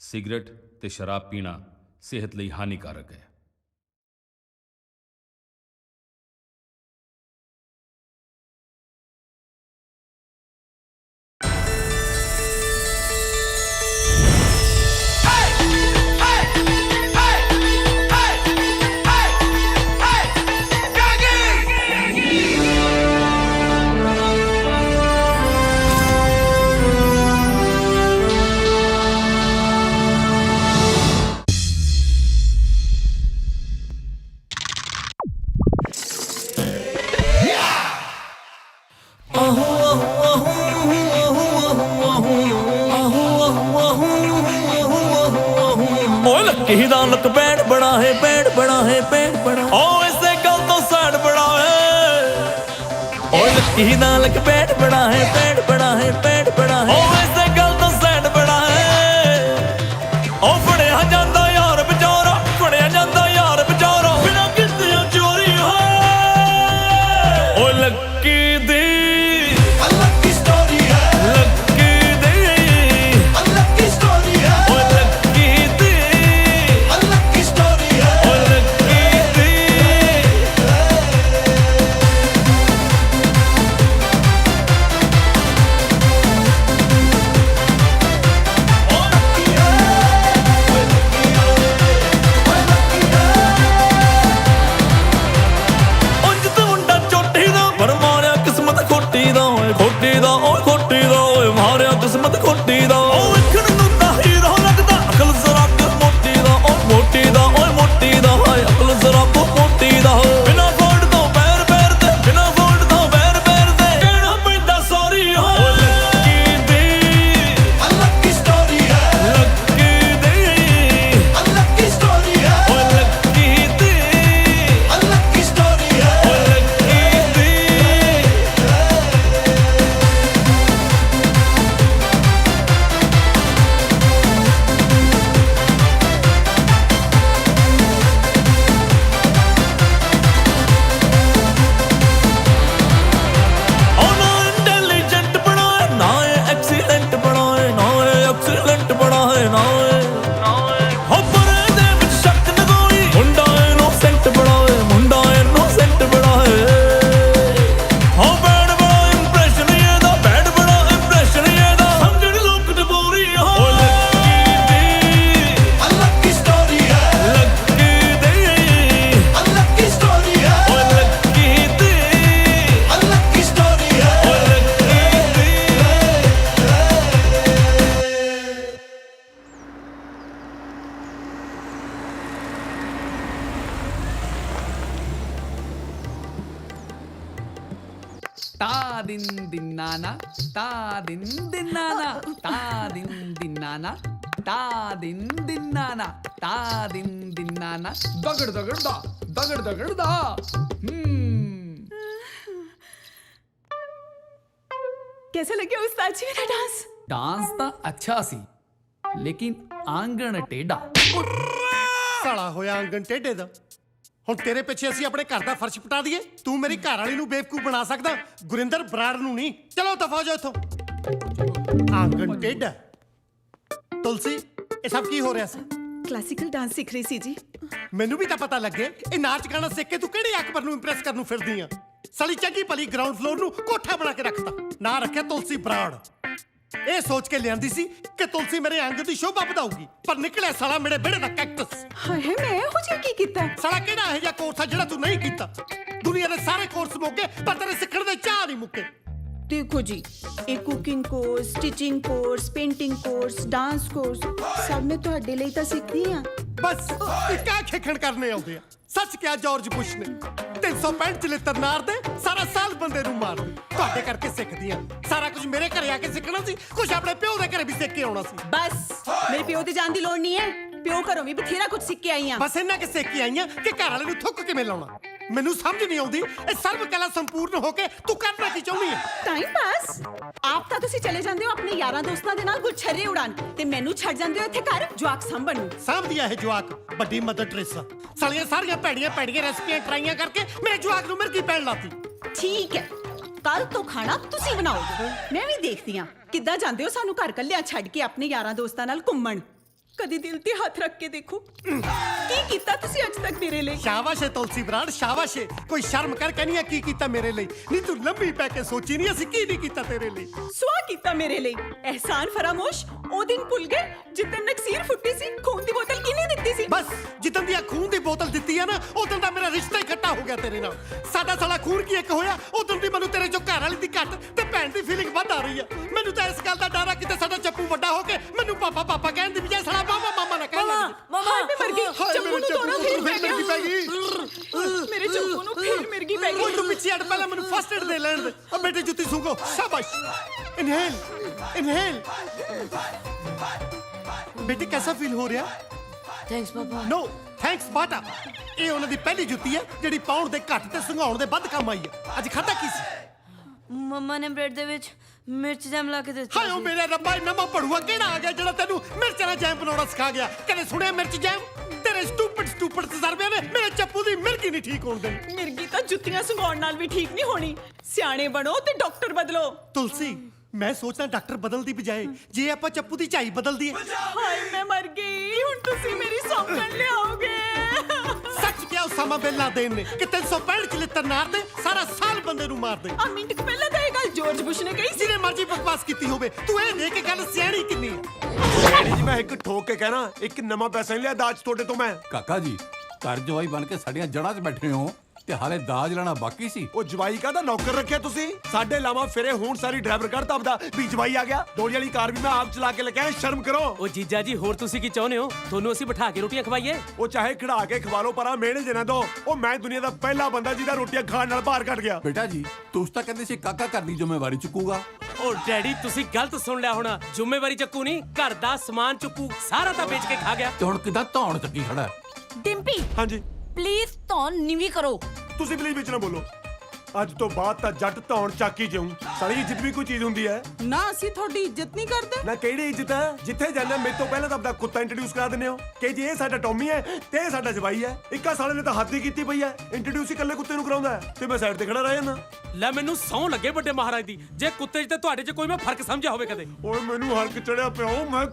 Cigarette ਤੇ ਸ਼ਰਾਬ ਪੀਣਾ ਸਿਹਤ ਲਈ ਹਾਨੀਕਾਰਕ ਹੈ। लकी दा लक बैंड बड़ा है, बैंड बड़ा है, बैंड बड़ा। ओ ऐसे गल तो सैड बड़ा है। ओ लकी दा लक बैंड बड़ा है, बैंड बड़ा है, बैंड बड़ा है। ओ ऐसे गल तो सैड बड़ा है। ओ फड़िया जांदा यार बेचारा, फड़िया जांदा यार बेचारा, बिना किते चोरी है। ओ लकी दी लकी स्टोरी है, लकी दी लकी स्टोरी है, ओ लकी दी लकी स्टोरी है। ओ लकी दी ਉਂਝ ਤੇ ਮੁੰਡਾ ਚੋਟੀ ਦਾ ਪਰ ਮਾਰਿਆ ਕਿਸਮਤ ਖੋਟੀ ਦਾ ਓਏ ਖੋਟੀ ਦਾ ਓਏ ਖੋਟੀ ਦਾ ਓਏ ਮਾਰਿਆ ਕਿਸਮਤ ਖੋਟੀ ਦਾ ਓ ਵੇਖਣ ਨੂੰ ਤਾਂ ਹੀਰੋ ਲੱਗਦਾ ਅਕਲ ਜ਼ਰਾ ਕੁ ਮੋਟੀ ਦਾ ਓਏ ਮੋਟੀ ਦਾ ਓਏ ਮੋਟੀ ਦਾ ਹਾਏ ਅਕਲ ਜ਼ਰਾ ਕੁ ਮੋਟੀ ਦਾ ਬਿਨਾ ਫੋੜ ਤੋਂ ਪੈਰ ਪੈਰ ਤੇ ਬਿਨਾ ਫੋੜ ਤੋਂ ਪੈਰ ਪੈਰ ਤੇ ਕਹਿਣਾ ਪੈਂਦਾ ਸੌਰੀ ਓ ਲੱਕੀ ਦੀ लकी स्टोरी है, ਲੱਕੀ ਦੀ लकी स्टोरी है, ਓ ਲੱਕੀ ਦੀ लकी स्टोरी है। ਓ ਲੱਕੀ ਦੀ ਨਾ ਇੰਟੈਲੀਜੈਂਟ ਬਣਾ ਹੈ, ਨਾ ਇਹ ਐਕਸੀਲੈਂਟ ਬਣਾ ਹੈ, ਨਾ ਇਹ ਐਕਸੀਲੈਂਟ ਬਣਾ ਹੈ, ਨਾ ਹੋ ਪਰ ਇਹਦੇ ਵਿੱਚ ਸ਼ੱਕ ਨਾ ਕੋਈ ਮੁੰਡਾ ਇਨੋਸੈਂਟ ਬਣਾ ਹੈ, ਮੁੰਡਾ ਇਨੋਸੈਂਟ ਬਣਾ ਹੈ। ਹੋ ਬੈਡ ਬੜਾ ਇੰਪ੍ਰੈਸ਼ਨ ਇਹਦਾ, ਬੈਡ ਬੜਾ ਇੰਪ੍ਰੈਸ਼ਨ ਇਹਦਾ, ਸਮਝਣ ਲੋਕ ਡਬੋਰੀ ਹੋ ਲੱਕੀ ਦੀ लकी स्टोरी है, ਲੱਕੀ ਦੀ लकी स्टोरी है, ਓ ਲੱਕੀ ਦੀ लकी स्टोरी है। ਓ ਲੱਕੀ ਦੀ ता दिन दिनाना ता दिन दिनाना ता दिन दिनाना ता दिन दिनाना ता दिन दिनाना दगड़ दगड़ दा दगड़ दगड़ दा कैसा लगे उस्ताद जी मेरा डांस? डांस ता अच्छा सी लेकिन आंगन टेढ़ा ਸਾਲਾ ਹੋਇਆ ਆਂਗਨ ਟੇਢੇ ਦਾ। ਹੁਣ ਤੇਰੇ ਪਿੱਛੇ ਅਸੀਂ ਆਪਣੇ ਘਰ ਦਾ ਫਰਸ਼ ਪਟਾ ਦਈਏ? ਤੂੰ ਮੇਰੀ ਘਰ ਵਾਲੀ ਨੂੰ ਬੇਵਕੂਫ ਬਣਾ ਸਕਦਾ, ਗੁਰਿੰਦਰ ਬਰਾੜ ਨੂੰ ਨਹੀਂ। ਚਲੋ ਦਫਾ ਹੋ ਜਾਓ ਇੱਥੋਂ। ਆਂਗਨ ਟੇਢਾ। ਤੁਲਸੀ, ਇਹ ਸਭ ਕੀ ਹੋ ਰਿਹਾ ਸੀ? क्लासिकल डांस सीख रही सी जी। ਮੈਨੂੰ ਵੀ ਤਾਂ ਪਤਾ ਲੱਗੇ ਇਹ ਨਾਚ ਗਾਣਾ ਸਿੱਖ ਕੇ ਤੂੰ ਕਿਹੜੇ ਅਕਬਰ ਨੂੰ ਇੰਪ੍ਰੈਸ ਕਰਨ ਨੂੰ ਫਿਰਦੀ ਆ? ਸਾਲੀ ਚੰਗੀ ਭਲੀ ਗਰਾਊਂਡ ਫਲੋਰ ਨੂੰ ਕੋਠਾ ਬਣਾ ਕੇ ਰੱਖਤਾ। ਨਾ ਰੱਖਿਆ ਤੁਲਸੀ ਬਰਾੜ। ਇਹ ਸੋਚ ਕੇ ਲਿਆਂਦੀ ਸੀ ਕਿ ਤੁਲਸੀ ਮੇਰੇ ਅੰਗ ਦੀ ਸ਼ੋਭਾ ਵਧਾਊਗੀ, ਪਰ ਨਿਕਲਿਆ ਸਾਲਾ ਮੇਰੇ ਵਿਹੜੇ ਦਾ ਕੈਕਟਸ। हाय मैं हो जी की कीता है? ਸਾਲਾ ਕਿਹੜਾ ਇਹੋ ਜਿਹਾ ਕੋਰਸ ਆ ਜਿਹੜਾ ਤੂੰ ਨਹੀਂ ਕੀਤਾ? ਦੁਨੀਆ ਦੇ ਸਾਰੇ ਕੋਰਸ ਮੁੱਕੇ ਪਰ ਤੇਰੇ ਸਿੱਖਣ ਦੇ ਚਾਹ ਨਹੀਂ ਮੁੱਕੇ। देखो जी, एक cooking course, stitching course, painting course, dance course सब मैं ਤੁਹਾਡੇ ਲਈ ਤਾਂ ਸਿੱਖਦੀ ਆ। ਬਸ ਇੱਕਾ ਖੇਖਣ ਕਰਨੇ ਆਉਂਦੇ ਆ। ਸੱਚ ਕਿਹਾ ਜਾਰਜ ਬੁਸ਼ ਨੇ, 365 ਚਲਿੱਤਰ ਨਾਰ ਦੇ ਸਾਰਾ ਸਾਲ ਬੰਦੇ ਨੂੰ ਮਾਰਦੇ। ਤੁਹਾਡੇ ਕਰਕੇ ਸਿੱਖਦੀ ਆ। ਸਾਰਾ ਕੁਝ ਮੇਰੇ ਘਰੇ ਆ ਕੇ ਸਿੱਖਣਾ ਸੀ, ਕੁਝ ਆਪਣੇ ਪਿਓ ਦੇ ਘਰੇ ਵੀ ਸਿੱਖ ਕੇ ਆਉਣਾ ਸੀ। ਬਸ ਮੇਰੇ ਪਿਓ ਤੇ ਜਾਣ ਦੀ ਲੋੜ ਨਹੀਂ ਹੈ। ਪਿਓ ਘਰੋਂ ਵੀ ਬਥੇਰਾ ਕੁਝ ਸਿੱਖ ਕੇ ਆਈ ਆ। ਬਸ ਇਹਨਾਂ ਕਿ ਸਿੱਖ ਕੇ ਆਈਆਂ ਕਿ ਘਰ ਵਾਲੇ ਨੂੰ ਥੁੱਕ ਕਿਵੇਂ ਲਾਉਣਾ। ਮੈਨੂੰ ਸਮਝ ਨਹੀਂ ਆਉਂਦੀ ਇਹ ਸਰਵ ਕਲਾ ਸੰਪੂਰਨ ਹੋ ਕੇ ਤੂੰ ਕਰਨਾ ਕੀ ਚਾਹੁੰਦੀ ਹੈ? Time pass. ਆਪ ਤਾਂ ਤੁਸੀਂ ਚਲੇ ਜਾਂਦੇ ਹੋ ਆਪਣੇ ਯਾਰਾਂ ਦੋਸਤਾਂ ਦੇ ਨਾਲ ਗੁੱਛਰੇ ਉਡਾਣ ਤੇ ਮੈਨੂੰ ਛੱਡ ਜਾਂਦੇ ਹੋ ਇੱਥੇ ਘਰ ਜਵਾਕ ਸਾਂਭਣ ਨੂੰ। ਸਾਂਭਦੀ ਆ ਇਹ ਜਵਾਕ ਵੱਡੀ ਮਦਰ ਟਰੇਸਾ। ਸਾਲੀਆਂ ਸਾਰੀਆਂ ਭੈੜੀਆਂ ਭੈੜੀਆਂ ਰੈਸਪੀਆਂ ਟਰਾਈਆਂ ਕਰਕੇ ਮੇਰੇ ਜਵਾਕ ਨੂੰ ਮਿਰਗੀ ਪੈਣ ਲਾਤੀ। ਠੀਕ ਹੈ, ਕੱਲ ਤੋਂ ਖਾਣਾ ਤੁਸੀਂ ਬਣਾਓਗੇ। ਮੈਂ ਵੀ ਦੇਖਦੀ ਆ ਕਿੱਦਾਂ ਜਾਂਦੇ ਹੋ ਸਾਨੂੰ ਘਰ ਕੱਲਿਆਂ ਛੱਡ ਕੇ ਆਪਣੇ ਯਾਰਾਂ ਦੋਸਤਾਂ ਨਾਲ ਘੁੰਮਣ। ਕਦੀ ਦਿਲ ਤੇ ਹੱਥ ਰੱਖ ਕੇ ਦੇਖੋ ਕੀ ਕੀਤਾ ਤੁਸੀਂ ਅੱਜ ਤੱਕ ਮੇਰੇ ਲਈ। ਸ਼ਾਬਾਸ਼ ਏ ਤੁਲਸੀ ਬਰਾੜ, ਸ਼ਾਬਾਸ਼ ਏ। ਕੋਈ ਸ਼ਰਮ ਕਰ ਕਹਿੰਦੀ ਆ ਕੀ ਕੀਤਾ ਮੇਰੇ ਲਈ। ਨਹੀਂ ਤੂੰ ਲੰਬੀ ਪੈ ਕੇ ਸੋਚੀ ਨਹੀਂ ਅਸੀਂ ਕੀ ਨਹੀਂ ਕੀਤਾ ਤੇਰੇ ਲਈ। ਸੁਆ ਕੀਤਾ ਮੇਰੇ ਲਈ। ਅਹਿਸਾਨ ਫਰਾਮੋਸ਼ ਉਹ ਦਿਨ ਭੁੱਲ ਗਏ ਜਿੱਦਣ ਨਕਸੀਰ ਫੁੱਟੀ ਸੀ। ਖੂਨ ਦੀ ਬੋਤਲ ਕਿਹਨੇ ਦਿੱਤੀ ਸੀ? ਬਸ ਜਿੱਦਣ ਦੀ ਆ ਖੂਨ ਦੀ ਬੋਤਲ ਦਿੱਤੀ ਆ ਨਾ ਉਦੋਂ ਦਾ ਮੇਰਾ ਰਿਸ਼ਤਾ ਹੀ ਖੱਟਾ ਹੋ ਗਿਆ ਤੇਰੇ ਨਾਲ। ਸਾਡਾ ਸਾਲਾ ਖੂਨ ਕੀ ਇੱਕ ਹੋਇਆ ਉਦੋਂ ਦੀ ਮੈਨੂੰ ਤੇਰੇ ਚੋਂ ਘਰ ਵਾਲੀ ਦੀ ਘੱਟ ਤੇ ਭੈਣ ਦੀ ਫੀਲਿੰਗ ਵੱਧ ਆ ਰਹੀ ਆ। ਮੈਨੂੰ ਤਾਂ ਇਸ ਗੱਲ ਦਾ ਡਰ ਆ ਕਿਤੇ ਸਾਡਾ ਚੱਪੂ ਵੱਡਾ ਹੋ ਕੇ ਮੈਨੂੰ ਪਾਪਾ ਪਾਪਾ ਕਹਿਣ ਦੀ ਬਜਾਏ ਸਾਲਾ ਮਾਮਾ ਮਾਮਾ ਨਾ ਕਹਿਣ ਲੱਗ ਜਾਏ। ਹਾਏ ਮੈਂ ਮਰ ਗਈ। ਹਾਏ ਚੱਪੂ ਮੇਰੇ ਨੂੰ ਤੋੜੋ ਫਿਰ ਮਿਰਗੀ ਪੈ ਗਈ। ਮੇਰੇ ਚੱਪੂ ਨੂੰ ਫਿਰ ਮਿਰਗੀ ਪੈ ਓਏ ਗਈ। ਤੂੰ ਪਿੱਛੇ ਹਟ ਪਹਿਲਾਂ ਮੈਨੂੰ ਫਸਟ ਏਡ ਦੇ ਲੈਣ ਦੇ। ਓ ਬੇਟੇ ਜੁੱਤੀ ਸੂੰਘੋ ਸ਼ਾਬਾਸ਼। Inhale inhale. ਬੇਟੇ कैसा फील हो रहा? ਥੈਂਕਸ ਪਾਪਾ। नो थैंक्स ਬਾਟਾ। ਇਹ ਉਹਨਾਂ ਦੀ ਪਹਿਲੀ ਜੁੱਤੀ ਹੈ ਜਿਹੜੀ ਪਾਉਣ ਦੇ ਘੱਟ ਤੇ ਸੰਘਾਉਣ ਦੇ ਵੱਧ ਕੰਮ ਆਈ ਹੈ। ਅੱਜ ਖਾਧਾ ਕੀ ਸੀ? ਮੰਮਾ ਨੇ ਬ੍ਰੈਡ ਦੇ ਵਿੱਚ ਮਿਰਚ ਜੈਮ ਲਾ ਕੇ ਦਿੱਤਾ ਹਾਏ ਓ ਮੇਰੇ ਰੱਬਾ ਇਹ ਨਵਾਂ ਪੜੂਆ ਕਿਹੜਾ ਆ ਗਿਆ ਜਿਹੜਾ ਤੈਨੂੰ ਮਿਰਚਾਂ ਦਾ ਜੈਮ ਬਣਾਉਣਾ ਸਿਖਾ ਗਿਆ? ਕਦੇ ਸੁਣਿਆ ਮਿਰਚ ਜੈਮ? ਤੇਰੇ ਸਟੂਪਿਡ ਤਜਰਬਿਆਂ ਨੇ ਮੇਰੇ ਚੱਪੂ ਦੀ ਮਿਰਗੀ ਨਹੀਂ ਠੀਕ ਹੋਣ ਦੇਣੀ। ਮਿਰਗੀ ਤਾਂ ਜੁੱਤੀਆਂ ਸੰਗਾਉਣ ਨਾਲ ਵੀ ਠੀਕ ਨਹੀਂ ਹੋਣੀ। ਸਿਆਣੇ ਬਣੋ ਤੇ ਡਾਕਟਰ ਬਦਲੋ। ਤੁਲਸੀ ਮੈਂ ਸੋਚਦਾ ਡਾਕਟਰ ਬਦਲ ਦੀ ਬਜਾਏ ਜੇ ਆਪਾਂ ਚੱਪੂ ਦੀ ਝਾਈ ਬਦਲ ਦਈਏ। ਹਾਏ ਮੈਂ ਮਰ ਗਈ। ਹੁਣ ਤੁਸੀਂ ਮੇਰੀ ਸੌਂਕਣ ਲਿਆਓਗੇ। ਸੱਚ ਕਿਹਾ ਉਸਾਮਾ ਬਿਨ ਲਾਦੇਨ ਨੇ ਕਿ 365 ਚ ਲਿੱਤਰ ਨਾਰ ਦੇ ਸਾਰਾ ਸਾਲ ਬੰਦੇ ਨੂੰ ਮਾਰ ਦੇ। ਆ ਮਿੰਟ ਕੁ ਪਹਿਲਾਂ ਤਾਂ ਇਹ ਗੱਲ ਜਾਰਜ ਬੁਸ਼ ਨੇ ਕਹੀ ਸੀ। ਜਿਹਨੇ ਮਰਜ਼ੀ ਬਕਵਾਸ ਕੀਤੀ ਹੋਵੇ ਤੂੰ ਇਹ ਦੇਖ ਕੇ ਗੱਲ ਸਿਆਣੀ ਕਿੰਨੀ ਹੈ। ਡੈਡੀ ਜੀ ਮੈਂ ਇੱਕ ਠੋਕ ਕੇ ਕਹਿਣਾ ਇੱਕ ਨਵਾਂ ਪੈਸਾ ਨਹੀਂ ਲਿਆ ਦਾਜ ਤੁਹਾਡੇ ਤੋਂ ਮੈਂ। ਕਾਕਾ ਜੀ ਘਰ ਜਵਾਈ ਬਣ ਕੇ ਸਾਡੀਆਂ ਜੜ੍ਹਾਂ 'ਚ ਬੈਠੇ ਹੋ ਤੇ ਹਾਲੇ ਦਾਜ ਲੈਣਾ ਬਾਕੀ ਸੀ। ਉਹ ਜਵਾਈ ਕਾਹਦਾ ਨੌਕਰ ਰੱਖਿਆ ਤੁਸੀਂ? ਸਾਡੇ ਲਾਵਾਂ ਫਿਰੇ ਹੁਣ ਸਾਰੀ ਡਰਾਈਵਰ ਕਰ ਤਬਦਾ ਵੀ ਜਵਾਈ ਆ ਗਿਆ। ਦੋੜੀ ਵਾਲੀ ਕਾਰ ਵੀ ਮੈਂ ਆਪ ਚਲਾ ਕੇ ਲਗਾਇਆ। ਸ਼ਰਮ ਕਰੋ। ਉਹ ਜੀਜਾ ਜੀ ਹੋਰ ਤੁਸੀਂ ਕੀ ਚਾਹੁੰਦੇ ਹੋ? ਤੁਹਾਨੂੰ ਅਸੀਂ ਬਿਠਾ ਕੇ ਰੋਟੀਆਂ ਖਵਾਈਏ? ਉਹ ਚਾਹੇ ਖੜਾ ਕੇ ਖਵਾ ਲਓ ਪਰ ਮਿਹਣੇ ਜਨਾ ਦੋ। ਉਹ ਮੈਂ ਦੁਨੀਆ ਦਾ ਪਹਿਲਾ ਬੰਦਾ ਜਿਹਦਾ ਰੋਟੀਆਂ ਖਾਣ ਨਾਲ ਬਾਹਰ ਕੱਢ ਗਿਆ। ਬੇਟਾ ਜੀ ਤੁਸੀਂ ਤਾਂ ਕਹਿੰਦੇ ਸੀ ਕਾਕਾ ਘਰ ਦੀ ਜ਼ਿੰਮੇਵਾਰੀ ਚੁੱਕੂਗਾ। ਉਹ ਡੈਡੀ ਤੁਸੀਂ ਗਲਤ ਸੁਣ ਲਿਆ ਹੋਣਾ। ਜ਼ਿੰਮੇਵਾਰੀ ਚੱਕੂ ਨਹੀਂ, ਘਰ ਦਾ ਸਮਾਨ ਚੁੱਕੂ। ਸਾਰਾ ਤਾਂ ਵੇਚ ਕੇ ਖਾ ਗਿਆ। ਤੇ ਹੁਣ ਕਿੱਦਾਂ ਧੌਣ ਚੱਕੀ ਖੜਾ? ਡਿੰਪੀ ਹਾਂਜੀ ਪਲੀਜ਼ ਧੌਣ ਨੀਵੀਂ ਕਰੋ। ਤੁਸੀਂ ਪਲੀਜ਼ ਵਿੱਚ ਨਾ ਬੋਲੋ। ਅੱਜ ਤੋਂ ਬਾਅਦ ਤਾਂ ਜੱਟ ਧੌਣ ਚੱਕ ਹੀ ਜਾਊਂ। ਸਾਰੀ ਇੱਜ਼ਤ ਵੀ ਕੋਈ ਚੀਜ਼ ਹੁੰਦੀ ਹੈ ਨਾ ਅਸੀਂ ਤੁਹਾਡੀ ਇੱਜ਼ਤ ਨਹੀਂ ਕਰਦੇ। ਨਾ। ਕਿਹੜੀ ਇੱਜ਼ਤ ਹੈ? ਜਿੱਥੇ ਜਾਂਦੇ ਮੇਰੇ ਤੋਂ ਪਹਿਲਾਂ ਤਾਂ ਆਪਦਾ ਕੁੱਤਾ ਇੰਟਰੋਡਿਊਸ ਕਰਾ ਦਿੰਦੇ ਹੋ ਕਿ ਜੀ ਇਹ ਸਾਡਾ ਟੌਮੀ ਹੈ ਤੇ ਇਹ ਸਾਡਾ ਜਵਾਈ ਹੈ। ਇੱਕਾ ਸਾਲੇ ਨੇ ਤਾਂ ਹੱਦ ਹੀ ਕੀਤੀ ਪਈ ਹੈ। ਇੰਟਰੋਡਿਊਸ ਹੀ ਇਕੱਲੇ ਕੁੱਤੇ ਨੂੰ ਕਰਾਉਂਦਾ ਹੈ ਤੇ ਮੈਂ ਸਾਈਡ ਤੇ ਖੜਾ ਰਹਿ ਜਾਂਦਾ। ਲੈ ਮੈਨੂੰ ਸਹੁੰ ਲੱਗੇ ਵੱਡੇ ਮਹਾਰਾਜ ਦੀ, ਜੇ ਕੁੱਤੇ 'ਚ ਤੇ ਤੁਹਾਡੇ 'ਚ ਕੋਈ ਮੈਂ ਫਰਕ ਸਮਝਿਆ ਹੋਵੇ ਕਦੇ। ਓਏ ਮੈਨੂੰ ਹਰਕ ਚੜਿਆ ਪਿਆ। ਮੈਂ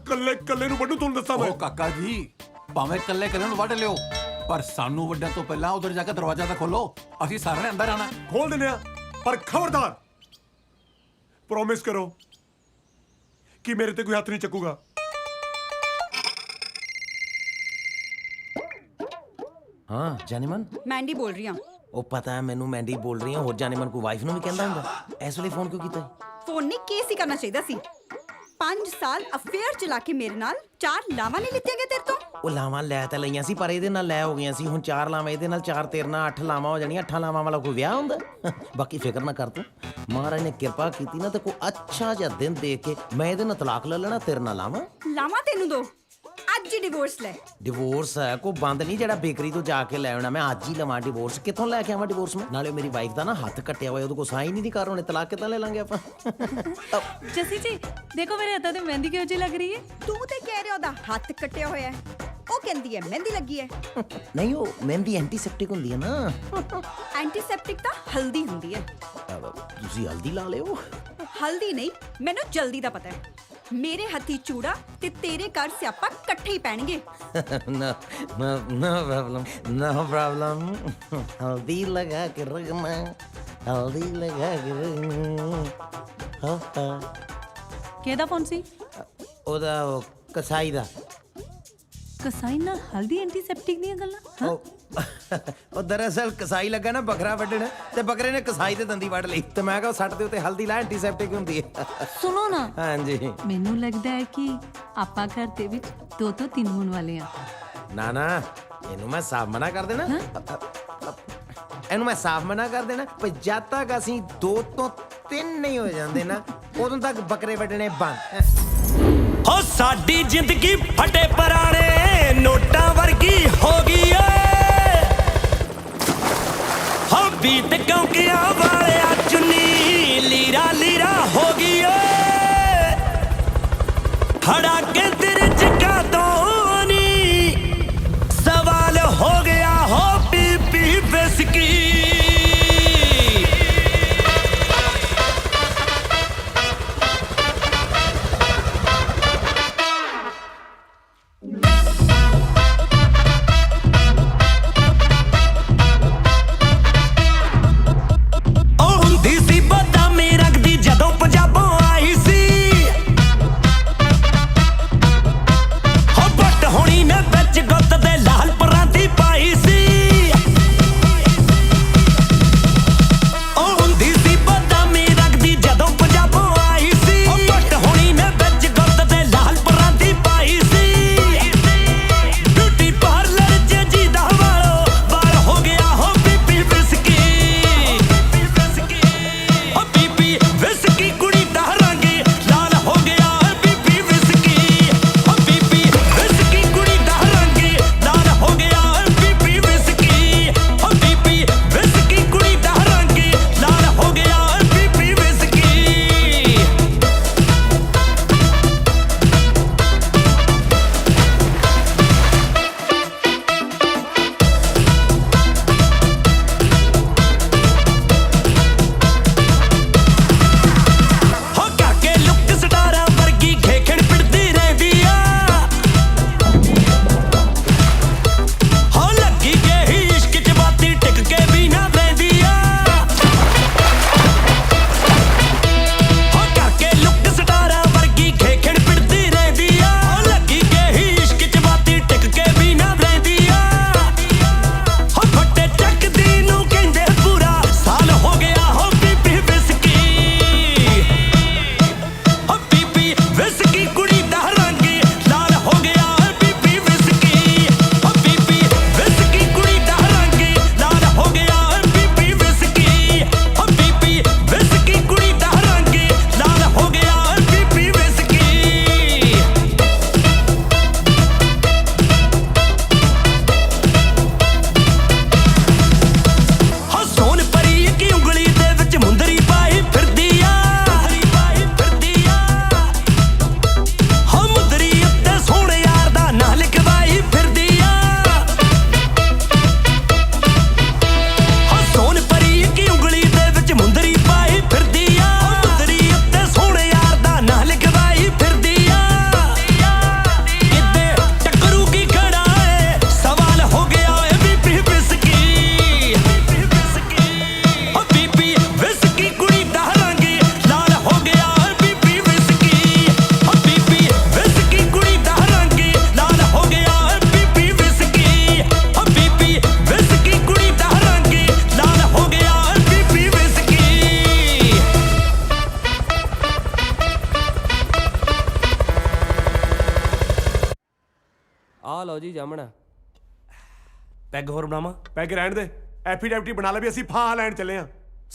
ਕੱਲੇ ਨੂੰ ਵੱਢੂ ਤੁਹਾਨੂੰ ਦੱਸਾਂ ਮੈਂ। ਉਹ ਕਾਕਾ ਜੀ ਭਾਵੇਂ ਇਕੱਲੇ ਨੂੰ ਵੱਢ ਲਿਓ ਪਰ ਸਾਨੂੰ ਵੱਡਿਆਂ ਤੋਂ ਪਹਿਲਾਂ ਉਧਰ ਜਾ ਕੇ ਦਰਵਾਜ਼ਾ ਤਾਂ ਖੋਲੋ। ਅਸੀਂ ਸਾਰਿਆਂ ਨੇ ਅੰਦਰ ਆਣਾ। ਖੋਲ ਦਿੰਦੇ ਆ ਪਰ ਖਬਰਦਾਰ ਪ੍ਰੋਮਿਸ ਕਰੋ ਕਿ ਮੇਰੇ ਤੇ ਕੋਈ ਹੱਥ ਨਹੀਂ ਚੱਕੂਗਾ। हाँ जानेमन ਮੈਂਡੀ ਬੋਲ ਰਹੀ ਹਾਂ। ਉਹ ਪਤਾ ਹੈ ਮੈਨੂੰ ਮੈਂਡੀ ਬੋਲ ਰਹੀ ਹਾਂ। ਹੋਰ ਜਾनेमन ਕੋਈ ਵਾਈਫ ਨੂੰ ਵੀ ਕਹਿੰਦਾ ਹੁੰਦਾ ਇਸ ਵੇਲੇ ਫੋਨ ਕਿਉਂ ਕੀਤਾ? ਫੋਨ ਨਹੀਂ ਕੇਸ ਹੀ ਕਰਨਾ ਚਾਹੀਦਾ ਸੀ। 5 ਸਾਲ ਅਫੇਅਰ ਚਲਾ ਕੇ ਮੇਰੇ ਨਾਲ 4 ਲਾਵਾਂ ਨਹੀਂ ਲਿੱਤੀਆਂ ਗਏ ਤੇਰੇ ਤੋਂ। ਉਹ ਲਾਵਾਂ ਲੈ ਤਾਂ ਲਈਆਂ ਸੀ ਪਰ ਇਹਦੇ ਨਾਲ ਲੈ ਹੋ ਗਈਆਂ ਸੀ। ਹੁਣ 4 ਲਾਵਾਂ ਇਹਦੇ ਨਾਲ 4 ਤੇਰੇ ਨਾਲ 8 ਲਾਵਾਂ ਹੋ ਜਾਣੀਆਂ। 8 ਲਾਵਾਂ ਵਾਲਾ ਕੋਈ ਵਿਆਹ ਹੁੰਦਾ? ਬਾਕੀ ਫਿਕਰ ਨਾ ਕਰ ਤੂੰ। ਮਹਾਰਾਜ ਨੇ ਕਿਰਪਾ ਕੀਤੀ ਨਾ ਤੇ ਕੋਈ ਅੱਛਾ ਜਿਹਾ ਦਿਨ ਦੇਖ ਕੇ ਮੈਂ ਇਹਦੇ ਨਾਲ ਤਲਾਕ ਲੈ ਲੈਣਾ। ਤੇਰੇ ਨਾਲ ਲਾਵਾਂ ਤੈਨੂੰ ਦੋ। ਅੱਜ ਹੀ ਡਿਵੋਰਸ ਲੈ। ਡਿਵੋਰਸ ਹੈ ਕੋਈ ਬੰਦ ਨਹੀਂ ਜਿਹੜਾ ਬੇਕਰੀ ਤੋਂ ਜਾ ਕੇ ਲੈ ਆਉਣਾ। ਮੈਂ ਅੱਜ ਹੀ ਲਵਾਂ ਡਿਵੋਰਸ। ਕਿੱਥੋਂ ਲੈ ਕੇ ਆਵਾਂ ਡਿਵੋਰਸ ਮੈਂ? ਨਾਲੇ ਮੇਰੀ ਵਾਈਫ ਦਾ ਨਾ ਹੱਥ ਕੱਟਿਆ ਹੋਇਆ ਉਹਦੇ ਕੋਲ ਸਾਈਨ ਹੀ ਨਹੀਂ ਕਰ ਹੋਣੇ। ਤਲਾਕ ਕਿੱਦਾਂ ਲੈ ਲਾਂਗੇ ਆਪਾਂ? ਜੱਸੀ ਜੀ ਦੇਖੋ ਮੇਰੇ ਹੱਥਾਂ ਤੇ ਮਹਿੰਦੀ ਕਿਹੋ ਜਿਹੀ ਲੱਗ ਰਹੀ ਹੈ। ਤੂੰ ਤੇ ਕਹਿ ਰਿਹਾ ਉਹਦਾ ਹੱਥ ਕੱਟਿਆ ਹੋਇਆ ਹੈ। ਉਹ ਕਹਿੰਦੀ ਹੈ ਮਹਿੰਦੀ ਲੱਗੀ ਹੈ। ਨਹੀਂ ਉਹ ਮਹਿੰਦੀ ਐਂਟੀਸੈਪਟਿਕ ਹੁੰਦੀ ਹੈ ਨਾ। ਐਂਟੀਸੈਪਟਿਕ ਤਾਂ ਹਲਦੀ ਹੁੰਦੀ ਹੈ। ਤੁਸੀਂ ਹਲਦੀ ਲਾ ਲਿਓ। ਹਲਦੀ ਨਹੀਂ ਮੈਨੂੰ ਜਲਦੀ ਦਾ ਪਤਾ ਹੈ। ਮੇਰੇ ਹੱਥੀ ਚੂੜਾ ਤੇ ਤੇਰੇ ਘਰ ਸਿਆਪਾ ਇਕੱਠੇ ਹੀ ਪੈਣਗੇ। no problem हल्दी लगा के रखना हल्दी लगा के रखना। ਕਿਹਦਾ ਫੋਨ ਸੀ? ਉਹਦਾ ਕਸਾਈ ਦਾ। ਕਸਾਈ ਨਾਲ ਹਲਦੀ ਐਂਟੀਸੈਪਟਿਕ ਦੀਆਂ ਗੱਲਾਂ? ਉਹ ਦਰਅਸਲ ਕਸਾਈ ਲੱਗਾ ਨਾ ਬੱਕਰਾ ਵੱਢਣ ਤੇ ਬੱਕਰੇ ਨੇ ਕਸਾਈ ਤੇ ਦੰਦੀ ਵੱਢ ਲਈ ਤੇ ਮੈਂ ਕਿਹਾ ਸੱਟ ਦੇ ਉੱਤੇ ਹਲਦੀ ਲਾ ਐਂਟੀਸੈਪਟਿਕ ਹੁੰਦੀ ਹੈ। ਸੁਣੋ ਨਾ ਹਾਂਜੀ ਮੈਨੂੰ ਲੱਗਦਾ ਹੈ ਕਿ ਆਪਾਂ ਘਰ ਦੇ ਵਿੱਚ 2 ਤੋਂ 3 ਹੋਣ ਵਾਲੇ ਆ। ਨਾ ਨਾ ਇਹਨੂੰ ਮੈਂ ਸਾਫ਼ ਮਨਾ ਕਰ ਦੇਣਾ। ਇਹਨੂੰ ਮੈਂ ਸਾਫ਼ ਮਨਾ ਕਰ ਦੇਣਾ ਪਰ ਜਦ ਤੱਕ ਅਸੀਂ 2 ਤੋਂ 3 ਨਹੀਂ ਹੋ ਜਾਂਦੇ ਨਾ ਉਦੋਂ ਤੱਕ ਬੱਕਰੇ ਵੱਢਣੇ ਬੰਦ। ਹੋ ਸਾਡੀ ਜ਼ਿੰਦਗੀ ਫਟੇ ਪੁਰਾਣੇ ਨੋਟਾਂ ਵਰਗੀ ਹੋ ਗਈ ਏ। ਹੋ ਬੀਤ ਕੌਂਕਿਆਂ ਵਾਲਿਆ ਚੁੰਨੀ ਲੀਰਾ ਲੀਰਾ ਹੋ ਗਈ ਏ। ਖੜਾ ਕੇ ਤੇਰੇ ਜਗਾ ਤੋਂ ਨੀ ਸਵਾਲ ਹੋ ਗਿਆ ਹੋ ਪੀ ਪੀ ਵਿਸਕੀ। ਆ ਲਓ ਜੀ ਜਾਮਣਾ ਪੈਗ ਹੋਰ ਬਣਾਵਾਂ ਪੈਗ ਰਹਿਣ ਦੇ ਐਫੀਡੈਵਿਟ ਬਣਾ ਲੈ ਵੀ ਅਸੀਂ ਫਾਹ ਲੈਣ ਚੱਲੇ ਆ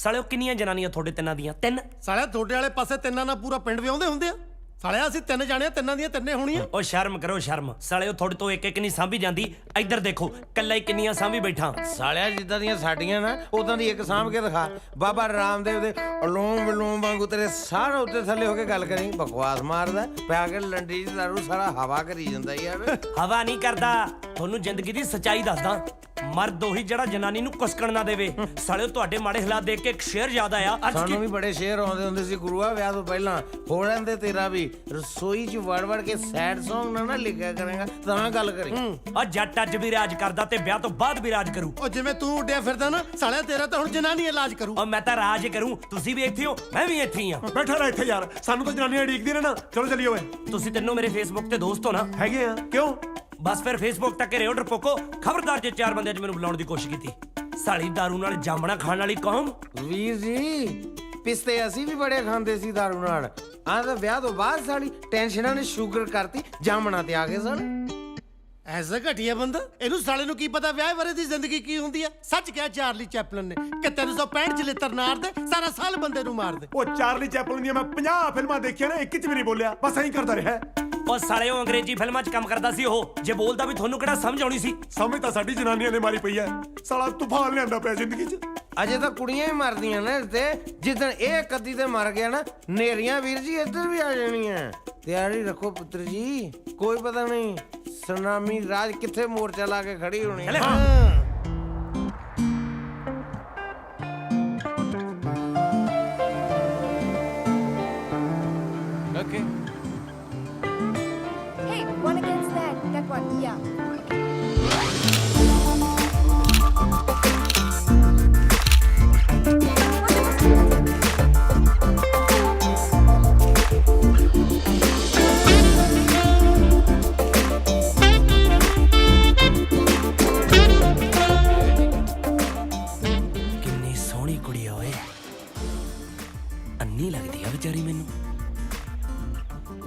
ਸਾਲਿਓ ਕਿੰਨੀਆਂ ਜਨਾਨੀਆਂ ਤੁਹਾਡੇ ਤਿੰਨਾਂ ਦੀਆਂ 3 ਸਾਲਿਆ ਤੁਹਾਡੇ ਵਾਲੇ ਪਾਸੇ ਤਿੰਨਾਂ ਨਾਲ ਪੂਰਾ ਪਿੰਡ ਵਿਆਉਂਦੇ ਹੁੰਦੇ ਆ ਸਾਲਿਆ ਅਸੀਂ 3 ਜਾਣੇ ਆ, ਤਿੰਨਾਂ ਦੀਆਂ ਤਿੰਨੇ ਹੋਣੀਆਂ। ਉਹ ਸ਼ਰਮ ਕਰੋ ਸ਼ਰਮ ਸਾਲਿਓ ਤੁਹਾਡੇ ਤੋਂ ਇੱਕ ਇੱਕ ਨਹੀਂ ਸਾਂਭੀ ਜਾਂਦੀ ਇੱਧਰ ਦੇਖੋ ਕੱਲਾ ਹੀ ਕਿੰਨੀਆਂ ਸਾਂਭੀ ਬੈਠਾ ਸਾਲਿਆ ਜਿੱਦਾਂ ਦੀਆਂ ਸਾਡੀਆਂ ਨਾ ਉਦਾਂ ਦੀ ਇੱਕ ਸਾਂਭ ਕੇ ਦਿਖਾ। ਬਾਬਾ ਰਾਮਦੇਵ ਦੇ ਅਲੋਮ ਵਿਲੋਮ ਵਾਂਗੂ ਤੇਰੇ ਸਾਰਾ ਉੱਤੇ ਥੱਲੇ ਹੋ ਕੇ ਗੱਲ ਕਰੀ। ਬਕਵਾਸ ਮਾਰਦਾ ਪਿਆ ਕੇ ਲੰਡੀ ਚ ਦਾਰੂ ਸਾਰਾ ਹਵਾ ਕਰੀ ਜਾਂਦਾ ਯਾਰ। ਹਵਾ ਨਹੀਂ ਕਰਦਾ ਤੁਹਾਨੂੰ ਜ਼ਿੰਦਗੀ ਦੀ ਸੱਚਾਈ ਦੱਸਦਾ ਮਰਦ ਉਹੀ ਜਿਹੜਾ ਜਨਾਨੀ ਨੂੰ ਕੁਸਕਣ ਨਾ ਦੇਵੇ ਸਾਲਿਓ ਤੁਹਾਡੇ ਮਾੜੇ ਹਾਲਾਤ ਦੇਖ ਕੇ ਇੱਕ ਸ਼ੇਰ ਯਾਦ ਆਇਆ ਅੱਜ ਸਾਨੂੰ ਵੀ ਬੜੇ ਸ਼ੇਰ ਆਉਂਦੇ ਹੁੰਦੇ ਸੀ ਗੁਰੂਆ ਵਿਆਹ ਤੋਂ ਪਹਿਲਾਂ। ਹੋ ਲੈਂਦੇ ਤੇਰਾ ਵੀ ਰਸੋਈ 'ਚ ਵੜ ਕੇ ਸੈਡ Song ਨਾ ਲਿਖਿਆ ਕਰੇਗਾ ਤਾਂ ਗੱਲ ਕਰੀ। ਆ ਜੱਟ ਅੱਜ ਵੀ ਰਾਜ ਕਰਦਾ ਤੇ ਵਿਆਹ ਤੋਂ ਬਾਅਦ ਵੀ ਰਾਜ ਕਰੂ। ਉਹ ਜਿਵੇਂ ਤੂੰ ਉੱਡਿਆ ਫਿਰਦਾ ਨਾ ਸਾਲਿਆ ਤੇਰਾ ਤਾਂ ਹੁਣ ਜਨਾਨੀ ਇਲਾਜ ਕਰੂ। ਉਹ ਮੈਂ ਤਾਂ ਰਾਜ ਕਰੂੰ ਤੁਸੀਂ ਵੀ ਇੱਥੇ ਹੋ ਮੈਂ ਵੀ ਇੱਥੇ ਹੀ ਆ। ਬੈਠਾ ਰਹਿ ਇੱਥੇ ਯਾਰ ਸਾਨੂੰ ਤਾਂ ਜਨਾਨੀਆਂ ਢੀਕਦੀ ਨੇ ਨਾ। ਚਲੋ ਚੱਲੀਏ ਓਏ। ਤੁਸੀਂ ਤਿੰਨੋਂ ਮੇਰੇ ਫੇਸਬੁੱਕ ਤੇ ਦੋਸਤ ਹੋ ਨਾ? ਹੈਗੇ ਆ ਕਿਉਂ ਬਸ ਫਿਰ ਫੇਸਬੁੱਕ ਤੱਕ ਰਿਓ ਡਰਪੋਕੋ ਖਬਰਦਾਰ ਜੇ 4 ਬੰਦਿਆਂ 'ਚ ਮੈਨੂੰ ਬੁਲਾਉਣ ਦੀ ਕੋਸ਼ਿਸ਼ ਕੀਤੀ। ਸਾਲੀ ਦਾਰੂ ਨਾਲ ਜਾਮਣਾ ਖਾਣ ਵਾਲੀ ਕੌਮ। ਵੀਰ ਜੀ ਪਿਸਤੇ ਅਸੀਂ ਵੀ ਬੜੇ ਖਾਂਦੇ ਸੀ ਦਾਰੂ ਨਾਲ। ਆਹ ਤਾਂ ਵਿਆਹ ਤੋਂ ਬਾਅਦ ਸਾਲੀ ਟੈਨਸ਼ਨਾਂ ਨੇ ਸ਼ੂਗਰ ਕਰਤੀ ਜਾਮਣਾ ਤੇ ਆ ਗਏ ਸਾਲੇ। ਐਸਾ ਘਟੀਆ ਬੰਦਾ ਇਹਨੂੰ ਸਾਲੇ ਨੂੰ ਕੀ ਪਤਾ ਵਿਆਹ ਬਾਰੇ ਦੀ ਜ਼ਿੰਦਗੀ ਕੀ ਹੁੰਦੀ ਆ। ਸੱਚ ਕਿਹਾ ਚਾਰਲੀ ਚੈਪਲਨ ਨੇ ਕਿ 365 ਚਲਿੱਤਰ ਨਾਰ ਦੇ ਸਾਰਾ ਸਾਲ ਬੰਦੇ ਨੂੰ ਮਾਰ ਦੇ। ਉਹ ਚਾਰਲੀ ਚੈਪਲਨ ਦੀਆਂ ਮੈਂ 50 ਫਿਲਮਾਂ ਦੇਖੀਆਂ ਨੇ ਇੱਕ 'ਚ ਵੀ ਨਹੀਂ ਬੋਲਿਆ ਬਸ ਐਂ ਕਰਦਾ ਰਿਹਾ। ਉਹ ਸਾਲੇ ਉਹ ਅੰਗਰੇਜ਼ੀ ਫਿਲਮਾਂ 'ਚ ਕੰਮ ਕਰਦਾ ਸੀ ਉਹ ਜੇ ਬੋਲਦਾ ਵੀ ਤੁਹਾਨੂੰ ਕਿਹੜਾ ਸਮਝ ਆਉਣੀ ਸੀ। ਸਮਝ ਤਾਂ ਸਾਡੀ ਜਨਾਨੀਆਂ ਨੇ ਮਾਰੀ ਪਈ ਐ। ਸਾਲਾ ਤੂਫਾਨ ਲਿਆਂਦਾ ਪਿਆ ਜ਼ਿੰਦਗੀ 'ਚ। ਅਜੇ ਤਾਂ ਕੁੜੀਆਂ ਹੀ ਮਰਦੀਆਂ ਨੇ ਤੇ ਜਿੱਦਣ ਇਹ ਕੱਦੀ ਤੇ ਮਰ ਗਿਆ ਨਾ ਨੇਰੀਆਂ ਵੀਰ ਜੀ ਇੱਧਰ ਵੀ ਆ ਜਾਣੀਆਂ। ਤਿਆਰੀ ਰੱਖੋ ਪੁੱਤਰ ਜੀ ਕੋਈ ਪਤਾ ਨਹੀਂ ਸੁਨਾਮੀ ਰਾਜ ਕਿੱਥੇ ਮੋਰਚਾ ਲਾ ਕੇ ਖੜੀ ਹੋਣੀ। Okay Hey, one against that. That one, yeah. ਕਿੰਨੀ ਸੋਹਣੀ ਕੁੜੀ ਆ ਓਏ ਅੰਨੀ ਲੱਗਦੀ ਆ ਵਿਚਾਰੀ ਮੈਨੂੰ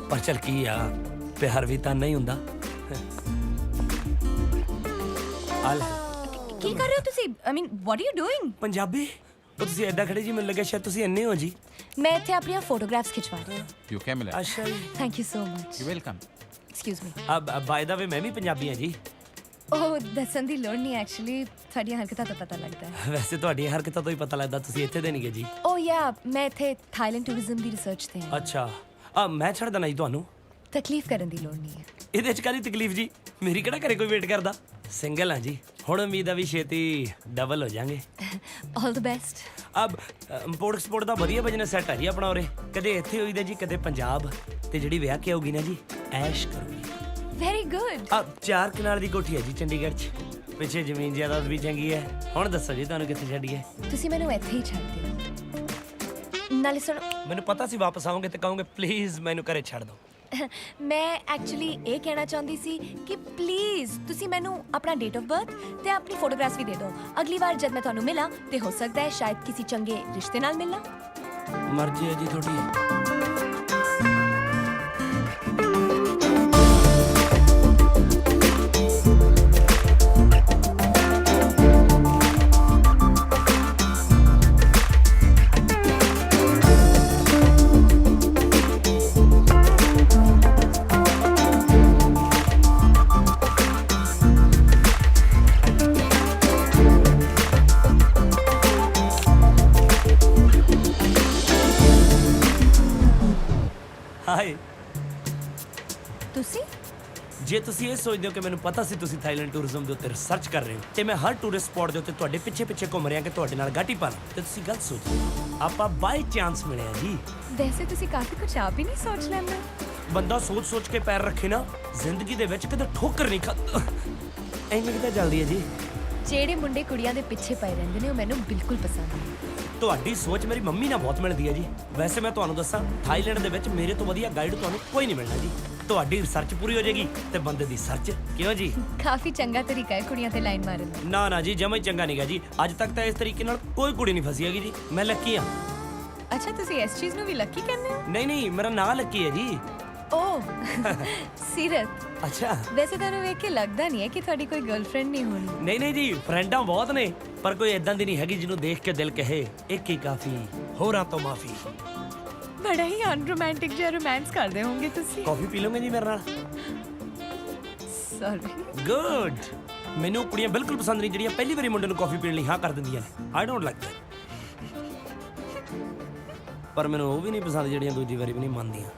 ਪਰ ਚਲ ਕੀ ਆ ਪਿਆਰ ਵੀ ਤਾਂ ਨਹੀਂ ਹੁੰਦਾ। ਆਲ ਕੀ ਕਰ ਰਹੇ ਹੋ ਤੁਸੀਂ? I mean, what are you doing? Punjabi ਉਹ ਤੁਸੀਂ ਐਦਾਂ ਖੜੇ ਜੀ ਮੈਨੂੰ ਲੱਗਿਆ ਸ਼ਾਇਦ ਤੁਸੀਂ ਇੰਨੇ ਹੋ ਜੀ। ਮੈਂ ਇੱਥੇ ਆਪਣੀਆਂ ਫੋਟੋਗ੍ਰਾਫਸ ਖਿਚਵਾ ਰਹੀ ਹਾਂ। ਯੂ ਕੈਮ ਲੈ ਅੱਛਾ ਜੀ Thank you so much. You welcome Excuse me. By the way ਮੈਂ ਵੀ ਪੰਜਾਬੀ ਆ ਜੀ। ਉਹ ਦੱਸਣ ਦੀ ਲੋੜ ਨਹੀਂ ਐਕਚੁਅਲੀ ਤੁਹਾਡੀਆਂ ਹਰਕਤਾਂ ਤੋਂ ਪਤਾ ਲੱਗਦਾ ਹੈ। ਵੈਸੇ ਤੁਹਾਡੀਆਂ ਹਰਕਤਾਂ ਤੋਂ ਹੀ ਪਤਾ ਲੱਗਦਾ ਤੁਸੀਂ ਇੱਥੇ ਦੇ ਨਹੀਂਗੇ ਜੀ। ਓ ਯਾ ਮੈਂ ਇੱਥੇ ਥਾਈਲੈਂਡ ਟੂਰਿਜ਼ਮ ਦੀ ਰਿਸਰਚ ਤੇ ਹਾਂ। ਅੱਛਾ ਮੈਂ ਛੱਡ ਦਣਾ ਜੀ ਤੁਹਾਨੂੰ। ਤਕਲੀਫ ਕਰਨ ਦੀ ਲੋੜ ਨਹੀਂ ਹੈ। ਇਹਦੇ ਚ ਕਾਹਦੀ ਤਕਲੀਫ ਜੀ ਮੇਰੀ ਕਿਹੜਾ ਘਰੇ ਕੋਈ ਵੇਟ ਕਰਦਾ। ਸਿੰਗਲ ਆ ਜੀ ਹੁਣ ਉਮੀਦ ਆ ਵੀ ਛੇਤੀ ਡਬਲ ਹੋ ਜਾਾਂਗੇ। ਆਲ ਦ ਬੈਸਟ। ਅਬ ਇੰਪੋਰਟ ਐਕਸਪੋਰਟ ਦਾ ਵਧੀਆ ਬਿਜ਼ਨਸ ਸੈੱਟ ਆ ਜੀ ਆਪਣਾ ਉਰੇ ਕਦੇ ਇੱਥੇ ਹੋਈਦਾ ਜੀ ਕਦੇ ਪੰਜਾਬ ਤੇ ਜਿਹੜੀ ਵਿਆਹ ਕੇ ਆਊਗੀ ਨਾ ਜੀ ਐਸ਼ ਕਰੂਗੀ। Very good. 4 ਕਨਾਲ ਦੀ ਕੋਠੀ ਹੈ ਜੀ ਚੰਡੀਗੜ੍ਹ 'ਚ ਪਿੱਛੇ ਜ਼ਮੀਨ ਜਾਇਦਾਦ ਵੀ ਚੰਗੀ ਹੈ। ਹੁਣ ਦੱਸੋ ਜੀ ਤੁਹਾਨੂੰ ਕਿੱਥੇ ਛੱਡੀਏ? ਤੁਸੀਂ ਮੈਨੂੰ ਇੱਥੇ ਹੀ ਛੱਡ ਦਿਓ। ਨਾਲੇ ਸੁਣੋ ਮੈਨੂੰ ਪਤਾ ਸੀ ਵਾਪਸ ਆਉਂਗੇ ਤੇ ਕਹੋਗੇ ਪਲੀਜ਼ ਮੈਨੂੰ ਘਰੇ ਛੱਡ ਦਿਓ। ਮੈਂ ਐਕਚੁਅਲੀ ਇਹ ਕਹਿਣਾ ਚਾਹੁੰਦੀ ਸੀ ਕਿ ਪਲੀਜ਼ ਤੁਸੀਂ ਮੈਨੂੰ ਆਪਣਾ ਡੇਟ ਆਫ ਬਰਥ ਤੇ ਆਪਣੀ ਫੋਟੋਗ੍ਰਾਫਸ ਵੀ ਦੇ ਦਿਓ। ਅਗਲੀ ਵਾਰ ਜਦ ਮੈਂ ਤੁਹਾਨੂੰ ਮਿਲਾਂ ਤੇ ਹੋ ਸਕਦਾ ਹੈ ਸ਼ਾਇਦ ਕਿਸੇ ਚੰਗੇ ਰਿਸ਼ਤੇ ਨਾਲ ਮਿਲਾਂ। ਮਰਜ਼ੀ ਹੈ ਜੀ ਤੁਹਾਡੀ। ਹਾਏ ਤੁਸੀਂ ਜੇ ਤੁਸੀਂ ਇਹ ਸੋਚਦੇ ਹੋ ਕਿ ਮੈਨੂੰ ਪਤਾ ਸੀ ਤੁਸੀਂ ਥਾਈਲੈਂਡ ਟੂਰਿਜ਼ਮ ਦੇ ਉੱਤੇ ਰਿਸਰਚ ਕਰ ਰਹੇ ਹੋ ਤੇ ਮੈਂ ਹਰ ਟੂਰਿਸਟ ਸਪੌਟ ਦੇ ਉੱਤੇ ਤੁਹਾਡੇ ਪਿੱਛੇ ਘੁੰਮ ਰਿਹਾ ਕਿ ਤੁਹਾਡੇ ਨਾਲ ਗਾਟੀ ਪਾ ਲਾਂ ਤੇ ਤੁਸੀਂ ਗਲਤ ਸੋਚਦੇ ਆਪਾਂ ਬਾਈ ਚਾਂਸ ਮਿਲਿਆ ਜੀ। ਵੈਸੇ ਤੁਸੀਂ ਕਾਫੀ ਕੁਝ ਆਪ ਹੀ ਨਹੀਂ ਸੋਚ ਲੈਂਦੇ। ਬੰਦਾ ਸੋਚ ਕੇ ਪੈਰ ਰੱਖੇ ਨਾ ਜ਼ਿੰਦਗੀ ਦੇ ਵਿੱਚ ਕਦੇ ਠੋਕਰ ਨਹੀਂ ਖਾਂਦਾ। ਐਵੇਂ ਕਿਤੇ ਜਲਦੀ ਹੈ ਜੀ। ਜਿਹੜੇ ਮੁੰਡੇ ਕੁੜੀਆਂ ਦੇ ਪਿੱਛੇ ਪਏ ਰਹਿੰਦੇ ਨੇ ਉਹ ਮੈਨੂੰ ਬਿਲਕੁਲ ਪਸੰਦ ਨਹੀਂ। ਤੁਹਾਡੀ ਸੋਚ ਮੇਰੀ ਮੰਮੀ ਨਾਲ ਬਹੁਤ ਮਿਲਦੀ ਹੈ ਜੀ। ਵੈਸੇ ਮੈਂ ਤੁਹਾਨੂੰ ਦੱਸਾਂ ਥਾਈਲੈਂਡ ਦੇ ਵਿੱਚ ਮੇਰੇ ਤੋਂ ਵਧੀਆ ਗਾਈਡ ਤੁਹਾਨੂੰ ਕੋਈ ਨਹੀਂ ਮਿਲਣਾ ਜੀ। ਤੁਹਾਡੀ ਰਿਸਰਚ ਪੂਰੀ ਹੋ ਜਾਏਗੀ ਤੇ ਬੰਦੇ ਦੀ ਸਰਚ। ਕਿਉਂ ਜੀ? ਕਾਫੀ ਚੰਗਾ ਤਰੀਕਾ ਹੈ ਕੁੜੀਆਂ ਤੇ ਲਾਈਨ ਮਾਰਨ ਦਾ। ਨਾ ਜੀ ਜਮਾ ਹੀ ਚੰਗਾ ਨਹੀਂਗਾ ਜੀ। ਅੱਜ ਤੱਕ ਤਾਂ ਇਸ ਤਰੀਕੇ ਨਾਲ ਕੋਈ ਕੁੜੀ ਨਹੀਂ ਫਸੀ ਹੈਗੀ ਜੀ। ਮੈਂ ਲੱਕੀ ਆ। ਅੱਛਾ ਤੁਸੀਂ ਇਸ ਚੀਜ਼ ਨੂੰ ਵੀ ਲੱਕੀ ਕਹਿੰਦੇ ਹੋ? ਨਹੀਂ ਮੇਰਾ ਨਾਂ ਲੱਕੀ ਹੈ ਜੀ। ਓ ਸੀਰਤ ਅੱਛਾ ਵੈਸੇ ਤੁਹਾਨੂੰ ਵੇਖ ਕੇ ਲੱਗਦਾ ਨਹੀਂ ਹੈ ਕਿ ਤੁਹਾਡੀ ਕੋਈ ਗਰਲਫ੍ਰੈਂਡ ਨਹੀਂ ਹੋਣੀ। ਨਹੀਂ ਨਹੀਂ ਜੀ, ਫਰੈਂਡਾਂ ਬਹੁਤ ਨੇ, ਪਰ ਕੋਈ ਇਦਾਂ ਦੀ ਨਹੀਂ ਹੈਗੀ ਜਿਹਨੂੰ ਦੇਖ ਕੇ ਦਿਲ ਕਹੇ ਇੱਕ ਹੀ ਕਾਫੀ, ਹੋਰਾਂ ਤੋਂ ਮਾਫੀ। ਬੜਾ ਹੀ ਅਨਰੋਮਾਂਟਿਕ ਜਿਹਾ ਰੋਮਾਂਸ ਕਰਦੇ ਹੋਵੋਗੇ ਤੁਸੀਂ। ਕਾਫੀ ਪੀ ਲਓਗੇ ਜੀ ਮੇਰੇ ਨਾਲ? ਸੌਰੀ। ਗੁੱਡ। ਮੈਨੂੰ ਕੁੜੀਆਂ ਬਿਲਕੁਲ ਪਸੰਦ ਨਹੀਂ ਜਿਹੜੀਆਂ ਪਹਿਲੀ ਵਾਰੀ ਮੁੰਡੇ ਨੂੰ ਕਾਫੀ ਪੀਣ ਲਈ ਹਾਂ ਕਰ ਦਿੰਦੀਆਂ ਨੇ। I don't like that. ਪਰ ਮੈਨੂੰ ਉਹ ਵੀ ਨਹੀਂ ਪਸੰਦ ਜਿਹੜੀਆਂ ਦੂਜੀ ਵਾਰੀ ਵੀ ਨਹੀਂ ਮੰਨਦੀਆਂ।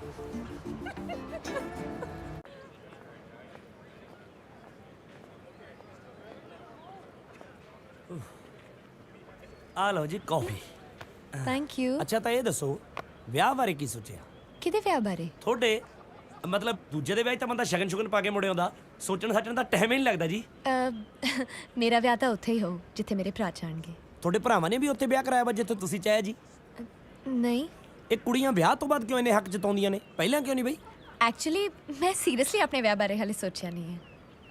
ਆ ਲਓ ਜੀ ਕਾਫੀ। Thank you. ਅੱਛਾ ਤਾਂ ਇਹ ਦੱਸੋ ਵਿਆਹ ਬਾਰੇ ਕੀ ਸੋਚਿਆ? ਕਿਹਦੇ ਵਿਆਹ ਬਾਰੇ? ਤੁਹਾਡੇ ਮਤਲਬ ਦੂਜੇ ਦੇ ਵਿਆਹ 'ਚ ਤਾਂ ਬੰਦਾ ਸ਼ਗਨ ਸ਼ੁਗਨ ਪਾ ਕੇ ਮੁੜੇ ਆਉਂਦਾ, ਸੋਚਣ ਸਾਚਣ ਦਾ ਟਾਈਮ ਹੀ ਨਹੀਂ ਲੱਗਦਾ ਜੀ। ਮੇਰਾ ਵਿਆਹ ਤਾਂ ਉੱਥੇ ਹੀ ਹੋਊ ਜਿੱਥੇ ਮੇਰੇ ਭਰਾ ਜਾਣਗੇ। ਤੁਹਾਡੇ ਭਰਾਵਾਂ ਨੇ ਵੀ ਉੱਥੇ ਵਿਆਹ ਕਰਾਇਆ ਵਾ ਜਿੱਥੇ ਤੁਸੀਂ ਚਾਹਿਆ ਜੀ? ਨਹੀਂ, ਇਹ ਕੁੜੀਆਂ ਵਿਆਹ ਤੋਂ ਬਾਅਦ ਕਿਉਂ ਇੰਨੇ ਹੱਕ ਜਤਾਉਂਦੀਆਂ ਨੇ, ਪਹਿਲਾਂ ਕਿਉਂ ਨਹੀਂ ਬਈ? ਐਕਚੁਅਲੀ ਮੈਂ ਸੀਰੀਅਸਲੀ ਆਪਣੇ ਵਿਆਹ ਬਾਰੇ ਹਾਲੇ ਸੋਚਿਆ ਨਹੀਂ ਹੈ।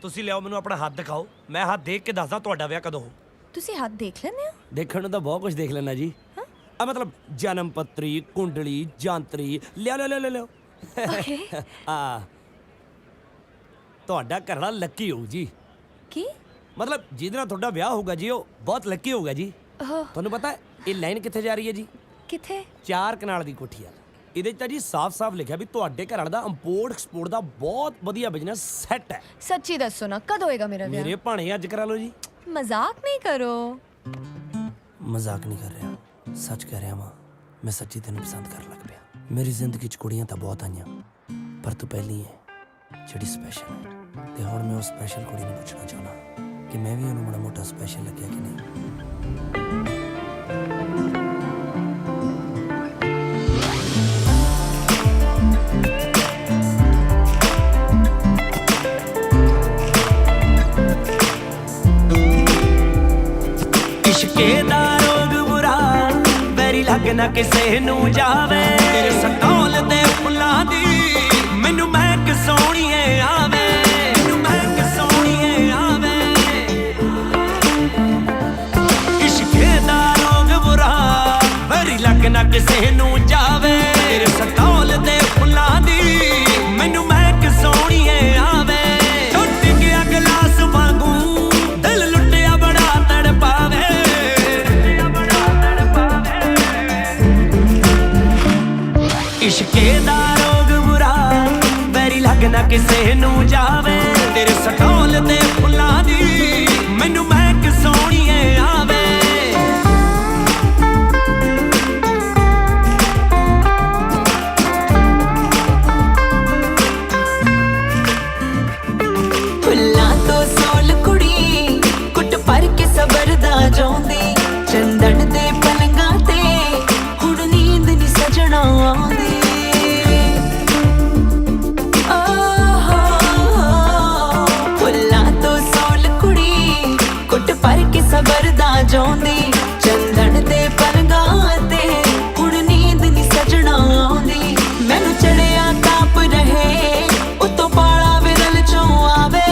ਤੁਸੀਂ ਲਿਆਓ ਮੈਨੂੰ ਆਪਣਾ ਹੱਥ ਦਿਖਾਓ, ਮੈਂ ਹੱਥ ਦੇਖ ਕੇ ਦੱਸਦਾ ਤੁਹਾਡਾ ਵਿਆਹ ਕਦੋਂ ਹੋ। ਤੁਸੀਂ ਹੱਥ ਦੇਖ ਲੈਂਦੇ ਹੋ? ਦੇਖਣ ਨੂੰ ਤਾਂ ਬਹੁਤ ਕੁਝ ਦੇਖ ਲੈਣਾ ਜੀ। ਆ ਮਤਲਬ ਜਨਮ ਪੱਤਰੀ, ਕੁੰਡਲੀ, ਜਾਂਤਰੀ, ਲਿਆ ਲਿਆ ਲਿਆ ਲਿਆ। ਓਕੇ। ਆ ਤੁਹਾਡਾ ਘਰੜਾ ਲੱਕੀ ਹੋਊ ਜੀ। ਕੀ ਮਤਲਬ ਜਿਹਦੇ ਨਾਲ ਤੁਹਾਡਾ ਵਿਆਹ ਹੋਊਗਾ ਜੀ ਉਹ ਬਹੁਤ ਲੱਕੀ ਹੋਊਗਾ ਜੀ। ਓਹ, ਤੁਹਾਨੂੰ ਪਤਾ ਇਹ ਲਾਈਨ ਕਿੱਥੇ ਜਾ ਰਹੀ ਹੈ ਜੀ? ਕਿੱਥੇ? 4 ਕਨਾਲ ਦੀ ਕੋਠੀ ਆ। ਇਹਦੇ 'ਚ ਤਾਂ ਜੀ ਸਾਫ਼-ਸਾਫ਼ ਲਿਖਿਆ ਵੀ ਤੁਹਾਡੇ ਘਰ ਵਾਲੇ ਦਾ ਇੰਪੋਰਟ ਐਕਸਪੋਰਟ ਦਾ ਬਹੁਤ ਵਧੀਆ ਬਿਜ਼ਨਸ ਸੈੱਟ ਹੈ। ਸੱਚੀ ਦੱਸੋ ਨਾ, ਕਦ ਹੋਏਗਾ ਮੇਰਾ ਵਿਆਹ? ਮੇਰੇ ਭਾਣੇ ਅੱਜ ਕਰਾ ਲਓ ਜੀ। ਮਜ਼ਾਕ ਨਹੀਂ ਕਰੋ। ਮਜ਼ਾਕ ਨਹੀਂ ਕਰ ਰਿਹਾ, ਸੱਚ ਕਹਿ ਰਿਹਾ ਵਾਂ। ਮੈਂ ਸੱਚੀ ਤੈਨੂੰ ਪਸੰਦ ਕਰਨ ਲੱਗ ਪਿਆ। ਮੇਰੀ ਜ਼ਿੰਦਗੀ 'ਚ ਕੁੜੀਆਂ ਤਾਂ ਬਹੁਤ ਆਈਆਂ, ਪਰ ਤੂੰ ਪਹਿਲੀ ਹੈ ਜਿਹੜੀ ਸਪੈਸ਼ਲ ਹੈ। ਤੇ ਹੁਣ ਮੈਂ ਉਸ ਸਪੈਸ਼ਲ ਕੁੜੀ ਨੂੰ ਪੁੱਛਣਾ ਚਾਹੁੰਦਾ ਕਿ ਮੈਂ ਵੀ ਉਹਨੂੰ ਬੜਾ ਮੋਟਾ ਸਪੈਸ਼ਲ ਲੱਗਿਆ ਕਿ ਨਹੀਂ। ਇਸ਼ਕੇ ਦਾ ਰੋਗ ਬੁਰਾ ਵੈਰੀ ਲੱਗ ਨਾ ਕਿਸੇ ਨੂੰ ਜਾਵੇ। ਤੇਰੇ ਸਟੋਲ ਦੇ ਫੁੱਲਾਂ ਦੀ ਮੈਨੂੰ ਮਹਿਕ ਸੋਹਣੀਏ ਆਵੇ, ਮੈਨੂੰ ਮਹਿਕ ਸੋਹਣੀਏ ਆਵੇ। ਇਸ਼ਕੇ ਦਾ ਰੋਗ ਬੁਰਾ ਵੈਰੀ ਲੱਗ ਨਾ ਕਿਸੇ ਨੂੰ ਜਾਵੇ। ਤੇਰੇ ਸਟੋਲ ਦੇ ਫੁੱਲਾਂ ਦੀ ਮੈਨੂੰ ਮਹਿਕ ਸੋਹਣੀਏ ਆਵੇ। ਟੁੱਟ ਗਿਆ ਗਲਾਸ ਵਾਂਗੂ ਦਿਲ ਲੁੱਟਿਆ ਬੜਾ ਤੜਪਾਵੇ। ਇਸ਼ਕੇ ਦਾ ਰੋਗ ਬੁਰਾ ਵੈਰੀ ਲੱਗ ਨਾ ਕਿਸੇ ਨੂੰ ਜਾਵੇ। ਤੇਰੇ ਸਟੋਲ ਦੇ ਫੁੱਲਾਂ ਦੀ ਮੈਨੂੰ ਮਹਿਕ ਸੋਹਣੀਏ ਆਵੇ। ਫੁੱਲਾਂ ਤੋਂ ਸੋਲ ਕੁੜੀ ਕੁੱਟ ਭਰ ਕੇ ਸਬਰ ਦਾ ਜਾਉਂਦੀ। ਚੰਦਨ ਦੇ ਪਲੰਗਾਂ ਤੇ ਹੁਣ ਨੀਂਦ ਨੀ ਸਜਣਾ ਆਉਂਦੀ। ਫੁੱਲਾਂ ਤੋਂ ਸੋਲ ਕੁੜੀ ਕੁੱਟ ਭਰ ਕੇ ਸਬਰ ਦਾ ਜਾਉਂਦੀ। ਚੰਦਨ ਦੇ ਪਲੰਗਾਂ ਤੇ ਹੁਣ ਨੀਂਦ ਨੀ ਸਜਣਾ ਆਉਂਦੀ। ਮੈਨੂੰ ਚੜਿਆ ਤਾਪ ਰਹੇ ਉਤੋਂ ਪਾਲਾ ਵਿਰਲ ਚੋਂ ਆਵੇ।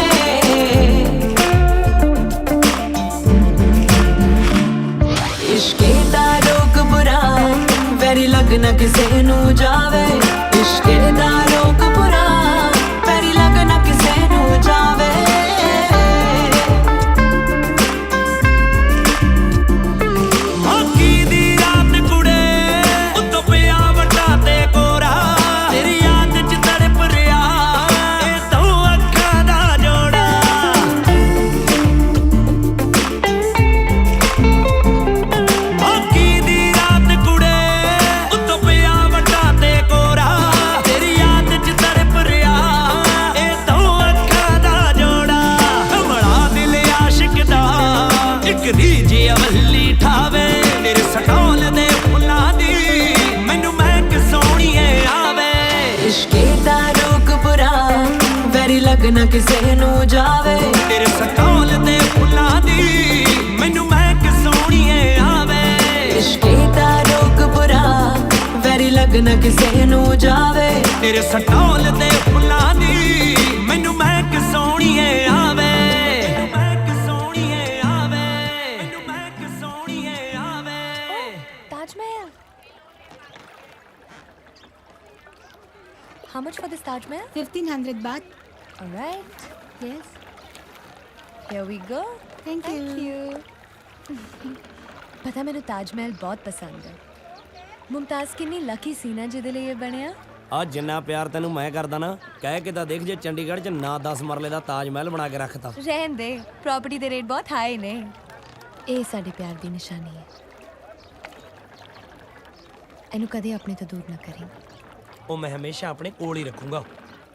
ਇਸ਼ਕੇ ਦਾ ਰੋਗ ਬੁਰਾ ਵੈਰੀ ਲੱਗ ਨਾ ਕਿਸੇ ਨੂੰ ਜਾਵੇ। ਇਸ਼ਕੇ ਦਾ ਰੋਗ ਬੁਰਾ ਵੈਰੀ ਲੱਗ ਨਾ ਕਿਸੇ ਨੂੰ ਜਾਵੇ। ਮਾਘੀ ਦੀ ਰਾਤ ਕੁੜੇ ਉੱਤੋਂ ਪਿਆ ਵੱਡਾ ਤੇ ਕੋਰਾ। ਤੇਰੀ ਯਾਦ 'ਚ ਤੜਪ ਰਿਹਾ ਇਹ ਦੋ ਅੱਖਾਂ ਦਾ ਜੋੜਾ। ਮਾਘੀ ਦੀ ਰਾਤ ਕੁੜੇ ਉੱਤੋਂ ਪਿਆ ਵੱਡਾ ਤੇ ਕੋਰਾ। ਤੇਰੀ ਯਾਦ 'ਚ ਤੜਪ ਰਿਹਾ ਇਹ ਦੋ ਅੱਖਾਂ ਦਾ ਜੋੜਾ। ਕਮਲਾ ਦਿਲ ਆਸ਼ਿਕ ਦਾ ਇੱਕ ਰੀਝ ਅਵੱਲੀ ਠਾਵੇ। ਤੇਰੇ ਸਟੋਲ ਦੇ ਫੁੱਲਾਂ ਦੀ ਮੈਨੂੰ ਮਹਿਕ ਸੋਹਣੀਏ ਆਵੇ। ਇਸ਼ਕੇ ਦਾ ਰੋਗ ਬੁਰਾ ਵੈਰੀ ਲੱਗ ਨਾ ਕਿਸੇ ਨੂੰ ਜਾਵੇ। ਤੇਰੇ ਸਟੋਲ ਦੇ ਫੁੱਲਾਂ ਦੀ ਮੈਨੂੰ ਮਹਿਕ ਸੋਹਣੀਏ ਆਵੇ। ਇਸ਼ਕੇ ਦਾ ਰੋਗ ਬੁਰਾ ਵੈਰੀ ਲੱਗ ਨਾ ਕਿਸੇ ਨੂੰ ਜਾਵੇ। ਤੇਰੇ ਸਟੋਲ ਦੇ ਫੁੱਲਾਂ ਦੀ ਮੈਨੂੰ ਮਹਿਕ ਸੋਹਣੀਏ ਆਵੇ। ਮਹਿਕ ਸੋਹਣੀਏ ਆਵੇ। ਮੈਨੂੰ ਮਹਿਕ ਸੋਹਣੀਏ ਆਵੇ। Taj Mahal. How much for this Taj Mahal? 1500 baht. Alright. Yes Here we go. Thank you ਪਤਾ ਮੈਨੂੰ ਤਾਜ ਮਹਿਲ ਬਹੁਤ ਪਸੰਦ ਹੈ। ਮੁਮਤਾਜ਼ ਕਿੰਨੀ ਲੱਕੀ ਸੀ ਨਾ ਜਿਹਦੇ ਲਈ ਇਹ ਬਣਿਆ। ਆ ਜਿੰਨਾ ਪਿਆਰ ਤੈਨੂੰ ਮੈਂ ਕਰਦਾ ਨਾ, ਕਹਿ ਕੇ ਤਾਂ ਦੇਖ ਜੇ ਚੰਡੀਗੜ੍ਹ 'ਚ ਨਾ 10 ਮਰਲੇ ਦਾ ਤਾਜ ਮਹਿਲ ਬਣਾ ਕੇ ਰੱਖਤਾ। ਰਹਿਣ ਦੇ, ਪ੍ਰਾਪਰਟੀ ਦੇ ਰੇਟ ਬਹੁਤ ਹਾਈ ਨੇ। ਇਹ ਸਾਡੇ ਪਿਆਰ ਦੀ ਨਿਸ਼ਾਨੀ ਹੈ। ਇਹਨੂੰ ਕਦੇ ਆਪਣੇ ਤੋਂ ਦੂਰ ਨਾ ਕਰੀਂ। ਉਹ ਮੈਂ ਹਮੇਸ਼ਾ ਆਪਣੇ ਕੋਲ ਹੀ ਰੱਖੂੰਗਾ।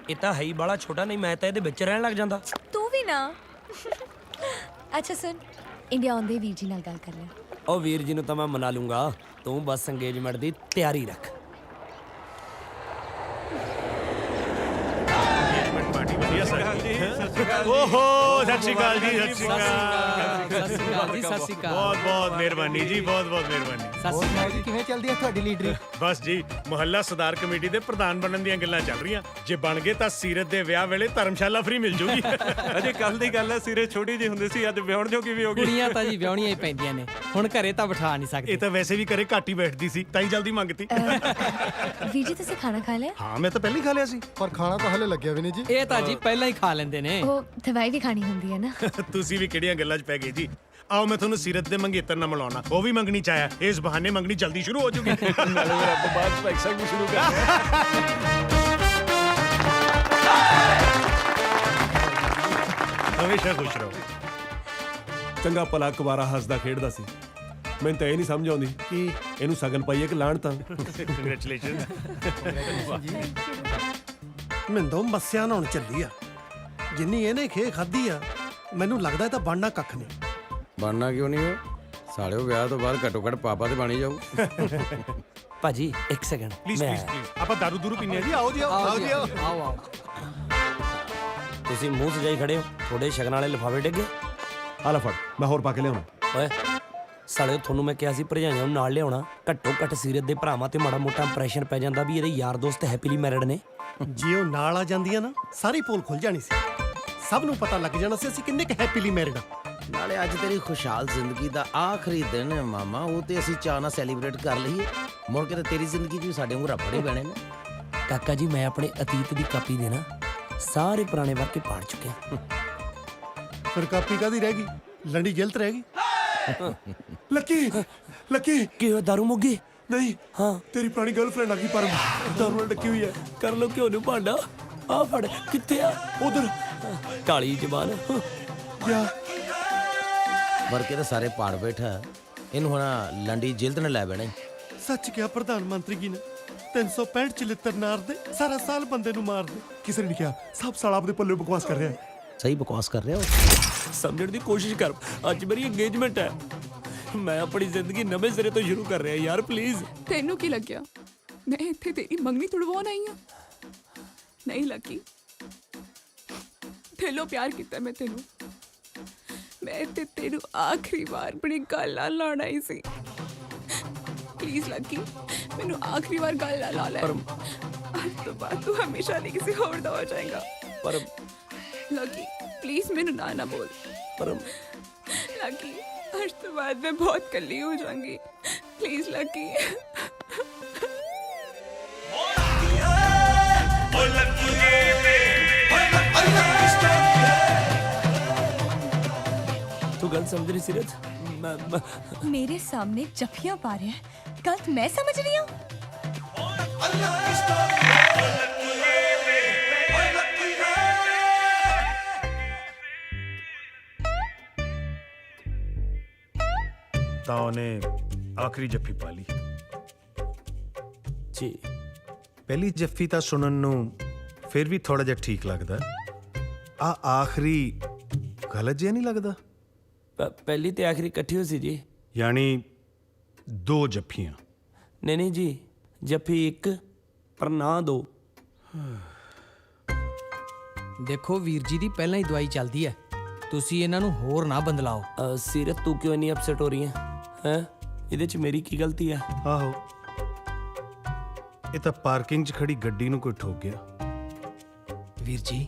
ਇਹ ਤਾਂ ਹੈ ਹੀ ਬੜਾ ਛੋਟਾ, ਨਹੀਂ ਮੈਂ ਤਾਂ ਇਹਦੇ ਵਿੱਚ ਰਹਿਣ ਲੱਗ ਜਾਂਦਾ। ਤੂੰ ਵੀ ਨਾ। ਅੱਛਾ ਸੁਣ, ਇੰਡੀਆ ਆਉਂਦੇ ਵੀਰ ਜੀ ਨਾਲ ਗੱਲ ਕਰ ਲੈ। ਉਹ ਵੀਰ ਜੀ ਨੂੰ ਤਾਂ ਮੈਂ ਮਨਾ ਲੂੰਗਾ, ਤੂੰ ਬਸ ਇੰਗੇਜਮੈਂਟ ਦੀ ਤਿਆਰੀ ਰੱਖ। ਓਹੋ ਸਤਿ ਸ਼੍ਰੀ ਅਕਾਲ ਜੀ, ਸਤਿ ਸ਼੍ਰੀ ਅਕਾਲ। ਸਤਿ ਸ਼੍ਰੀ ਅਕਾਲ ਜੀ, ਸਤਿ ਸ਼੍ਰੀ ਅਕਾਲ। ਬਹੁਤ ਬਹੁਤ ਮਿਹਰਬਾਨੀ ਜੀ, ਬਹੁਤ ਬਹੁਤ ਮਿਹਰਬਾਨੀ। ਸਤਿ ਸ਼੍ਰੀ ਅਕਾਲ। ਕਿਵੇਂ ਚੱਲਦੀ ਹੈ ਤੁਹਾਡੀ ਲੀਡਰੀ? ਬਸ ਜੀ, ਮੁਹੱਲਾ ਸੁਧਾਰ ਕਮੇਟੀ ਦੇ ਪ੍ਰਧਾਨ ਬਣਨ ਦੀਆਂ ਗੱਲਾਂ ਚੱਲ ਰਹੀਆਂ। ਜੇ ਬਣ ਗਏ ਤਾਂ ਸੀਰਤ ਦੇ ਵਿਆਹ ਵੇਲੇ ਧਰਮਸ਼ਾਲਾ ਫ੍ਰੀ ਮਿਲ ਜੂਗੀ। ਅਜੇ ਕੱਲ ਦੀ ਗੱਲ ਹੈ, ਸੀਰਤ ਛੋਟੀ ਜਿਹੀ ਹੁੰਦੀ ਸੀ, ਅੱਜ ਵਿਆਹਣ ਜੋਗੀ ਵੀ ਹੋ ਗਈ। ਕੁੜੀਆਂ ਤਾਂ ਜੀ ਵਿਆਹਣੀਆਂ ਹੀ ਪੈਂਦੀਆਂ ਨੇ, ਹੁਣ ਘਰੇ ਤਾਂ ਬਿਠਾ ਨਹੀਂ ਸਕਦੇ। ਇਹ ਤਾਂ ਵੈਸੇ ਵੀ ਘਰੇ ਘੱਟ ਹੀ ਬੈਠਦੀ ਸੀ, ਤਾਂ ਹੀ ਜਲਦੀ ਮੰਗਤੀ। ਵੀਰ ਜੀ ਤੁਸੀਂ ਖਾਣਾ ਖਾ ਲਿਆ? ਹਾਂ ਮੈਂ ਤਾਂ ਪਹਿਲਾਂ ਹੀ ਖਾ ਲਿਆ ਸੀ। ਪਰ ਖਾਣਾ ਤਾਂ ਹਲੇ ਲੱਗਿਆ ਵੀ ਨਹੀਂ ਜੀ। ਇਹ ਤਾਂ ਜੀ ਪਹਿਲਾਂ ਹੀ ਖਾ ਲੈਂਦੇ ਨੇ। ਉਹ ਦਵਾਈ ਵੀ ਖਾਣੀ ਹੁੰਦੀ ਹੈ ਨਾ। ਤੁਸੀਂ ਵੀ ਕਿਹੜੀਆਂ ਗੱਲਾਂ 'ਚ ਪੈ ਗਏ ਜੀ। ਆਓ ਮੈਂ ਤੁਹਾਨੂੰ ਸੀਰਤ ਦੇ ਮੰਗੇਤਰ ਨਾਲ ਮਿਲਾਉਣਾ, ਉਹ ਵੀ ਮੰਗਣੀ ਚਾਹਿਆ। ਇਸ ਬਹਾਨੇ ਮੰਗਣੀ ਜਲਦੀ ਸ਼ੁਰੂ ਹੋ ਜੂਗੀ। ਬਾਅਦ ਪੈਸਾ ਵੀ ਸ਼ੁਰੂ ਕਰ। ਹਮੇਸ਼ਾ ਖੁਸ਼ ਰਹੋ। ਚੰਗਾ ਭਲਾ ਕੁਵਾਰਾ ਹੱਸਦਾ ਖੇਡਦਾ ਸੀ। ਮੈਨੂੰ ਤਾਂ ਇਹ ਨਹੀਂ ਸਮਝ ਆਉਂਦੀ ਕਿ ਇਹਨੂੰ ਸਗਨ ਪਾਈਏ ਕਿ ਲਾਣ ਤਾਂ। ਕੰਗ੍ਰੈਚੁਲੇਸ਼ਨ। ਮਿੰਦੋ ਮੱਸਿਆ ਨਹਾਉਣ ਚੱਲੀ ਆ। ਜਿੰਨੀ ਇਹਨੇ ਖੇ ਖਾਦੀ ਆ, ਮੈਨੂੰ ਲੱਗਦਾ ਇਹ ਤਾਂ ਬਣਨਾ ਕੱਖ ਨਹੀਂ। ਬਣਨਾ ਕਿਉਂ ਨਹੀਂ ਹੋ ਸਾਲਿਓ, ਵਿਆਹ ਤੋਂ ਬਾਅਦ ਘੱਟੋ ਘੱਟ ਪਾਪਾ ਤੇ ਬਣੀ ਜਾਊ। ਭਾਜੀ ਇੱਕ ਸੈਕਿੰਡ, ਪਲੀਜ਼ ਆਪਾਂ ਦਾਰੂ ਦੂਰੂ ਪੀਨੇ ਆ ਜੀ। ਆਓ ਜੀ, ਆਓ ਜੀ, ਆਓ। ਆਓ ਆਓ। ਤੁਸੀਂ ਮੂੰਹ ਸਜਾਈ ਖੜੇ ਹੋ, ਥੋੜੇ ਸ਼ਗਨ ਵਾਲੇ ਲਿਫਾਫੇ ਡਿੱਗੇ। ਆ ਲੈ ਫੜ, ਮੈਂ ਹੋਰ ਪਾ ਕੇ ਲਿਆਉਣਾ। ਓਏ ਸਾਲਿਓ, ਤੁਹਾਨੂੰ ਮੈਂ ਕਿਹਾ ਸੀ ਭਰਜਾਈਆਂ ਨੂੰ ਨਾਲ ਲਿਆਉਣਾ। ਘੱਟੋ ਘੱਟ ਸੀਰਤ ਦੇ ਭਰਾਵਾਂ ਤੇ ਮਾੜਾ ਮੋਟਾ ਇੰਪ੍ਰੈਸ਼ਨ ਪੈ ਜਾਂਦਾ ਵੀ ਇਹਦੇ ਯਾਰ ਦੋਸਤ ਹੈਪੀਲੀ ਮੈਰਿਡ ਨੇ। ਜੇ ਉਹ ਨਾਲ ਆ ਜਾਂਦੀਆਂ ਨਾ, ਸਾਰੀ ਪੋਲ ਖੁੱਲ ਜਾਣੀ ਸੀ। ਸਭ ਨੂੰ ਪਤਾ ਲੱਗ ਜਾਣਾ ਸੀ ਅਸੀਂ ਕਿੰਨੇ ਕੁ ਹੈਪੀਲੀ ਮੈਰਿਡ ਆ। ਨਾਲੇ ਅੱਜ ਤੇਰੀ ਖੁਸ਼ਹਾਲ ਜ਼ਿੰਦਗੀ ਦਾ ਆਖਰੀ ਦਿਨ ਹੈ ਮਾਮਾ, ਉਹ ਤੇ ਅਸੀਂ ਚਾਅ ਨਾਲ ਸੈਲੀਬ੍ਰੇਟ ਕਰ ਲਈਏ। ਮੁੜ ਕੇ ਤੇ ਤੇਰੀ ਜ਼ਿੰਦਗੀ 'ਚ ਵੀ ਸਾਡੇ ਵਾਂਗੂ ਰੱਫੜੇ ਪੈਣੇ ਨੇ। ਕਾਕਾ ਜੀ, ਮੈਂ ਆਪਣੇ ਅਤੀਤ ਦੀ ਕਾਪੀ ਦੇਣਾ, ਸਾਰੇ ਪੁਰਾਣੇ ਵਾਕਿਆ ਪਾੜ ਚੁੱਕਿਆ। ਫਿਰ ਕਾਪੀ ਕਾਦੀ ਰਹਿ ਗਈ? ਲੰਡੀ ਜਿਲਤ ਰਹਿ ਗਈ। ਲੱਕੀ, ਲੱਕੀ ਕੀ ਹੋਇਆ, ਦਾਰੂ ਮੁੱਕ ਗਈ? ਨਹੀਂ, ਹਾਂ ਤੇਰੀ ਪੁਰਾਣੀ ਗਰਲਫ੍ਰੈਂਡ ਆ ਗਈ, ਪਰ ਦਾਰੂ ਨਾਲ ਡੱਕੀ ਹੋਈ ਹੈ। ਕਰ ਲੋ ਘਿਓ ਨੂੰ ਭਾਂਡਾ। ਆ ਫੜ, ਕਿੱਥੇ ਆ? ਉਧਰ ਕਾਲੀ ਜ਼ਬਾਨ। ਯਾ ਮੁੜ ਕੇ ਤੇ ਸਾਰੇ ਪਾੜ ਬੈਠਾ। ਇਹਨੂੰ ਹੁਣ ਲੰਡੀ ਜਿਲਦ ਨੇ ਲੈ ਬਹਿਣਾ। ਸੱਚ ਕਿਹਾ ਪ੍ਰਧਾਨ ਮੰਤਰੀ ਜੀ ਨੇ। 365 ਚਲਿੱਤਰ ਨਾਰ ਦੇ ਸਾਰਾ ਸਾਲ ਬੰਦੇ ਨੂੰ ਮਾਰਦੇ। ਕਿਸੇ ਨੇ ਨਹੀਂ ਕਿਹਾ, ਸਭ ਸਾਲ ਆਪਦੇ ਪੱਲੇ ਬਕਵਾਸ ਕਰ ਰਿਹਾ ਹੈ। ਸਹੀ ਬਕਵਾਸ ਕਰ ਰਿਹਾ ਉਹ। ਸਮਝਣ ਦੀ ਕੋਸ਼ਿਸ਼ ਕਰ, ਅੱਜ ਮੇਰੀ ਇੰਗੇਜਮੈਂਟ ਹੈ। ਮੈਂ ਆਪਣੀ ਜ਼ਿੰਦਗੀ ਨਵੇਂ ਸਿਰੇ ਤੋਂ ਸ਼ੁਰੂ ਕਰ ਰਿਹਾ ਯਾਰ, ਪਲੀਜ਼। ਤੈਨੂੰ ਕੀ ਲੱਗਿਆ ਮੈਂ ਇੱਥੇ ਤੇਰੀ ਮੰਗਣੀ ਤੁੜਵਾਉਣ ਆਈ ਆ? ਨਹੀਂ ਲੱਗੀ, ਦਿਲੋਂ ਪਿਆਰ ਕੀਤਾ ਮੈਂ ਤੈਨੂੰ। ਮੈਂ ਇੱਥੇ ਤੈਨੂੰ ਆਖਰੀ ਵਾਰ ਆਪਣੀ ਗੱਲ ਨਾਲ ਲਾਉਣ ਆਈ ਸੀ। ਪਲੀਜ਼ ਲੱਗੀ, ਮੈਨੂੰ ਆਖਰੀ ਵਾਰ ਗੱਲ ਨਾਲ ਲਾ ਲੈ। ਅੱਜ ਤੋਂ ਬਾਅਦ ਤੂੰ ਹਮੇਸ਼ਾ ਲਈ ਕਿਸੇ ਹੋਰ ਦਾ ਹੋ ਜਾਏਗਾ। ਪਰ ਲੱਗੀ ਪਲੀਜ਼ ਮੈਨੂੰ ਨਾ ਬੋਲ। ਪਰ ਲੱਗੀ, आज तो बाद में बहुत कल्ली हो जाऊंगी। Please lucky. तू गलत समझ रही सीरत। मेरे सामने जफियां पा रहे हैं, गलत मैं समझ रही हूँ? ਤਾਂ ਉਹਨੇ ਆਖਰੀ ਜੱਫੀ ਪਾ ਲਈ ਜੀ। ਪਹਿਲੀ ਜੱਫੀ ਤਾਂ ਸੁਣਨ ਨੂੰ ਫਿਰ ਵੀ ਥੋੜਾ ਜਿਹਾ ਠੀਕ ਲੱਗਦਾ, ਆ ਆਖਰੀ ਗਲਤ ਜਿਹਾ ਨਹੀਂ ਲੱਗਦਾ? ਪਹਿਲੀ ਤੇ ਆਖਰੀ ਇਕੱਠੀ ਹੋਈ ਸੀ ਜੀ। ਯਾਨੀ ਦੋ ਜੱਫੀਆਂ? ਨਹੀਂ ਨਹੀਂ ਜੀ, ਜੱਫੀ ਇੱਕ ਪਰ ਨਾ ਦੋ। ਦੇਖੋ ਵੀਰ ਜੀ ਦੀ ਪਹਿਲਾਂ ਹੀ ਦਵਾਈ ਚੱਲਦੀ ਹੈ, ਤੁਸੀਂ ਇਹਨਾਂ ਨੂੰ ਹੋਰ ਨਾ ਬੰਦਲਾਓ। ਸੀਰਤ ਤੂੰ ਕਿਉਂ ਇੰਨੀ ਅਪਸੈਟ ਹੋ ਰਹੀ ਹੈ? ਇਹਦੇ ਚ ਮੇਰੀ ਕੀ ਗਲਤੀ ਹੈ? ਆਹੋ, ਇਹ ਤਾਂ ਪਾਰਕਿੰਗ 'ਚ ਖੜੀ ਗੱਡੀ ਨੂੰ ਕੋਈ ਠੋਕ ਗਿਆ। ਵੀਰ ਜੀ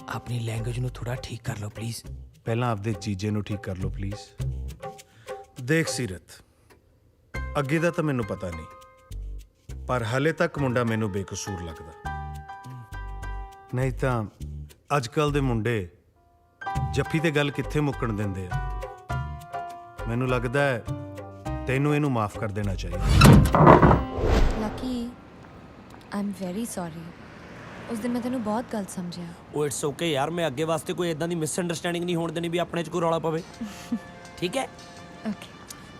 ਆਪਣੀ ਲੈਂਗੁਏਜ ਨੂੰ ਥੋੜਾ ਠੀਕ ਕਰ ਲਓ ਪਲੀਜ਼। ਪਹਿਲਾਂ ਆਪਦੇ ਚੀਜ਼ੇ ਨੂੰ ਠੀਕ ਕਰ ਲਓ ਪਲੀਜ਼। ਦੇਖ ਸੀਰਤ, ਅੱਗੇ ਦਾ ਤਾਂ ਮੈਨੂੰ ਪਤਾ ਨਹੀਂ, ਪਰ ਹਲੇ ਤੱਕ ਮੁੰਡਾ ਮੈਨੂੰ ਬੇਕਸੂਰ ਲੱਗਦਾ। ਨਹੀਂ ਤਾਂ ਅੱਜ ਕੱਲ ਦੇ ਮੁੰਡੇ ਜੱਫੀ ਤੇ ਗੱਲ ਕਿੱਥੇ ਮੁੱਕਣ ਦਿੰਦੇ ਆ। ਮੈਨੂੰ ਲੱਗਦਾ ਹੈ ਤੈਨੂੰ ਇਹਨੂੰ ਮਾਫ ਕਰ ਦੇਣਾ ਚਾਹੀਦਾ। Lucky I am very sorry. ਉਸ ਦਿਨ ਮੈਂ ਤੈਨੂੰ ਬਹੁਤ ਗਲਤ ਸਮਝਿਆ। ਉਹ ਇਟਸ ਓਕੇ ਯਾਰ, ਮੈਂ ਅੱਗੇ ਵਾਸਤੇ ਕੋਈ ਇਦਾਂ ਦੀ ਮਿਸਅੰਡਰਸਟੈਂਡਿੰਗ ਨਹੀਂ ਹੋਣ ਦੇਣੀ ਵੀ ਆਪਣੇ 'ਚ ਕੋਈ ਰੌਲਾ ਪਵੇ। ਠੀਕ ਹੈ? ਓਕੇ।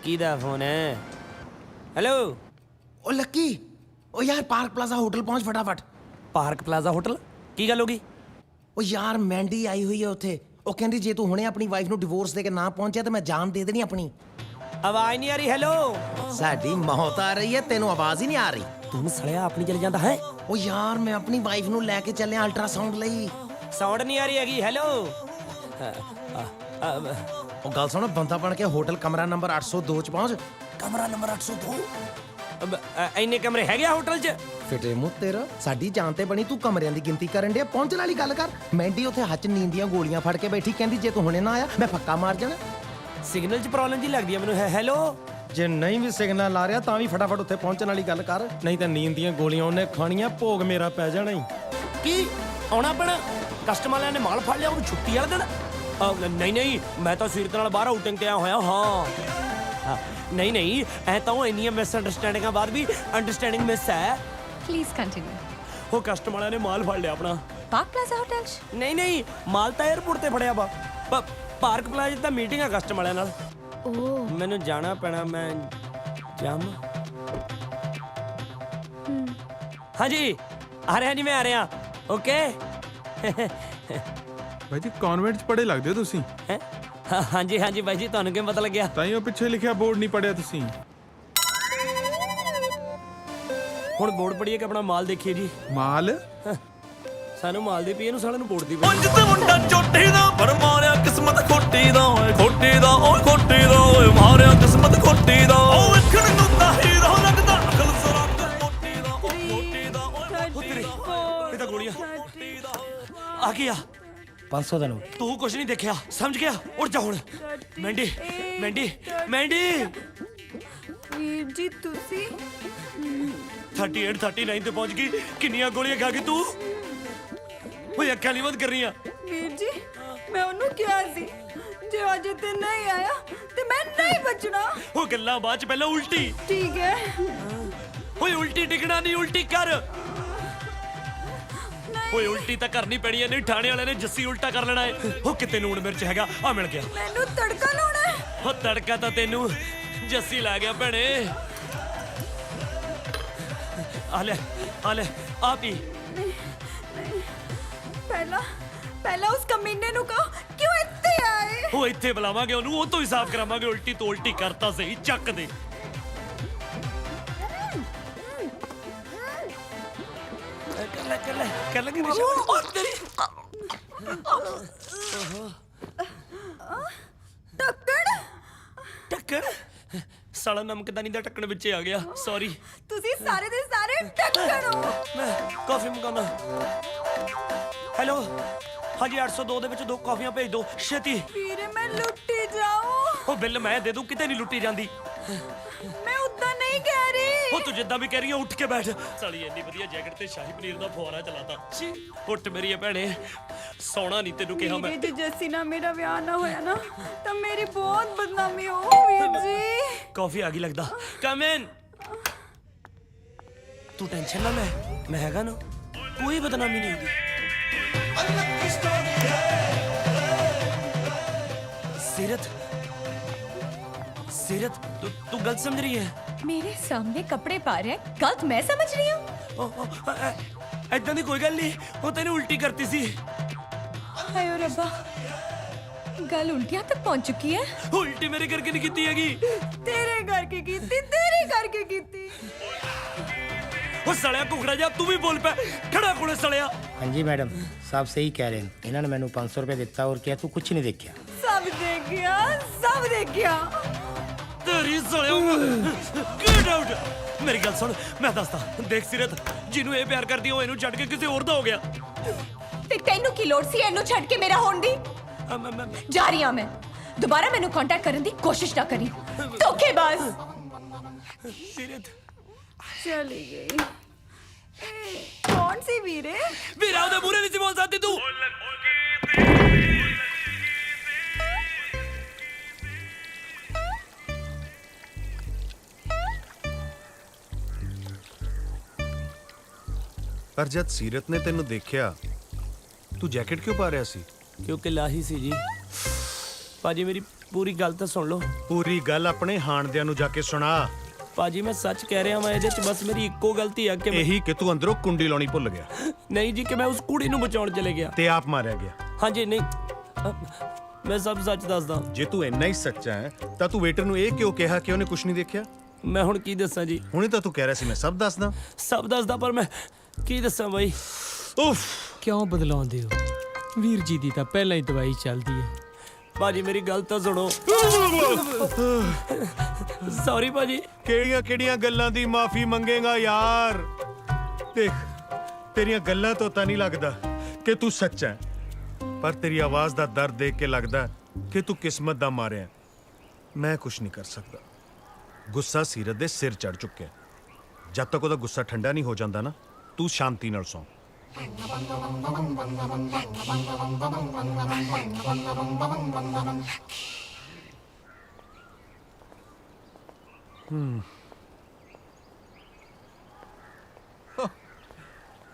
ਕਿਹਦਾ ਫੋਨ ਹੈ? ਹੈਲੋ। ਓ ਲੱਕੀ, ਓ ਯਾਰ ਪਾਰਕ ਪਲਾਜ਼ਾ ਹੋਟਲ ਪਹੁੰਚ ਫਟਾਫਟ। Park plaza hotel? ਕੀ ਗੱਲ ਹੋ ਗਈ? ਓ ਯਾਰ ਮੈਂਡੀ ਆਈ ਹੋਈ ਹੈ ਉੱਥੇ। ਉਹ ਕਹਿੰਦੀ ਜੇ ਤੂੰ ਹੁਣੇ ਆਪਣੀ ਵਾਈਫ ਨੂੰ ਡਿਵੋਰਸ ਦੇ ਕੇ ਨਾ ਪਹੁੰਚਿਆ ਤਾਂ ਮੈਂ ਜਾਨ ਦੇ ਦੇਣੀ ਆਪਣੀ। ਆਵਾਜ਼ ਨਹੀਂ ਆ ਰਹੀ। ਹੈਲੋ। ਸਾਡੀ ਮੌਤ ਆ ਰਹੀ ਹੈ, ਤੈਨੂੰ ਆਵਾਜ਼ ਹੀ ਨਹੀਂ ਆ ਰਹੀ। ਤੂੰ ਸੜਿਆ ਆਪਣੀ ਚਲੇ ਜਾਂਦਾ ਹੈ। ਓ ਯਾਰ ਮੈਂ ਆਪਣੀ ਵਾਈਫ ਨੂੰ ਲੈ ਕੇ ਚੱਲਿਆ ਅਲਟਰਾਸਾਊਂਡ ਲਈ। ਸਾਊਂਡ ਨਹੀਂ ਆ ਰਹੀ ਹੈਗੀ। ਹੈਲੋ। ਉਹ ਗੱਲ ਸੁਣ, ਬੰਦਾ ਬਣ ਕੇ ਹੋਟਲ ਕਮਰਾ ਨੰਬਰ 802 ਚ ਪਹੁੰਚ। ਕਮਰਾ ਨੰਬਰ 802? ਇੰਨੇ ਕਮਰੇ ਹੈਗੇ ਆ ਹੋਟਲ 'ਚ? ਫਿਟੇ ਮੂੰਹ ਤੇਰਾ, ਸਾਡੀ ਜਾਨ ਤੇ ਬਣੀ, ਤੂੰ ਕਮਰਿਆਂ ਦੀ ਗਿਣਤੀ ਕਰਨ ਡਿਆ। ਪਹੁੰਚਣ ਵਾਲੀ ਗੱਲ ਕਰ। ਮੈਂਡੀ ਉੱਥੇ ਹੱਥ 'ਚ ਨੀਂਦ ਦੀਆਂ ਗੋਲੀਆਂ ਫੜ ਕੇ ਬੈਠੀ, ਕਹਿੰਦੀ ਜੇ ਤੂੰ ਹੁਣੇ ਨਾ ਆਇਆ ਮੈਂ ਫੱਕਾ ਮਾਰ ਜਾਣਾ। ਸਿਗਨਲ 'ਚ ਪ੍ਰੋਬਲਮ ਜੀ ਲੱਗਦੀ ਆ ਮੈਨੂੰ। ਹੈਲੋ। ਜੇ ਨਹੀਂ ਵੀ ਸਿਗਨਲ ਆ ਰਿਹਾ ਤਾਂ ਵੀ ਫਟਾਫਟ ਉੱਥੇ ਪਹੁੰਚਣ ਵਾਲੀ ਗੱਲ ਕਰ, ਨਹੀਂ ਤਾਂ ਨੀਂਦ ਦੀਆਂ ਗੋਲੀਆਂ ਉਹਨੇ ਖਾਣੀਆਂ, ਭੋਗ ਮੇਰਾ ਪੈ ਜਾਣਾ ਹੀ। ਕੀ ਆਉਣਾ ਪੈਣਾ? ਕਸਟਮਰ ਵਾਲਿਆਂ ਨੇ ਮਾਲ ਫੜ ਲਿਆ, ਉਹਨੂੰ ਛੁੱਟੀ ਵਾਲੇ ਦਿਨ? ਨਹੀਂ ਨਹੀਂ, ਮੈਂ ਤਾਂ ਸੀਰਤ ਨਾਲ ਬਾਹਰ ਆਊਟਿੰਗ ਤੇ ਆਇਆ ਹੋਇਆ। ਹਾਂ ਨਹੀਂ ਨਹੀਂ, ਐ ਤਾਂ ਉਹ ਇੰਨੀਆਂ ਮਿਸਅੰਡਰਸਟੈਂਡਿੰਗਾਂ ਬਾਅਦ ਵੀ ਅੰਡਰਸਟੈਂਡਿੰਗ ਮਿਸ ਹੈ। Please continue. ਉਹ ਕਸਟਮਰ ਵਾਲਿਆਂ ਨੇ ਮਾਲ ਫੜ ਲਿਆ ਆਪਣਾ। ਪਾਰਕ ਪਲਾਜ਼ਾ ਹੋਟਲ 'ਚ? ਨਹੀਂ ਨਹੀਂ, ਮਾਲ ਤਾਂ 에ਅਰਪੋਰਟ ਤੇ ਫੜਿਆ ਵਾ। ਪਾਰਕ ਪਲਾਜ਼ਾ 'ਚ ਤਾਂ ਮੀਟਿੰਗ ਆ ਕਸਟਮਰ ਵਾਲਿਆਂ ਨਾਲ। ਓ ਮੈਨੂੰ ਜਾਣਾ ਪੈਣਾ। ਮੈਂ ਜਾਮ। ਹਾਂਜੀ ਆ ਰਿਹਾ ਜੀ, ਮੈਂ ਆ ਰਿਹਾ। ਓਕੇ। ਭਾਈ ਜੀ ਕਨਵੈਂਟ ਚ ਪੜੇ ਲੱਗਦੇ ਹੋ ਤੁਸੀਂ? ਹਾਂਜੀ ਹਾਂਜੀ ਬਾਈ ਜੀ, ਤੁਹਾਨੂੰ ਕਿਵੇਂ ਪਤਾ ਲੱਗਿਆ? ਤਾਂ ਹੀ ਉਹ ਪਿੱਛੇ ਲਿਖਿਆ ਬੋਰਡ ਨਹੀਂ ਪੜਿਆ ਤੁਸੀਂ। ਹੁਣ ਬੋਰਡ ਪੜੀਏ ਕਿ ਆਪਣਾ ਮਾਲ ਦੇਖੀਏ ਜੀ? ਮਾਲ? ਸਾਨੂੰ ਮਾਲ ਦੀ ਪਈ, ਇਹਨੂੰ ਸਾਲਿਆਂ ਨੂੰ ਬੋਰਡ ਦੀ ਪਈ। ਉਂਝ ਤੇ ਮੁੰਡਾ ਚੋਟੀ ਦਾ, ਪਰ ਮਾਰਿਆ ਕਿਸਮਤ ਖੋਟੀ ਦਾ। ਓਏ ਖੋਟੀ ਦਾ, ਓਏ ਖੋਟੀ ਦਾ, ਓਏ ਮਾਰਿਆ ਕਿਸਮਤ ਖੋਟੀ ਦਾ। ਓ ਵੇਖਣ ਨੂੰ ਤਾਂ ਹੀਰੋ ਲੱਗਦਾ, ਅਕਲ ਸਰਾਕ ਮੋਟੀ ਦਾ। ਓ ਮੋਟੀ ਦਾ, ਓਏ ਤੇਰੀ ਇਹ ਤਾਂ ਗੋਲੀਆਂ ਆ ਗਿਆ। 500 ਦਾ ਨੋਟ। ਤੂੰ ਕੁਝ ਨਹੀਂ ਦੇਖਿਆ, ਸਮਝ ਗਿਆ? ਉੱਠ ਜਾ ਹੁਣ। ਮੈਂਡੀ ਮੈਂਡੀ ਮੈਂਡੀ। ਵੀਰ ਜੀ ਤੁਸੀਂ 38 39 ਤੇ ਪਹੁੰਚ ਗਈ। ਕਿੰਨੀਆਂ ਗੋਲੀਆਂ ਖਾ ਗਈ ਤੂੰ? ਓਏ ਅੱਖਾਂ ਨਹੀਂ ਬੰਦ ਕਰ ਰਹੀਆਂ। ਵੀਰ ਜੀ ਮੈਂ ਉਹਨੂੰ ਕਿਹਾ ਸੀ ਜੇ ਅੱਜ ਤੇ ਨਹੀਂ ਆਇਆ ਤੇ ਮੈਂ ਨਹੀਂ ਬਚਣਾ। ਉਹ ਗੱਲਾਂ ਬਾਅਦ ਚ, ਪਹਿਲਾਂ ਉਲਟੀ। ਠੀਕ ਹੈ। ਓਏ ਉਲਟੀ ਟਿਕਣਾ ਨਹੀਂ, ਉਲਟੀ ਕਰ। ਓਏ ਉਲਟੀ ਤਾਂ ਕਰਨੀ ਪੈਣੀ ਐ, ਨਹੀਂ ਥਾਣੇ ਵਾਲਿਆਂ ਨੇ ਜੱਸੀ ਉਲਟਾ ਕਰ ਲੈਣਾ ਏ। ਉਹ ਕਿਤੇ ਨੂਣ ਮਿਰਚ ਹੈਗਾ, ਆ ਮਿਲ ਗਿਆ। ਮੈਨੂੰ ਤੜਕਾ ਲਾਉਣਾ ਹੈ। ਉਹ ਤੜਕਾ ਤਾਂ ਤੈਨੂੰ ਜੱਸੀ ਲਾ ਗਿਆ ਭੈਣੇ। ਆ ਲੈ ਆ ਲੈ, ਆ ਪੀ। ਪਹਿਲਾਂ ਉਸ ਕਮੀਨੇ ਨੂੰ ਕਹੋ ਕਿਉਂ ਇੱਥੇ ਆਏ। ਉਹ ਇੱਥੇ ਬੁਲਾਵਾਂਗੇ ਉਹਨੂੰ, ਉਹ ਤੋਂ ਹੀ ਸਾਫ਼ ਕਰਾਵਾਂਗੇ। ਉਲਟੀ ਤੋਂ ਉਲਟੀ ਕਰਤਾ ਸਹੀ, ਚੱਕ ਦੇ। ਕਰ ਲੈ ਟੱਕਰ। ਸਾਲਾ ਨਮਕਦਾਨੀ ਦਾ ਢੱਕਣ ਵਿੱਚੇ ਆ ਗਿਆ। ਸੌਰੀ। ਤੁਸੀਂ ਸਾਰੇ ਦੇ ਸਾਰੇ ਟੱਕਰ ਹੋ। ਮੈਂ ਕਾਫੀ ਮੰਗਾਉਣਾ। ਹੈਲੋ। ਹਾਂਜੀ 802 ਦੇ ਵਿੱਚ 2 ਕਾਫੀਆਂ ਭੇਜ ਦਿਓ ਛੇਤੀ। ਵੀਰੇ ਮੈਂ ਲੁੱਟੀ ਜਾऊं। ਉਹ ਬਿੱਲ ਮੈਂ ਦੇ ਦੂੰ, ਕਿਤੇ ਨਹੀਂ ਲੁੱਟੀ ਜਾਂਦੀ। ਮੈਂ ਉਦਾਂ ਨਹੀਂ ਕਹਿ ਰਹੀ। ਉਹ ਤੂੰ ਜਿੱਦਾਂ ਵੀ ਕਹਿ ਰਹੀ ਹੈ ਉੱਠ ਕੇ ਬੈਠ। ਸਾਲੀ ਇੰਨੀ ਵਧੀਆ ਜੈਕਟ ਤੇ ਸ਼ਾਹੀ ਪਨੀਰ ਦਾ ਫੁਆਰਾ ਚਲਾਤਾ। ਉੱਠ ਮੇਰੀ ਭੈਣੇ, ਸੌਣਾ ਨਹੀਂ ਤੈਨੂੰ ਕਿਹਾ ਮੈਂ। ਜੇ ਜੱਸੀ ਨਾਲ ਮੇਰਾ ਵਿਆਹ ਨਾ ਹੋਇਆ ਨਾ ਤਾਂ ਮੇਰੀ ਬਹੁਤ ਬਦਨਾਮੀ ਹੋ ਵੀਰ ਜੀ। ਕਾਫੀ ਆ ਗਈ ਲੱਗਦਾ। ਕਮ ਇਨ। ਤੂੰ ਟੈਨਸ਼ਨ ਨਾ ਲੈ, ਮੈਂ ਹੈਗਾ ਨਾ, ਕੋਈ ਬਦਨਾਮੀ ਨਹੀਂ ਹੋਗੀ। सीरत सीरत तू गलत समझ रही है। मेरे सामने कपड़े पा रहे हैं, गलत मैं समझ रही हूँ? ऐसा नहीं, कोई गल नहीं, वो तेने उल्टी करती सी। हाय रब्बा, गल उल्टियां तक पहुंच चुकी है। उल्टी मेरे करके नहीं कीती हैगी, तेरे करके कीती, तेरे करके कीती। वो सड़िया कुकड़ा जा, तू भी बोल पे खड़ा कोले सड़िया। हाँ जी मैडम साहब सही कह रहे हैं। इन्होंने मैंने 500 रुपए दिता और क्या तू कुछ नहीं देखा। सब देखिया, सब देखिया। तेरी सड़िया गेट आउट। मेरी गल सुन, मैं दसदा देख सीरत, जिन्हों ये प्यार करदी हो, इन्हों छड्ड के किसी और दा हो गया। ते तैनू की लोड़ सी इन्नू छड्ड के मेरा होण दी? जा रही हां मैं, दोबारा मैनू कांटेक्ट करन दी कोशिश ना करी, धोखेबाज। सीरत चली गई। कौन सी वीरे? वीरा उधर बुरे नहीं बोल सकती तू। ਪਰ ਜਦ ਸੀਰਤ ਨੇ ਤੈਨੂੰ ਦੇਖਿਆ ਤੂੰ ਜੈਕਟ ਕਿਉਂ ਪਾ ਰਿਹਾ ਸੀ? ਕਿਉਂਕਿ ਲਾਹੀ ਸੀ ਜੀ। ਭਾਜੀ ਮੇਰੀ ਪੂਰੀ ਗੱਲ ਤਾਂ ਸੁਣ ਲਓ। ਪੂਰੀ ਗੱਲ ਆਪਣੇ ਹਾਣਦਿਆਂ ਨੂੰ ਜਾ ਕੇ ਸੁਣਾ। ਭਾਜੀ ਮੈਂ ਸੱਚ ਕਹਿ ਰਿਹਾ ਮੈਂ, ਇਹਦੇ ਚ ਬਸ ਮੇਰੀ ਇੱਕੋ ਗਲਤੀ ਆ ਕਿ ਇਹੀ ਕਿ ਤੂੰ ਅੰਦਰੋਂ ਕੁੰਡੀ ਲਾਉਣੀ ਭੁੱਲ ਗਿਆ ਨਹੀਂ ਜੀ, ਕਿ ਮੈਂ ਉਸ ਕੁੜੀ ਨੂੰ ਬਚਾਉਣ ਚਲੇ ਗਿਆ ਤੇ ਆਪ ਮਾਰਿਆ ਗਿਆ। ਹਾਂਜੀ ਨਹੀਂ, ਮੈਂ ਸਭ ਸੱਚ ਦੱਸਦਾ। ਜੇ ਤੂੰ ਇੰਨਾ ਹੀ ਸੱਚਾ ਹੈ ਤਾਂ ਤੂੰ ਵੇਟਰ ਨੂੰ ਇਹ ਕਿਉਂ ਕਿਹਾ ਕਿ ਉਹਨੇ ਕੁਝ ਨਹੀਂ ਦੇਖਿਆ? ਮੈਂ ਹੁਣ ਕੀ ਦੱਸਾਂ ਜੀ? ਹੁਣੇ ਤਾਂ ਤੂੰ ਕਹਿ ਰਿਹਾ ਸੀ ਮੈਂ ਸਭ ਦੱਸਦਾ। ਸਭ ਦੱਸਦਾ, ਪਰ ਮੈਂ ਕੀ ਦੱਸਾਂ ਬਾਈ? ਉਫ, ਕਿਉਂ ਬਦਲਾਉਂਦੇ ਹੋ? ਵੀਰ ਜੀ ਦੀ ਤਾਂ ਪਹਿਲਾਂ ਹੀ ਦਵਾਈ ਚੱਲਦੀ ਹੈ। ਭਾਜੀ ਮੇਰੀ ਗੱਲ ਤਾਂ ਸੁਣੋ। ਸੌਰੀ ਭਾਜੀ। ਕਿਹੜੀਆਂ ਕਿਹੜੀਆਂ ਗੱਲਾਂ ਦੀ ਮਾਫੀ ਮੰਗੇਗਾ ਯਾਰ? ਦੇਖ, ਤੇਰੀਆਂ ਗੱਲਾਂ ਤੋਂ ਤਾਂ ਨਹੀਂ ਲੱਗਦਾ ਕਿ ਤੂੰ ਸੱਚਾ ਹੈ, ਪਰ ਤੇਰੀ ਆਵਾਜ਼ ਦਾ ਦਰਦ ਦੇਖ ਕੇ ਲੱਗਦਾ ਕਿ ਤੂੰ ਕਿਸਮਤ ਦਾ ਮਾਰਿਆ। ਮੈਂ ਕੁਝ ਨਹੀਂ ਕਰ ਸਕਦਾ। ਗੁੱਸਾ ਸੀਰਤ ਦੇ ਸਿਰ ਚੜ ਚੁੱਕਿਆ। ਜਦ ਤੱਕ ਉਹਦਾ ਗੁੱਸਾ ਠੰਡਾ ਨਹੀਂ ਹੋ ਜਾਂਦਾ ਨਾ, ਤੂੰ ਸ਼ਾਂਤੀ ਨਾਲ ਸੌਂ।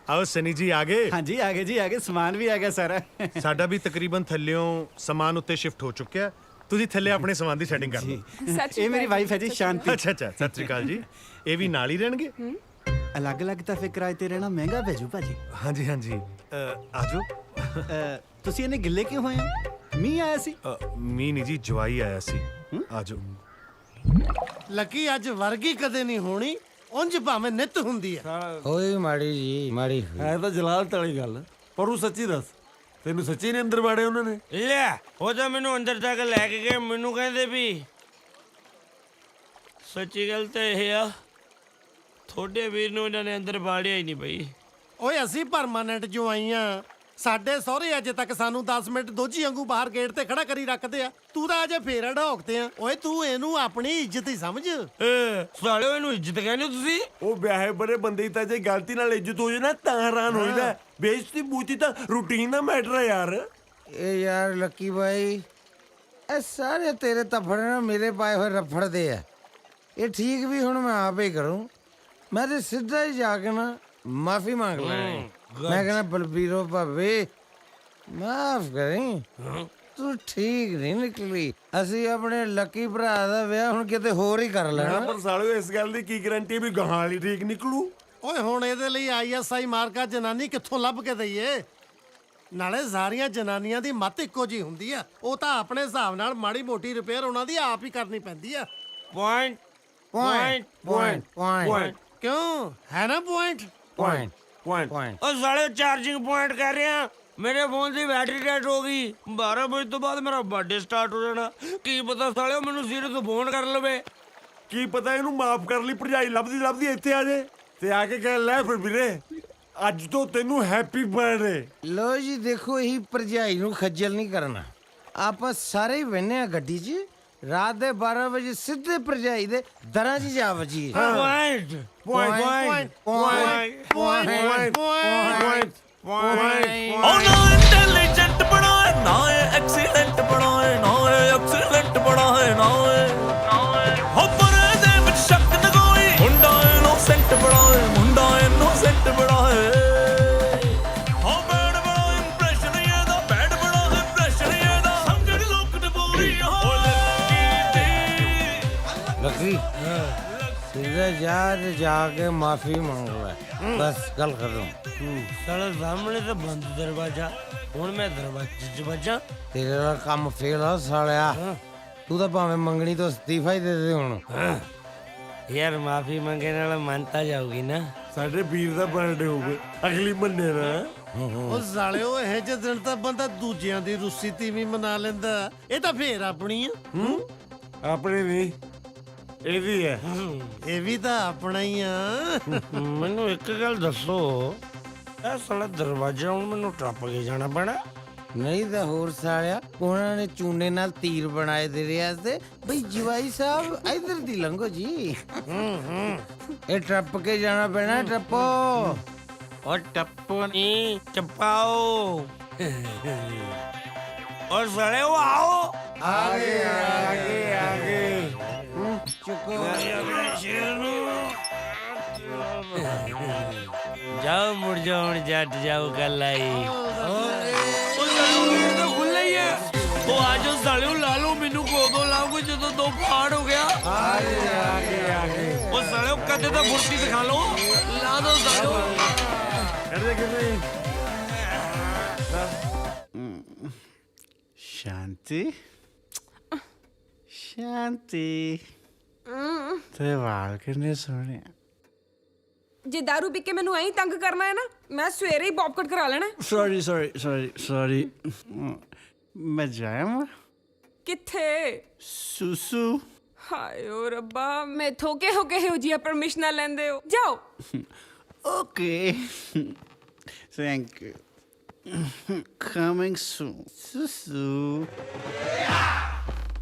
आओ सनी जी आगे। हाँ जी आगे जी आगे, समान भी आ गया सारा। साडा भी तकरीबन थल्लियों समान उत्ते शिफ्ट हो चुक्या। तुसी थल्ले अपने समान दी सेटिंग कर लो। ये मेरी वाइफ है जी शांति। अच्छा अच्छा, सत श्री अकाल जी। ये भी नाल ही रहणगे? अलग अलग ਤਾਂ ਫਿਰ ਕਿਰਾਏ ਤੇ ਰਹਿਣਾ ਮਹਿੰਗਾ ਪੈ ਜੂ ਭਾਜੀ। हाँ जी हाँ जी, आजो। ਤੁਸੀਂ ਇਹਨੇ ਗਿੱਲੇ ਕਿਉਂ ਹੋਏ ਹੋ? ਮੀਂਹ ਆਇਆ ਸੀ? ਮੀਂਹ ਨਹੀਂ ਜੀ, ਜਵਾਈ ਆਇਆ ਸੀ। ਆਜੋ। ਲੱਕੀ ਅੱਜ ਵਰਗੀ ਕਦੇ ਨਹੀਂ ਹੋਣੀ, ਉਂਝ ਭਾਵੇਂ ਨਿੱਤ ਹੁੰਦੀ ਹੈ। ਹੋਈ ਮਾੜੀ ਜੀ, ਮਾੜੀ ਹੈ ਤਾਂ ਜਲਾਲਤ ਵਾਲੀ ਗੱਲ, ਪਰ ਉਹ ਸੱਚੀ ਦੱਸ, ਤੈਨੂੰ ਸੱਚੀ ਨੇ ਅੰਦਰ ਬਾੜੇ ਉਹਨਾਂ ਨੇ? ਲੈ ਉਹ ਤਾਂ ਮੈਨੂੰ ਅੰਦਰ ਤੱਕ ਲੈ ਕੇ ਗਏ। ਮੈਨੂੰ ਕਹਿੰਦੇ ਵੀ ਸੱਚੀ ਗੱਲ ਤਾਂ ਇਹ ਆ, ਤੁਹਾਡੇ ਵੀਰ ਨੂੰ ਇਹਨਾਂ ਨੇ ਅੰਦਰ ਬਾੜਿਆ ਹੀ ਨਹੀਂ ਬਈ। ਓਏ ਅਸੀਂ ਪਰਮਾਨੈਂਟ ਜਵਾਈਆਂ, ਸਾਡੇ ਸਹੁਰੇ ਅਜੇ ਤੱਕ ਸਾਨੂੰ 10 ਮਿੰਟ ਦੋਜੀ ਵਾਂਗੂ ਬਾਹਰ ਗੇਟ ਤੇ ਖੜਾ ਕਰੀ ਰੱਖਦੇ ਆ। ਤੂੰ ਤਾਂ ਅਜੇ ਫੇਰ ਢੋਕਦੇ ਆ। ਓਏ ਤੂੰ ਇਹਨੂੰ ਆਪਣੀ ਇੱਜ਼ਤ ਹੀ ਸਮਝ। ਸਾਲਿਓ ਇਹਨੂੰ ਇੱਜ਼ਤ ਕਹਿੰਦੇ ਤੁਸੀਂ? ਉਹ ਵਿਆਹੇ ਬੜੇ ਬੰਦੇ ਤਾਂ ਜੇ ਗਲਤੀ ਨਾਲ ਇੱਜ਼ਤ ਹੋ ਜੇ ਨਾ ਤਾਂ ਹੈਰਾਨ ਹੋਈਦਾ। ਬੇਇੱਜ਼ਤੀ ਬੂਤੀ ਤਾਂ ਰੂਟੀਨ ਦਾ ਮੈਟਰ ਹੈ ਯਾਰ। ਇਹ ਯਾਰ ਲੱਕੀ ਬਾਈ, ਇਹ ਸਾਰੇ ਤੇਰੇ ਤਫੜ ਨਾ ਮੇਰੇ ਪਾਏ ਹੋਏ ਰਫੜ ਦੇ ਆ। ਇਹ ਠੀਕ ਵੀ ਹੁਣ ਮੈਂ ਆਪ ਹੀ ਕਰੂੰ। ਮੈਂ ਤੇ ਸਿੱਧਾ ਹੀ ਜਾ ਕੇ ਨਾ ਮਾਫੀ ਮੰਗ ਲੈਣੀ। ਮੈਂ ਕਹਿੰਦਾ ਬਲਬੀਰੋ ਭਾਵੇ ਮਾਫ ਕਰੀ, ਤੂੰ ਠੀਕ ਨਹੀਂ ਨਿਕਲੀ। ਅਸੀਂ ਆਪਣੇ ਲੱਕੀ ਭਰਾ ਦਾ ਵਿਆਹ ਹੁਣ ਕਿਤੇ ਹੋਰ ਹੀ ਕਰ ਲੈਣਾ। ਪਰ ਸਾਲਿਓ ਇਸ ਗੱਲ ਦੀ ਕੀ ਗਾਰੰਟੀ ਵੀ ਗਾਹਾਂ ਵਾਲੀ ਠੀਕ ਨਿਕਲੂ? ਓਏ ਹੁਣ ਇਹਦੇ ਲਈ ISI ਮਾਰਕਾ ਜਨਾਨੀ ਕਿੱਥੋਂ ਲੱਭ ਕੇ ਦਈਏ? ਨਾਲੇ ਸਾਰੀਆਂ ਜਨਾਨੀਆਂ ਦੀ ਮੱਤ ਇੱਕੋ ਜੀ ਹੁੰਦੀ ਆ। ਉਹ ਤਾਂ ਆਪਣੇ ਹਿਸਾਬ ਨਾਲ ਮਾੜੀ ਮੋਟੀ ਰਿਪੇਅਰ ਉਹਨਾਂ ਦੀ ਆਪ ਹੀ ਕਰਨੀ ਪੈਂਦੀ ਆ। ਪੁਆਇੰਟ ਪੁਆਇੰਟ ਪੁਆਇੰਟ ਪੁਆਇੰਟ ਕਿਉਂ ਹੈ ਨਾ ਪੁਆਇੰਟ? Point point. ਪੁਆਇੰਟ। ਉਹ ਸਾਲੇ ਚਾਰਜਿੰਗ ਪੁਆਇੰਟ ਕਰ ਰਹੇ ਆ। ਮੇਰੇ ਫੋਨ ਦੀ ਬੈਟਰੀ ਡੈਡ ਹੋ ਗਈ। 12 ਵਜੇ ਤੋਂ ਬਾਅਦ ਮੇਰਾ ਬਰਥਡੇ ਸਟਾਰਟ ਹੋ ਜਾਣਾ। ਕੀ ਪਤਾ ਸਾਲਿਓ ਮੈਨੂੰ ਸੀਰਤ ਤੋਂ ਫੋਨ ਕਰ ਲਵੇ। ਕੀ ਪਤਾ ਇਹਨੂੰ ਮਾਫ ਕਰ ਲਈ ਭਰਜਾਈ ਲੱਭਦੀ ਲੱਭਦੀ ਇੱਥੇ ਆ ਜੇ ਤੇ ਆ ਕੇ ਕਹਿ ਲੈ ਫਿਰ ਵੀਰੇ ਅੱਜ ਤੋਂ ਤੈਨੂੰ ਹੈਪੀ ਬਰਥਡੇ। ਲੋ ਜੀ ਦੇਖੋ, ਇਹੀ ਭਰਜਾਈ ਨੂੰ ਖੱਜਲ ਨਹੀਂ ਕਰਨਾ। ਆਪਾਂ ਸਾਰੇ ਹੀ ਬਹਿਨੇ ਆ ਗੱਡੀ 'ਚ, ਰਾਤ ਦੇ 12 ਵਜੇ ਸਿੱਧੇ ਭਰਜਾਈ ਦੇ ਦਰਾਂ 'ਚ ਜਾ ਵਜੀ। Point point point point point ਉਹ ਨਾ ਇੰਟੈਲੀਜੈਂਟ ਬਣਾਏ, ਨਾ ਇਹ ਐਕਸੀਲੈਂਟ ਬਣਾਏ, ਨਾ ਇਹ ਐਕਸੀਲੈਂਟ ਬਣਾਏ, ਨਾ ਹੋ ਪਰ ਇਹਦੇ ਵਿੱਚ ਸ਼ੱਕ ਨਾ ਕੋਈ। ਮੁੰਡਾ ਇਨੋਸੈਂਟ ਬਣਾਏ, ਮੁੰਡਾ ਇਨੋਸੈਂਟ ਬਣਾਏ। ਹੋ ਬੈਡ ਬੜਾ ਇੰਪ੍ਰੈਸ਼ਨ ਇਹਦਾ, ਬੈਡ ਬੜਾ ਇੰਪ੍ਰੈਸ਼ਨ ਇਹਦਾ। ਸਮਝਣ ਲੋਕ ਤੇ ਪੂਰੀ ਹੋ ਲੱਕੀ ਸਿੱਧਾ ਜਾ ਕੇ ਮਾਫੀ ਮੰਗ ਲੈ, ਬਸ ਗੱਲ ਖਤਮ। ਸਾਲਾ ਸਾਹਮਣੇ ਤਾਂ ਬੰਦ ਦਰਵਾਜ਼ਾ, ਹੁਣ ਮੈਂ ਦਰਵਾਜ਼ੇ 'ਚ ਵੱਜਾਂ। ਤੇਰੇ ਦਾ ਕੰਮ ਫੇਲ ਆ ਸਾਲਿਆ। ਤੂੰ ਤਾਂ ਭਾਵੇਂ ਮੰਗਣੀ ਤੋਂ ਅਸਤੀਫਾ ਹੀ ਦੇ ਦੇ ਹੁਣ। ਯਾਰ ਮਾਫੀ ਮੰਗੇ ਨਾਲ ਮੰਨਤਾ ਜਾਊਗੀ ਨਾ। ਸਾਡੇ ਵੀਰ ਦਾ ਬਰਥਡੇ ਹੋਵੇ ਅਗਲੀ ਮਹੀਨੇ ਨਾ। ਉਹ ਸਾਲਿਓ ਇਹ ਜਿਹੇ ਦਿਨ ਤਾਂ ਬੰਦਾ ਦੂਜਿਆਂ ਦੀ ਰੁੱਸੀ ਤੀਵੀਂ ਮਨਾ ਲੈਂਦਾ। ਇਹ ਤਾਂ ਫੇਰ ਆਪਣੀ ਆ। ਆਪਣੇ ਨਹੀਂ, ਇਹਦੀ ਹੈ। ਇਹ ਵੀ ਤਾਂ ਆਪਣਾ ਹੀ ਆ। ਮੈਨੂੰ ਇੱਕ ਗੱਲ ਦੱਸੋ, ਇਹ ਸਾਲਾ ਦਰਵਾਜ਼ਾ ਹੁਣ ਮੈਨੂੰ ਟੱਪ ਕੇ ਜਾਣਾ ਪੈਣਾ? ਨਹੀਂ ਤਾਂ ਹੋਰ ਸਾਲਿਆ, ਉਹਨਾਂ ਨੇ ਚੂਨੇ ਨਾਲ ਤੀਰ ਬਣਾਏ ਦੇ ਰਿਆ ਤੇ ਬਈ ਜਵਾਈ ਸਾਹਿਬ ਇਧਰ ਦੀ ਲੰਘੋ ਜੀ। ਇਹ ਟੱਪ ਕੇ ਜਾਣਾ ਪੈਣਾ। ਟੱਪੋ और टप्पो नहीं चपाओ। और सड़े वो आओ आगे आगे आगे चुको। ਜਾਓ ਮੁੜ ਜਾਓ ਹੁਣ ਜੱਟ ਜਾਓ ਗੱਲ ਆਈ ਖੁੱਲੇ ਹੀ ਹੈ ਉਹ ਆਜੋ ਸਾਲਿਓ ਲਾ ਲਓ ਮੈਨੂੰ ਕੋਦੋਂ ਲਾਉਂਗੇ ਜਦੋਂ ਦੋ ਪਾੜ ਹੋ ਗਿਆ ਆਗੇ ਉਹ ਸਾਲਿਓ ਕਦੇ ਤਾਂ ਫੁਰਤੀ ਦਿਖਾ ਲਓ ਲਾ ਦੋ ਸਾਲਿਓ शांति शांति तेरे वाल कितने सोहने ਜੇ दारू ਪੀ ਕੇ ਮੈਨੂੰ ਐਂ ਤੰਗ ਕਰਨਾ ਹੈ ਨਾ ਮੈਂ ਸਵੇਰੇ ਹੀ ਬੌਬ ਕਟ ਕਰਾ ਲੈਣਾ सॉरी सॉरी सॉरी सॉरी मैं जाया ਕਿੱਥੇ सुसु ਹਾਏ ਓ ਰੱਬਾ ਮੈਂ ਥੋਕੇ ਹੋ ਕੇ ਹੋ ਜੀ ਪਰਮਿਸ਼ਨ ਲੈਂਦੇ ਹੋ ਜਾਓ okay thank you coming soon सुसु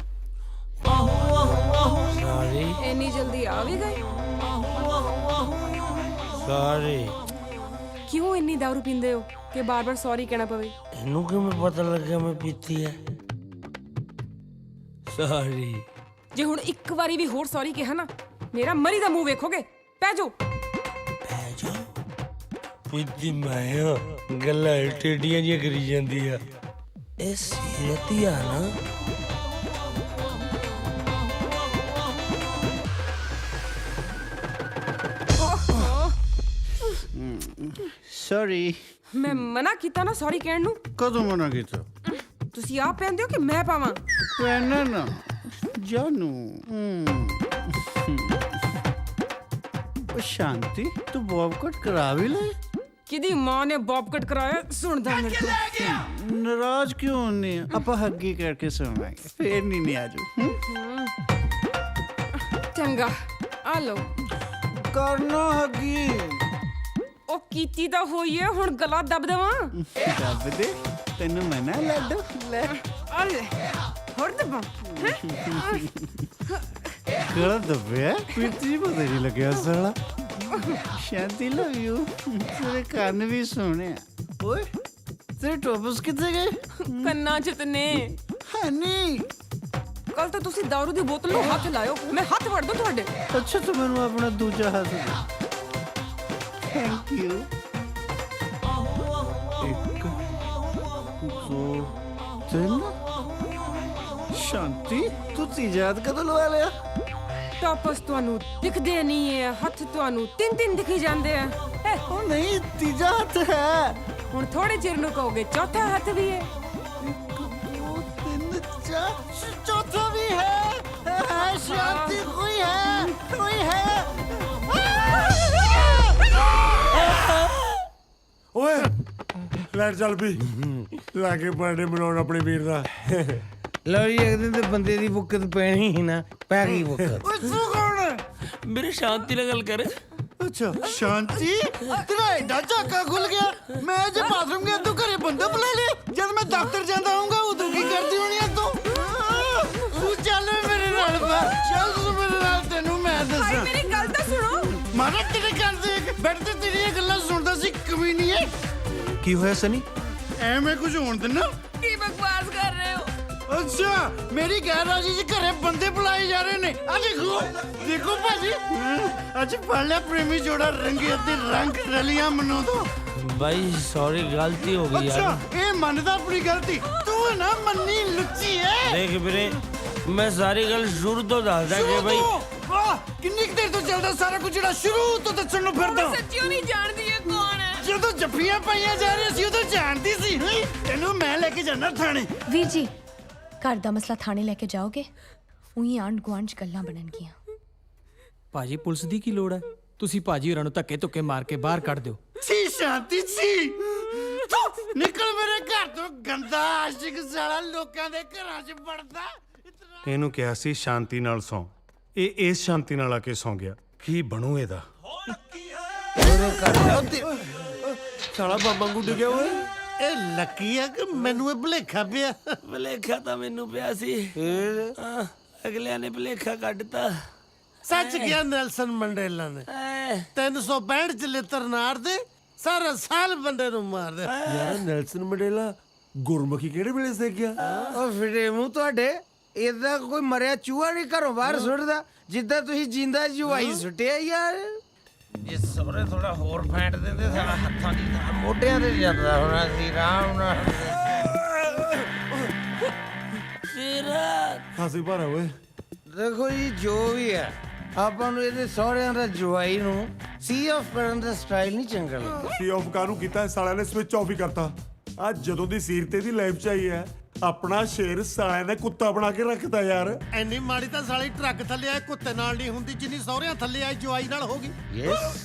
ਸੌਰੀ ਇੰਨੀ ਜਲਦੀ ਆ ਵੀ ਗਏ ਸੌਰੀ ਕਿਉਂ ਇੰਨੀ दारू ਪੀਂਦੇ ਹੋ ਕਿ ਬਾਰ-ਬਾਰ ਸੌਰੀ ਕਹਿਣਾ ਪਵੇ ਇਹਨੂੰ ਕਿਵੇਂ ਪਤਾ ਲੱਗਿਆ ਮੈਂ ਪੀਤੀ ਹੈ ਸੌਰੀ ਜੇ ਹੁਣ ਇੱਕ ਵਾਰੀ ਵੀ ਹੋਰ ਸੌਰੀ ਕਿਹਾ ਨਾ ਮੇਰਾ ਮਰੀ ਦਾ ਮੂੰਹ ਵੇਖੋਗੇ ਪੈ ਜਾਓ ਪੀਤੀ ਮੈਂ ਗੱਲਾਂ ਟੇਡੀਆਂ ਜਿਹੀਆਂ ਕਰੀ ਜਾਂਦੀ ਆ ਇਹ ਸੀਨਤੀ ਆ ਨਾ सॉरी ਮੈਂ ਮਨਾ ਕੀਤਾ ਨਾ ਸੌਰੀ ਕਹਿਣ ਨੂੰ कदों मना किया ਤੁਸੀਂ ਆਪ ਕਹਿੰਦੇ ਹੋ ਕਿ ਮੈਂ ਪਾਵਾਂ पहना ना जानू शांति तू बॉब कट करा भी ले ਕਿਦੀ ਮਾਂ ਨੇ ਬੌਬ ਕਟ ਕਰਾਇਆ ਸੁਣਦਾ ਮੇਰੇ ਤੋਂ नाराज क्यों होने आप हग्गी करके सुनाएंगे फिर नहीं आजू ਚੰਗਾ ਆ ਲਓ करना हग्गी ਉਹ ਕੀਤੀ ਤਾਂ ਹੋਈ ਹੈ ਹੁਣ ਗਲਾ ਦੱਬ ਦੇਵਾਂ दब दे तेन मना लड्डू ले ਆ ਲੈ ਹੋਰ ਦੱਬਾਂ गला दबे पीती पता नहीं लगे साला शांति लव यू तेरे कान भी सोने ओए तेरे टॉपस कितने गए ਕੰਨਾਂ ਚ ਤਨੇ हनी ਕੱਲ ਤਾਂ ਤੁਸੀਂ दारू ਦੀ ਬੋਤਲ ਨੂੰ ਹੱਥ ਲਾਇਓ ਮੈਂ ਹੱਥ ਵੜ ਦੂੰ ਤੁਹਾਡੇ अच्छा तो मैंने अपना दूजा हाथ दे थैंक यू एक दो तीन शांति तू तीजा हाथ कदों लवा लिया ਟਾਪਸ ਤੁਹਾਨੂੰ ਦਿਖਦੇ ਨਹੀਂ ਹੈ ਹੱਥ ਤੁਹਾਨੂੰ ਤਿੰਨ ਤਿੰਨ ਦਿਖੀ ਜਾਂਦੇ ਆ ओ नहीं तीजा हाथ है ਹੁਣ ਥੋੜੇ ਚਿਰ ਨੂੰ ਕਹੋਗੇ ਚੌਥਾ ਹੱਥ ਵੀ ਹੈ दो तीन चार चौथा भी है शांति कोई है ਓਏ ਲੈਟ ਚੱਲ ਪਈ ਲਾ ਕੇ ਬਰਥਡੇ ਮਨਾਉਣ ਆਪਣੇ ਵੀਰ ਦਾ ਲਓ ਜੀ ਇੱਕ ਦਿਨ ਤੇ ਬੰਦੇ ਦੀ ਬੁੱਕਤ ਪੈਣੀ ਹੀ ਨਾ ਪੈ ਗਈ ਬੁੱਕਤ ओए तू कौन है ਮੇਰੇ ਸ਼ਾਂਤੀ ਨਾਲ ਗੱਲ ਕਰ अच्छा शांति तेरा एडा झाका खुल गया मैं जे बाथरूम गया तू घरे बंदा बुला ले जब मैं दफ्तर जांदा होऊंगा उदों की करदी होनी है तू चल मेरे नाल चल तू मेरे नाल तेनू मैं दसां ਮੇਰੀ ਗੱਲ ਤਾਂ ਸੁਣੋ मारा तेरे घर दे बैठ ते तेरियां गल्लां सुनदा सी कमीनीए ਕੀ ਹੋਇਆ ਸਨੀ ਐਵੇਂ ਕੁਝ ਹੋਣ ਦਿੰਨਾ ਕੀ ਬਕਵਾਸ ਕਰ ਰਹੇ ਹੋ अच्छा मेरी गैर राजी जी घरे बंदे बुलाए जा रहे ने आ देखो देखो भाजी आज पहले प्रेमी जोड़ा रंगे ते रंग रलियां मनो दो ਬਾਈ ਸੌਰੀ ਗਲਤੀ ਹੋ ਗਈ अच्छा ਯਾਰ ये मनदा अपनी गलती तू है ना मन्नी लुच्ची है ਦੇਖ ਵੀਰੇ ਮੈਂ ਸਾਰੀ ਗੱਲ ਸ਼ੁਰੂ ਤੋਂ ਦੱਸਦਾ ਕਿ ਬਈ किन्नी देर तो चलदा सारा कुछ जेड़ा शुरू तो दसण नु फिरदा ਸੱਚੀਓ ਨਹੀਂ ਜਾਣਦੀ ਇਹ ਕੌਣ ਹੈ ਜਦੋਂ ਜੱਫੀਆਂ ਪਾਈਆਂ ਜਾ ਰਹੀਆਂ ਸੀ ਉਦੋਂ ਜਾਣਦੀ ਸੀ ਤੈਨੂੰ ਮੈਂ ਲੈ ਕੇ ਜਾਣਾ ਥਾਣੇ ਵੀਰ ਜੀ ਘਰ ਦਾ ਮਸਲਾ ਥਾਣੇ ਲੈ ਕੇ ਜਾਓਗੇ ਉਹੀ ਆਂਢ ਗੁਆਂਢ 'ਚ ਗੱਲਾਂ ਬਣਨਗੀਆਂ ਭਾਜੀ ਪੁਲਿਸ ਦੀ ਕੀ ਲੋੜ ਹੈ ਤੁਸੀਂ ਭਾਜੀ ਹੋਰਾਂ ਨੂੰ ਧੱਕੇ ਧੁੱਕੇ ਮਾਰ ਕੇ ਬਾਹਰ ਕੱਢ ਦਿਓ ਸੀ ਸ਼ਾਂਤੀ ਸੀ ਨਿਕਲ ਮੇਰੇ ਘਰ ਤੋਂ ਗੰਦਾ ਆਸ਼ਿਕ ਸਾਲਾ ਲੋਕਾਂ ਦੇ ਘਰਾਂ 'ਚ ਵੜਦਾ ਇਹਨੂੰ ਕਿਹਾ ਸੀ ਸ਼ਾਂਤੀ ਨਾਲ ਸੌਂ ਇਹ ਇਸ ਸ਼ਾਂਤੀ ਨਾਲ ਆ ਕੇ ਸੌਂ ਗਿਆ ਕੀ ਬਣੂ ਇਹਦਾ ਸਾਲਾ ਬਾਬਾ ਗੁੱਡ ਗਿਆ ਓਏ ਇਹ ਲੱਕੀ ਆ ਕਿ ਮੈਨੂੰ ਇਹ ਭੁਲੇਖਾ ਪਿਆ ਭਲੇਖਾ ਤਾਂ ਮੈਨੂੰ ਪਿਆ ਸੀ ਅਗਲਿਆਂ ਨੇ ਭਲੇਖਾ ਕੱਢਤਾ ਸੱਚ ਗਿਆ ਨੈਲਸਨ ਮੰਡੇਲਾ ਨੇ 365 ਚ ਲਿੱਤਰ ਨਾਰ ਦੇ ਸਾਰਾ ਸਾਲ ਬੰਦੇ ਨੂੰ ਮਾਰਦੇ ਯਾਰ ਨੈਲਸਨ ਮੰਡੇਲਾ ਗੁਰਮੁਖੀ ਕਿਹੜੇ ਵੇਲੇ ਸੇ ਗਿਆ ਉਹ ਫਿਰੇ ਮੂੰਹ ਤੁਹਾਡੇ ਇਦਾਂ ਕੋਈ ਮਰਿਆ ਚੂਹਾ ਨਹੀਂ ਘਰੋਂ ਬਾਹਰ ਸੁੱਟਦਾ ਜਿੱਦਾਂ ਤੁਸੀਂ ਜਿੰਦਾ ਜੁਆਈ ਸੁੱਟਿਆ ਯਾਰ ਜੇ ਸਹੁਰੇ ਥੋੜਾ ਹੋਰ ਫੈਂਟ ਦਿੰਦੇ ਸਾਡਾ ਹੱਥਾਂ ਦੀ ਥਾਂ ਮੋਢਿਆਂ ਤੇ ਜਾਂਦਾ ਹੋਣਾ ਸੀ ਆਰਾਮ ਨਾਲ ਖਾਸੀ ਭਾਰਾ ਓਏ। ਦੇਖੋ ਜੀ ਜੋ ਵੀ ਹੈ ਆਪਾਂ ਨੂੰ ਇਹਦੇ ਸਹੁਰਿਆਂ ਦਾ ਜਵਾਈ ਨੂੰ ਸੀ ਆਫ ਕਰਨ ਦਾ ਸਟਾਈਲ ਨਹੀਂ ਚੰਗਾ ਲੱਗਦਾ। ਸੀ ਆਫ ਕਾਹਨੂੰ ਕੀਤਾ, ਸਾਲਿਆਂ ਨੇ ਸਵਿਚ ਆਫ ਹੀ ਕਰਤਾ। ਅੱਜ ਜਦੋਂ ਦੀ ਸੀਰਤੇ ਦੀ ਲਾਈਫ ਚ ਆਈ ਹੈ ਆਪਣਾ ਸ਼ੇਰ ਸਾਲਿਆਂ ਨੇ ਕੁੱਤਾ ਬਣਾ ਕੇ ਰੱਖਤਾ ਯਾਰ। ਐਨੀ ਮਾੜੀ ਤਾਂ ਸਾਲੀ ਟਰੱਕ ਥੱਲੇ ਆਏ ਕੁੱਤੇ ਨਾਲ ਨਹੀਂ ਹੁੰਦੀ ਜਿੰਨੀ ਸਹੁਰਿਆਂ ਥੱਲੇ ਆਏ ਜਵਾਈ ਨਾਲ ਹੋ ਗਈ। ਯੈਸ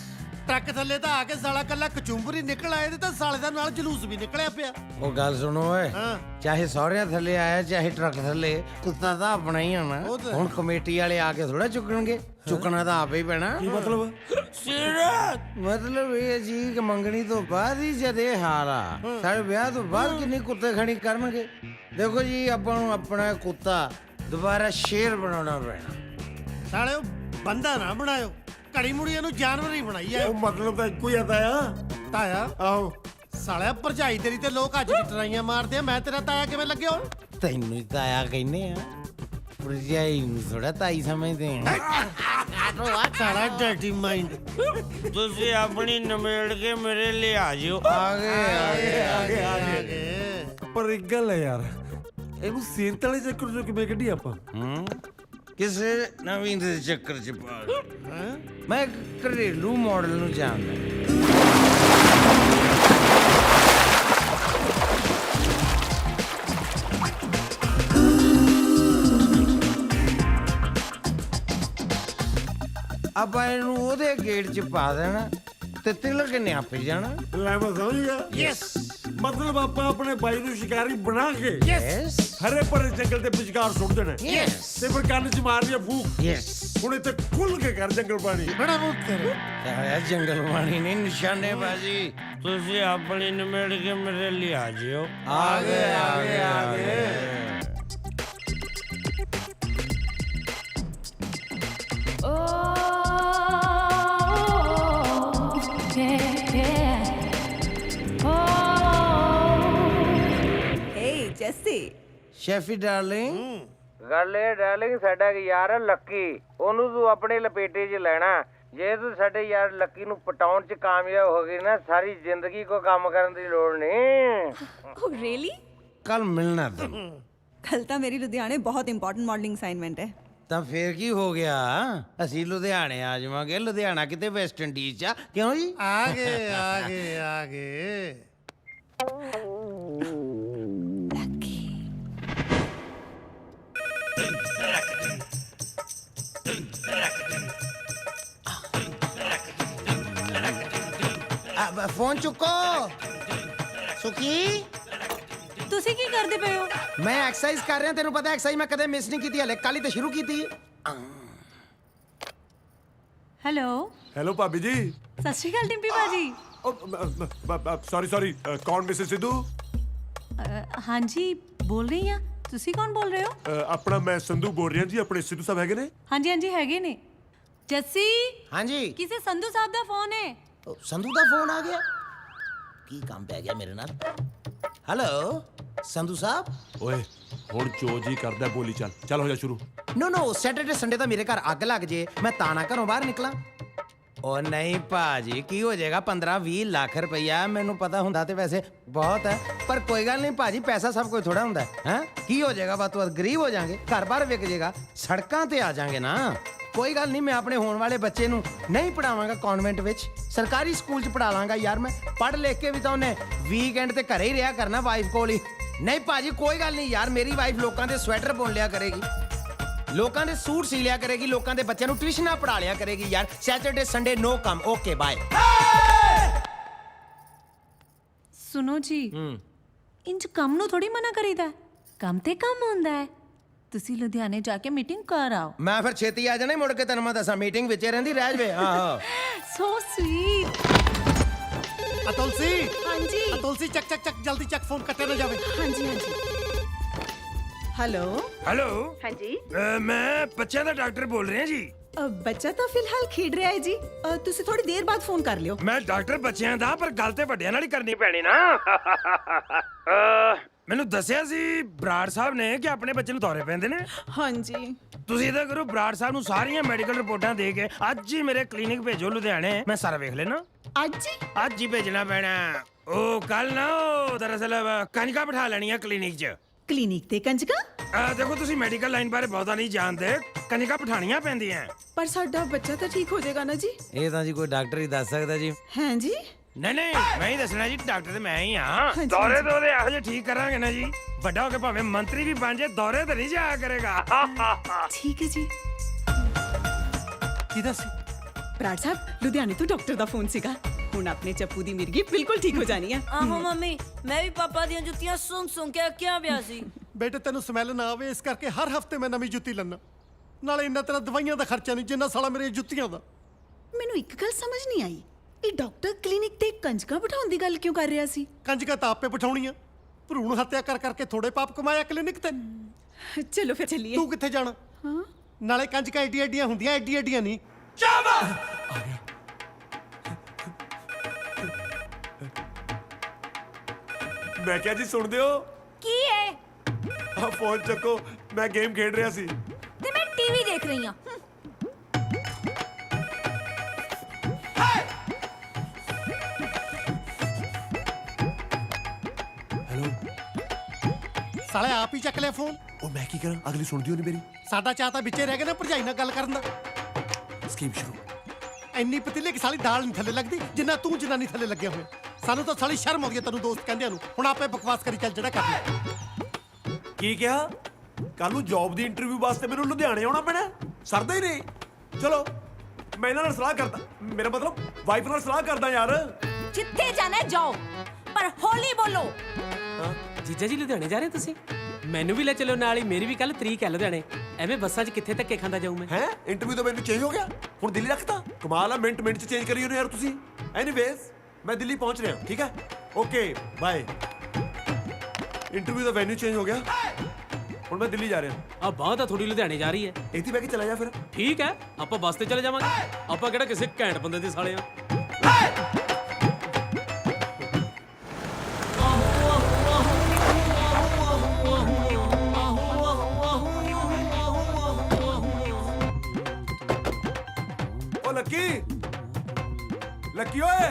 ਟਰੱਕ ਥੱਲੇ ਤਾਂ ਆ ਕੇ ਸਾਲਾ ਕੱਲਾ ਕਚੁੰਬਰ ਹੀ ਨਿਕਲ ਆਏ ਤੇ ਤਾਂ ਸਾਲੇ ਦਾ ਨਾਲ ਜਲੂਸ ਵੀ ਨਿਕਲਿਆ ਪਿਆ। ਉਹ ਗੱਲ ਸੁਣੋ ਓਏ, ਹਾਂ। ਚਾਹੇ ਸਹੁਰਿਆਂ ਥੱਲੇ ਆਇਆ ਚਾਹੇ ਟਰੱਕ ਥੱਲੇ ਕੁੱਤਾ ਤਾਂ ਆਪਣਾ ਹੀ ਆ ਨਾ। ਹੁਣ ਕਮੇਟੀ ਵਾਲੇ ਆ ਕੇ ਥੋੜਾ ਚੁੱਕਣਗੇ, ਚੁੱਕਣਾ ਤਾਂ ਆਪੇ ਹੀ ਪੈਣਾ। ਕੀ ਮਤਲਬ? ਮਤਲਬ ਇਹ ਜੀ ਕਿ ਮੰਗਣੀ ਤੋਂ ਬਾਅਦ ਹੀ ਜਦ ਇਹ ਹਾਲ ਆ ਸਾਡੇ ਵਿਆਹ ਤੋਂ ਬਾਅਦ ਕਿੰਨੀ ਕੁੱਤੇ ਖਣੀ ਕਰਨਗੇ। ਦੇਖੋ ਜੀ ਆਪਾਂ ਨੂੰ ਆਪਣਾ ਕੁੱਤਾ ਦੁਬਾਰਾ ਸ਼ੇਰ ਬਣਾਉਣਾ ਪੈਣਾ। ਸਾਲਿਓ ਬੰਦਾ ਨਾ ਬਣਾਇਓ, ਘੜੀ ਮੁੜੀ ਇਹਨੂੰ ਜਾਨਵਰ ਹੀ ਬਣਾਈ ਆ। ਉਹ ਮਤਲਬ ਤਾਂ ਇੱਕੋ ਹੀ ਆ ਤਾਇਆ ਆਹੋ ਸਾਲਿਆ ਭਰਜਾਈ ਤੇਰੀ ਤੇ ਲੋਕ ਅੱਜ ਵੀ ਟਰਾਈਆਂ ਮਾਰਦੇ ਆ, ਮੈਂ ਤੇਰਾ ਤਾਇਆ ਕਿਵੇਂ ਲੱਗਿਆ ਹੁਣ? ਤੈਨੂੰ ਹੀ ਤਾਇਆ ਕਹਿੰਦੇ ਆ, ਭਰਜਾਈ ਨੂੰ ਥੋੜਾ ਤਾਈ ਸਮਝਦੇ ਆ। ਸਾਲਾ ਡਰਟੀ ਮਾਈਂਡ। ਤੁਸੀਂ ਆਪਣੀ ਨਮੇੜ ਕੇ ਮੇਰੇ ਲਈ ਆ ਜਿਓ। ਆ ਗਏ ਪਰ ਇੱਕ ਗੱਲ ਹੈ ਯਾਰ, ਇਹਨੂੰ ਸੀਰਤ ਵਾਲੇ ਚੱਕਰ ਚੋਂ ਕਿਵੇਂ ਕੱਢੀ ਆਪਾਂ? ਕਿਸੇ ਨਵੀਂ ਦੇ ਚੱਕਰ ਚ ਪਾ ਗਏ। ਮੈਂ ਇੱਕ ਘਰੇਲੂ ਮਾਡਲ ਨੂੰ ਜਾਣਦਾ। ਆਪਾਂ ਇਹਨੂੰ ਉਹਦੇ ਗੇਟ 'ਚ ਪਾ ਦੇਣਾ ਤੇ ਤਿਲਕ ਨੇ ਆਪੇ ਜਾਣਾ। ਲੈ ਮੈਂ ਸਮਝ ਗਿਆ। ਯੈਸ ਮਤਲਬ ਆਪਾਂ ਆਪਣੇ ਬਾਈ ਨੂੰ ਸ਼ਿਕਾਰੀ ਬਣਾ ਕੇ ਯੈਸ ਹਰੇ ਭਰੇ ਜੰਗਲ ਦੇ ਵਿਚਕਾਰ ਸੁੱਟ ਦੇਣਾ। ਯੈਸ ਤੇ ਫਿਰ ਕੰਨ 'ਚ ਮਾਰਨੀ ਆ ਫੂਕ। ਯੈਸ ਹੁਣ ਇੱਥੇ ਖੁੱਲ ਕੇ ਕਰ ਜੰਗਲ ਪਾਣੀ। ਬੜਾ ਮੁੱਕ ਕਰ ਆਇਆ ਜੰਗਲ ਵਾਣੀ ਨਹੀਂ ਨਿਸ਼ਾਨੇਬਾਜ਼ੀ। ਤੁਸੀਂ ਆਪਣੀ ਨਿਮੇੜ ਕੇ ਮੇਰੇ ਲਈ ਆ ਜਿਓ। ਆ ਗਏ ਸ਼ੈਫੀ ਡਾਰਲਿੰਗ। ਗੱਲ ਇਹ ਡਾਰਲਿੰਗ ਸਾਡਾ ਇੱਕ ਯਾਰ ਹੈ ਲੱਕੀ, ਉਹਨੂੰ ਤੂੰ ਆਪਣੇ ਲਪੇਟੇ 'ਚ ਲੈਣਾ। ਜੇ ਤੂੰ ਸਾਡੇ ਯਾਰ ਲੱਕੀ ਨੂੰ ਪਟਾਉਣ 'ਚ ਕਾਮਯਾਬ ਹੋ ਗਈ ਨਾ ਸਾਰੀ ਜ਼ਿੰਦਗੀ ਕੋ ਕੰਮ ਕਰਨ ਦੀ ਲੋੜ ਨਹੀਂ। Oh really? ਕੱਲ ਮਿਲਣਾ ਤੈਨੂੰ। कल ਤਾਂ ਮੇਰੀ ਲੁਧਿਆਣੇ ਬਹੁਤ ਇੰਪੋਰਟੈਂਟ ਮਾਡਲਿੰਗ ਅਸਾਈਨਮੈਂਟ ਹੈ। ਤਾਂ ਫੇਰ ਕੀ ਹੋ ਗਿਆ, ਅਸੀਂ ਲੁਧਿਆਣੇ ਆ ਜਾਵਾਂਗੇ। ਲੁਧਿਆਣਾ ਕਿਤੇ ਵੈਸਟ ਇੰਡੀਜ਼ 'ਚ ਆ, ਕਿਉਂ ਜੀ? ਆ ਗਏ ਫੋਨ ਚੁੱਕੋ। ਸੁਖੀ ਤੁਸੀਂ ਕੀ ਕਰਦੇ ਪਏ ਹੋ? ਮੈਂ ਐਕਸਰਸਾਈਜ਼ ਕਰ ਰਿਹਾ, ਤੈਨੂੰ ਪਤਾ ਐਕਸਰਸਾਈਜ਼ ਮੈਂ ਕਦੇ ਮਿਸ ਨਹੀਂ ਕੀਤੀ, ਹਲੇ ਕੱਲ ਹੀ ਤਾਂ ਸ਼ੁਰੂ ਕੀਤੀ। ਹੈਲੋ ਹੈਲੋ ਭਾਬੀ ਜੀ। ਸਤਿ ਸ਼੍ਰੀ ਅਕਾਲ ਡਿੰਪੀ ਬਾਜੀ। ਸੌਰੀ ਕੌਣ ਮਿਸਿਸ ਸਿੱਧੂ? ਹਾਂਜੀ ਬੋਲ ਰਹੀ ਆ, ਤੁਸੀਂ ਕੌਣ ਬੋਲ ਰਹੇ ਹੋ? ਆਪਣਾ ਮੈਂ ਸੰਧੂ ਬੋਲ ਰਿਹਾ ਜੀ। ਆਪਣੇ ਸਿੱਧੂ ਸਾਹਿਬ ਹੈਗੇ ਨੇ? ਹਾਂਜੀ ਹਾਂਜੀ ਹੈਗੇ ਨੇ। ਜੱਸੀ ਹਾਂਜੀ ਕਿਸੇ ਸੰਧੂ ਸਾਹਿਬ ਦਾ ਫੋਨ ਹੈ। ਸੰਧੂ ਦਾ ਫੋਨ ਆ ਗਿਆ, ਕੀ ਕੰਮ ਪੈ ਗਿਆ ਮੇਰੇ ਨਾਲ? ਹੈਲੋ ਸੰਧੂ ਸਾਹਿਬ। ਓਏ ਹੁਣ ਜੋ ਜੀ ਕਰਦਾ ਬੋਲੀ ਚੱਲ ਹੋ ਜਾ ਸ਼ੁਰੂ। ਨੋ ਸੈਟਰਡੇ ਸੰਡੇ ਤਾਂ ਮੇਰੇ ਘਰ ਅੱਗ ਲੱਗ ਜੇ ਮੈਂ ਤਾਂ ਨਾ ਘਰੋਂ ਬਾਹਰ ਨਿਕਲਾਂ। ਉਹ ਨਹੀਂ ਭਾਜੀ, ਕੀ ਹੋ ਜਾਏਗਾ 15-20 ਲੱਖ ਰੁਪਈਆ। ਮੈਨੂੰ ਪਤਾ ਹੁੰਦਾ ਤੇ ਵੈਸੇ ਬਹੁਤ ਹੈ, ਪਰ ਕੋਈ ਗੱਲ ਨਹੀਂ ਭਾਜੀ, ਪੈਸਾ ਸਭ ਕੁਝ ਥੋੜਾ ਹੁੰਦਾ ਹੈ। ਕੀ ਹੋ ਜਾਏਗਾ, ਬਾਤ ਗਰੀਬ ਹੋ ਜਾਾਂਗੇ, ਘਰ-ਬਾਰ ਵਿਕ ਜਾਏਗਾ, ਸੜਕਾਂ ਤੇ ਆ ਜਾਾਂਗੇ ਨਾ। ਕੋਈ ਗੱਲ ਨਹੀਂ, ਮੈਂ ਆਪਣੇ ਹੋਣ ਵਾਲੇ ਬੱਚੇ ਨੂੰ ਨਹੀਂ ਪੜਾਵਾਂਗਾ ਕਨਵੈਂਟ ਵਿੱਚ, ਸਰਕਾਰੀ ਸਕੂਲ 'ਚ ਪੜਾ ਲਾਂਗਾ। ਯਾਰ ਮੈਂ ਪੜ੍ਹ ਲਿਖ ਕੇ ਵੀ ਤਾਂ ਉਹਨੇ ਵੀਕਐਂਡ ਤੇ ਘਰੇ ਹੀ ਰਿਹਾ ਕਰਨਾ ਵਾਈਫ ਕੋਲ ਹੀ। ਨਹੀਂ ਭਾਜੀ ਕੋਈ ਗੱਲ ਨਹੀਂ ਯਾਰ, ਮੇਰੀ ਵਾਈਫ ਲੋਕਾਂ ਦੇ ਸਵੈਟਰ ਬੁਣ ਲਿਆ ਕਰੇਗੀ, ਲੋਕਾਂ ਦੇ ਸੂਟ ਸੀ ਲਿਆ ਕਰੇਗੀ, ਲੋਕਾਂ ਦੇ ਬੱਚਿਆਂ ਨੂੰ ਟਿਊਸ਼ਨਾਂ ਪੜਾ ਲਿਆ ਕਰੇਗੀ। ਯਾਰ ਸੈਟਰਡੇ ਸੰਡੇ ਨੋ ਕੰਮ। Okay bye. ਸੁਣੋ ਜੀ, ਇੰਜ ਕੰਮ ਨੂੰ ਥੋੜੀ ਮਨਾ ਕਰੀਦਾ, ਕੰਮ ਤੇ ਕੰਮ ਹੁੰਦਾ ਹੈ। ਤੁਸੀਂ ਲੁਧਿਆਣੇ ਜਾ ਕੇ ਮੀਟਿੰਗ ਕਰ ਆਓ। ਮੈਂ ਫਿਰ ਛੇਤੀ ਆ ਜਾਣਾ, ਮੁੜ ਕੇ ਤੈਨੂੰ ਮੈਂ ਦੱਸਾਂ ਮੀਟਿੰਗ ਵਿੱਚ ਰਹਿੰਦੀ ਰਹਿ ਜਵੇ। ਆਹੋ ਸੋ ਸਵੀਟ। ਤੁਲਸੀ। ਹਾਂਜੀ ਤੁਲਸੀ ਚੱਕ ਜਲਦੀ ਚੱਕ, ਫੋਨ ਕੱਟੇ ਨਾ ਜਾਵੇ। ਹਾਂਜੀ ਹੈਲੋ ਹਾਂਜੀ ਮੈਂ ਬੱਚਿਆਂ ਦਾ ਡਾਕਟਰ ਬੋਲ ਰਿਹਾ ਜੀ। ਬੱਚਾ ਤਾਂ ਫਿਲਹਾਲ ਖੇਡ ਰਿਹਾ ਹੈ ਜੀ, ਤੁਸੀਂ ਥੋੜੀ ਦੇਰ ਬਾਅਦ ਫੋਨ ਕਰ ਲਿਓ। ਮੈਂ ਡਾਕਟਰ ਬੱਚਿਆਂ ਦਾ, ਪਰ ਗੱਲ ਤੇ ਵੱਡਿਆਂ ਨਾਲ ਹੀ ਕਰਨੀ ਪੈਣੀ ਨਾ। ਮੈਨੂੰ ਦੱਸਿਆ ਸੀ ਬਰਾੜ ਸਾਹਿਬ ਨੇ ਕਿ ਆਪਣੇ ਬੱਚੇ ਨੂੰ ਦੌਰੇ ਪੈਂਦੇ ਨੇ। ਹਾਂਜੀ ਤੁਸੀਂ ਇਹਦਾ ਕਰੋ, ਬਰਾੜ ਸਾਹਿਬ ਨੂੰ ਸਾਰੀਆਂ ਮੈਡੀਕਲ ਰਿਪੋਰਟਾਂ ਦੇ ਕੇ ਅੱਜ ਹੀ ਮੇਰੇ ਕਲੀਨਿਕ ਭੇਜੋ ਲੁਧਿਆਣੇ, ਮੈਂ ਸਾਰਾ ਵੇਖ ਲੈਣਾ। ਅੱਜ ਹੀ ਭੇਜਣਾ ਪੈਣਾ। ਉਹ ਕੱਲ ਨਾ ਉਹ ਦਰਅਸਲ ਕੰਜਕਾਂ ਬਿਠਾ ਲੈਣੀਆਂ ਕਲੀਨਿਕ 'ਚ। ਕਲੀਨਿਕ ਤੇ ਕੰਜਕਾਂ? ਦੇਖੋ ਤੁਸੀਂ ਮੈਡੀਕਲ ਲਾਈਨ ਬਾਰੇ ਬਹੁਤਾ ਨਹੀਂ ਜਾਣਦੇ, ਕੰਜਕਾਂ ਬਿਠਾਣੀਆਂ ਪੈਂਦੀਆਂ। ਪਰ ਸਾਡਾ ਬੱਚਾ ਤਾਂ ਠੀਕ ਹੋ ਜਾਏਗਾ ਨਾ ਜੀ? ਇਹ ਤਾਂ ਜੀ ਕੋਈ ਡਾਕਟਰ ਹੀ ਦੱਸ ਸਕਦਾ ਜੀ। ਹਾਂ ਜੀ। ਨਹੀਂ ਮੈਂ ਹੀ ਦੱਸਣਾ ਜੀ, ਡਾਕਟਰ ਤੇ ਮੈਂ ਹੀ ਹਾਂ। ਦੌਰੇ ਤੋਂ ਉਹਦੇ ਇਹੋ ਜਿਹੇ ਠੀਕ ਕਰਾਂਗੇ ਨਾ ਜੀ, ਵੱਡਾ ਹੋ ਕੇ ਭਾਵੇਂ ਮੰਤਰੀ ਵੀ ਬਣ ਜਾਏ ਦੌਰੇ ਤੇ ਨਹੀਂ ਜਾਇਆ ਕਰੇਗਾ। ਠੀਕ ਹੈ ਜੀ। ਕੀ ਦੱਸ? ਬਰਾੜ ਸਾਹਿਬ ਲੁਧਿਆਣੇ ਤੋਂ ਡਾਕਟਰ ਦਾ ਫੋਨ ਸੀਗਾ, ਹੁਣ ਆਪਣੇ ਚੱਪੂ ਦੀ ਮਿਰਗੀ ਬਿਲਕੁਲ ਠੀਕ ਹੋ ਜਾਣੀ ਹੈ। ਆਹੋ ਮੰਮੀ, ਮੈਂ ਵੀ ਪਾਪਾ ਦੀਆਂ ਜੁੱਤੀਆਂ ਸੁੰਘ ਕੇ ਅੱਕਿਆ ਪਿਆ ਸੀ। ਬੇਟੇ ਤੈਨੂੰ ਸਮੈਲ ਨਾ ਆਵੇ ਇਸ ਕਰਕੇ ਹਰ ਹਫਤੇ ਮੈਂ ਨਵੀਂ ਜੁੱਤੀ ਲੈਣਾ, ਨਾਲੇ ਇੰਨਾ ਤੇਰਾ ਦਵਾਈਆਂ ਦਾ ਖਰਚਾ ਨਹੀਂ ਜਿੰਨਾ ਸਾਲਾ ਮੇਰੇ ਜੁੱਤੀਆਂ ਦਾ। ਮੈਨੂੰ ਇੱਕ ਗੱਲ ਸਮਝ ਨਹੀਂ ਆਈ, ਇਹ ਡਾਕਟਰ ਕਲੀਨਿਕ ਤੇ ਕੰਜਕਾਂ ਬਿਠਾਉਣ ਦੀ ਗੱਲ ਕਿਉਂ ਕਰ ਰਿਹਾ ਸੀ? ਕੰਜਕਾਂ ਤਾਂ ਆਪੇ ਬਿਠਾਉਣੀਆਂ, ਭਰੂਣ ਹੱਤਿਆ ਕਰ ਕਰਕੇ ਥੋੜੇ ਪਾਪ ਕਮਾਇਆ ਕਲੀਨਿਕ ਤੇ। ਚਲੋ ਫਿਰ ਚੱਲੀਏ। ਤੂੰ ਕਿੱਥੇ ਜਾਣਾ? ਹਾਂ ਨਾਲੇ ਕੰਜਕਾਂ ਏਡੀ ਏਡੀਆਂ ਹੁੰਦੀਆਂ, ਏਡੀ ਏਡੀਆਂ ਨਹੀਂ। ਮੈਂ ਕਿਹਾ ਜੀ ਸੁਣਦੇ ਹੋ? ਕੀ ਹੈ? ਆ ਫੋਨ ਚੱਕੋ, ਮੈਂ ਗੇਮ ਖੇਡ ਰਿਹਾ ਸੀ। ਤੇ ਮੈਂ ਟੀਵੀ ਦੇਖ ਰਹੀ ਹਾਂ। ਸਾਲੇ ਆਪ ਹੀ ਚੱਕ ਲਿਆ ਫੋਨ। ਉਹ ਮੈਂ ਕੀ ਕਰਾਂ, ਅਗਲੀ ਸੁਣਦੀ ਹੋਣੀ ਮੇਰੀ। ਸਾਡਾ ਚਾਹ ਤਾਂ ਵਿੱਚੇ ਰਹਿ ਗਿਆ ਨਾ ਭਰਜਾਈ ਨਾਲ ਗੱਲ ਕਰਨ ਦਾ। ਸਕੀਮ ਸ਼ੁਰੂ। ਇੰਨੀ ਪਤੀਲੇ ਕਿ ਸਾਲੀ ਦਾਲ ਨਹੀਂ ਥੱਲੇ ਲੱਗਦੀ ਜਿੰਨਾ ਤੂੰ ਜਨਾਨੀ ਥੱਲੇ ਲੱਗਿਆ ਹੋਇਆ। ਸਾਨੂੰ ਤਾਂ ਸਾਲੀ ਸ਼ਰਮ ਆਉਂਦੀ ਹੈ ਤੈਨੂੰ ਦੋਸਤ ਕਹਿੰਦਿਆਂ ਨੂੰ। ਹੁਣ ਆਪੇ ਬਕਵਾਸ ਕਰੀ ਚੱਲ ਜਿਹੜਾ ਕਰਨਾ। ਕੀ ਕਿਹਾ? ਕੱਲ ਨੂੰ ਜੌਬ ਦੀ ਇੰਟਰਵਿਊ ਵਾਸਤੇ ਮੈਨੂੰ ਲੁਧਿਆਣੇ ਆਉਣਾ ਪੈਣਾ? ਸਰਦਾ ਹੀ ਨਹੀਂ। ਚਲੋ ਮੈਂ ਇਹਨਾਂ ਨਾਲ ਸਲਾਹ ਕਰਦਾ, ਮੇਰਾ ਮਤਲਬ ਵਾਈਫ ਨਾਲ ਸਲਾਹ ਕਰਦਾ ਯਾਰ। ਜਿੱਥੇ ਜਾਣਾ ਜਾਓ, ਪਰ ਹੌਲੀ ਬੋਲੋ। ਜੀਜਾ ਜੀ ਲੁਧਿਆਣੇ ਜਾ ਰਹੇ ਤੁਸੀਂ? ਮੈਨੂੰ ਵੀ ਲੈ ਚਲੋ ਨਾਲ ਹੀ, ਮੇਰੀ ਵੀ ਕੱਲ ਤਰੀਕ ਹੈ ਲੁਧਿਆਣੇ। ਐਵੇਂ ਬੱਸਾਂ 'ਚ ਕਿੱਥੇ ਧੱਕੇ ਖਾਂਦਾ ਜਾਊਂ ਮੈਂ? ਹੈ ਇੰਟਰਵਿਊ ਤਾਂ ਮੈਨੂੰ ਚੇਂਜ ਹੋ ਗਿਆ, ਹੁਣ ਦਿੱਲੀ ਰੱਖਤਾ। ਕਮਾਲ ਆ, ਮਿੰਟ ਚ ਚੇਂਜ ਕਰੀ ਹੋ ਯਾਰ ਤੁਸੀਂ। ਐਨੀਵੇਜ਼ ਮੈਂ ਦਿੱਲੀ ਪਹੁੰਚ ਰਿਹਾ, ਠੀਕ ਹੈ? Okay bye. ਇੰਟਰਵਿਊ ਦਾ ਵੈਨਿਊ ਚੇਂਜ ਹੋ ਗਿਆ, ਹੁਣ ਮੈਂ ਦਿੱਲੀ ਜਾ ਰਿਹਾ। ਆ ਬਾਹ ਤਾਂ ਥੋੜੀ ਲੁਧਿਆਣੇ ਜਾ ਰਹੀ ਹੈ। ਇੱਥੇ ਬਹਿ ਕੇ ਚਲਾ ਜਾ ਫਿਰ। ਠੀਕ ਹੈ, ਆਪਾਂ ਬੱਸ ਤੇ ਚਲੇ ਜਾਵਾਂਗੇ। ਆਪਾਂ ਕਿਹੜਾ ਕਿਸੇ ਘੈਂਟ ਬੰਦੇ ਦੇ ਸਾਲੇ ਆ। ਓ ਲੱਕੀ ਓਏ,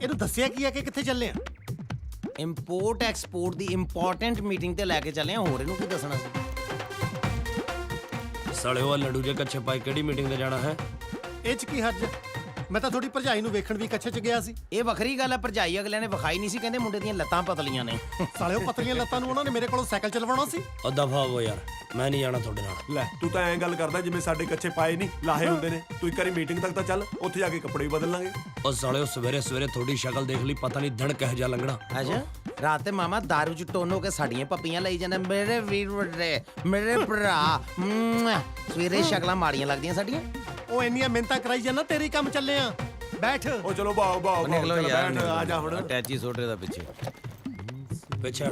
ਇਹਨੂੰ ਦੱਸਿਆ ਕੀ ਹੈ ਕਿ ਕਿੱਥੇ ਚੱਲੇ ਆ? ਇੰਪੋਰਟ ਐਕਸਪੋਰਟ ਦੀ ਇੰਪੋਰਟੈਂਟ ਮੀਟਿੰਗ ਤੇ ਲੈ ਕੇ ਚੱਲੇ ਆ, ਹੋਰ ਇਹਨੂੰ ਕੀ ਦੱਸਣਾ ਸੀ? ਸਾਲਿਓ ਲੜੂ ਜੇ ਕੱਛੇ ਪਾਈ ਕਿਹੜੀ ਮੀਟਿੰਗ ਤੇ ਜਾਣਾ ਹੈ? ਇਹ ਚ ਕੀ ਹਰਜ? ਮੈਂ ਤਾਂ ਥੋੜੀ ਭਰਜਾਈ ਨੂੰ ਵੇਖਣ ਵੀ ਕੱਛੇ ਚ ਗਿਆ ਸੀ। ਇਹ ਵੱਖਰੀ ਗੱਲ ਹੈ, ਭਰਜਾਈ ਅਗਲਿਆਂ ਨੇ ਵਿਖਾਈ ਨਹੀਂ ਸੀ, ਕਹਿੰਦੇ ਮੁੰਡੇ ਦੀਆਂ ਲੱਤਾਂ ਪਤਲੀਆਂ ਨੇ। ਸਾਲਿਓ ਪਤਲੀਆਂ ਲੱਤਾਂ ਨੂੰ ਉਹਨਾਂ ਨੇ ਮੇਰੇ ਕੋਲੋਂ ਸਾਈਕਲ ਚਲਵਾਉਣਾ ਸੀ। ਉਹ ਦਫਾ ਹੋ ਯਾਰ, ਮੈਂ ਨਹੀਂ ਜਾਣਾ ਤੁਹਾਡੇ ਨਾਲ। ਲੈ ਤੂੰ ਤਾਂ ਐਂ ਗੱਲ ਕਰਦਾ ਜਿਵੇਂ ਸਾਡੇ ਕੱਛੇ ਪਾਏ ਨਹੀਂ ਲਾਹੇ ਹੁੰਦੇ ਨੇ। ਤੂੰ ਇੱਕ ਵਾਰੀ ਮੀਟਿੰਗ ਤੱਕ ਤਾਂ ਚੱਲ, ਉੱਥੇ ਜਾ ਕੇ ਕੱਪੜੇ ਵੀ ਬਦਲ ਲਾਂਗੇ। ਉਹ ਸਾਲਿਓ ਸਵੇਰੇ ਸਵੇਰੇ ਤੁਹਾਡੀ ਸ਼ਕਲ ਦੇਖ ਲਈ, ਪਤਾ ਨਹੀਂ ਦਿਨ ਕਿਹੋ ਜਿਹਾ ਲੰਘਣਾ। ਅੱਛਾ ਰਾਤ ਤੇ ਮਾਮਾ ਦਾਰੂ ਚ ਟੋਨੋ ਕੇ ਸਾਡੀਆਂ ਪੱਪੀਆਂ ਲਈ ਜਾਂਦਾ। ਮੇਰੇ ਵੀਰ ਵੱਡੇ, ਮੇਰੇ ਭਰਾ, ਸਵੇਰੇ ਸ਼ਕਲਾਂ ਮਾੜੀਆਂ ਲੱਗਦੀਆਂ ਸਾਡੀਆਂ। ਉਹ ਇੰਨੀਆਂ ਮਿਹਨਤਾਂ ਕਰਾਈ ਜਾਂਦਾ, ਤੇਰੇ ਕੰਮ ਚੱਲੇ ਆ। ਬੈਠ। ਉਹ ਚਲੋ ਬਾਓ ਨਿਕਲੋ ਯਾਰ, ਆ ਜਾ ਹੁਣ। ਅਟੈਚੀ ਸੋਟੇ ਦਾ ਪਿੱਛੇ ਪਿੱਛੇ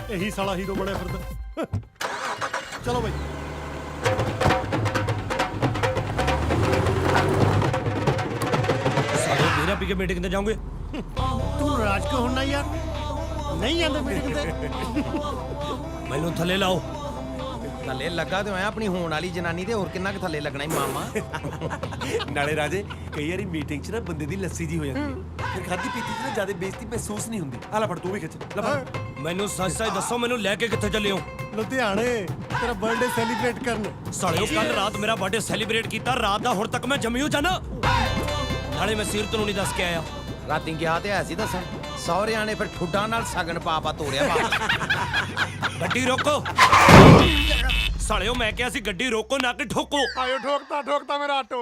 ਇਹੀ ਸਾਲਾ ਹੀਰੋ ਬਣਿਆ ਫਿਰਦਾ। ਚਲੋ ਬਈ। ਸਾਲਿਓ ਮੇਰਾ ਪੀ ਕੇ ਮੀਟਿੰਗ ਤੇ ਜਾਓਗੇ? ਤੂੰ ਨਾਰਾਜ਼ ਕਿਉਂ ਹੁੰਨਾ ਯਾਰ? ਨਹੀਂ ਜਾਂਦੇ ਮੀਟਿੰਗ ਤੇ। ਮੈਨੂੰ ਥੱਲੇ ਲਾਓ। ਥੱਲੇ ਲੱਗਾ ਤੇ ਹੋਇਆ ਆਪਣੀ ਹੋਣ ਵਾਲੀ ਜਨਾਨੀ ਤੇ, ਹੋਰ ਕਿੰਨਾ ਕੁ ਥੱਲੇ ਲੱਗਣਾ ਈ ਮਾਮਾ। ਨਾਲੇ ਰਾਜੇ ਕਈ ਵਾਰੀ ਮੀਟਿੰਗ 'ਚ ਨਾ ਬੰਦੇ ਦੀ ਲੱਸੀ ਜੀ ਹੋ ਜਾਂਦੀ ਹੈ, ਫਿਰ ਖਾਦੀ ਪੀਤੀ 'ਚ ਨਾ ਜ਼ਿਆਦਾ ਬੇਇੱਜ਼ਤੀ ਮਹਿਸੂਸ ਨਹੀਂ ਹੁੰਦੀ। ਆ ਲੈ ਫੜ, ਤੂੰ ਵੀ ਖਿੱਚ ਲੈ ਫੜ। ਮੈਨੂੰ ਸੱਚ ਸੱਚ ਦੱਸੋ, ਮੈਨੂੰ ਲੈ ਕੇ ਕਿੱਥੇ ਚੱਲੇ ਹੋ? ਲੁਧਿਆਣੇ ਤੇਰਾ ਬਰਥਡੇ ਸੈਲੀਬ੍ਰੇਟ ਕਰਨ। ਸਾਲਿਓ ਕੱਲ ਰਾਤ ਮੇਰਾ ਬਰਥਡੇ ਸੈਲੀਬ੍ਰੇਟ ਕੀਤਾ, ਰਾਤ ਦਾ ਹੁਣ ਤੱਕ ਮੈਂ ਜੰਮਿਓ ਜਾਣਾ। ਨਾਲੇ ਮੈਂ ਸੀਰਤ ਨੂੰ ਨਹੀਂ ਦੱਸ ਕੇ ਆਇਆ। ਰਾਤੀ ਗਿਆ ਤੇ ਐ ਸੀ ਦੱਸਣ, ਸਹੁਰਿਆਂ ਨੇ ਫਿਰ ਠੁੱਡਾਂ ਨਾਲ ਸਗਨ ਪਾ ਤੋਰਿਆ ਵਾਪਸ। ਗੱਡੀ ਰੋਕੋ ਸਾਲਿਓ, ਮੈਂ ਕਿਹਾ ਸੀ ਗੱਡੀ ਰੋਕੋ ਨਾ ਕਿ ਠੋਕੋ। ਆਇਓ ਠੋਕਤਾ ਮੇਰਾ ਆਟੋ।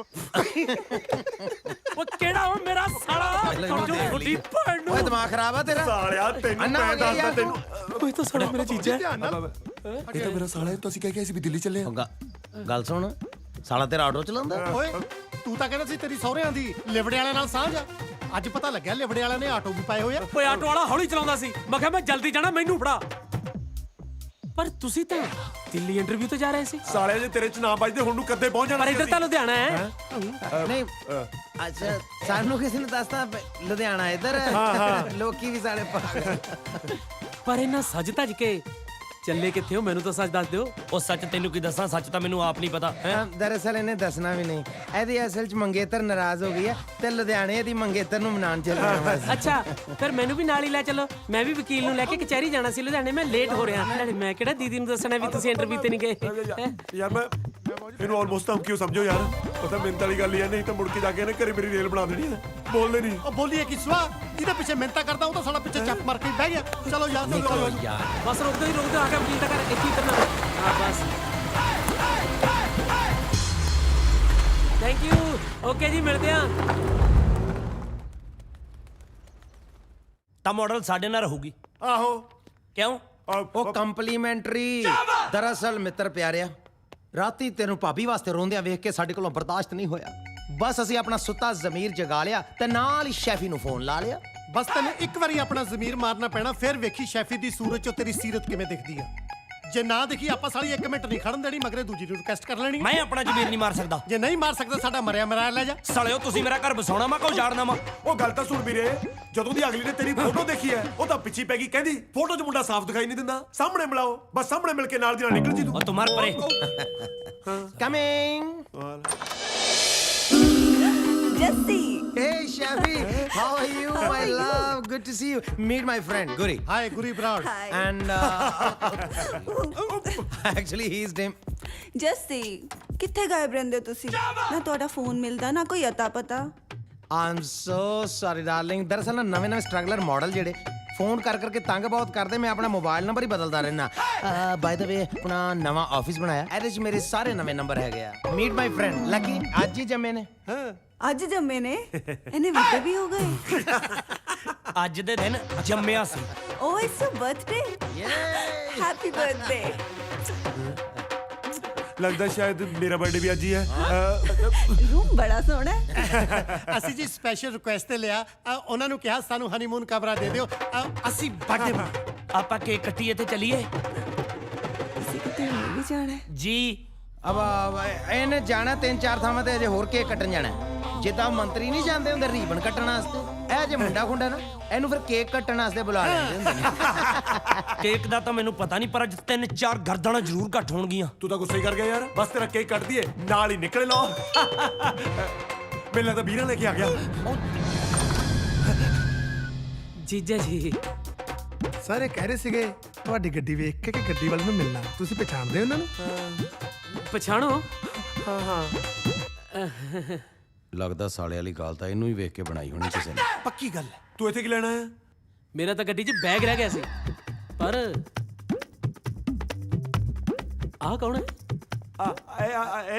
ਉਹ ਕਿਹੜਾ ਉਹ ਮੇਰਾ ਸਾਲਾ? ਤੁਹਾਡੀ ਭੈਣ ਨੂੰ। ਓਏ ਦਿਮਾਗ ਖਰਾਬ ਆ ਤੇਰਾ ਸਾਲਿਆ, ਤੈਨੂੰ ਅੰਨਾ ਮੈਂ ਹੋ ਗਿਆ ਦੱਸਦਾ ਯਾਰ ਤੈਨੂੰ। ਓਏ ਤਾਂ ਸਾਲਾ ਮੇਰਾ ਜੀਜਾ ਹੈ। ਇਹ ਤਾਂ ਮੇਰਾ ਸਾਲਿਆ, ਤੁਸੀਂ ਕਹਿ ਕੇ ਅਸੀਂ ਵੀ ਦਿੱਲੀ ਚੱਲੇ ਆ। ਗੱਲ ਸੁਣ, ਸਾਲਾ ਤੇਰਾ ਆਟੋ ਚਲਾਉਂਦਾ। ਓਏ ਤੂੰ ਤਾਂ ਕਹਿੰਦਾ ਸੀ ਤੇਰੀ ਸਹੁਰਿਆਂ ਦੀ ਲਿਵੜੇ ਵਾਲਿਆਂ ਨਾਲ ਸਾਂਝ ਆ। ਅੱਜ ਪਤਾ ਲੱਗਿਆ ਲਿਵੜੇ ਵਾਲਿਆਂ ਨੇ ਆਟੋ ਵੀ ਪਾਏ ਹੋਏ ਆ। ਓਏ ਆਟੋ ਵਾਲਾ ਹੌਲੀ ਚਲਾਉਂਦਾ ਸੀ, ਮੈਂ ਕਿਹਾ ਮੈਂ ਜਲਦੀ ਜਾਣਾ, ਮੈਨੂੰ ਫੜਾ। ਪਰ ਤੁਸੀਂ ਤਾਂ ਦਿੱਲੀ ਇੰਟਰਵਿਊ ਤੇ ਜਾ ਰਹੇ ਸੀ ਸਾਲੇ ਜੇ ਤੇਰੇ ਚ ਨਾ ਵੱਜਦੇ ਹੁਣ ਨੂੰ ਕਦੇ ਪਹੁੰਚ ਜਾਣਾ ਪਰ ਇੱਧਰ ਤਾਂ ਲੁਧਿਆਣਾ ਹੈ ਨਹੀਂ ਅੱਛਾ ਸਾਨੂੰ ਕਿਸੇ ਨੇ ਦੱਸਤਾ ਲੁਧਿਆਣਾ ਇੱਧਰ ਲੋਕੀ ਵੀ ਸਾਡੇ ਪਾਗਲ ਪਰ ਇਹਨਾਂ ਸੱਜ ਧੱਜ ਕੇ ਚੱਲੇ ਕਿੱਥੇ ਹੋ ਮੈਨੂੰ ਤਾਂ ਸੱਚ ਦੱਸ ਦਿਓ ਉਹ ਸੱਚ ਤੈਨੂੰ ਕੀ ਦੱਸਾਂ ਸੱਚ ਤਾਂ ਮੈਨੂੰ ਆਪ ਨਹੀਂ ਪਤਾ ਦਰਅਸਲ ਇਹਨੇ ਦੱਸਣਾ ਵੀ ਨਹੀਂ ਇਹਦੀ ਅਸਲ ਚ ਮੰਗੇਤਰ ਨਾਰਾਜ਼ ਹੋ ਗਈ ਹੈ ਤੇ ਲੁਧਿਆਣੇ ਦੀ ਮੰਗੇਤਰ ਨੂੰ ਮਨਾਉਣ ਚੱਲ ਰਿਹਾ ਬਸ ਅੱਛਾ ਫਿਰ ਮੈਨੂੰ ਵੀ ਨਾਲ ਹੀ ਲੈ ਚਲੋ ਮੈਂ ਵੀ ਵਕੀਲ ਨੂੰ ਲੈ ਕੇ ਕਚਹਿਰੀ ਜਾਣਾ ਸੀ ਲੁਧਿਆਣੇ ਮੈਂ ਲੇਟ ਹੋ ਰਿਹਾ ਨਾਲੇ ਮੈਂ ਕਿਹੜਾ ਦੀਦੀ ਨੂੰ ਦੱਸਣਾ ਵੀ ਤੁਸੀਂ ਇੰਟਰਵਿਊ ਤੇ ਨਹੀਂ ਗਏ ਯਾਰ ਮੈਂ ਇਹਨੂੰ ਆਲਮੋਸਟ ਤਾਂ ਕਿਉਂ ਸਮਝੋ ਯਾਰ ਪਤਾ ਮਿੰਤ ਵਾਲੀ ਗੱਲ ਹੀ ਹੈ ਨਹੀਂ ਤਾਂ ਮੁੜ ਕੇ ਜਾ ਕੇ ਇਹਨੇ ਘਰੇ ਮੇਰੀ ਰੇਲ ਬਣਾ ਦੇਣੀ ਹੈ ਬੋਲਦੇ ਨਹੀਂ ਉਹ ਬੋਲੀਏ ਕਿ ਸਵਾ ਜਿਹਦੇ ਪਿੱਛੇ ਮਿਹਨਤਾਂ ਕਰਦਾ ਉਹ ਤਾਂ ਸਾਲਾ ਪਿੱਛੇ ਚੱਪ ਮਾਰ ਕੇ ਬਹਿ ਗਿਆ ਚਲੋ ਯਾਰ ਚਲੋ ਬਸ ਰੁਕ ਦੋ ਆ ਕੇ ਵਕੀਲ ਦਾ ਕਰ ਇੱਥੇ ਹੀ ਕਰਨਾ ਹਾਂ ਬਸ ਥੈਂਕ ਯੂ ਓਕੇ ਜੀ ਮਿਲਦੇ ਆਂ ਤਾਂ ਮਾਡਲ ਸਾਡੇ ਨਾਲ ਰਹੂਗੀ ਆਹੋ ਕਿਉਂ ਉਹ ਕੰਪਲੀਮੈਂਟਰੀ ਦਰਅਸਲ ਮਿੱਤਰ ਪਿਆਰਿਆ ਰਾਤੀ ਤੈਨੂੰ ਭਾਬੀ ਵਾਸਤੇ ਰੋਂਦਿਆਂ ਵੇਖ ਕੇ ਸਾਡੇ ਕੋਲੋਂ ਬਰਦਾਸ਼ਤ ਨਹੀਂ ਹੋਇਆ ਬਸ ਅਸੀਂ ਆਪਣਾ ਸੁੱਤਾ ਜ਼ਮੀਰ ਜਗਾ ਲਿਆ ਤੇ ਨਾਲ ਹੀ ਸ਼ੈਫੀ ਨੂੰ ਫੋਨ ਲਾ ਲਿਆ ਬਸ ਤੈਨੂੰ ਇੱਕ ਵਾਰੀ ਆਪਣਾ ਜ਼ਮੀਰ ਮਾਰਨਾ ਪੈਣਾ ਫਿਰ ਵੇਖੀ ਸ਼ੈਫੀ ਦੀ ਸੂਰਤ ਚੋਂ ਤੇਰੀ ਸੀਰਤ ਕਿਵੇਂ ਦਿਖਦੀ ਆ ਜੇ ਨਾ ਦੇਖੀ ਆਪਾਂ ਸਾਲੀ 1 ਮਿੰਟ ਨਹੀਂ ਖੜਨ ਦੇਣੀ ਮਗਰੇ ਦੂਜੀ ਨੂੰ ਰਿਕਵੈਸਟ ਕਰ ਲੈਣੀ ਮੈਂ ਆਪਣਾ ਜ਼ਮੀਰ ਨਹੀਂ ਮਾਰ ਸਕਦਾ ਜੇ ਨਹੀਂ ਮਾਰ ਸਕਦਾ ਸਾਡਾ ਮਰਿਆ ਮਰਾਇਆ ਲੈ ਜਾ ਸਾਲਿਓ ਤੁਸੀਂ ਮੇਰਾ ਘਰ ਬਸਾਉਣਾ ਵਾ ਕਿ ਉਜਾੜਨਾ ਵਾ ਉਹ ਗੱਲ ਤਾਂ ਸੁਣ ਵੀਰੇ ਜਦੋਂ ਦੀ ਅਗਲੀ ਨੇ ਤੇਰੀ ਫੋਟੋ ਦੇਖੀ ਹੈ ਉਹ ਤਾਂ ਪਿੱਛੇ ਪੈ ਗਈ ਕਹਿੰਦੀ ਫੋਟੋ 'ਚ ਮੁੰਡਾ ਸਾਫ਼ ਦਿਖਾਈ ਨਹੀਂ ਦਿੰਦਾ ਸਾਹਮਣੇ ਮਿਲਾਓ ਬਸ ਸਾਹਮਣੇ ਮਿਲ ਕੇ ਨਾਲ ਦੀ ਨਾਲ ਨਿਕਲ ਜੀ ਤੂੰ ਉਹ ਤੂੰ ਮਾਰ ਪਰੇ coming Jassi Hey Shafi, how are you, my love? Good to see you. Meet my friend Guri. Hi, Guri Brown. And actually, he's name. Jassi ਕਿੱਥੇ ਗਾਇਬ ਰਹਿੰਦੇ ਹੋ ਤੁਸੀਂ ਨਾ ਤੁਹਾਡਾ ਫੋਨ ਮਿਲਦਾ ਨਾ ਕੋਈ ਅਤਾ ਪਤਾ I'm so sorry, darling. ਦਰਅਸਲ ਨਾ ਨਵੇਂ ਸਟਰਗਲਰ ਮਾਡਲ ਜਿਹੜੇ ਫੋਨ ਕਰ ਕਰਕੇ ਤੰਗ ਬਹੁਤ ਕਰਦੇ ਮੈਂ ਆਪਣਾ ਮੋਬਾਈਲ ਨੰਬਰ ਹੀ ਬਦਲਦਾ ਰਹਿਣਾ ਬਾਈ ਦਾ ਵੇ ਆਪਣਾ ਨਵਾਂ ਆਫਿਸ ਬਣਾਇਆ ਇਹਦੇ 'ਚ ਮੇਰੇ ਸਾਰੇ ਨਵੇਂ ਨੰਬਰ ਹੈਗੇ ਆ ਮੀਟ ਮਾਈ ਫਰੈਂਡ ਲੱਕੀ ਅੱਜ ਹੀ ਜੰਮੇ ਨੇ ਅੱਜ ਜੰਮੇ ਨੇ ਇਹਨੇ ਵੱਡੇ ਵੀ ਹੋ ਗਏ ਅੱਜ ਦੇ ਦਿਨ ਜੰਮਿਆ ਸੀ oh it's a birthday happy birthday ਲੱਗਦਾ ਸ਼ਾਇਦ ਮੇਰਾ ਬਰਥਡੇ ਵੀ ਅੱਜ ਹੀ ਹੈ ਰੂਮ ਬੜਾ ਸੋਹਣਾ ਹੈ ਅਸੀਂ ਜੀ ਸਪੈਸ਼ਲ ਰਿਕੁਐਸਟ ਤੇ ਲਿਆ ਉਹਨਾਂ ਨੂੰ ਕਿਹਾ ਸਾਨੂੰ ਹਨੀਮੂਨ ਕਮਰਾ ਦੇ ਦਿਓ ਅਸੀਂ ਬਰਥਡੇ ਆਪਾਂ ਕੇਕ ਕੱਟੀਏ ਤੇ ਚਲੀਏ ਅਸੀਂ ਕਿਤੇ ਹੋਰ ਵੀ ਜਾਣਾ ਹੈ ਜੀ ਅਬ ਇਹਨੇ ਜਾਣਾ 3-4 ਥਾਵਾਂ ਤੇ ਅਜੇ ਹੋਰ ਕੇਕ ਕੱਟਣ ਜਾਣਾ ਜਿੱਦਾਂ ਮੰਤਰੀ ਨਹੀਂ ਜਾਂਦੇ ਹੁੰਦੇ ਰੀਬਨ ਕੱਟਣ ਵਾਸਤੇ ਇਹ ਜੇ ਮੁੰਡਾ ਖੁੰਡਾ ਨਾ ਇਹਨੂੰ ਫਿਰ ਕੇਕ ਕੱਟਣ ਵਾਸਤੇ ਬੁਲਾ ਲੈਂਦੇ ਹੁੰਦੇ ਨੇ ਕੇਕ ਦਾ ਤਾਂ ਮੈਨੂੰ ਪਤਾ ਨਹੀਂ ਪਰ ਅੱਜ 3-4 ਗਰਦਨਾਂ ਜ਼ਰੂਰ ਘੱਟ ਹੋਣਗੀਆਂ ਤੂੰ ਤਾਂ ਗੁੱਸੇ ਕਰ ਗਿਆ ਯਾਰ ਬਸ ਤੇਰਾ ਕੇਕ ਕੱਟ ਦਈਏ ਨਾਲ ਹੀ ਨਿਕਲ ਲਓ ਮੈਨੂੰ ਤਾਂ ਵੀਰਾਂ ਲੈ ਕੇ ਆ ਗਿਆ ਜੀਜਾ ਜੀ ਸਾਰੇ ਕਹਿ ਰਹੇ ਸੀਗੇ ਤੁਹਾਡੀ ਗੱਡੀ ਵੇਖ ਕੇ ਕਿ ਗੱਡੀ ਵਾਲੇ ਨੂੰ ਮਿਲਣਾ ਤੁਸੀਂ ਪਛਾਣਦੇ ਹੋ ਉਹਨਾਂ ਨੂੰ ਪਛਾਣੋ ਲੱਗਦਾ ਸਾਲੇ ਵਾਲੀ ਗੱਲ ਤਾਂ ਇਹਨੂੰ ਹੀ ਵੇਖ ਕੇ ਬਣਾਈ ਹੋਣੀ ਕਿਸੇ ਨੇ ਪੱਕੀ ਗੱਲ ਤੂੰ ਇੱਥੇ ਕੀ ਲੈਣਾ ਹੈ ਮੇਰਾ ਤਾਂ ਗੱਡੀ 'ਚ ਬੈਗ ਰਹਿ ਗਿਆ ਸੀ ਪਰ ਆਹ ਕੌਣ ਹੈ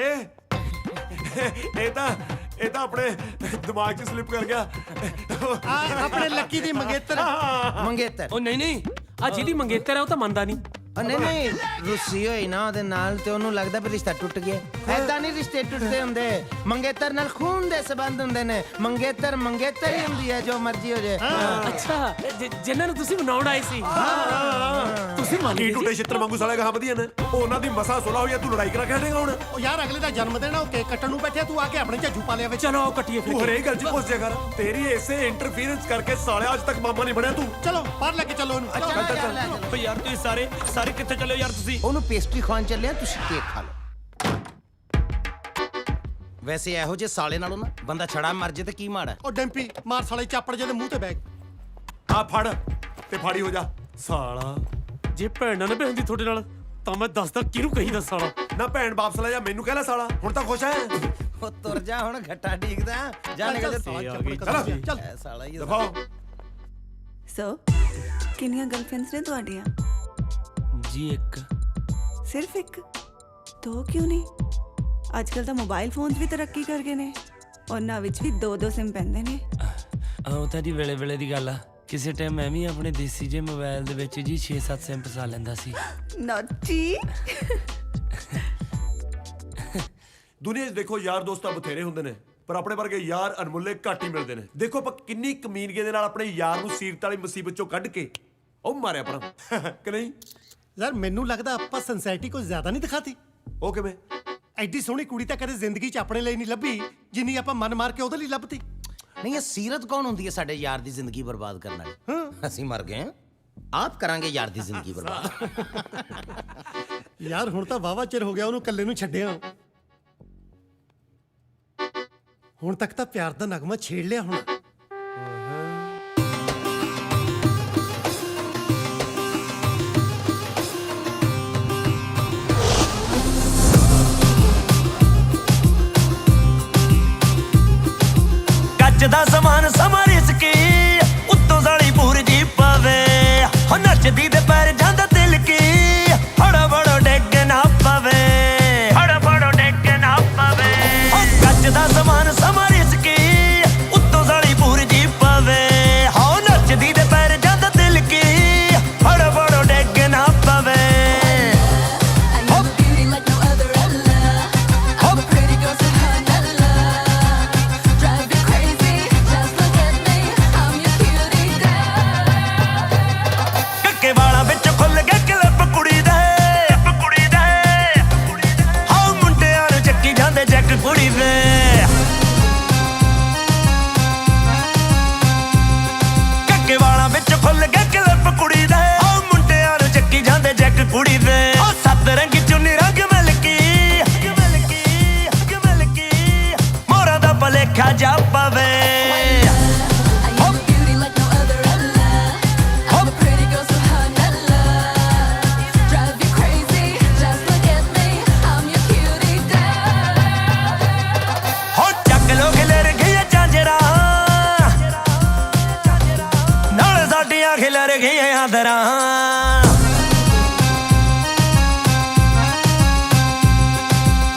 ਇਹ ਤਾਂ ਆਪਣੇ ਦਿਮਾਗ 'ਚ ਸਲਿੱਪ ਕਰ ਗਿਆ ਆਪਣੇ ਲੱਕੀ ਦੀ ਮੰਗੇਤਰ ਮੰਗੇਤਰ ਉਹ ਨਹੀਂ ਆ ਜਿਹਦੀ ਮੰਗੇਤਰ ਹੈ ਉਹ ਤਾਂ ਮੰਨਦਾ ਨਹੀਂ ਨਹੀਂ ਰੁੱਸੀ ਹੋਈ ਨਾ ਉਹਦੇ ਨਾਲ ਤੇ ਉਹਨੂੰ ਲੱਗਦਾ ਵੀ ਰਿਸ਼ਤਾ ਟੁੱਟ ਗਿਆ ਐਦਾਂ ਨਹੀਂ ਰਿਸ਼ਤੇ ਟੁੱਟਦੇ ਹੁੰਦੇ ਮੰਗੇਤਰ ਨਾਲ ਖੂਨ ਦੇ ਸੰਬੰਧ ਹੁੰਦੇ ਨੇ ਮੰਗੇਤਰ ਹੀ ਹੁੰਦੀ ਹੈ ਜੋ ਮਰਜ਼ੀ ਹੋ ਜਾਏ ਅੱਛਾ ਜਿਨ੍ਹਾਂ ਨੂੰ ਤੁਸੀਂ ਮਨਾਉਣ ਆਏ ਸੀ ਤੁਸੀਂ ਮੰਨ ਕੀ ਗਏ ਟੁੱਟੇ ਛਿੱਤਰ ਵਾਂਗੂ ਸਾਲੇ ਗਾਹ ਵਧੀਆ ਨੇ ਉਹਨਾਂ ਦੀ ਮਸਾ ਸੁਲਾ ਹੋਈ ਆ ਤੂੰ ਲੜਾਈ ਕਰਾ ਕੇ ਹਟੇਗਾ ਹੁਣ ਉਹ ਯਾਰ ਅਗਲੇ ਦਾ ਜਨਮ ਦਿਨ ਆ ਉਹ ਕੇਕ ਕੱਟਣ ਨੂੰ ਬੈਠਿਆ ਤੂੰ ਆ ਕੇ ਆਪਣੇ ਝੱਜੂ ਪਾ ਲਿਆ ਵਿੱਚ ਚਲੋ ਕੱਟੀਏ ਤੂੰ ਹਰੇਕ ਗੱਲ 'ਚ ਪੁੱਛ ਜਾ ਕਰ ਤੇਰੀ ਇਸੇ ਇੰਟਰਫੀਰੈਂਸ ਕਰਕੇ ਸਾਲਿਆ ਅੱਜ ਤੱਕ ਮਾਮਾ ਨਹੀਂ ਬਣਿਆ ਤੂੰ ਚਲੋ ਬਾਹਰ ਲੈ ਕੇ ਚੱਲੋ ਉਹਨੂੰ ਓ ਯਾਰ ਤੁਸੀਂ ਸਾਰੇ ਕਿੱਥੇ ਚੱਲੇ ਯਾਰ ਤੁਸੀਂ ਉਹਨੂੰ ਪੇਸਟਰੀ ਖਾਣ ਚੱਲਿਆ ਤੁਸੀਂ ਕੇਕ ਖਾ ਲਓ ਵੈਸੇ ਇਹੋ ਜਿਹੇ ਸਾਲੇ ਨਾਲੋਂ ਨਾ ਬੰਦਾ ਛੜਾ ਮਰ ਜੇ ਤੇ ਕੀ ਮਾੜਾ ਉਹ ਡੈਂਪੀ ਮਾਰ ਸਾਲੇ ਚਾਪੜ ਜਿਹਦੇ ਮੂੰਹ ਤੇ ਬੈਗ ਆ ਫੜ ਤੇ ਫਾੜੀ ਹੋ ਜਾ ਸਾਲਾ ਜੇ ਭੈਣ ਨਾਲ ਭੈਣ ਦੀ ਤੁਹਾਡੇ ਨਾਲ ਤਾਂ ਮੈਂ ਦੱਸਦਾ ਕਿਹਨੂੰ ਕਹੀਦਾ ਸਾਲਾ ਨਾ ਭੈਣ ਵਾਪਸ ਲੈ ਜਾ ਮੈਨੂੰ ਕਹਿ ਲੈ ਸਾਲਾ ਹੁਣ ਤਾਂ ਖੁਸ਼ ਹੈ ਉਹ ਤੁਰ ਜਾ ਹੁਣ ਘੱਟਾ ਢੀਕਦਾ ਜਾ ਨਿਕਲ ਚੱਲ ਸਾਲਾ ਹੀ ਦਿਖਾਓ ਸੋ ਕਿੰਨੀਆਂ ਗਰਲਫ੍ਰੈਂਡਸ ਨੇ ਤੁਹਾਡੀਆਂ ਜੀ ਇੱਕ ਸਿਰਫ ਇੱਕ ਦੋ ਕਿਉਂ ਨਹੀਂ ਅੱਜ ਕੱਲ ਤਾਂ ਮੋਬਾਈਲ ਫੋਨਸ ਵੀ ਤਰੱਕੀ ਕਰ ਗਏ ਨੇ ਉਹਨਾਂ ਵਿੱਚ ਵੀ 2-2 ਸਿਮ ਪੈਂਦੇ ਨੇ ਉਹ ਤਾਂ ਜੀ ਵੇਲੇ ਦੀ ਗੱਲ ਆ ਕਿਸੇ ਟਾਈਮ ਮੈਂ ਵੀ ਆਪਣੇ ਦੇਸੀ ਜੇ ਮੋਬਾਈਲ ਦੇ ਵਿੱਚ ਜੀ 6-7 ਸਿਮ ਪਸਾ ਲੈਂਦਾ ਸੀ ਨੌਟੀ ਦੁਨੀਆ 'ਚ ਦੇਖੋ ਯਾਰ ਦੋਸਤਾਂ ਬਥੇਰੇ ਹੁੰਦੇ ਨੇ ਪਰ ਆਪਣੇ ਵਰਗੇ ਯਾਰ ਅਨਮੁੱਲੇ ਘੱਟ ਹੀ ਮਿਲਦੇ ਨੇ ਦੇਖੋ ਆਪਾਂ ਕਿੰਨੀ ਕਮੀਨਗੇ ਦੇ ਨਾਲ ਆਪਣੇ ਯਾਰ ਨੂੰ ਸੀਰਤ ਵਾਲੀ ਮੁਸੀਬਤ ਚੋਂ ਕੱਢ ਕੇ ਉਹ ਮਾਰਿਆ ਪਰ ਕਿ ਨਹੀਂ ਯਾਰ ਮੈਨੂੰ ਲੱਗਦਾ ਆਪਾਂ ਸਿੰਸੈਰਿਟੀ ਕੁਝ ਜ਼ਿਆਦਾ ਨਹੀਂ ਦਿਖਾਤੀ। ਉਹ ਕਿਵੇਂ? ਐਡੀ ਸੋਹਣੀ ਕੁੜੀ ਤਾਂ ਕਦੇ ਜ਼ਿੰਦਗੀ 'ਚ ਆਪਣੇ ਲਈ ਨਹੀਂ ਲੱਭੀ ਜਿੰਨੀ ਆਪਾਂ ਮਨ ਮਾਰ ਕੇ ਉਹਦੇ ਲਈ ਲੱਭਤੀ। ਨਹੀਂ ਇਹ ਸੀਰਤ ਕੌਣ ਹੁੰਦੀ ਹੈ ਸਾਡੇ ਯਾਰ ਦੀ ਜ਼ਿੰਦਗੀ ਬਰਬਾਦ ਕਰਨ ਵਾਲੀ? ਅਸੀਂ ਮਰ ਗਏ ਹਾਂ, ਆਪ ਕਰਾਂਗੇ ਯਾਰ ਦੀ ਜ਼ਿੰਦਗੀ ਬਰਬਾਦ। ਯਾਰ ਹੁਣ ਤਾਂ ਵਾਵਾ ਚਿਰ ਹੋ ਗਿਆ ਉਹਨੂੰ ਇਕੱਲੇ ਨੂੰ ਛੱਡਿਆ। ਹੁਣ ਤੱਕ ਤਾਂ ਪਿਆਰ ਦਾ ਨਗਮਾ ਛੇੜ ਲਿਆ ਹੁਣ। ਕੱਚ ਦਾ ਸਮਾਨ ਸਮਾਂ ਰਿਸਕੀ ਉੱਤੋਂ ਸਾਲੀ ਪੂਰ ਜੀ ਪਵੇ ਹੋ ਨੱਚਦੀ ਦੇ ਪੈਰ ਜਾਂਦਾ ਦਿਲ ਕੀ ਹੜਾ ਬੜੋ ਡਿੱਗ ਨਾ ਪਵੇ ਹੜਾ ਬੜੋ ਡਿੱਗ ਨਾ ਪਵੇ ਹੋ ਕੱਚ ਦਾ ਸਮਾਨ ਸਮਾਂ ਰਿਸਕੀ ਉੱਤੋਂ ਸਾਲੀ ਪੂਰ ਜੀ ਪਵੇ ਹੋ ਨੱਚਦੀ ਦੇ ਪੈਰ ਜਾਂਦਾ ਦਿਲ ਕੀ ਹੜਾ ਬੜੋ ਡਿੱਗ ਨਾ ਪਵੇ ਕੱਕੇ ਵਾਲਾਂ ਵਿੱਚ ਖੁੱਲ ਗਿਆ ਕਲਿੱਪ ਕੁੜੀ ਦੇ ਹਾਂ ਮੁੰਡਿਆਂ ਨੂੰ ਚੱਕੀ ਜਾਂਦੇ ਜੱਕ ਕੁੜੀ ਦੇ ਕੱਕੇ ਵਾਲਾਂ ਵਿੱਚ ਖੁੱਲ ਗਿਆ ਕਲਿੱਪ ਕੁੜੀ ਦੇ ਹਾਂ ਮੁੰਡਿਆਂ ਨੂੰ ਚੱਕੀ ਜਾਂਦੇ ਜੱਕ ਕੁੜੀ ਦੇ ਉਹ ਸੱਤ ਰੰਗੀ ਚੁੰਨੀ ਰੰਗ ਮਲਕੀ ਮੋਰਾਂ ਦਾ ਭਲੇਖਾ ਜਾ ਪਵੇ ਖਿਲਰ ਗਈਆਂ ਦਰਾਂ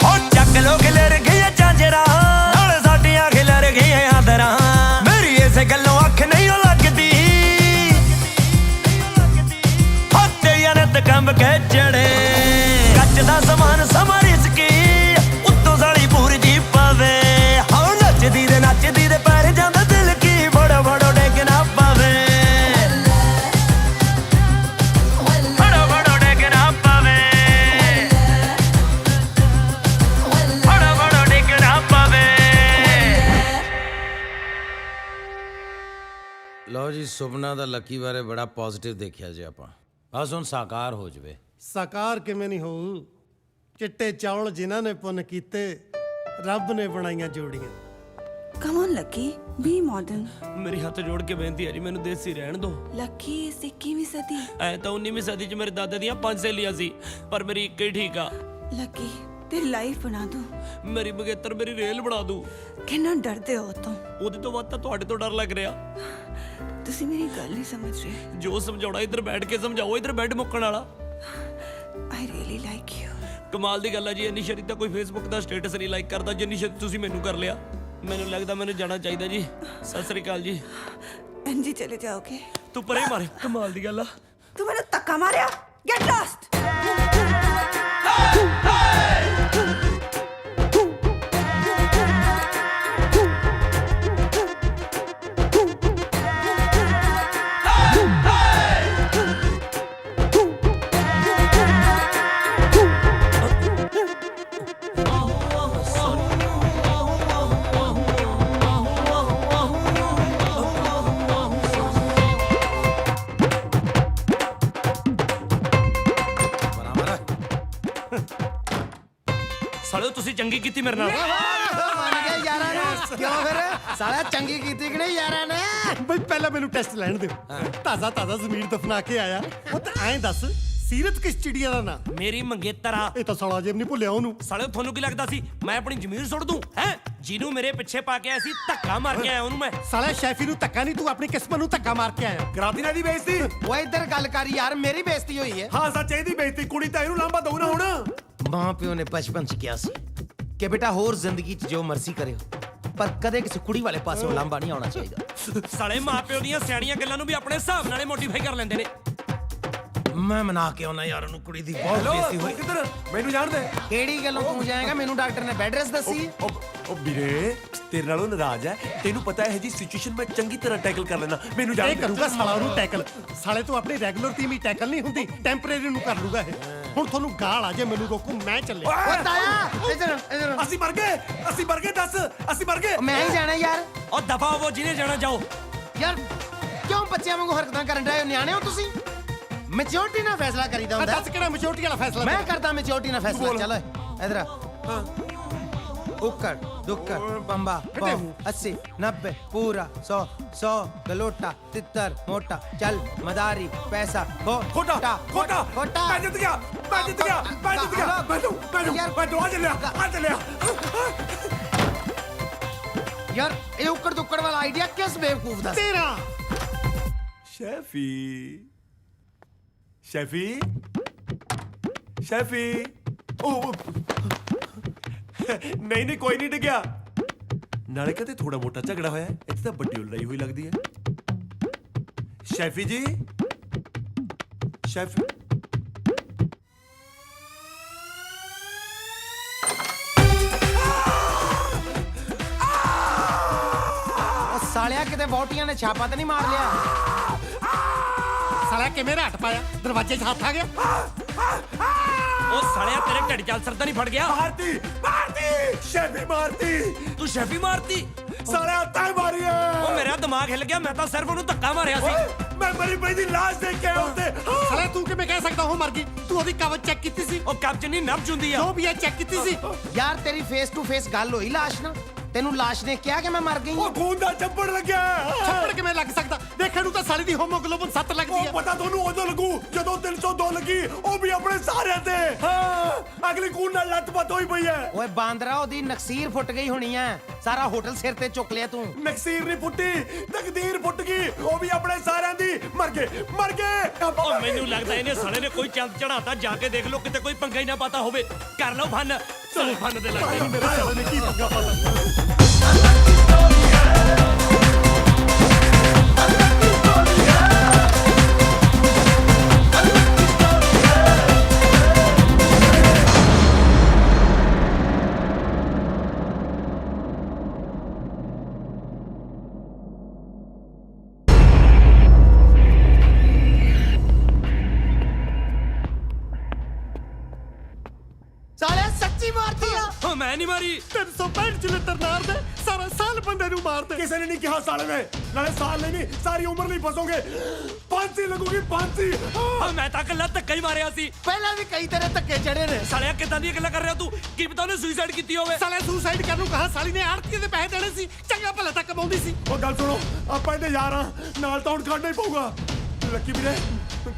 ਹੋ ਚੱਕ ਲੋ ਖਿਲਰ ਗਈਆਂ ਝਾਂਜਰਾਂ ਨਾਲ ਸਾਡੀਆਂ ਖਿਲਰ ਗਈਆਂ ਦਰਾਂ ਮੇਰੀ ਇਸ ਗੱਲੋਂ ਅੱਖ ਨਹੀਂ ਲੱਗਦੀ ਹੱਥੇ ਯਾਨਤ ਕੰਬ ਕੇ ਚੜੇ ਕੱਚ ਦਾ ਸਮਾਨ ਸਮਾਂ ਰਿਸਕੀ ਉੱਤੋਂ ਸਾਲੀ ਪੂਰ ਜੀ ਪਵੇ ਹੋ ਨੱਚਦੀ ਦੇ ਪੈਰ ਜਾਂਦਾ ਦਿਲ ਕੀ ਬੜੋ ਬੜੋ ਡਿੱਗ ਨਾ ਪਵੇ ਲਓ ਜੀ ਸੁਪਨਾ ਦਾ ਲੱਕੀ ਬਾਰੇ ਬੜਾ ਪੋਜ਼ਿਟਿਵ ਦੇਖਿਆ ਜੀ ਆਪਾਂ। ਬਸ ਹੁਣ ਸਾਕਾਰ ਹੋ ਜਵੇ। ਸਾਕਾਰ ਕਿਵੇਂ ਨਹੀਂ ਹੋਊ? ਚਿੱਟੇ ਚੌਲ ਜਿਨ੍ਹਾਂ ਨੇ ਪੁੰਨ ਕੀਤੇ ਰੱਬ ਨੇ ਬਣਾਈਆਂ ਜੋੜੀਆਂ। Come on Lucky, be modern. ਮੇਰੀ ਹੱਥ ਜੋੜ ਕੇ ਬੇਨਤੀ ਹੈ ਜੀ, ਮੈਨੂੰ ਦੇਸੀ ਰਹਿਣ ਦਿਓ। ਲੱਕੀ 21ਵੀਂ ਸਦੀ ਐ ਤਾਂ 19ਵੀਂ ਸਦੀ 'ਚ ਮੇਰੇ ਦਾਦੇ ਦੀਆਂ 5 ਸਹੇਲੀਆਂ ਸੀ, ਪਰ ਮੇਰੀ ਇੱਕ ਹੀ ਠੀਕ ਆ। ਲੱਕੀ ਤੇਰੀ ਲਾਈਫ ਬਣਾ ਦੂੰ, ਮੇਰੀ ਬਗੇਤਰ ਮੇਰੀ ਰੇਲ ਬਣਾ ਦੂੰ। ਕਿੰਨਾ ਡਰਦੇ ਹੋ ਤੋਂ? ਉਹਦੇ ਤੋਂ ਵੱਧ ਤਾਂ ਤੁਹਾਡੇ ਤੋਂ ਡਰ ਲੱਗ ਰਿਹਾ। ਤੁਸੀਂ ਮੇਰੀ ਗੱਲ ਨਹੀਂ ਸਮਝ ਰਹੇ। ਜੋ ਸਮਝਾਉਣਾ ਇੱਧਰ ਬੈਠ ਕੇ ਸਮਝਾਓ, ਇੱਧਰ ਬੈੱਡ ਮੁੱਕਣ ਵਾਲਾ। I really like you. ਕਮਾਲ ਦੀ ਗੱਲ ਆ ਜੀ, ਇੰਨੀ ਛੇਤੀ ਤਾਂ ਕੋਈ ਫੇਸਬੁੱਕ ਦਾ ਸਟੇਟਸ ਨਹੀਂ ਲਾਈਕ ਕਰਦਾ ਜਿੰਨੀ ਛੇਤੀ ਤੁਸੀਂ ਮੈਨੂੰ ਕਰ ਲਿਆ। ਮੈਨੂੰ ਲੱਗਦਾ ਮੈਨੂੰ ਜਾਣਾ ਚਾਹੀਦਾ ਜੀ। ਸਤਿ ਸ੍ਰੀ ਅਕਾਲ ਜੀ। ਇੰਜੀ ਚਲੇ ਜਾਓਗੇ? ਤੂੰ ਪਰੇ ਮਾਰੇ, ਕਮਾਲ ਦੀ ਗੱਲ ਆ। ਤੂੰ ਮੈਨੂੰ ਧੱਕਾ ਮਾਰਿਆ। Get last. ਸਾਲਿਓ ਤੁਸੀਂ ਚੰਗੀ ਕੀਤੀ ਮੇਰੇ ਨਾਲ। ਮੰਨ ਗਿਆ ਯਾਰਾਂ ਨੇ। ਕਿਉਂ ਫਿਰ ਸਾਲਾ ਚੰਗੀ ਕੀਤੀ ਕਿ ਨਹੀਂ ਯਾਰਾਂ ਨੇ? ਬਈ ਪਹਿਲਾਂ ਮੈਨੂੰ ਟੈਸਟ ਲੈਣ ਦਿਓ। ਤਾਜ਼ਾ ਜ਼ਮੀਰ ਦਫਨਾ ਕੇ ਆਇਆ। ਉਹ ਤਾਂ ਐਂ ਦੱਸ ਸੀਰਤ ਕਿਸ ਚਿੜੀਆ ਦਾ ਨਾਂ? ਮੇਰੀ ਮੰਗੇਤਰ ਆ। ਇਹ ਤਾਂ ਸਾਲਾ ਜੇਬ ਨਹੀਂ ਭੁੱਲਿਆ ਉਹਨੂੰ। ਸਾਲਿਓ ਤੁਹਾਨੂੰ ਕੀ ਲੱਗਦਾ ਸੀ ਮੈਂ ਆਪਣੀ ਜ਼ਮੀਰ ਸੁੱਟ ਦੂੰ? ਹੈ ਜਿਹਨੂੰ ਮੇਰੇ ਪਿੱਛੇ ਪਾ ਕੇ ਆਇਆ ਸੀ ਧੱਕਾ ਮਾਰ ਕੇ ਆਇਆ ਉਹਨੂੰ ਮੈਂ। ਸਾਲਾ ਸ਼ੈਫੀ ਨੂੰ ਧੱਕਾ ਨਹੀਂ, ਤੂੰ ਆਪਣੀ ਕਿਸਮਤ ਨੂੰ ਧੱਕਾ ਮਾਰ ਕੇ ਆਇਆ। ਕਰਾਤੀ ਨਾ ਦੀ ਬੇਇੱਜ਼ਤੀ। ਓਏ ਇੱਧਰ ਗੱਲ ਕਰ ਯਾਰ, ਮੇਰੀ ਬੇਇੱਜ਼ਤੀ ਹੋਈ ਹੈ। ਹਾਂ ਸੱਚ, ਇਹਦੀ ਬੇਇੱਜ਼ਤੀ। ਕੁੜੀ ਤਾਂ ਇਹਨੂੰ ਲਾਂਬਾ ਦਊ ਨਾ ਹੁਣ। ਮਾਂ ਪਿਓ ਨੇ ਬਚਪਨ 'ਚ ਕਿਹਾ ਸੀ ਕਿ ਬੇਟਾ ਹੋਰ ਜ਼ਿੰਦਗੀ 'ਚ ਜੋ ਮਰਜ਼ੀ ਕਰਿਓ, ਪਰ ਕਦੇ ਕਿਸੇ ਕੁੜੀ ਵਾਲੇ ਪਾਸੋਂ ਲਾਂਬਾ ਨਹੀਂ ਆਉਣਾ ਚਾਹੀਦਾ। ਸਾਲੇ ਮਾਪਿਓ ਦੀਆਂ ਸਿਆਣੀਆਂ ਗੱਲਾਂ ਨੂੰ ਵੀ ਆਪਣੇ ਹਿਸਾਬ ਨਾਲੇ ਮੋਡੀਫਾਈ ਕਰ ਲੈਂਦੇ ਨੇ। ਮੈਂ ਮਨਾ ਕੇ ਆਉਣਾ ਯਾਰ ਉਹਨੂੰ ਕੁੜੀ ਦੀ ਬਹੁਤ ਬੇਇੱਜ਼ਤੀ ਹੋਈ ਕਿੱਧਰ ਮੈਨੂੰ ਜਾਣ ਦੇ ਕਿਹੜੀ ਗੱਲੋਂ ਤੂੰ ਜਾਏਗਾ ਮੈਨੂੰ ਡਾਕਟਰ ਨੇ ਬੈੱਡ ਰੈਸਟ ਦੱਸੀ ਉਹ ਵੀਰੇ ਤੇਰੇ ਨਾਲੋਂ ਨਾਰਾਜ਼ ਹੈ ਤੈਨੂੰ ਪਤਾ ਹੈ ਜੀ ਸਿਚੁਏਸ਼ਨ ਮੈਂ ਚੰਗੀ ਤਰ੍ਹਾਂ ਟੈਕਲ ਕਰ ਲੈਣਾ ਮੈਨੂੰ ਜਾਣ ਇਹ ਕਰੂਗਾ ਸਾਲਾ ਉਹਨੂੰ ਟੈਕਲ ਸਾਲੇ ਤੋਂ ਆਪਣੀ ਰੈਗੂਲਰ ਟੀਮ ਹੀ ਟੈਕਲ ਨਹੀਂ ਹੁੰਦੀ ਟੈਂਪਰੇਰੀ ਨੂੰ ਕਰ ਲੂਗਾ ਇਹ ਹੁਣ ਤੁਹਾਨੂੰ ਗਾਲ ਆ ਜੇ ਮੈਨੂੰ ਰੋਕੂ ਮੈਂ ਚੱਲਿਆ ਓ ਤਾਇਆ ਇਧਰ ਅਸੀਂ ਮਰ ਗਏ ਦੱਸ ਅਸੀਂ ਮਰ ਗਏ ਮੈਂ ਹੀ ਜਾਣਾ ਯਾਰ ਉਹ ਦਫਾ ਹੋਵੋ ਜਿਹਨੇ ਜਾਣਾ ਜਾਓ ਯਾਰ ਕਿਉਂ ਬੱਚਿਆਂ ਵਾਂਗੂ ਹਰਕਤਾਂ ਕਰਨ ਡਏ ਹੋ ਨਿਆਣੇ ਹੋ ਤੁਸੀਂ ਮੈਚੋਰਟੀ ਨਾਲ ਫੈਸਲਾ ਕਰੀਦਾ ਹੁੰਦਾ ਦੱਸ ਕਿਹੜਾ ਮੈਚੋਰਟੀ ਵਾਲਾ ਫੈਸਲਾ ਮੈਂ ਕਰਦਾ ਮੈਚੋਰਟੀ ਨਾਲ ਫੈਸਲਾ ਚੱਲ ਇਧਰ ਆ ਉੱਕੜ ਦੁੱਕੜ ਬੰਬਾ 80 90 पूरा 100 गलोटा तितर मोटा चल मदारी पैसा खोटा मैं जीत गया आ चलिया यार ये उक्कड़ दुक्कड़ वाला आइडिया किस बेवकूफ दा तेरा शेफी ओ नहीं कोई नहीं डिग्या नाले कहते थोड़ा मोटा झगड़ा होया इत्थे तां बड्डी लड़ाई हुई लगदी है शेफी जी शेफी सालिया किते बोटियां ने छापा तो नहीं मार लिया साला किवें हट पाया दरवाजे 'ਚ हथ आ गया ਉਹ ਸਾਲਿਆ ਤੇਰੇ ਢਿੱਡ 'ਚ ਅਲਸਰ ਤਾਂ ਨਹੀਂ ਫੜ ਗਿਆ मारती शेफी मारती ਤੂੰ ਸ਼ੈਫੀ ਮਾਰਤੀ साले हत्था ही मारी है ਉਹ ਮੇਰਾ ਦਿਮਾਗ ਹਿੱਲ ਗਿਆ ਮੈਂ ਤਾਂ ਸਿਰਫ ਉਹਨੂੰ ਧੱਕਾ ਮਾਰਿਆ ਸੀ मैं मरी पई दी लाश देख के आते साला तू किवें कह सकदा हो मर गई तू ओदी कवच चेक कीती सी ਉਹ ਕਬਜ਼ ਨਹੀਂ ਨਬਜ਼ ਹੁੰਦੀ ਆ जो भी है चेक कीती सी यार तेरी फेस टू फेस गल हुई लाश ना तेनू लाश ने क्या कि मैं मर गई ਉਹ ਖੂਨ ਦਾ ਚੱਪੜ ਲੱਗਿਆ ਛੱਪੜ ਕਿਵੇਂ ਲੱਗ ਸਕਦਾ ਦੇਖਣ ਨੂੰ ਤਾਂ ਸਾਲੀ ਦੀ ਹੋਮੋਗਲੋਬਿਨ 7 ਲੱਗਦੀ ਉਹ ਹੈ ਪਤਾ ਤੁਹਾਨੂੰ ਉਦੋਂ ਲੱਗੂ ਜਦੋਂ 302 ਲੱਗੀ ਉਹ ਵੀ ਆਪਣੇ ਸਾਰਿਆਂ ਤੇ ਹਾਂ ਅਗਲੀ ਖੂਨ ਨਾਲ ਲੱਤ ਪੱਤ ਹੋਈ ਪਈ ਹੈ ਓਏ ਬਾਂਦਰਾ ਉਹਦੀ ਨਕਸੀਰ ਫੁੱਟ ਗਈ ਹੋਣੀ ਐ ਸਾਰਾ ਹੋਟਲ ਸਿਰ ਤੇ ਚੁੱਕ ਲਿਆ ਤੂੰ ਨਕਸੀਰ ਨਹੀਂ ਫੁੱਟੀ ਤਕਦੀਰ ਫੁੱਟ ਗਈ ਉਹ ਵੀ ਆਪਣੇ ਸਾਰਿਆਂ ਦੀ ਮਰ ਗਏ ਉਹ ਮੈਨੂੰ ਲੱਗਦਾ ਇਹਨੇ ਸਾਲੇ ਨੇ ਕੋਈ ਚੰਦ ਚੜਾਤਾ ਜਾ ਕੇ ਦੇਖ ਲਓ ਕਿਤੇ ਕੋਈ ਪੰਗਾ ਹੀ ਨਾ ਪਤਾ ਹੋਵੇ ਕਰ ਲਓ ਫਨ ਚਲੋ ਫਨ ਦੇ ਲੱਗੇ ਮੇਰੇ ਸਾਲੇ ਨੇ ਕੀ ਪੰਗਾ ਪਾਤਾ ਸਾਲੇ ਸੱਚੀ ਮਾਰਤੀ ਆ ਉਹ ਮੈਂ ਨਹੀਂ ਮਾਰੀ 365 ਚਲਿੱਤਰ ਮਾਰ ਦੇ ਸਾਰਾ ਸਾਲ ਬੰਦੇ ਨੂੰ ਮਾਰ ਦੇ ਕਿਸੇ ਨੇ ਨਹੀਂ ਕਿਹਾ ਸਾਲੇ ਨੇ ਨਾਲੇ ਸਾਲ ਨਹੀਂ ਸਾਰੀ ਉਮਰ ਨਹੀਂ ਫਸੋਗੇ ਫਾਂਸੀ ਲੱਗੂਗੀ ਫਾਂਸੀ ਉਹ ਮੈਂ ਤਾਂ ਕੱਲਾ ਧੱਕਾ ਹੀ ਮਾਰਿਆ ਸੀ ਪਹਿਲਾਂ ਵੀ ਕਈ ਤੇਰੇ ਧੱਕੇ ਚੜੇ ਨੇ ਸਾਲਿਆ ਕਿਦਾਂ ਦੀਆਂ ਗੱਲਾਂ ਕਰ ਰਿਹਾ ਤੂੰ ਕੀ ਪਤਾ ਉਹਨੇ ਸੁਸਾਈਡ ਕੀਤੀ ਹੋਵੇ ਸਾਲੇ ਸੁਸਾਈਡ ਕਰਨ ਨੂੰ ਕਹਾ ਸਾਲੀ ਨੇ ਆੜਤੀ ਦੇ ਪੈਸੇ ਦੇਣੇ ਸੀ ਚੰਗਾ ਭਲਾ ਤਾਂ ਕਮਾਉਂਦੀ ਸੀ ਉਹ ਗੱਲ ਸੁਣੋ ਆਪਾਂ ਇਹਦੇ ਯਾਰ ਆ ਨਾਲ ਤਾਂ ਹੁਣ ਖੜਨਾ ਹੀ ਪਊਗਾ ਲੱਕੀ ਵੀਰੇ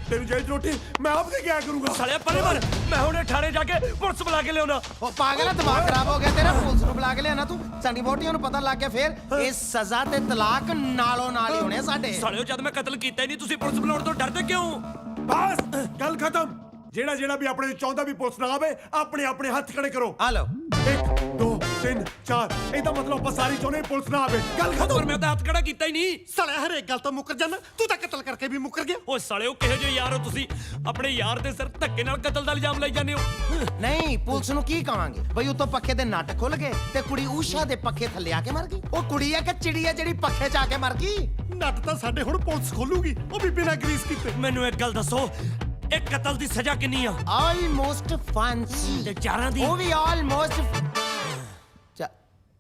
ਤੇਰੀ ਜੇਲ੍ਹ 'ਚ ਰੋਟੀ ਮੈਂ ਆਪ ਦੇ ਕਿਆ ਕਰੂੰਗਾ ਸਾਲਿਆ ਪਰੇ ਮਰ ਮੈਂ ਹੁਣੇ ਠਾਣੇ ਜਾ ਕੇ ਪੁਲਿਸ ਬੁਲਾ ਕੇ ਲਿਆਉਣਾ ਉਹ ਪਾਗਲ ਆ ਦਿਮਾਗ ਖਰਾਬ ਹੋ ਗਿਆ ਤੇਰਾ ਪੁਲਿਸ ਨੂੰ ਬੁਲਾ ਕੇ ਲਿਆਣਾ ਤੂੰ ਸਾਡੀ ਵੋਟੀਆਂ ਨੂੰ ਪਤਾ ਲੱਗ ਗਿਆ ਫੇਰ ਇਹ ਸਜ਼ਾ ਤੇ ਤਲਾਕ ਨਾਲੋਂ ਨਾਲ ਹੀ ਹੋਣੇ ਸਾਡੇ ਸਾਲਿਓ ਜਦ ਮੈਂ ਕਤਲ ਕੀਤਾ ਹੀ ਨਹੀਂ ਤੁਸੀਂ ਪੁਲਿਸ ਬੁਲਾਉਣ ਤੋਂ ਡਰਦੇ ਕਿਉਂ ਬਸ ਗੱਲ ਖਤਮ ਜਿਹੜਾ ਵੀ ਆਪਣੇ ਚਾਹੁੰਦਾ ਵੀ ਪੁਲਿਸ ਨਾ ਆਵੇ ਆਪਣੇ ਹੱਥ ਖੜੇ ਕਰੋ ਆ ਲਓ 1 2 3 4 ਇਹਦਾ ਮਤਲਬ ਆਪਾਂ ਸਾਰੀ ਚਾਹੁੰਦੇ ਪੁਲਿਸ ਨਾ ਆਵੇ ਗੱਲ ਖਤਮ ਪਰ ਮੈਂ ਤਾਂ ਹੱਥ ਖੜਾ ਕੀਤਾ ਹੀ ਨਹੀਂ ਸਾਲੇ ਹਰੇਕ ਗੱਲ ਤੋਂ ਮੁੱਕਰ ਜਾਣਾ ਤੂੰ ਤਾਂ ਕਤਲ ਕਰਕੇ ਵੀ ਮੁੱਕਰ ਗਿਆ ਓਏ ਸਾਲਿਓ ਕਿਹੋ ਜਿਹੇ ਯਾਰ ਹੋ ਤੁਸੀਂ ਆਪਣੇ ਯਾਰ ਦੇ ਸਿਰ ਧੱਕੇ ਨਾਲ ਕਤਲ ਦਾ ਇਲਜ਼ਾਮ ਲਾਈ ਜਾਂਦੇ ਹੋ ਨਹੀਂ ਪੁਲਿਸ ਨੂੰ ਕੀ ਕਵਾਂਗੇ ਬਈ ਉਤੋਂ ਪੱਖੇ ਦੇ ਨੱਟ ਖੁੱਲ ਗਏ ਤੇ ਕੁੜੀ ਊਸ਼ਾ ਦੇ ਪੱਖੇ ਥੱਲੇ ਆ ਕੇ ਮਰ ਗਈ ਉਹ ਕੁੜੀ ਆ ਕਿ ਚਿੜੀ ਆ ਜਿਹੜੀ ਪੱਖੇ 'ਚ ਆ ਕੇ ਮਰ ਗਈ ਨੱਟ ਤਾਂ ਸਾਡੇ ਹੁਣ ਪੁਲਿਸ ਖੋਲੂਗੀ ਉਹ ਵੀ ਬਿਨਾਂ ਗਰੀਸ ਕੀਤੇ ਮੈਨੂੰ ਇੱਕ ਗੱਲ ਦੱਸੋ ਇਹ ਕਤਲ ਦੀ ਸਜ਼ਾ ਕਿੰਨੀ ਆ ਆਲਮੋਸਟ ਫਾਂਸੀ ਤੇ ਚਾਰਾਂ ਦੀ ਉਹ ਵੀ ਆਲਮੋਸਟ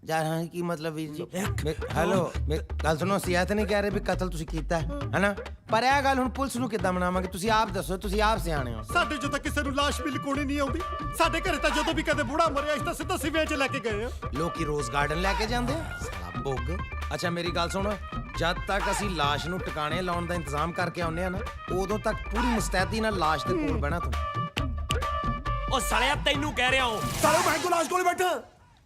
ਜਾਰਾਂ ਕੀ ਮਤਲਬ ਵੀਰ ਜੀ ਹੈਲੋ ਗੱਲ ਸੁਣੋ ਸਿਆਸਤ ਨਹੀਂ ਕਹਿ ਰਹੇ ਵੀ ਕਤਲ ਤੁਸੀਂ ਕੀਤਾ ਹੈਨਾ ਪਰ ਇਹ ਗੱਲ ਹੁਣ ਪੁਲਿਸ ਨੂੰ ਕਿੱਦਾਂ ਮਨਾਵਾਂਗੇ ਤੁਸੀਂ ਆਪ ਦੱਸੋ ਤੁਸੀਂ ਆਪ ਸਿਆਣੇ ਹੋ ਸਾਡੇ ਜਦੋਂ ਕਿਸੇ ਨੂੰ ਲਾਸ਼ ਵੀ ਲੁਕਾਉਣੀ ਨਹੀਂ ਆਉਂਦੀ ਸਾਡੇ ਘਰੇ ਤਾਂ ਜਦੋਂ ਵੀ ਕਦੇ ਬੁੜਾ ਮਰਿਆ ਇਸ ਤਾਂ ਸਿੱਧਾ ਸਿਵਿਆਂ 'ਚ ਲੈ ਕੇ ਗਏ ਆ ਲੋਕੀ ਰੋਜ਼ ਗਾਰਡਨ ਲੈ ਕੇ ਜਾਂਦੇ ਆ ਬੁੱਗ ਅੱਛਾ ਮੇਰੀ ਗੱਲ ਸੁਣੋ ਜਦ ਤੱਕ ਅਸੀਂ ਲਾਸ਼ ਨੂੰ ਟਿਕਾਣੇ ਲਾਉਣ ਦਾ ਇੰਤਜ਼ਾਮ ਕਰਕੇ ਆਉਂਦੇ ਆ ਨਾ ਉਦੋਂ ਤੱਕ ਪੂਰੀ ਮੁਸਤੈਦੀ ਨਾਲ ਲਾਸ਼ ਦੇ ਕੋਲ ਬਹਿਣਾ ਤੂੰ ਉਹ ਸਾਲਿਆ ਤੈਨੂੰ ਕਹਿ ਰਿਹਾ ਹਾਂ ਸਾਲੇ ਮੈਂ ਕੋਲ ਲਾਸ਼ ਕੋਲ ਬੈਠਾ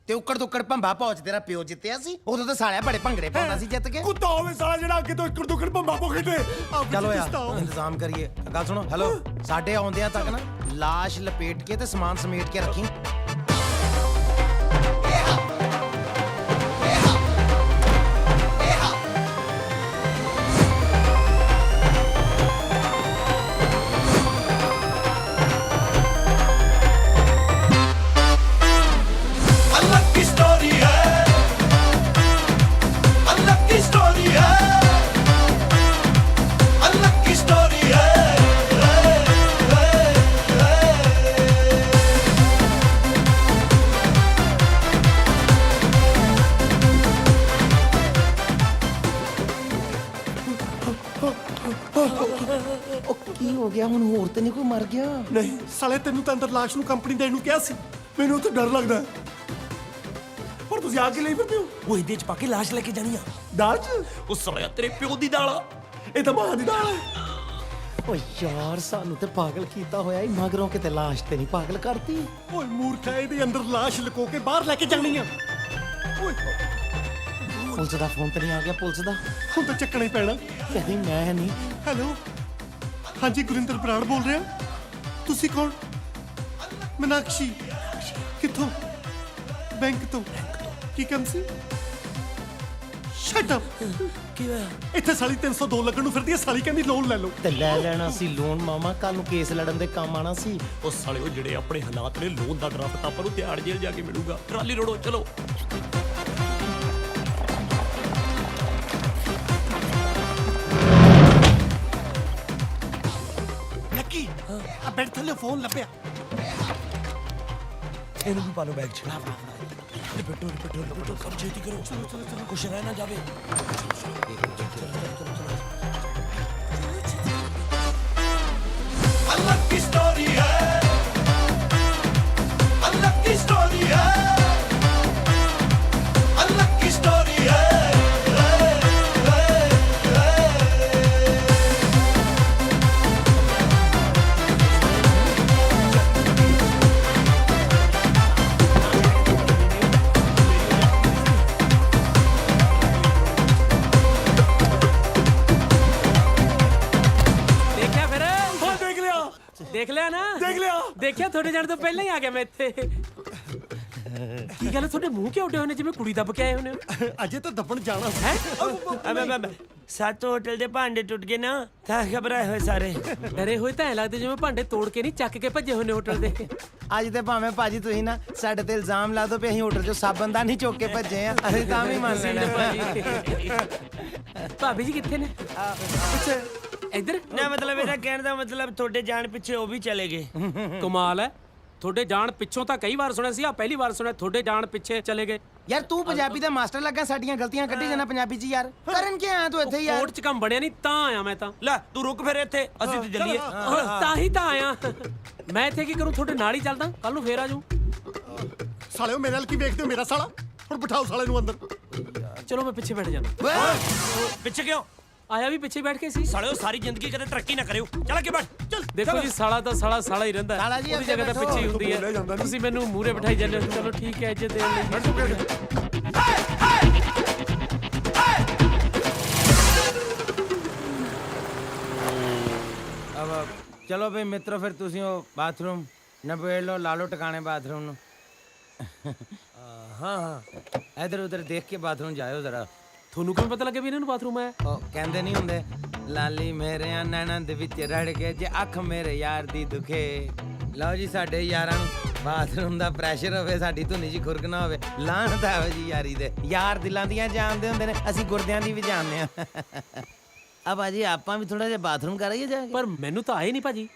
ਤੇ ਉੱਕੜ ਦੁੱਕੜ ਭੰਬਾ ਪਹੁੰਚ ਤੇਰਾ ਪਿਓ ਜਿੱਤਿਆ ਸੀ ਉਦੋਂ ਤਾਂ ਸਾਲਿਆ ਬੜੇ ਭੰਗੜੇ ਪਾਉਂਦਾ ਸੀ ਜਿੱਤ ਕੇ ਕੁੱਤਾ ਹੋਵੇ ਸਾਲਾ ਜਿਹੜਾ ਅੱਗੇ ਤੋਂ ਇੱਕੜ ਦੁੱਕੜ ਭੰਬਾ ਪੋ ਖੇਡੇ ਚਲੋ ਯਾਰ ਇੰਤਜ਼ਾਮ ਕਰੀਏ ਗੱਲ ਸੁਣੋ ਹੈਲੋ ਸਾਡੇ ਆਉਂਦਿਆਂ ਤੱਕ ਨਾ ਲਾਸ਼ ਲਪੇਟ ਕੇ ਤੇ ਸਮਾਨ ਸਮੇਟ ਕੇ ਰੱਖੀ ਉਹ ਕੀ ਹੋ ਗਿਆ ਹੁਣ? ਹੋਰ ਤੇ ਨਹੀਂ ਕੋਈ ਮਰ ਗਿਆ? ਨਹੀਂ ਸਾਲੇ, ਤੈਨੂੰ ਤਾਂ ਅੰਦਰ ਲਾਸ਼ ਨੂੰ ਕੰਪਨੀ ਦੇਣ ਨੂੰ ਕਿਹਾ ਸੀ। ਮੈਨੂੰ ਤਾਂ ਡਰ ਲੱਗਦਾ ਹੈ। ਪਰ ਤੁਸੀਂ ਆ ਕੇ ਲਈ ਫਿਰਦੇ ਹੋ। ਉਹ ਇਹਦੇ ਚ ਪਾ ਕੇ ਲਾਸ਼ ਲੈ ਕੇ ਜਾਣੀ ਆ। ਦਾਲ ਚ? ਉਹ ਸਾਲਿਆ ਤੇਰੇ ਪਿਓ ਦੀ ਦਾਲ ਆ। ਇਹ ਤਾਂ ਮਾਂ ਦੀ ਦਾਲ ਹੈ। ਓ ਯਾਰ, ਸਾਨੂੰ ਤੇ ਪਾਗਲ ਕੀਤਾ ਹੋਇਆ ਈ। ਮਗਰੋਂ ਕਿਤੇ ਲਾਸ਼ ਤੇ ਨਹੀਂ ਪਾਗਲ ਕਰਤੀ। ਓਏ ਮੂਰਖਾ, ਇਹਦੇ ਅੰਦਰ ਲਾਸ਼ ਲੁਕੋ ਕੇ ਬਾਹਰ ਲੈ ਕੇ ਜਾਣੀ ਆ। ਓਏ ਪੁਲਿਸ ਦਾ ਫੋਨ ਤੇ ਨਹੀਂ ਆ ਗਿਆ? ਪੁਲਿਸ ਦਾ ਹੁਣ ਤਾਂ ਚੱਕਣਾ ਹੀ ਪੈਣਾ। ਕਹਿੰਦੀ ਮੈਂ ਨਹੀਂ। ਹੈਲੋ, ਹਾਂਜੀ ਗੁਰਿੰਦਰ ਬਰਾੜ ਬੋਲ ਰਿਹਾ। ਤੁਸੀਂ ਕੌਣ? ਮੀਨਾਕਸ਼ੀ। ਕਿੱਥੋਂ? ਬੈਂਕ ਤੋਂ। ਕੀ ਕੰਮ ਸੀ? Shut up. ਕੀ ਹੋਇਆ? ਇੱਥੇ ਸਾਲੀ 302 ਲੱਗਣ ਨੂੰ ਫਿਰਦੀ ਹੈ। ਸਾਲੀ ਕਹਿੰਦੀ ਲੋਨ ਲੈ ਲਓ। ਤੇ ਲੈ ਲੈਣਾ ਸੀ ਲੋਨ ਮਾਮਾ, ਕੱਲ ਨੂੰ ਕੇਸ ਲੜਨ ਦੇ ਕੰਮ ਆਣਾ ਸੀ। ਉਹ ਸਾਲਿਓ ਜਿਹੜੇ ਆਪਣੇ ਹਾਲਾਤ ਨੇ, ਲੋਨ ਦਾ ਡਰਾਫਟ ਤਾਂ ਆਪਾਂ ਨੂੰ ਤਿਆੜ ਜੇਲ੍ਹ ਜਾ ਕੇ ਮਿਲੂਗਾ। ਟਰਾਲੀ ਰੋੜੋ ਚਲੋ। ਲੱਕੀ, ਆ ਬੈਠ ਥੱਲੇ ਫੋਨ ਲੱਭਿਆ। ਇਹਨੂੰ ਵੀ ਪਾ ਲਓ ਬੈਗ 'ਚ। ਰਿਪੀਟੋ ਕਰੋ, ਛੇਤੀ ਕਰੋ। ਚਲੋ ਕੁਛ ਰਹਿ ਨਾ ਜਾਵੇ। अलग की स्टोरी है, अलग की स्टोरी है, अलग की स्टोरी है। ਦੇਖ ਲਿਆ ਨਾ? ਦੇਖ ਲਿਆ। ਦੇਖਿਆ, ਤੁਹਾਡੇ ਜਾਣ ਤੋਂ ਪਹਿਲਾਂ ਹੀ ਆ ਗਿਆ ਮੈਂ ਇੱਥੇ। ਕੀ ਗੱਲ, ਤੁਹਾਡੇ ਮੂੰਹ ਕਿਉਂ ਉੱਡੇ ਹੋਏ ਨੇ ਜਿਵੇਂ ਕੁੜੀ ਦੱਬ ਕੇ ਆਏ ਹੋਣੇ ਹੋ? ਅਜੇ ਤਾਂ ਦੱਬਣ ਜਾਣਾ ਹੈ। ਸੱਤ ਹੋਟਲ ਦੇ ਭਾਂਡੇ ਟੁੱਟ ਗਏ ਨਾ, ਤਾਂ ਘਬਰਾਏ ਹੋਏ ਸਾਰੇ। ਡਰੇ ਹੋਏ ਤਾਂ ਐ ਲੱਗਦੇ ਜਿਵੇਂ ਭਾਂਡੇ ਤੋੜ ਕੇ ਨਹੀਂ ਚੱਕ ਕੇ ਭੱਜੇ ਹੋਏ ਨੇ ਹੋਟਲ ਦੇ। ਅੱਜ ਤੇ ਭਾਵੇਂ ਭਾਜੀ ਤੁਸੀਂ ਨਾ ਸਾਡੇ ਤੇ ਇਲਜ਼ਾਮ ਲਾ ਦੋ ਵੀ ਅਸੀਂ ਹੋਟਲ 'ਚੋਂ ਸਾਬਣ ਦਾ ਨਹੀਂ ਚੁੱਕ ਕੇ ਭੱਜੇ ਆ, ਅਸੀਂ ਤਾਂ ਵੀ ਮੰਨ ਲੈਣਾ। ਭਾਬੀ ਜੀ ਕਿੱਥੇ ਨੇ? ਪਿੱਛੇ ਇੱਧਰ ਨਾ, ਮਤਲਬ ਇਹਦਾ ਕਹਿਣ ਦਾ ਮਤਲਬ ਤੁਹਾਡੇ ਜਾਣ ਪਿੱਛੇ ਉਹ ਵੀ ਚਲੇ ਗਏ। ਕਮਾਲ ਹੈ, ਤੁਹਾਡੇ ਜਾਣ ਪਿੱਛੋਂ ਤਾਂ ਕਈ ਵਾਰ ਸੁਣਿਆ ਸੀ, ਆ ਪਹਿਲੀ ਵਾਰ ਸੁਣਿਆ ਤੁਹਾਡੇ ਜਾਣ ਪਿੱਛੇ ਚਲੇ ਗਏ। ਯਾਰ ਤੂੰ ਪੰਜਾਬੀ ਦਾ ਮਾਸਟਰ ਲੱਗਾ, ਸਾਡੀਆਂ ਗਲਤੀਆਂ ਕੱਢੀ ਜਾਣਾ ਪੰਜਾਬੀ 'ਚ ਯਾਰ। ਕਰਨ ਕੀ ਆਇਆ ਤੂੰ ਇੱਥੇ ਯਾਰ? ਕੋਰਟ 'ਚ ਕੰਮ ਬਣਿਆ ਨਹੀਂ ਤਾਂ ਆਇਆ ਮੈਂ ਤਾਂ। ਲੈ ਤੂੰ ਰੁਕ ਫਿਰ ਇੱਥੇ, ਅਸੀਂ ਤੇ ਚੱਲੀਏ। ਤਾਂ ਹੀ ਤਾਂ ਆਇਆ ਮੈਂ। ਇੱਥੇ ਕੀ ਕਰੂੰ? ਤੁਹਾਡੇ ਨਾਲ ਹੀ ਚੱਲਦਾ, ਕੱਲ ਨੂੰ ਫੇਰ ਆ ਜਾਊਂ। ਸਾਲਿਓ ਮੇਰੇ ਨਾਲ ਕੀ ਵੇਖਦੇ ਹੋ? ਮੇਰਾ ਸਾਲਾ। ਹੁਣ ਬਿਠਾਓ ਸਾਲੇ ਨੂੰ ਅੰਦਰ। ਚਲੋ ਮੈਂ ਪਿੱਛੇ ਬੈਠ ਜਾਣਾ। ਪਿੱਛੇ ਕਿਉਂ ਆਇਆ? ਵੀ ਪਿੱਛੇ ਬੈਠ ਕੇ ਸੀ। ਸਾਲਿਓ ਸਾਰੀ ਜ਼ਿੰਦਗੀ ਕਦੇ ਤਰੱਕੀ ਨਾ ਕਰਿਓ। ਚੱਲ ਅੱਗੇ ਬੈਠ। ਚੱਲ ਦੇਖੋ ਜੀ, ਸਾਲਾ ਤਾਂ ਸਾਲਾ ਹੀ ਰਹਿੰਦਾ। ਸਾਲਾ ਜੀ ਉਹਦੀ ਜਗ੍ਹਾ ਤਾਂ ਪਿੱਛੇ ਹੀ ਹੁੰਦੀ ਹੈ। ਤੁਸੀਂ ਮੈਨੂੰ ਮੂਹਰੇ ਬਿਠਾਈ ਜਾਂਦੇ ਹੋ। ਚਲੋ ਠੀਕ ਹੈ, ਇੱਜ਼ਤ ਦੇਣ ਲਈ। अब चलो भाई मित्रों, फिर तुसी वो बाथरूम नबेड़ लो, ला लो टकाने बाथरूम ਨੂੰ। ਹਾਂ ਇਧਰ ਉਧਰ ਦੇਖ ਕੇ ਬਾਥਰੂਮ ਜਾਇਓ ਜ਼ਰਾ। ਤੁਹਾਨੂੰ ਕਿਵੇਂ ਪਤਾ ਲੱਗਿਆ ਵੀ ਇਹਨਾਂ ਨੂੰ ਬਾਥਰੂਮ ਆਇਆ? ਉਹ ਕਹਿੰਦੇ ਨਹੀਂ ਹੁੰਦੇ, ਲਾਲੀ ਮੇਰੇ ਨੈਣਾਂ ਦੇ ਵਿੱਚ ਰੜ ਕੇ ਜੇ ਅੱਖ ਮੇਰੇ ਯਾਰ ਦੀ ਦੁਖੇ। ਲਓ ਜੀ, ਸਾਡੇ ਯਾਰਾਂ ਨੂੰ ਬਾਥਰੂਮ ਦਾ ਪ੍ਰੈਸ਼ਰ ਹੋਵੇ, ਸਾਡੀ ਧੁਨੀ ਜੀ ਖੁਰਕ ਨਾ ਹੋਵੇ। ਲਾਹਨਤ ਆਵੇ ਜੀ ਯਾਰੀ ਦੇ। ਯਾਰ ਦਿਲਾਂ ਦੀਆਂ ਜਾਣਦੇ ਹੁੰਦੇ ਨੇ, ਅਸੀਂ ਗੁਰਦਿਆਂ ਦੀ ਵੀ ਜਾਣਦੇ ਆ। ਆ ਭਾਜੀ, ਆਪਾਂ ਵੀ ਥੋੜਾ ਜਿਹਾ ਬਾਥਰੂਮ ਕਰ ਆਈਏ ਜਾ ਕੇ। ਪਰ ਮੈਨੂੰ ਤਾਂ ਆਏ ਨਹੀਂ ਭਾਜੀ।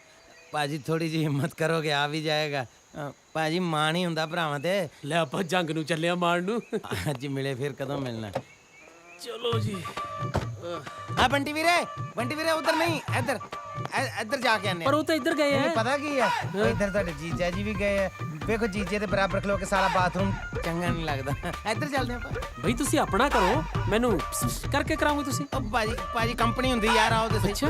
ਭਾਜੀ ਥੋੜੀ ਜਿਹੀ ਹਿੰਮਤ ਕਰੋਗੇ ਆ ਵੀ ਜਾਏਗਾ। ਭਾਜੀ ਮਾਣ ਹੀ ਹੁੰਦਾ ਭਰਾਵਾਂ ਤੇ। ਲੈ ਆਪਾਂ ਜੰਗ ਨੂੰ ਚੱਲਿਆ ਮਾਰਨ ਨੂੰ। ਅੱਜ ਮਿਲੇ ਫਿਰ ਕਦੋਂ ਮਿਲਣਾ? ਚਲੋ ਜੀ। ਆ ਬੰਟੀ ਵੀਰੇ ਉਧਰ ਨਹੀਂ, ਇੱਧਰ ਇੱਧਰ ਜਾ ਕੇ ਆਨੇ। ਪਰ ਉਹ ਤਾਂ ਇੱਧਰ ਗਏ ਆ। ਪਤਾ ਕੀ ਹੈ, ਇੱਧਰ ਤੁਹਾਡੇ ਜੀਜਾ ਜੀ ਵੀ ਗਏ ਆ। ਵੇਖੋ ਜੀਜੇ ਦੇ ਬਰਾਬਰ ਖਲੋ ਕੇ ਸਾਲਾ ਬਾਥਰੂਮ ਚੰਗਾ ਨਹੀਂ ਲੱਗਦਾ। ਇੱਧਰ ਚੱਲਦੇ ਆਪਾਂ। ਬਈ ਤੁਸੀਂ ਆਪਣਾ ਕਰੋ, ਮੈਨੂੰ ਕਰਕੇ ਕਰਾਉਂਗੇ ਤੁਸੀਂ। ਉਹ ਭਾਜੀ ਕੰਪਨੀ ਹੁੰਦੀ ਯਾਰ, ਆਓ ਤੇ ਅੱਛਾ।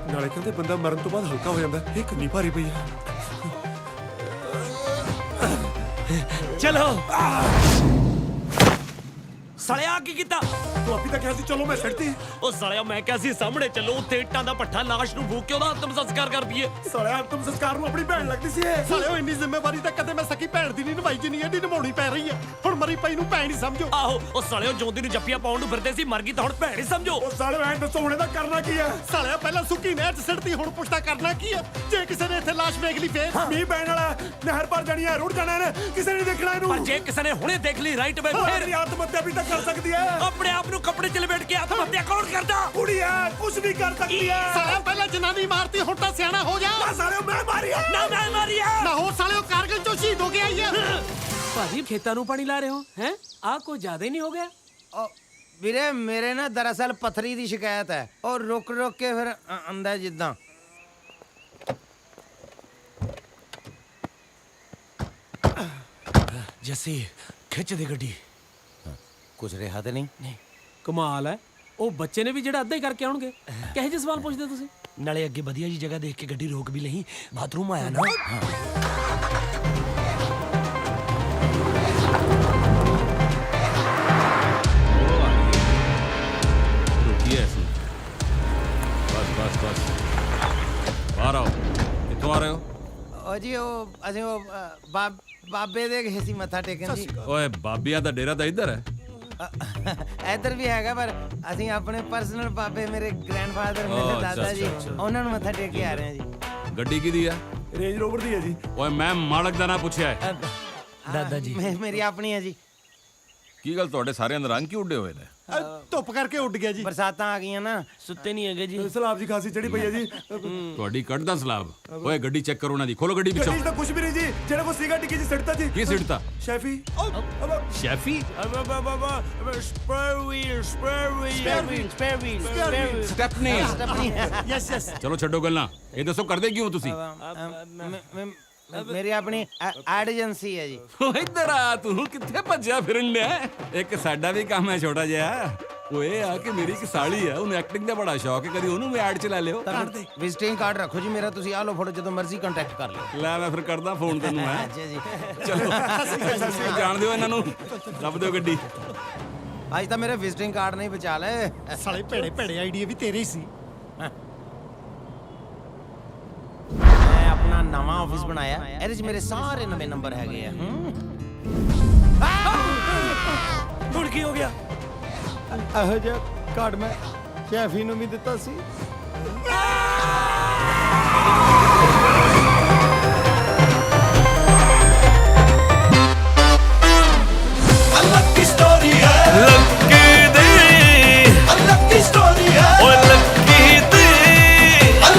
ਨਾਲੇ ਕਹਿੰਦੇ ਬੰਦਾ ਮਰਨ ਤੋਂ ਬਾਅਦ ਹਲਕਾ ਹੋ ਜਾਂਦਾ। ਇਹ ਕਿੰਨੀ ਭਾਰੀ ਪਈ ਆ। ਚਲੋ ਸਾਲਿਆ ਕੀ ਕੀਤਾ? ਤੂੰ ਆਪੀ ਤਾਂ ਕਿਹਾ ਸੀ ਚਲੋ, ਮੈਂ ਛੱਡਤੀ। ਉਹ ਸਾਲਿਆ ਮੈਂ ਕਿਹਾ ਸੀ ਸਾਹਮਣੇ ਚੱਲੋ, ਉੱਥੇ ਇੱਟਾਂ ਦਾ ਭੱਠਾ, ਲਾਸ਼ ਨੂੰ ਫੂਕ ਕੇ ਉਹਦਾ ਆਤਮ ਸੰਸਕਾਰ ਕਰ ਪਈਏ। ਸਾਲਿਆ ਆਤਮ ਸੰਸਕਾਰ ਨੂੰ ਆਪਣੀ ਭੈਣ ਲੱਗਦੀ ਸੀ ਇਹ। ਸਾਲਿਓ ਇੰਨੀ ਜ਼ਿੰਮੇਵਾਰੀ ਤਾਂ ਕਦੇ ਮੈਂ ਸਕੀ ਭੈਣ ਦੀ ਨਹੀਂ ਨਿਭਾਈ, ਜਿੰਨੀ ਇਹਦੀ ਨਿਭਾਉਣੀ ਪੈ ਰਹੀ ਹੈ। ਹੁਣ ਮਰੀ ਪਈ ਨੂੰ ਭੈਣ ਹੀ ਸਮਝੋ। ਆਹੋ, ਉਹ ਸਾਲਿਓ ਜਿਉਂਦੀ ਨੂੰ ਜੱਫੀਆਂ ਪਾਉਣ ਨੂੰ ਫਿਰਦੇ ਸੀ, ਮਰ ਗਈ ਤਾਂ ਹੁਣ ਭੈਣ ਹੀ ਸਮਝੋ। ਉਹ ਸਾਲਿਓ ਐਂ ਦੱਸੋ ਹੁਣ ਇਹਦਾ ਕਰਨਾ ਕੀ ਹੈ? ਸਾਲਿਆ ਪਹਿਲਾਂ ਸੁੱਕੀ ਨਹਿਰ 'ਚ ਸਿੱਟਦੀ, ਹੁਣ ਪੁੱਛਦਾ ਕਰਨਾ ਕੀ ਹੈ? ਜੇ ਕਿਸੇ ਨੇ ਇੱਥੇ ਲਾਸ਼ ਵੇਖ ਲਈ ਫੇਰ ਮੀਂਹ ਪੈਣ ਵਾਲਾ, ਨਹਿਰ ਪਰ ਜਾਣੀ ਹੈ, ਰੁੜ ਜਾਣਾ ਨੇ, ਕਿਸੇ ਨੇ ਦੇਖਣਾ ਇਹਨੂੰ। ਪਰ ਜੇ ਕਿਸੇ ਨੇ ਹੁਣੇ ਦੇਖ ਲਈ ਰਾਈਟ ਵੇ, ਫਿਰ ਆਤਮ ਹੱਤਿਆ ਵੀ ਤਾਂ ਕਰ ਸਕਦੀ ਹੈ। ਆਪਣੇ ਆਪ ਨੂੰ ਕੱਪੜੇ 'ਚ ਲਪੇਟ ਕੇ ਆਤਮ ਹੱਤਿਆ ਕੌਣ ਕਰਦਾ? ਕੁੜੀ ਹੈ, ਕੁਝ ਵੀ ਕਰ ਸਕਦੀ ਹੈ। ਸਾਲਿਆ ਪਹਿਲਾਂ ਜਨਾਨੀ ਮਾਰਤੀ, ਹੁਣ ਤਾਂ ਸਿਆਣਾ ਹੋ ਜਾ। ਸਾਲਿਓ ਮੈਂ ਮਾਰੀਆ ਨਾ ਹੋ ਸਾਲਿਓ ਕਾਰਗਿਲ ਚੋਂ ਸ਼ਹੀਦ ਹੋ ਕੇ ਆਈ ਆ ਭਾਜੀ ਖੇਤਾਂ ਨੂੰ ਪਾਣੀ ਲਾ ਰਹੇ ਹੋ ਹੈ ਆ ਕੋਈ ਜ਼ਿਆਦਾ ਹੀ ਨਹੀਂ ਹੋ ਗਿਆ ਵੀਰੇ ਮੇਰੇ ਨਾ ਦਰਅਸਲ ਪਥਰੀ ਦੀ ਸ਼ਿਕਾਇਤ ਹੈ ਔਰ ਰੁਕ ਰੁਕ ਕੇ ਫਿਰ ਆਂਦਾ ਜਿੱਦਾਂ ਜੱਸੀ ਖਿੱਚ ਦੇ ਗੱਡੀ ਕੁਝ ਰਿਹਾ ਤੇ ਨਹੀਂ ਕਮਾਲ ਹੈ ਉਹ ਬੱਚੇ ਨੇ ਵੀ ਜਿਹੜਾ ਅੱਧਾ ਹੀ ਕਰਕੇ ਆਉਣਗੇ ਕਿਹੋ ਜਿਹੇ ਸਵਾਲ ਪੁੱਛਦੇ ਤੁਸੀਂ ਨਾਲੇ ਅੱਗੇ ਵਧੀਆ ਜੀ ਜਗ੍ਹਾ ਦੇਖ ਕੇ ਗੱਡੀ ਰੋਕ ਵੀ ਲਈ ਬਾਥਰੂਮ ਆਇਆ ਨਾ रुकिए ऐसे बस बस बस बाहर आओ कितों आ रहे हो ਉਹ ਜੀ ਉਹ ਅਸੀਂ ਉਹ ਬਾਬੇ ਦੇ ਗਏ ਸੀ ਮੱਥਾ ਟੇਕਣ ਜੀ ओए बाबिया दा डेरा दा इधर है ਇੱਧਰ ਵੀ ਹੈਗਾ ਪਰ ਅਸੀਂ ਆਪਣੇ ਪਰਸਨਲ ਬਾਬੇ ਮੇਰੇ ਗ੍ਰੈਂਡਫਾਦਰ ਮੇਰੇ ਅੱਛਾ, ਦਾਦਾ ਜੀ ਅੱਛਾ, ਅੱਛਾ। ਉਹਨਾਂ ਨੂੰ ਮੱਥਾ ਟੇਕ ਕੇ ਆ ਰਹੇ ਹਾਂ ਜੀ ਗੱਡੀ ਕਿਹਦੀ ਹੈ ਰੇਂਜ ਰੋਵਰ ਦੀ ਹੈ ਜੀ ਓਏ ਮੈਂ ਮਾਲਕ ਦਾ ਨਾ ਪੁੱਛਿਆ ਹੈ ਦਾਦਾ ਜੀ ਮੇਰੀ ਆਪਣੀ ਹੈ ਜੀ ਕੀ ਗੱਲ ਤੁਹਾਡੇ ਸਾਰਿਆਂ ਦੇ ਰੰਗ ਕਿਉਂ ਉੱਡੇ ਹੋਏ ਨੇ ਧੁੱਪ ਕਰਕੇ ਉੱਡ ਗਿਆ ਜੀ ਬਰਸਾਤਾਂ ਆ ਗਈਆਂ ਨਾ ਸੁੱਤੇ ਨਹੀਂ ਹੈਗੇ ਜੀ ਸਲਾਬ ਜੀ ਖਾਸੀ ਚੜੀ ਪਈ ਹੈ ਜੀ ਤੁਹਾਡੀ ਕੱਢਦਾ ਸਲਾਬ ਓਏ ਗੱਡੀ ਚੈੱਕ ਕਰੋ ਨਾ ਦੀ ਖੋਲੋ ਗੱਡੀ ਪਿੱਛੋਂ ਗੱਡੀ 'ਚ ਤਾਂ ਕੁਝ ਵੀ ਨਹੀਂ ਜੀ ਜਿਹੜਾ ਕੋ ਸੀਗਾ ਟਿੱਕੀ ਜੀ ਸਿੱਟਤਾ ਜੀ ਕੀ ਸਿੱਟਤਾ ਸ਼ੈਫੀ ਸ਼ੈਫੀ ਸਟੈਪਨੀ ਯੈਸ ਯੈਸ ਚਲੋ ਛੱਡੋ ਗੱਲਾਂ ਇਹ ਦੱਸੋ ਕਰਦੇ ਕਿਉਂ ਤੁਸੀਂ ਮੇਰੀ ਆਪਣੀ ਐਡ ਏਜੰਸੀ ਹੈ ਜੀ ਓਏ ਇੱਧਰ ਆ ਤੂੰ ਕਿੱਥੇ ਭੱਜਿਆ ਫਿਰਨ ਲਿਆ ਇੱਕ ਸਾਡਾ ਵੀ ਕੰਮ ਹੈ ਛੋਟਾ ਜਿਹਾ ਓਏ ਆ ਕਿ ਮੇਰੀ ਇੱਕ ਸਾਲੀ ਆ ਉਹਨੂੰ ਐਕਟਿੰਗ ਦਾ ਬੜਾ ਸ਼ੌਕ ਹੈ ਕਦੀ ਉਹਨੂੰ ਵੀ ਐਡ ਚ ਲੈ ਲਿਓ ਵਿਜ਼ਿਟਿੰਗ ਕਾਰਡ ਰੱਖੋ ਜੀ ਮੇਰਾ ਤੁਸੀਂ ਆ ਲਓ ਫੋਟੋ ਜਦੋਂ ਮਰਜ਼ੀ ਕੰਟੈਕਟ ਕਰ ਲਿਓ ਲੈ ਮੈਂ ਫਿਰ ਕਰਦਾ ਫੋਨ ਤੈਨੂੰ ਮੈਂ ਅੱਛਾ ਜੀ ਚਲੋ ਜਾਣ ਦਿਓ ਇਹਨਾਂ ਨੂੰ ਲੱਭ ਦਿਓ ਗੱਡੀ ਅੱਜ ਤਾਂ ਮੇਰੇ ਵਿਜ਼ਿਟਿੰਗ ਕਾਰਡ ਨਹੀਂ ਬਚਾ ਲਏ ਸਾਲੇ ਭੇੜੇ ਭੇੜੇ ਆਈਡੀਆ ਵੀ ਤੇਰੇ ਹੀ ਸੀ ਮੈਂ ਆਪਣਾ ਨਵਾਂ ਆਫਿਸ ਬਣਾਇਆ ਇਹਦੇ 'ਚ ਮੇਰੇ ਸਾਰੇ ਨਵੇਂ ਨੰਬਰ ਹੈਗੇ ਆ ਹੁਣ ਕੀ ਹੋ ਗਿਆ ਇਹੋ ਜਿਹਾ ਕਾਰਡ ਮੈਂ ਸ਼ੈਫੀ ਨੂੰ ਵੀ ਦਿੱਤਾ ਸੀ ਲੱਕੀ ਸਟੋਰੀ ਹੈ ਲੱਕੀ ਦੀ ਲੱਕੀ ਸਟੋਰੀ ਹੈ ਓਏ ਲੱਕੀ ਦੀ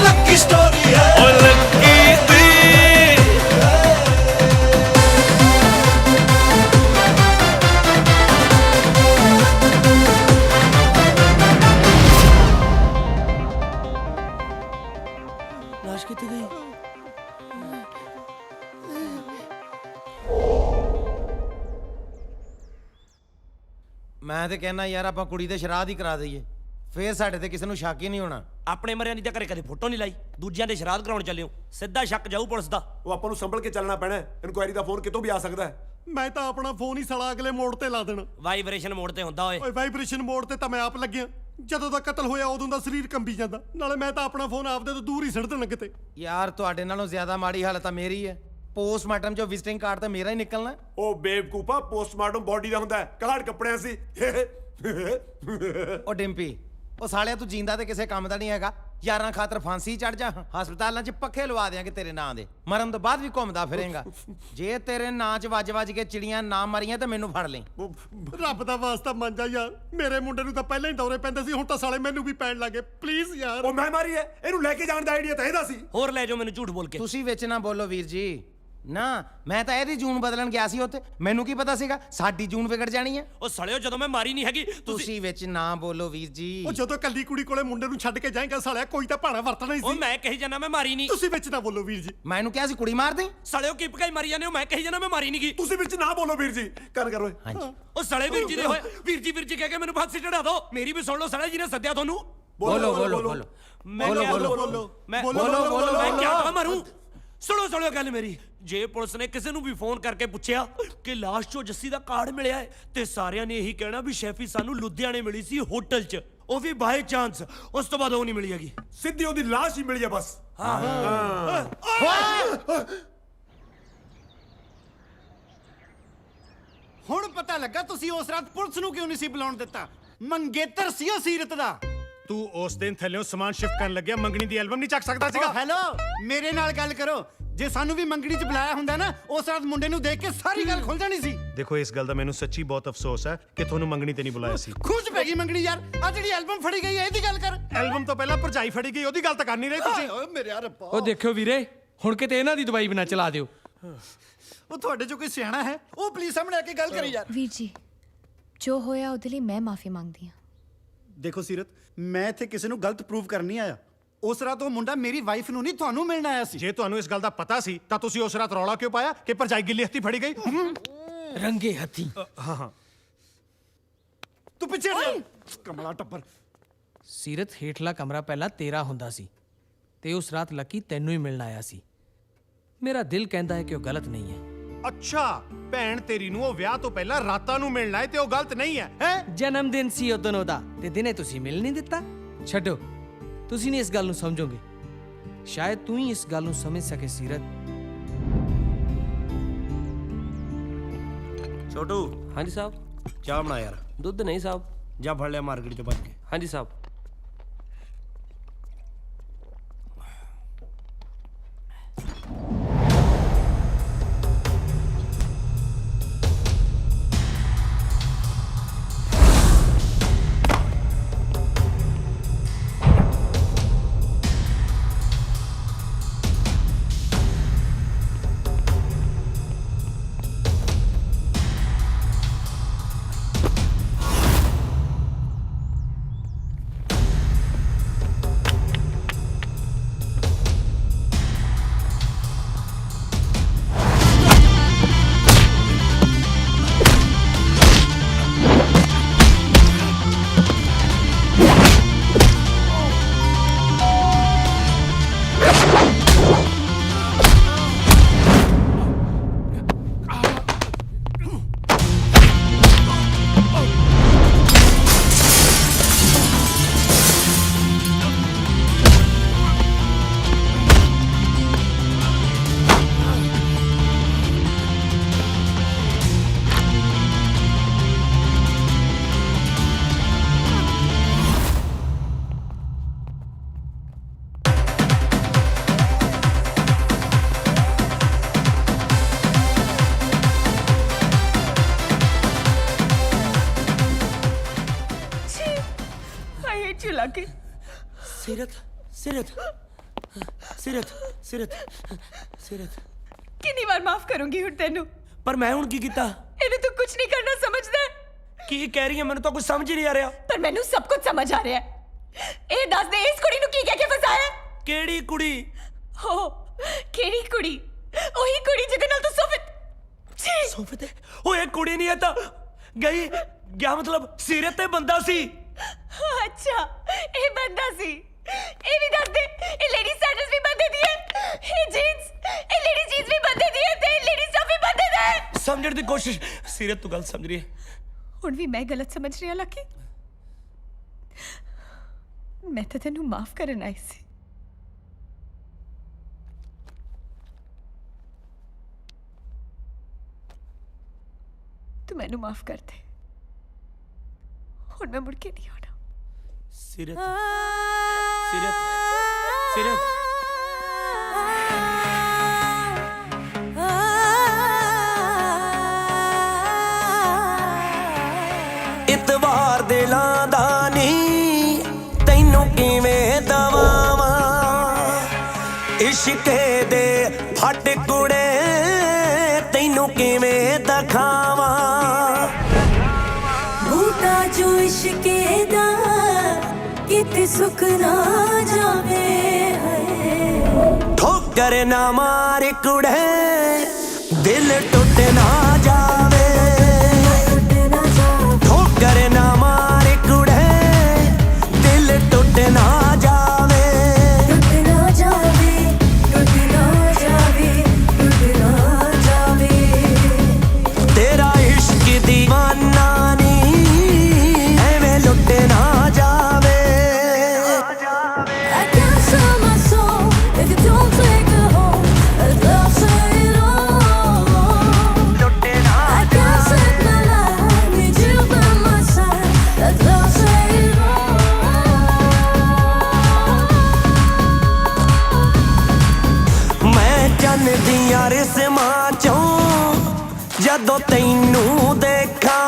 ਲੱਕੀ ਸਟੋਰੀ ਹੈ ਓਏ ਲੱਕੀ ਦੀ ਲਾਸ਼ ਕਿੱਥੇ ਗਈ ਮੈਂ ਤੇ ਕਹਿੰਦਾ ਯਾਰ ਆਪਾਂ ਕੁੜੀ ਦੇ ਸ਼ਰਾਧ ਹੀ ਕਰਾ ਦਈਏ ਫੇਰ ਸਾਡੇ ਤੇ ਕਿਸੇ ਨੂੰ ਸ਼ੱਕ ਹੀ ਨਹੀਂ ਹੋਣਾ ਆਪਣੇ ਮਰਿਆਂ ਦੀ ਤਾਂ ਘਰੇ ਕਦੇ ਫੋਟੋ ਨਹੀਂ ਲਾਈ ਦੂਜਿਆਂ ਦੇ ਸ਼ਰਾਧ ਕਰਾਉਣ ਚੱਲਿਓ ਸਿੱਧਾ ਸ਼ੱਕ ਜਾਊ ਪੁਲਿਸ ਦਾ ਉਹ ਆਪਾਂ ਨੂੰ ਸੰਭਲ ਕੇ ਚੱਲਣਾ ਪੈਣਾ ਇਨਕੁਆਇਰੀ ਦਾ ਫੋਨ ਕਿਤੋਂ ਵੀ ਆ ਸਕਦਾ ਹੈ ਮੈਂ ਤਾਂ ਆਪਣਾ ਫੋਨ ਹੀ ਸਾਲਾ ਅਗਲੇ ਮੋੜ ਤੇ ਲਾ ਦੇਣਾ ਵਾਈਬ੍ਰੇਸ਼ਨ ਮੋਡ ਤੇ ਹੁੰਦਾ ਓਏ ਓਏ ਵਾਈਬ੍ਰੇਸ਼ਨ ਮੋਡ ਤੇ ਤਾਂ ਮੈਂ ਆਪ ਲੱਗਿਆ ਜਦੋਂ ਦਾ ਕਤਲ ਹੋਇਆ ਉਦੋਂ ਦਾ ਸਰੀਰ ਕੰਬੀ ਜਾਂਦਾ ਨਾਲੇ ਮੈਂ ਤਾਂ ਆਪਣਾ ਫੋਨ ਆਪਦੇ ਤੋਂ ਦੂਰ ਹੀ ਸਿੱਟ ਦੇਣਾ ਕਿਤੇ ਯਾਰ ਤੁਹਾਡੇ ਨਾਲੋਂ ਜ਼ਿਆਦਾ ਮਾੜੀ ਹਾਲਤ ਤਾਂ ਮੇਰੀ ਹੈ ਪੋਸਟਮਾਰਟਮ ਜੋ ਵਿਜ਼ਿਟਿੰਗ ਕਾਰਡ ਤਾਂ ਮੇਰਾ ਹੀ ਨਿਕਲਣਾ ਉਹ ਬੇਵਕੂਫਾ ਪੋਸਟਮਾਰਟਮ ਬੋਡੀ ਦਾ ਹੁੰਦਾ ਹੈ ਕਾਹੜ ਕੱਪੜਿਆਂ ਸੀ ਉਹ ਡਿੰਪੀ ਉਹ ਸਾਲਿਆ ਤੂੰ ਜਿੰਦਾ ਤੇ ਕਿਸੇ ਕੰਮ ਦਾ ਨਹੀਂ ਹੈਗਾ ਯਾਰਾਂ ਖਾਤਰ ਫਾਂਸੀ ਚੜ ਜਾ ਹਸਪਤਾਲਾਂ 'ਚ ਪੱਖੇ ਲਵਾ ਦਿਆਂਗੇ ਤੇਰੇ ਨਾਂ ਦੇ ਮਰਨ ਤੋਂ ਬਾਅਦ ਵੀ ਘੁੰਮਦਾ ਫਿਰੇਂਗਾ ਜੇ ਤੇਰੇ ਨਾਂ 'ਚ ਵੱਜ ਕੇ ਚਿੜੀਆਂ ਨਾ ਮਰੀਆਂ ਤੇ ਮੈਨੂੰ ਫੜ ਲਈ ਰੱਬ ਦਾ ਵਾਸਤਾ ਮੰਨ ਜਾ ਯਾਰ ਮੇਰੇ ਮੁੰਡੇ ਨੂੰ ਤਾਂ ਪਹਿਲਾਂ ਹੀ ਦੌਰੇ ਪੈਂਦੇ ਸੀ ਹੁਣ ਤਾਂ ਸਾਲੇ ਮੈਨੂੰ ਵੀ ਪੈਣ ਲੱਗੇ ਪਲੀਜ਼ ਯਾਰ ਉਹ ਮੈਂ ਮਾਰੀ ਐ ਇਹਨੂੰ ਲੈ ਕੇ ਜਾਣ ਦਾ ਆਈਡੀਆ ਤਾਂ ਇਹਦਾ ਸੀ ਹੋਰ ਲੈ ਜਾਓ ਮੈਨੂੰ ਝੂਠ ਬੋਲ ਕੇ ਤੁਸੀਂ ਵਿੱਚ ਨਾ ਬੋਲੋ ਵੀਰ ਜੀ ਨਾ ਮੈਂ ਤਾਂ ਇਹਦੀ ਜੂਨ ਬਦਲਣ ਗਿਆ ਸੀ ਉੱਥੇ ਮੈਨੂੰ ਕੀ ਪਤਾ ਸੀਗਾ ਸਾਡੀ ਜੂਨ ਵਿਗੜ ਜਾਣੀ ਹੈ ਉਹ ਸਲਿਓ ਜਦੋਂ ਮੈਂ ਮਾਰੀ ਨਹੀਂ ਹੈਗੀ ਤੁਸੀਂ ਵਿੱਚ ਨਾ ਬੋਲੋ ਵੀਰ ਜੀ ਉਹ ਜਦੋਂ ਕੱਲੀ ਕੁੜੀ ਕੋਲੇ ਮੁੰਡੇ ਨੂੰ ਛੱਡ ਕੇ ਜਾਏਗਾ ਸਾਲਿਆ ਕੋਈ ਤਾਂ ਭਾਣਾ ਵਰਤਣਾ ਹੀ ਉਹ ਸੀ ਮੈਂ ਕਹੀ ਜਾਣਾ ਮੈਂ ਮਾਰੀ ਨਹੀਂ ਤੁਸੀਂ ਵਿੱਚ ਨਾ ਬੋਲੋ ਵੀਰ ਜੀ ਮੈਂ ਇਹਨੂੰ ਕਿਹਾ ਸੀ ਕੁੜੀ ਮਾਰ ਦੇ ਸਲਿਓ ਕੀ ਪਕਾਈ ਮਾਰੀ ਜਾਂਦੇ ਹੋ ਮੈਂ ਕਹੀ ਜਾਣਾ ਮੈਂ ਮਾਰੀ ਨਹੀਂ ਗਈ ਤੁਸੀਂ ਵਿੱਚ ਨਾ ਬੋਲੋ ਵੀਰ ਜੀ ਕਰ ਓਏ ਹਾਂਜੀ ਉਹ ਸਲੇ ਵੀਰ ਜੀ ਦੇ ਹੋਏ ਵੀਰ ਜੀ ਕਹਿ ਕੇ ਮੈਨੂੰ ਫਾਂਸੀ ਚੜਾ ਦਿਓ ਮੇਰੀ ਵੀ ਸੁਣ ਲਓ ਸਲੇ ਜੀ ਨੇ ਸੱਦਿਆ ਤੁਹਾਨੂੰ ਬੋਲੋ ਬੋਲੋ ਬੋਲੋ ਮੈਂ ਕਿਹਾ ਮਾਰੂ ਸੁਣੋ ਗੱਲ ਮੇਰੀ ਜੇ ਪੁਲਿਸ ਨੇ ਕਿਸੇ ਨੂੰ ਵੀ ਫੋਨ ਕਰਕੇ ਪੁੱਛਿਆ ਕਿ ਲਾਸ਼ 'ਚੋਂ ਜੱਸੀ ਦਾ ਕਾਰਡ ਮਿਲਿਆ ਹੈ ਤੇ ਸਾਰਿਆਂ ਨੇ ਇਹੀ ਕਹਿਣਾ ਵੀ ਸ਼ੈਫੀ ਸਾਨੂੰ ਲੁਧਿਆਣੇ ਮਿਲੀ ਸੀ ਹੋਟਲ 'ਚ ਉਹ ਵੀ ਬਾਈ ਚਾਂਸ ਉਸ ਤੋਂ ਬਾਅਦ ਉਹ ਨਹੀਂ ਮਿਲੀ ਹੈਗੀ ਸਿੱਧੀ ਉਹਦੀ ਲਾਸ਼ ਹੀ ਮਿਲੀ ਆ ਬਸ ਹੁਣ ਪਤਾ ਲੱਗਾ ਤੁਸੀਂ ਉਸ ਰਾਤ ਪੁਲਿਸ ਨੂੰ ਕਿਉਂ ਨਹੀਂ ਸੀ ਬੁਲਾਉਣ ਦਿੱਤਾ ਮੰਗੇਤਰ ਸੀ ਉਹ ਸੀਰਤ ਦਾ ਤੂੰ ਉਸ ਦਿਨ ਥੱਲੇੋਂ ਸਮਾਨ ਸ਼ਿਫਟ ਕਰਨ ਲੱਗਿਆ ਮੰਗਣੀ ਦੀ ਐਲਬਮ ਨਹੀਂ ਚੱਕ ਸਕਦਾ ਸੀਗਾ ਹੈਲੋ ਮੇਰੇ ਨਾਲ ਗੱਲ ਕਰੋ ਜੇ ਸਾਨੂੰ ਵੀ ਮੰਗਣੀ 'ਚ ਬੁਲਾਇਆ ਹੁੰਦਾ ਨਾ ਉਸ ਰਾਤ ਮੁੰਡੇ ਨੂੰ ਦੇਖ ਕੇ ਸਾਰੀ ਗੱਲ ਖੁੱਲ ਜਾਣੀ ਸੀ ਦੇਖੋ ਇਸ ਗੱਲ ਦਾ ਮੈਨੂੰ ਸੱਚੀ ਬਹੁਤ ਅਫਸੋਸ ਹੈ ਕਿ ਤੁਹਾਨੂੰ ਮੰਗਣੀ ਤੇ ਨਹੀਂ ਬੁਲਾਇਆ ਸੀ ਖੁਸ਼ ਪੈ ਗਈ ਮੰਗਣੀ ਯਾਰ ਆ ਜਿਹੜੀ ਐਲਬਮ ਫੜੀ ਗਈ ਹੈ ਇਹਦੀ ਗੱਲ ਕਰ ਐਲਬਮ ਤੋਂ ਪਹਿਲਾਂ ਭਰਜਾਈ ਫੜੀ ਗਈ ਉਹਦੀ ਗੱਲ ਤਾਂ ਕਰ ਨਹੀਂ ਰਹੇ ਤੁਸੀਂ ਓਏ ਮੇਰੇ ਰੱਬਾ ਉਹ ਦੇਖਿਓ ਵੀਰੇ ਹੁਣ ਕਿਤੇ ਇਹਨਾਂ ਦੀ ਦਵਾਈ ਬਿਨਾ ਚਲਾ ਦਿਓ। ਉਹ ਤੁਹਾਡੇ ਚੋਂ ਕੋਈ ਸਿਆਣਾ ਹੈ? ਉਹ ਪਲੀਜ਼ ਸਾਹਮਣੇ ਆ ਕੇ ਗੱਲ ਕਰੀ ਯਾਰ। ਵੀਰ ਜੀ ਜੋ ਹੋਇਆ ਉਹਦੇ ਲਈ ਮੈਂ ਮਾਫੀ ਮੰਗਦੀ ਹਾਂ। ਦੇਖੋ ਸੀਰਤ, ਮੈਂ ਇੱਥੇ ਕਿਸੇ ਨੂੰ ਗਲਤ ਪ੍ਰੂਵ ਕਰਨ ਨਹੀਂ ਆਇਆ। ਉਸ ਰਾਤ ਉਹ ਮੁੰਡਾ ਮੇਰੀ ਵਾਈਫ ਨੂੰ ਨਹੀਂ ਤੁਹਾਨੂੰ ਮਿਲਣ ਆਇਆ ਸੀ। ਜੇ ਤੁਹਾਨੂੰ ਇਸ ਗੱਲ ਦਾ ਪਤਾ ਸੀ ਤਾਂ ਤੁਸੀਂ ਉਸ ਰਾਤ ਰੌਲਾ ਕਿਉਂ ਪਾਇਆ ਕਿ ਭਰਜਾਈ ਗਿੱਲੀ ਹੱਥੀ ਫੜੀ ਗਈ? ਰੰਗੇ ਹੱਥੀ। ਹਾਂ ਤੂੰ ਪਿੱਛੇ ਹਟ ਜਾ ਕਮਲਾ ਟੱਪਰ। ਸੀਰਤ, ਹੇਠਲਾ ਕਮਰਾ ਪਹਿਲਾਂ ਤੇਰਾ ਹੁੰਦਾ ਸੀ ਤੇ ਉਸ ਰਾਤ ਲੱਕੀ ਤੈਨੂੰ ਹੀ ਮਿਲਣ ਆਇਆ ਸੀ। ਮੇਰਾ ਦਿਲ ਕਹਿੰਦਾ ਹੈ ਕਿ ਉਹ ਗਲਤ ਨਹੀਂ ਹੈ। ਅੱਛਾ, ਭੈਣ ਤੇਰੀ ਨੂੰ ਉਹ ਵਿਆਹ ਤੋਂ ਪਹਿਲਾਂ ਰਾਤਾਂ ਨੂੰ ਮਿਲਣਾ ਹੈ ਤੇ ਉਹ ਗਲਤ ਨਹੀਂ ਹੈ ਹੈ? ਜਨਮ ਦਿਨ ਸੀ ਉਹ ਦੋਨੋਂ ਦਾ ਤੇ ਦਿਨੇ ਤੁਸੀਂ ਮਿਲ ਨਹੀਂ ਦਿੱਤਾ। ਛੱਡੋ, ਤੁਸੀਂ ਨਹੀਂ ਇਸ ਗੱਲ ਨੂੰ ਸਮਝੋਗੇ। ਸ਼ਾਇਦ ਤੂੰ ਹੀ ਇਸ ਗੱਲ ਨੂੰ ਸਮਝ ਸਕੇ ਸੀਰਤ। ਛੋਟੂ। ਹਾਂਜੀ ਸਾਹਿਬ। ਚਾਹ ਬਣਾ ਯਾਰ। ਦੁੱਧ ਨਹੀਂ ਸਾਹਿਬ। ਜਾ ਫੜ ਲਿਆ ਮਾਰਕੀਟ ਚੋਂ ਭੱਜ ਕੇ। ਹਾਂਜੀ ਸਾਹਿਬ। ਸੀਰਤ ਸੀਰਤ ਸੀਰਤ ਸੀਰਤ ਸੀਰਤ ਕਿੰਨੀ ਵਾਰ ਮਾਫ ਕਰੂੰਗੀ ਹੁਣ ਤੈਨੂੰ? ਪਰ ਮੈਂ ਹੁਣ ਕੀ ਕੀਤਾ? ਇਹਨੂੰ ਤੂੰ ਕੁਝ ਨਹੀਂ ਕਰਨਾ ਸਮਝਦਾ? ਕੀ ਕਹਿ ਰਹੀ ਹੈ? ਮੈਨੂੰ ਤਾਂ ਕੁਝ ਸਮਝ ਹੀ ਨਹੀਂ ਆ ਰਿਹਾ। ਪਰ ਮੈਨੂੰ ਸਭ ਕੁਝ ਸਮਝ ਆ ਰਿਹਾ ਹੈ। ਇਹ ਦੱਸ ਦੇ ਇਸ ਕੁੜੀ ਨੂੰ ਕੀ ਕਹਿ ਕੇ ਫਸਾਇਆ? ਕਿਹੜੀ ਕੁੜੀ? ਹੋ ਕਿਹੜੀ ਕੁੜੀ? ਉਹੀ ਕੁੜੀ ਜਿਹਦੇ ਨਾਲ ਤੂੰ ਸੋਫੇ ਤੇ? ਓਏ ਕੁੜੀ ਨਹੀਂ ਹੈ ਤਾਂ ਗਈ ਗਿਆ ਮਤਲਬ ਸੀਰਤ ਤੇ ਬੰਦਾ ਸੀ। ਅੱਛਾ ਇਹ ਬੰਦਾ ਸੀ। ਇਹ ਵੀ ਦੱਸ ਦੇ ਇਹ ਲੇਡੀ ਸੈਂਡਲਸ ਵੀ ਬੰਦੇ ਦੀ ਹੈ, ਇਹ ਜੀਨਸ ਇਹ ਲੇਡੀ ਜੀਨਸ ਵੀ ਬੰਦੇ ਦੀ ਹੈ ਤੇ ਲੇਡੀ ਸਟਫ ਵੀ ਬੰਦੇ ਦਾ ਹੈ। ਸਮਝਣ ਦੀ ਕੋਸ਼ਿਸ਼। ਸੀਰਤ ਤੂੰ ਗਲਤ ਸਮਝ ਰਹੀ ਹੈ। ਹੁਣ ਵੀ ਮੈਂ ਗਲਤ ਸਮਝ ਰਹੀ ਹਾਂ ਲੱਕੀ? ਮੈਂ ਤਾਂ ਤੈਨੂੰ ਮਾਫ ਕਰਨ ਆਈ ਸੀ। ਤੂੰ ਮੈਨੂੰ ਮਾਫ ਕਰ ਦੇ। ਹੁਣ ਮੈਂ ਮੁੜ ਕੇ ਨਹੀਂ ਆਉਣਾ। ਸੀਰਤ ਸੀਰਤ ਸੀਰਤ ਇਤਵਾਰ ਦੇ ਲਾਂਦਾ ਨੀ ਤੈਨੂੰ ਕਿਵੇਂ ਦਵਾਵਾਂ ਇਸ਼ਕੇ ਦੇ ਫੱਟ ਕੁੜੇ ਤੈਨੂੰ ਕਿਵੇਂ ਦਿਖਾਵਾਂ ਬੂਟਾ ਜੋ ਇਸ਼ਕੇ ਦਾ ਕਿਤੇ ਸੁੱਕ ਨਾ ਜਾਵੇ ਠੋਕਰ ਨਾ ਮਾਰ ਕੁੜੇ ਦਿਲ ਟੁੱਟ ਨਾ ਜਾਵੇ ਠੋਕਰ ਨਾ ਮਾਰ ਕੁੜੇ ਦਿਲ ਟੁੱਟ ਨਾ ਜਾਵੇ ਟੁੱਟ ਨਾ ਜਾਵੇ ਟੁੱਟ ਨਾ ਜਾਵੇ ਟੁੱਟ ਨਾ ਜਾਵੇ ਤੇਰਾ ਇਸ਼ਕ ਦੀਵਾਨਾ ਨੀ ਐਵੇਂ ਲੁੱਟ ਨਾ ਜਾਵੇ I can't sell my soul if you don't take it home. I'll say it all. I can't save my life, need you by my side. I'll say it all. ਮੈਂ ਚੰਨ ਦੀਆਂ ਰਿਸਮਾਂ ਚੋਂ ਜਦੋਂ ਤੈਨੂੰ ਦੇਖਾਂ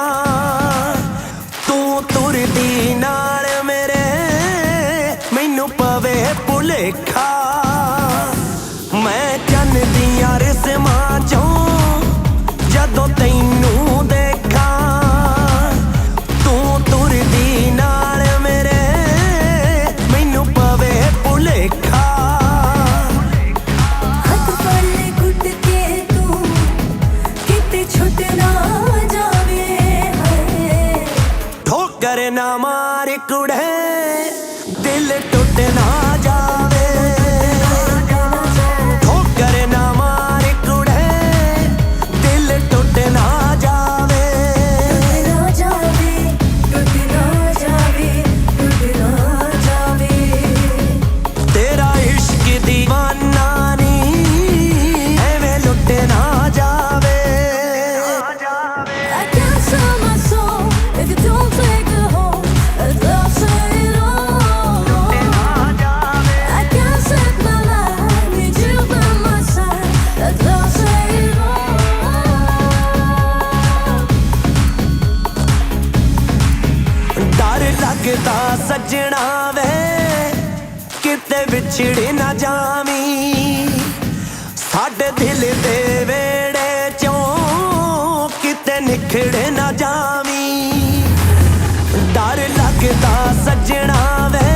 ਤੂੰ ਤੁਰਦੀ ਨਾਲ ਮੇਰੇ ਮੈਨੂੰ ਪਵੇ ਭੁਲੇਖਾ ਮੈਂ ਦੀਆਂ ਰਸਮਾਂ ਚੋਂ ਜਦੋਂ ਤੈਨੂੰ ਦੇਖਾਂ ਤੂੰ ਤੁਰਦੀ ਨਾਲ ਮੇਰੇ ਮੈਨੂੰ ਪਵੇ ਭੁਲੇਖਾ ਹੱਥ ਫੜ ਲੈ ਘੁੱਟ ਕੇ ਤੂੰ ਕਿਤੇ ਛੁੱਟ ਨਾ ਜਾਵੇ ਹਾਏ ਠੋਕਰ ਨਾ ਮਾਰ ਕੁੜੇ ਦਿਲ ਟੁੱਟ ਨਾ ਜਾਵੇ ਠੋਕਰ ਨਾ ਮਾਰ ਕੁੜੇ ਦਿਲ ਟੁੱਟ ਨਾ ਜਾਵੇ ਨਾ ਜਾਵੇ ਟੁੱਟ ਨਾ ਜਾਵੇ ਟੁੱਟ ਨਾ ਜਾਵੇ ਤੇਰਾ ਇਸ਼ਕ ਦੀਵਾਨਾ ਨੀ ਐਵੇਂ ਲੁੱਟ ਨਾ ਜਾਵੇ I can't sell my soul if you don't take it home. I'll say it all. I can't set my life, need you by my side. I'll say it ਡਰ ਲੱਗਦਾ ਸੱਜਣਾ ਵੇ ਕਿਤੇ ਵਿਛੜ ਨਾ ਜਾਵੀਂ ਸਾਡੇ ਦਿਲ ਦੇ ਵੇੜੇ ਚੋਂ ਕਿਤੇ ਨਿਖੜ ਨਾ ਜਾਵੀਂ ਡਰ ਲੱਗਦਾ ਸੱਜਣਾ ਵੇ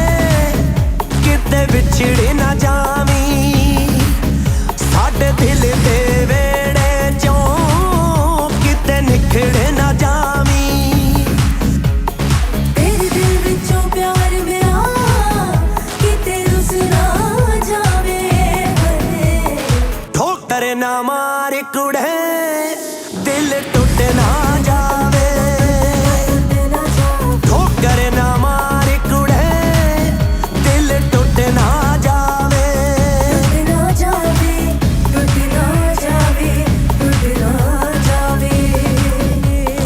ਕਿਤੇ ਵਿਛੜ ਨਾ ਜਾਵੀਂ ਸਾਡੇ ਦਿਲ ਦੇ ਵੇੜੇ ਚੋਂ ਕਿਤੇ ਨਿਖੜ ਨਾ ਜਾਵੀਂ ਤੇਰੇ ਦਿਲ ਵਿੱਚੋਂ ਪਿਆਰ ਮੇਰਾ ਕਿਤੇ ਰੁੱਸ ਨਾ ਜਾਵੇ ਹਾਏ ਠੋਕਰ ਨਾ ਮਾਰ ਕੁੜੇ ਦਿਲ ਟੁੱਟ ਨਾ ਜਾਵੇ ਠੋਕਰ ਨਾ ਮਾਰ ਕੁੜੇ ਦਿਲ ਟੁੱਟ ਨਾ ਜਾਵੇ ਟੁੱਟ ਨਾ ਜਾਵੇ ਟੁੱਟ ਨਾ ਜਾਵੇ ਟੁੱਟ ਨਾ ਜਾਵੇ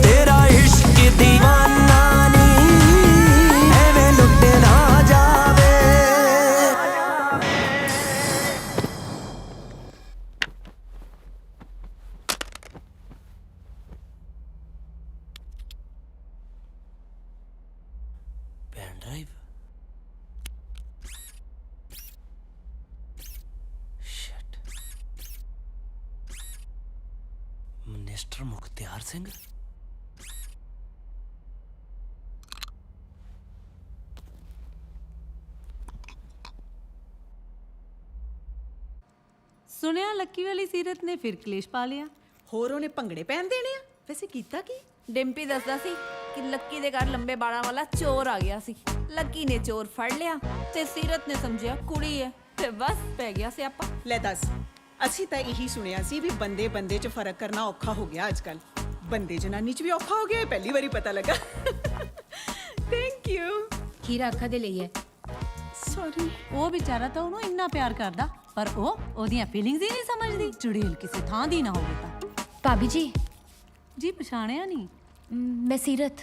ਤੇਰਾ ਇਸ਼ਕ ਦੀਵਾਨਾ ਨੀ ਐਵੇਂ ਲੁੱਟ ਨਾ ਜਾਵੇ pen drive shit minister Mukhtiar Singh ਸੁਣਿਆ ਲੱਕੀ ਵਾਲੀ ਸੀਰਤ ਨੇ ਫਿਰ ਕਲੇਸ਼ ਪਾ ਲਿਆ। ਹੋਰ ਉਹਨੇ ਭੰਗੜੇ ਪਹਿਨ ਦੇਣੇ ਆ ਵੈਸੇ ਕੀਤਾ ਕੀ ਡਿੰਪੀ ਦੱਸਦਾ ਸੀ ਕਿ ਲੱਕੀ ਦੇ ਘਰ ਲੰਬੇ ਬਾਲਾਂ ਵਾਲਾ ਚੋਰ ਆ ਗਿਆ ਸੀ। ਲੱਕੀ ਨੇ ਚੋਰ ਫੜ ਲਿਆ ਤੇ ਸੀਰਤ ਨੇ ਸਮਝਿਆ ਕੁੜੀ ਹੈ ਤੇ ਬਸ ਪੈ ਗਿਆ ਸਿਆਪਾ। ਲੈ ਦੱਸ ਅਸੀਂ ਤਾਂ ਇਹੀ ਸੁਣਿਆ ਸੀ ਵੀ ਬੰਦੇ ਬੰਦੇ 'ਚ ਫਰਕ ਕਰਨਾ ਔਖਾ ਹੋ ਗਿਆ ਅੱਜ ਕੱਲ ਬੰਦੇ ਜਨਾਨੀ 'ਚ ਵੀ ਔਖਾ ਹੋ ਗਿਆ ਇਹ ਪਹਿਲੀ ਵਾਰੀ ਪਤਾ ਲੱਗਾ ਥੈਂਕ ਯੂ ਖੀਰਾ ਅੱਖਾਂ ਦੇ ਲਈ ਹੈ। ਸੌਰੀ ਉਹ ਵਿਚਾਰਾ ਤਾਂ ਉਹਨੂੰ ਇੰਨਾ ਪਿਆਰ ਕਰਦਾ ਪਰ ਉਹ ਉਹਦੀਆਂ ਫੀਲਿੰਗਸ ਹੀ ਨਹੀਂ ਸਮਝਦੀ। ਚੁੜੇਲ ਕਿਸੇ ਥਾਂ ਦੀ ਨਾ ਹੋਵੇ ਤਾਂ। ਭਾਬੀ ਜੀ ਜੀ ਪਛਾਣਿਆ ਨਹੀਂ। ਮੈਂ ਸੀਰਤ।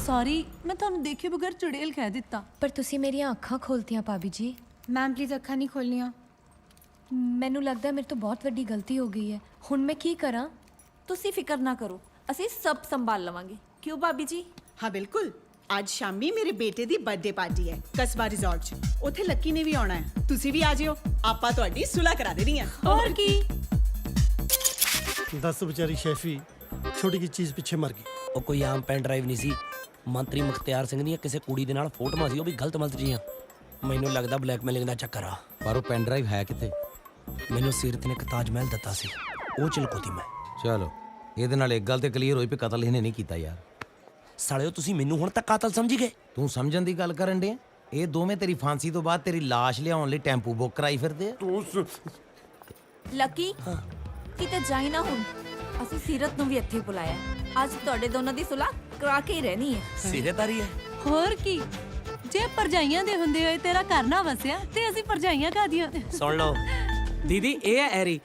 ਸੌਰੀ ਮੈਂ ਤੁਹਾਨੂੰ ਦੇਖੇ ਬਗੈਰ ਚੁੜੇਲ ਕਹਿ ਦਿੱਤਾ। ਪਰ ਤੁਸੀਂ ਮੇਰੀਆਂ ਅੱਖਾਂ ਖੋਲਤੀਆਂ ਭਾਬੀ ਜੀ। ਮੈਮ ਪਲੀਜ਼ ਅੱਖਾਂ ਨਹੀਂ ਖੋਲਣੀਆਂ। ਮੈਨੂੰ ਲੱਗਦਾ ਮੇਰੇ ਤੋਂ ਬਹੁਤ ਵੱਡੀ ਗਲਤੀ ਹੋ ਗਈ ਹੈ। ਹੁਣ ਮੈਂ ਕੀ ਕਰਾਂ? ਤੁਸੀਂ ਫਿਕਰ ਨਾ ਕਰੋ, ਅਸੀਂ ਸਭ ਸੰਭਾਲ ਲਵਾਂਗੇ। ਕਿਉਂ ਭਾਬੀ ਜੀ? ਹਾਂ ਬਿਲਕੁਲ ਅੱਜ ਸ਼ਾਮੀ ਮੇਰੇ ਬੇਟੇ ਦੀ ਬਰਥਡੇ ਪਾਰਟੀ ਹੈ ਕਸਬਾ ਰਿਜ਼ੋਰਟ 'ਚ ਉੱਥੇ ਲੱਕੀ ਨੇ ਵੀ ਆਉਣਾ ਹੈ ਤੁਸੀਂ ਵੀ ਆ ਜਿਓ ਆਪਾਂ ਤੁਹਾਡੀ ਸੁਲਾ ਕਰਾ ਦੇਣੀ ਹੈ ਹੋਰ ਕੀ। ਦੱਸ ਵਿਚਾਰੀ ਸ਼ੈਫੀ ਛੋਟੀ ਜਿਹੀ ਚੀਜ਼ ਪਿੱਛੇ ਮਰ ਗਈ। ਉਹ ਕੋਈ ਆਮ ਪੈਨ ਡਰਾਈਵ ਨਹੀਂ ਸੀ ਮੰਤਰੀ ਮੁਖਤਿਆਰ ਸਿੰਘ ਦੀਆਂ ਕਿਸੇ ਕੁੜੀ ਦੇ ਨਾਲ ਫੋਟੋਆਂ ਸੀ ਉਹ ਵੀ ਗਲਤ ਮਲਤ ਜੀਆਂ। ਮੈਨੂੰ ਲੱਗਦਾ ਬਲੈਕਮੇਲਿੰਗ ਦਾ ਚੱਕਰ ਆ। ਪਰ ਉਹ ਪੈਨ ਡਰਾਈਵ ਹੈ ਕਿੱਥੇ? ਮੈਨੂੰ ਸੀਰਤ ਨੇ ਇੱਕ ਤਾਜ ਮਹਿਲ ਦਿੱਤਾ ਸੀ ਉਹ ਚਲਕੋਤੀ ਮੈਂ। ਚਲੋ ਇਹਦੇ ਨਾਲ ਇੱਕ ਗੱਲ ਤੇ ਕਲੀਅਰ ਹੋਈ ਵੀ ਕਤਲ ਇਹਨੇ ਨਹੀਂ ਕੀਤਾ ਯਾਰ। ਸਾਲਿਓ ਤੁਸੀਂ ਮੈਨੂੰ ਹੁਣ ਤੱਕ ਕਾਤਲ ਸਮਝੀ ਗਏ। ਤੂੰ ਸਮਝਣ ਦੀ ਗੱਲ ਕਰਨ ਡਿਆ? ਇਹ ਦੋਵੇਂ ਤੇਰੀ ਫਾਂਸੀ ਤੋਂ ਬਾਅਦ ਤੇਰੀ ਲਾਸ਼ ਲਿਆਉਣ ਲਈ ਟੈਂਪੂ ਬੁੱਕ ਕਰਾਈ ਫਿਰਦੇ ਆ। ਤੂੰ ਲੱਕੀ ਕਿਤੇ ਜਾਈ ਨਾ ਹੁਣ। ਅਸੀਂ ਸੀਰਤ ਨੂੰ ਵੀ ਇੱਥੇ ਬੁਲਾਇਆ। ਅੱਜ ਤੁਹਾਡੇ ਦੋਨਾਂ ਦੀ ਸੁਲਾਹ ਕਰਾ ਕੇ ਹੀ ਰਹਿਣੀ ਹੈ। ਸੀਰਤ ਆ ਰਹੀ ਹੈ। ਹੋਰ ਕੀ ਜੇ ਪਰਜਾਈਆਂ ਦੇ ਹੁੰਦੇ ਹੋਏ ਤੇਰਾ ਘਰ ਨਾ ਵਸਿਆ ਤੇ ਅਸੀਂ ਪਰਜਾਈਆਂ ਕਾਦੀਆਂ। ਸੁਣ ਲਓ ਦੀਦੀ ਇਹ ਹੈ ਐਰੀ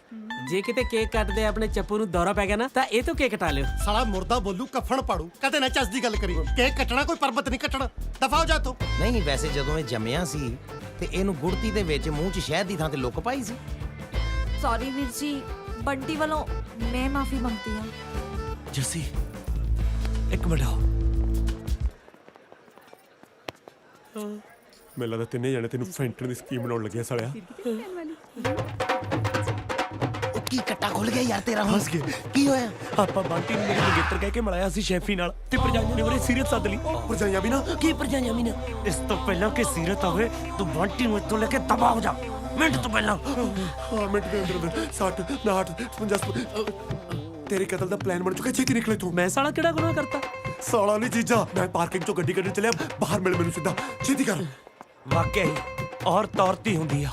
ਜੇ ਕਿਤੇ ਕੇਕ ਕੱਟਦੇ ਆਪਣੇ ਚੱਪੂ ਨੂੰ ਦੌਰਾ ਪੈ ਗਿਆ ਨਾ ਤਾਂ ਇਹ ਤੋਂ ਕੇਕ ਕਟਾ ਲਿਓ। ਸਾਲਾ ਮੁਰਦਾ ਬੋਲੂ ਕਫਣ ਪਾੜੂ ਕਦੇ ਨਾ ਚੱਜ ਦੀ ਗੱਲ ਕਰੀ। ਕੇਕ ਕੱਟਣਾ ਕੋਈ ਪਰਬਤ ਨਹੀਂ ਕੱਟਣਾ। ਦਫਾ ਹੋ ਜਾ ਤੂੰ। ਨਹੀਂ ਵੈਸੇ ਜਦੋਂ ਇਹ ਜੰਮਿਆ ਸੀ ਤੇ ਇਹਨੂੰ ਗੁੜਤੀ ਦੇ ਵਿੱਚ ਮੂੰਹ 'ਚ ਸ਼ਹਿਦ ਦੀ ਥਾਂ ਤੇ ਲੁੱਕ ਪਾਈ ਸੀ। ਸੌਰੀ ਵੀਰ ਜੀ ਬੰਟੀ ਵੱਲੋਂ ਮੈਂ ਮਾਫੀ ਮੰਗਦੀ ਹਾਂ। ਜੱਸੀ ਇੱਕ ਮਿੰਟ ਆਓ। ਮੈਨੂੰ ਲੱਗਦਾ ਤਿੰਨੇ ਜਣੇ ਤੈਨੂੰ ਫੈਂਟਣ ਦੀ ਸਕੀਮ ਬਣਾਉਣ ਲੱਗਿਆ ਸਾਲਿਆ। ਕੀ ਕੱਟਾ ਖੁੱਲ ਗਿਆ ਯਾਰ ਤੇਰਾ ਹੱਸ ਕੇ ਕੀ ਹੋਇਆ? ਆਪਾਂ ਬੰਟੀ ਨੂੰ ਮੇਰੇ ਮੰਗੇਤਰ ਕਹਿ ਕੇ ਮਿਲਾਇਆ ਸੀ ਸ਼ੈਫੀ ਨਾਲ ਤੇ ਭਰਜਾਈਆਂ ਨੇ ਉਹਨੇ ਸੀਰਤ ਸੱਦ ਲਈ। ਭਰਜਾਈਆਂ ਵੀ ਨਾ? ਕੀ ਭਰਜਾਈਆਂ ਵੀ ਨਾ? ਇਸ ਤੋਂ ਪਹਿਲਾਂ ਕਿ ਸੀਰਤ ਆਵੇ ਤੂੰ ਬੰਟੀ ਨੂੰ ਇੱਥੋਂ ਲੈ ਕੇ ਤਬਾਹ ਹੋ ਜਾ ਮਿੰਟ ਤੋਂ ਪਹਿਲਾਂ। ਹਾਂ ਮਿੰਟ ਦੇ ਅੰਦਰ 60 59 50 ਤੇਰੇ ਕਤਲ ਦਾ ਪਲਾਨ ਬਣ ਚੁੱਕਾ, ਛੇਤੀ ਨਿਕਲੇ ਤੂੰ। ਮੈਂ ਸਾਲਾ ਕਿਹੜਾ ਗੁਨਾਹ ਕਰਤਾ? ਸਾਲਾ ਨਹੀਂ ਜੀਜਾ, ਮੈਂ ਪਾਰਕਿੰਗ ਚੋਂ ਗੱਡੀ ਕੱਢਣ ਚੱਲਿਆ, ਬਾਹਰ ਮਿਲ ਮੈਨੂੰ ਸਿੱਧਾ, ਛੇਤੀ ਕਰ। ਵਾਕਿਆ ਹੀ ਔਰਤ ਔਰਤ ਹੀ ਹੁੰਦੀ ਆ।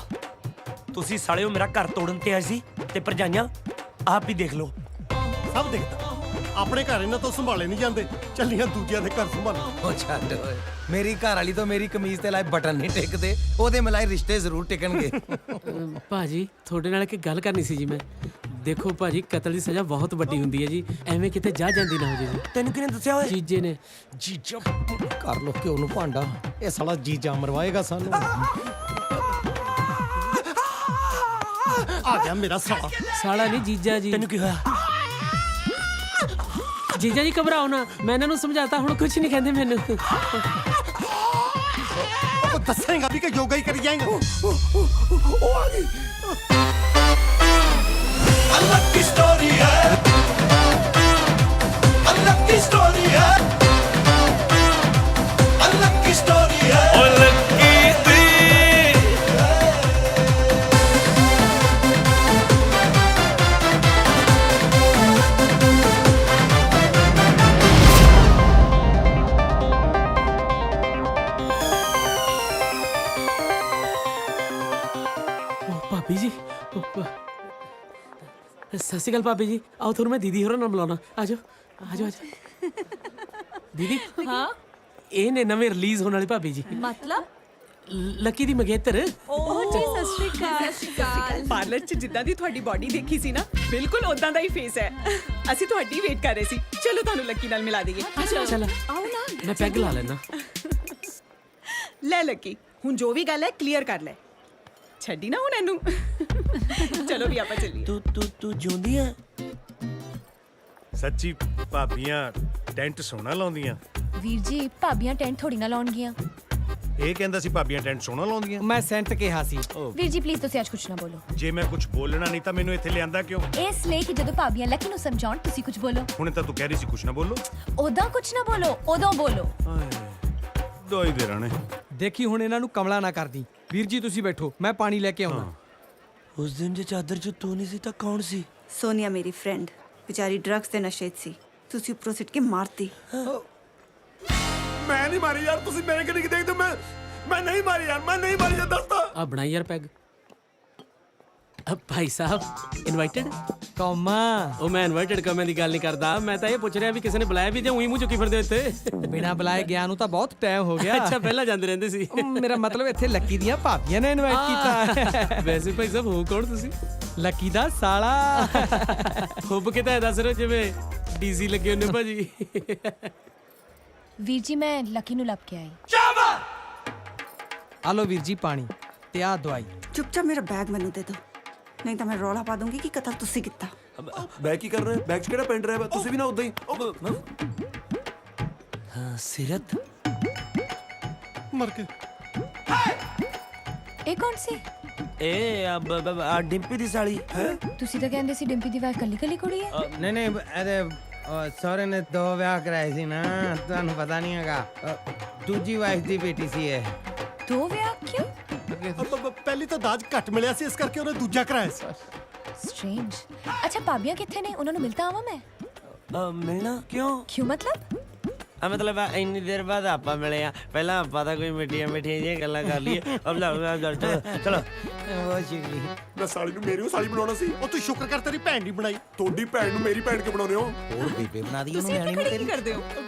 ਤੁਸੀਂ ਸਾਲਿਓ ਮੇਰਾ ਘਰ ਤੋੜਨ ਤੇ ਆਏ ਸੀ ਤੇ ਭਰਜਾਈਆਂ ਆਪ ਹੀ ਦੇਖ ਲਓ। ਸਭ ਦੇਖਦਾ, ਆਪਣੇ ਘਰ ਇਹਨਾਂ ਤੋਂ ਸੰਭਾਲੇ ਨਹੀਂ ਜਾਂਦੇ, ਚੱਲੀਆਂ ਦੂਜਿਆਂ ਦੇ ਘਰ ਸੰਭਾਲੋ। ਉਹ ਛੱਡ ਓਏ, ਮੇਰੀ ਘਰ ਵਾਲੀ ਤੋਂ ਮੇਰੀ ਕਮੀਜ਼ ਤੇ ਲਾਏ ਬਟਨ ਨਹੀਂ ਟਿਕਦੇ, ਉਹਦੇ ਮਿਲਾਏ ਰਿਸ਼ਤੇ ਜ਼ਰੂਰ ਟਿਕਣਗੇ। ਭਾਜੀ ਤੁਹਾਡੇ ਨਾਲ ਇੱਕ ਗੱਲ ਕਰਨੀ ਸੀ ਜੀ ਮੈਂ। ਦੇਖੋ ਭਾਜੀ ਕਤਲ ਦੀ ਸਜ਼ਾ ਬਹੁਤ ਵੱਡੀ ਹੁੰਦੀ ਹੈ ਜੀ, ਐਵੇਂ ਕਿਤੇ ਜਾ ਜਾਂਦੀ ਨਾ ਹੋ ਜੇ ਜੀ। ਤੈਨੂੰ ਕਿਹਨੇ ਦੱਸਿਆ ਓਏ? ਜੀਜੇ ਨੇ। ਜੀਜਾ ਕਰ ਲੋ ਕਿ ਉਹਨੂੰ ਭਾਂਡਾ, ਇਹ ਸਾਲਾ ਜੀਜਾ ਮਰਵਾਏਗਾ ਸਾਨੂੰ। ਆ ਗਿਆ ਮੇਰਾ ਸਾਲਾ। ਸਾਲਾ ਨਹੀਂ ਜੀਜਾ ਜੀ। ਤੈਨੂੰ ਕੀ ਹੋਇਆ? ਜੀਜਾ ਜੀ ਘਬਰਾਓ ਨਾ, ਮੈਂ ਇਹਨਾਂ ਨੂੰ ਸਮਝਾਤਾ, ਹੁਣ ਕੁਝ ਨਹੀਂ ਕਹਿੰਦੇ ਮੈਨੂੰ। ਉਹ ਦੱਸੇਗਾ ਵੀ ਕਿ ਯੋਗਾ ਹੀ ਕਰੀ ਜਾਏਗਾ। ਉਹ ਆ ਗਈ। अलग की स्टोरी है, अलग की स्टोरी है, अलग की स्टोरी है। अलग की ਭਾਬੀ ਜੀ ਸਤਿ ਸ਼੍ਰੀ ਅਕਾਲ ਭਾਬੀ ਜੀ। ਆਓ ਤੁਹਾਨੂੰ ਮੈਂ ਦੀਦੀ ਹੋਰਾਂ ਨਾਲ ਮਿਲਾਉਣਾ। ਆਜੋ ਆਜੋ ਆਜੋ। ਦੀਦੀ ਹਾਂ ਇਹ ਨੇ ਨਵੇਂ ਰਿਲੀਜ਼ ਹੋਣ ਵਾਲੇ ਭਾਬੀ ਜੀ, ਮਤਲਬ ਲੱਕੀ ਦੀ ਮੰਗੇਤਰ। ਓਹ ਜੀ ਸਤਿ ਸ਼੍ਰੀ ਅਕਾਲ। ਪਾਰਲਰ 'ਚ ਜਿੱਦਾਂ ਦੀ ਤੁਹਾਡੀ ਬਾਡੀ ਦੇਖੀ ਸੀ ਨਾ, ਬਿਲਕੁਲ ਉਦਾਂ ਦਾ ਹੀ ਫੇਸ ਹੈ। ਅਸੀਂ ਤੁਹਾਡੀ ਵੇਟ ਕਰ ਰਹੇ ਸੀ, ਚਲੋ ਤੁਹਾਨੂੰ ਲੱਕੀ ਨਾਲ ਮਿਲਾ ਦਈਏ। ਚਲ ਆਓ ਨਾ। ਮੈਂ ਪੈਗ ਲਾ ਲੈਣਾ। ਲੈ ਲੱਕੀ, ਹੁਣ ਜੋ ਵੀ ਗੱਲ ਹੈ ਕਲੀਅਰ ਕਰ ਲੈ, ਛੱਡੀ ਨਾ ਹੁਣ ਇਹਨੂੰ। ਚਲੋ ਵੀ ਆਪਾਂ ਚੱਲੀਏ। ਤੂੰ ਜਿਉਂਦੀ ਆ? ਸੱਚੀ ਭਾਬੀਆਂ ਟੈਂਟ ਸੋਹਣਾ ਲਾਉਂਦੀਆਂ। ਵੀਰ ਜੀ ਭਾਬੀਆਂ ਟੈਂਟ ਥੋੜੀ ਨਾ ਲਾਉਣਗੀਆਂ। ਇਹ ਕਹਿੰਦਾ ਸੀ ਭਾਬੀਆਂ ਟੈਂਟ ਸੋਹਣਾ ਲਾਉਂਦੀਆਂ। ਮੈਂ ਸੈਂਟ ਕਿਹਾ ਸੀ। ਵੀਰ ਜੀ ਪਲੀਜ਼ ਤੁਸੀਂ ਅੱਜ ਕੁਝ ਨਾ ਬੋਲੋ। ਜੇ ਮੈਂ ਕੁਝ ਬੋਲਣਾ ਨਹੀਂ ਤਾਂ ਮੈਨੂੰ ਇੱਥੇ ਲਿਆਂਦਾ ਕਿਉਂ? ਇਸ ਲਈ ਕਿ ਜਦੋਂ ਭਾਬੀਆਂ ਲੱਕੀ ਨੂੰ ਸਮਝਾਉਣ ਤੁਸੀਂ ਕੁਝ ਬੋਲੋ। ਹੁਣ ਤਾਂ ਤੂੰ ਕਹਿ ਰਹੀ ਸੀ ਕੁਝ ਨਾ ਬੋਲੋ। ਉਦੋਂ ਕੁਝ ਨਾ ਬੋਲੋ, ਉਦੋਂ ਬੋਲੋ। ਦੋ ਹੀ ਦੇ ਰਾਣੇ। ਦੇਖੀ ਹੁਣ ਇਹਨਾਂ ਨੂੰ ਕਮਲਾ ਨਾ ਕਰਦੀ। ਵੀਰ ਜੀ ਤੁਸੀਂ ਬੈਠੋ, ਮੈਂ ਪਾਣੀ ਲੈ ਕੇ ਆਉਣਾ। ਉਸ ਦਿਨ ਜੇ ਚਾਦਰ 'ਚ ਤੂੰ ਨਹੀਂ ਸੀ ਤਾਂ ਕੌਣ ਸੀ? ਸੋਨੀਆ ਮੇਰੀ ਫਰੈਂਡ, ਵਿਚਾਰੀ ਡਰੱਗਸ ਦੇ ਨਸ਼ੇ 'ਚ ਸੀ, ਤੁਸੀਂ ਉੱਪਰੋਂ ਸਿੱਟ ਕੇ ਮਾਰਤੀ। ਮੈਂ ਨਹੀਂ ਮਾਰੀ ਯਾਰ, ਤੁਸੀਂ ਮੇਰੇ ਕਿਹਨੇ ਦੇਖਦੇ? ਮੈਂ ਨਹੀਂ ਮਾਰੀ ਯਾਰ, ਮੈਂ ਨਹੀਂ ਮਾਰੀ ਯਾਰ, ਦੱਸਦਾ। ਆ ਬਣਾਈ ਯਾਰ peg. Bhai Sahib invited comma? ਉਹ ਮੈਂ ਇਨਵਾਈਟਡ ਕੌਮੇ ਦੀ ਗੱਲ ਨਹੀਂ ਕਰਦਾ, ਮੈਂ ਤਾਂ ਇਹ ਪੁੱਛ ਰਿਹਾ ਵੀ ਕਿਸੇ ਨੇ ਬੁਲਾਇਆ ਵੀ ਜਾਂ ਉਹੀ ਮੂੰਹ ਚੁੱਕੀ ਫਿਰਦੇ ਹੋ ਇੱਥੇ? ਬਿਨਾਂ ਬੁਲਾਏ ਗਿਆ ਨੂੰ ਤਾਂ ਬਹੁਤ ਟਾਈਮ ਹੋ ਗਿਆ। ਅੱਛਾ ਪਹਿਲਾਂ ਜਾਂਦੇ ਰਹਿੰਦੇ ਸੀ। ਮੇਰਾ ਮਤਲਬ ਇੱਥੇ ਲੱਕੀ ਦੀਆਂ ਭਾਬੀਆਂ ਨੇ ਇਨਵਾਈਟ ਕੀਤਾ। ਵੈਸੇ ਭਾਈ ਸਾਹਿਬ ਹੋ ਕੌਣ ਤੁਸੀਂ? ਲੱਕੀ ਦਾ ਸਾਲਾ। ਹੁੱਬ ਕਿਤਾ ਹੈ ਦੱਸ ਰਹੇ ਜਿਵੇਂ ਡੀਸੀ ਲੱਗੇ ਹੁੰਦੇ ਭਾਜੀ। ਵੀਰ ਜੀ ਮੈਂ ਲੱਕੀ ਨੂੰ ਲੱਭ ਕੇ ਆਈ। ਆ ਲੋ ਵੀਰ ਜੀ ਪਾਣੀ ਤੇ ਆ ਦਵਾਈ। ਚੁੱਪਚਾਪ ਮੇਰਾ ਬੈਗ ਮੈਨੂੰ ਦੇ ਦਿਓ, ਨਹੀਂ ਤਾਂ ਮੈਂ ਰੌਲਾ ਪਾ ਦੂੰਗੀ ਕਿ ਕਤਲ ਤੁਸੀਂ ਕੀਤਾ। ਬੈਗ ਕੀ ਕਰ ਰਹੇ? ਬੈਗ 'ਚ ਕਿਹੜਾ ਪੈਨ ਡਰਾਈਵ ਹੈ? ਤੁਸੀਂ ਵੀ ਨਾ ਉਦਾਂ ਹੀ। ਹਾਂ ਸੀਰਤ ਮਰ ਕੇ। ਇਹ ਕੌਣ ਸੀ? ਇਹ ਆ ਡਿੰਪੀ ਦੀ ਸਾਲੀ ਹੈ। ਤੁਸੀਂ ਤਾਂ ਕਹਿੰਦੇ ਸੀ ਡਿੰਪੀ ਦੀ ਵਾਈਫ ਕੱਲੀ ਕੱਲੀ ਕੁੜੀ ਹੈ। ਨਹੀਂ ਨਹੀਂ, ਇਹਦੇ ਸਹੁਰੇ ਨੇ 2 ਵਿਆਹ ਕਰਾਏ ਸੀ ਨਾ, ਤੁਹਾਨੂੰ ਪਤਾ ਨਹੀਂ ਹੈਗਾ। ਦੂਜੀ ਵਾਈਫ ਦੀ ਬੇਟੀ ਸੀ ਇਹ। 2 ਵਿਆਹ ਕਿਉਂ? ਪਹਿਲੀ ਤਾਂ ਦਾਜ ਘੱਟ ਮਿਲਿਆ ਸੀ, ਇਸ ਕਰਕੇ ਉਹਨੇ ਦੂਜਾ ਕਰਾਇਆ ਸੀ। ਸਟ੍ਰੇਂਜ। ਅੱਛਾ ਭਾਬੀਆਂ ਕਿੱਥੇ ਨੇ? ਉਹਨਾਂ ਨੂੰ ਮਿਲਤਾ ਆਵਾਂ ਮੈਂ? ਮਿਲਣਾ ਕਿਉਂ? ਕਿਉਂ ਮਤਲਬ? ਮਤਲਬ ਇੰਨੀ ਦੇਰ ਬਾਅਦ ਆਪਾਂ ਮਿਲੇ ਆ, ਪਹਿਲਾਂ ਆਪਾਂ ਤਾਂ ਕੋਈ ਮਿੱਠੀਆਂ ਜਿਹੀਆਂ ਗੱਲਾਂ ਕਰ ਲਈਏ। ਚਲੋ ਉਹ ਸ਼ਿਕਲੀ ਮੈਂ ਸਾਲੀ ਨੂੰ ਮੇਰੀ ਸਾਲੀ ਬਣਾਉਣਾ ਸੀ। ਉਹ ਤੂੰ ਸ਼ੁਕਰ ਕਰ ਤੇਰੀ ਭੈਣ ਨਹੀਂ ਬਣਾਈ। ਤੁਹਾਡੀ ਭੈਣ ਨੂੰ ਮੇਰੀ ਭੈਣ ਕਿਉਂ ਬਣਾਉਂਦੇ ਹੋ? ਹੋਰ ਬੀਬੇ ਬਣਾ ਦੀ ਉਹਨੂੰ, ਤੁਸੀਂ ਨਿਆਣੀ ਇੱਥੇ ਨੂੰ ਖੜੀ ਕੀ ਤੇਰੀ। ਕਰਦੇ ਹੋ?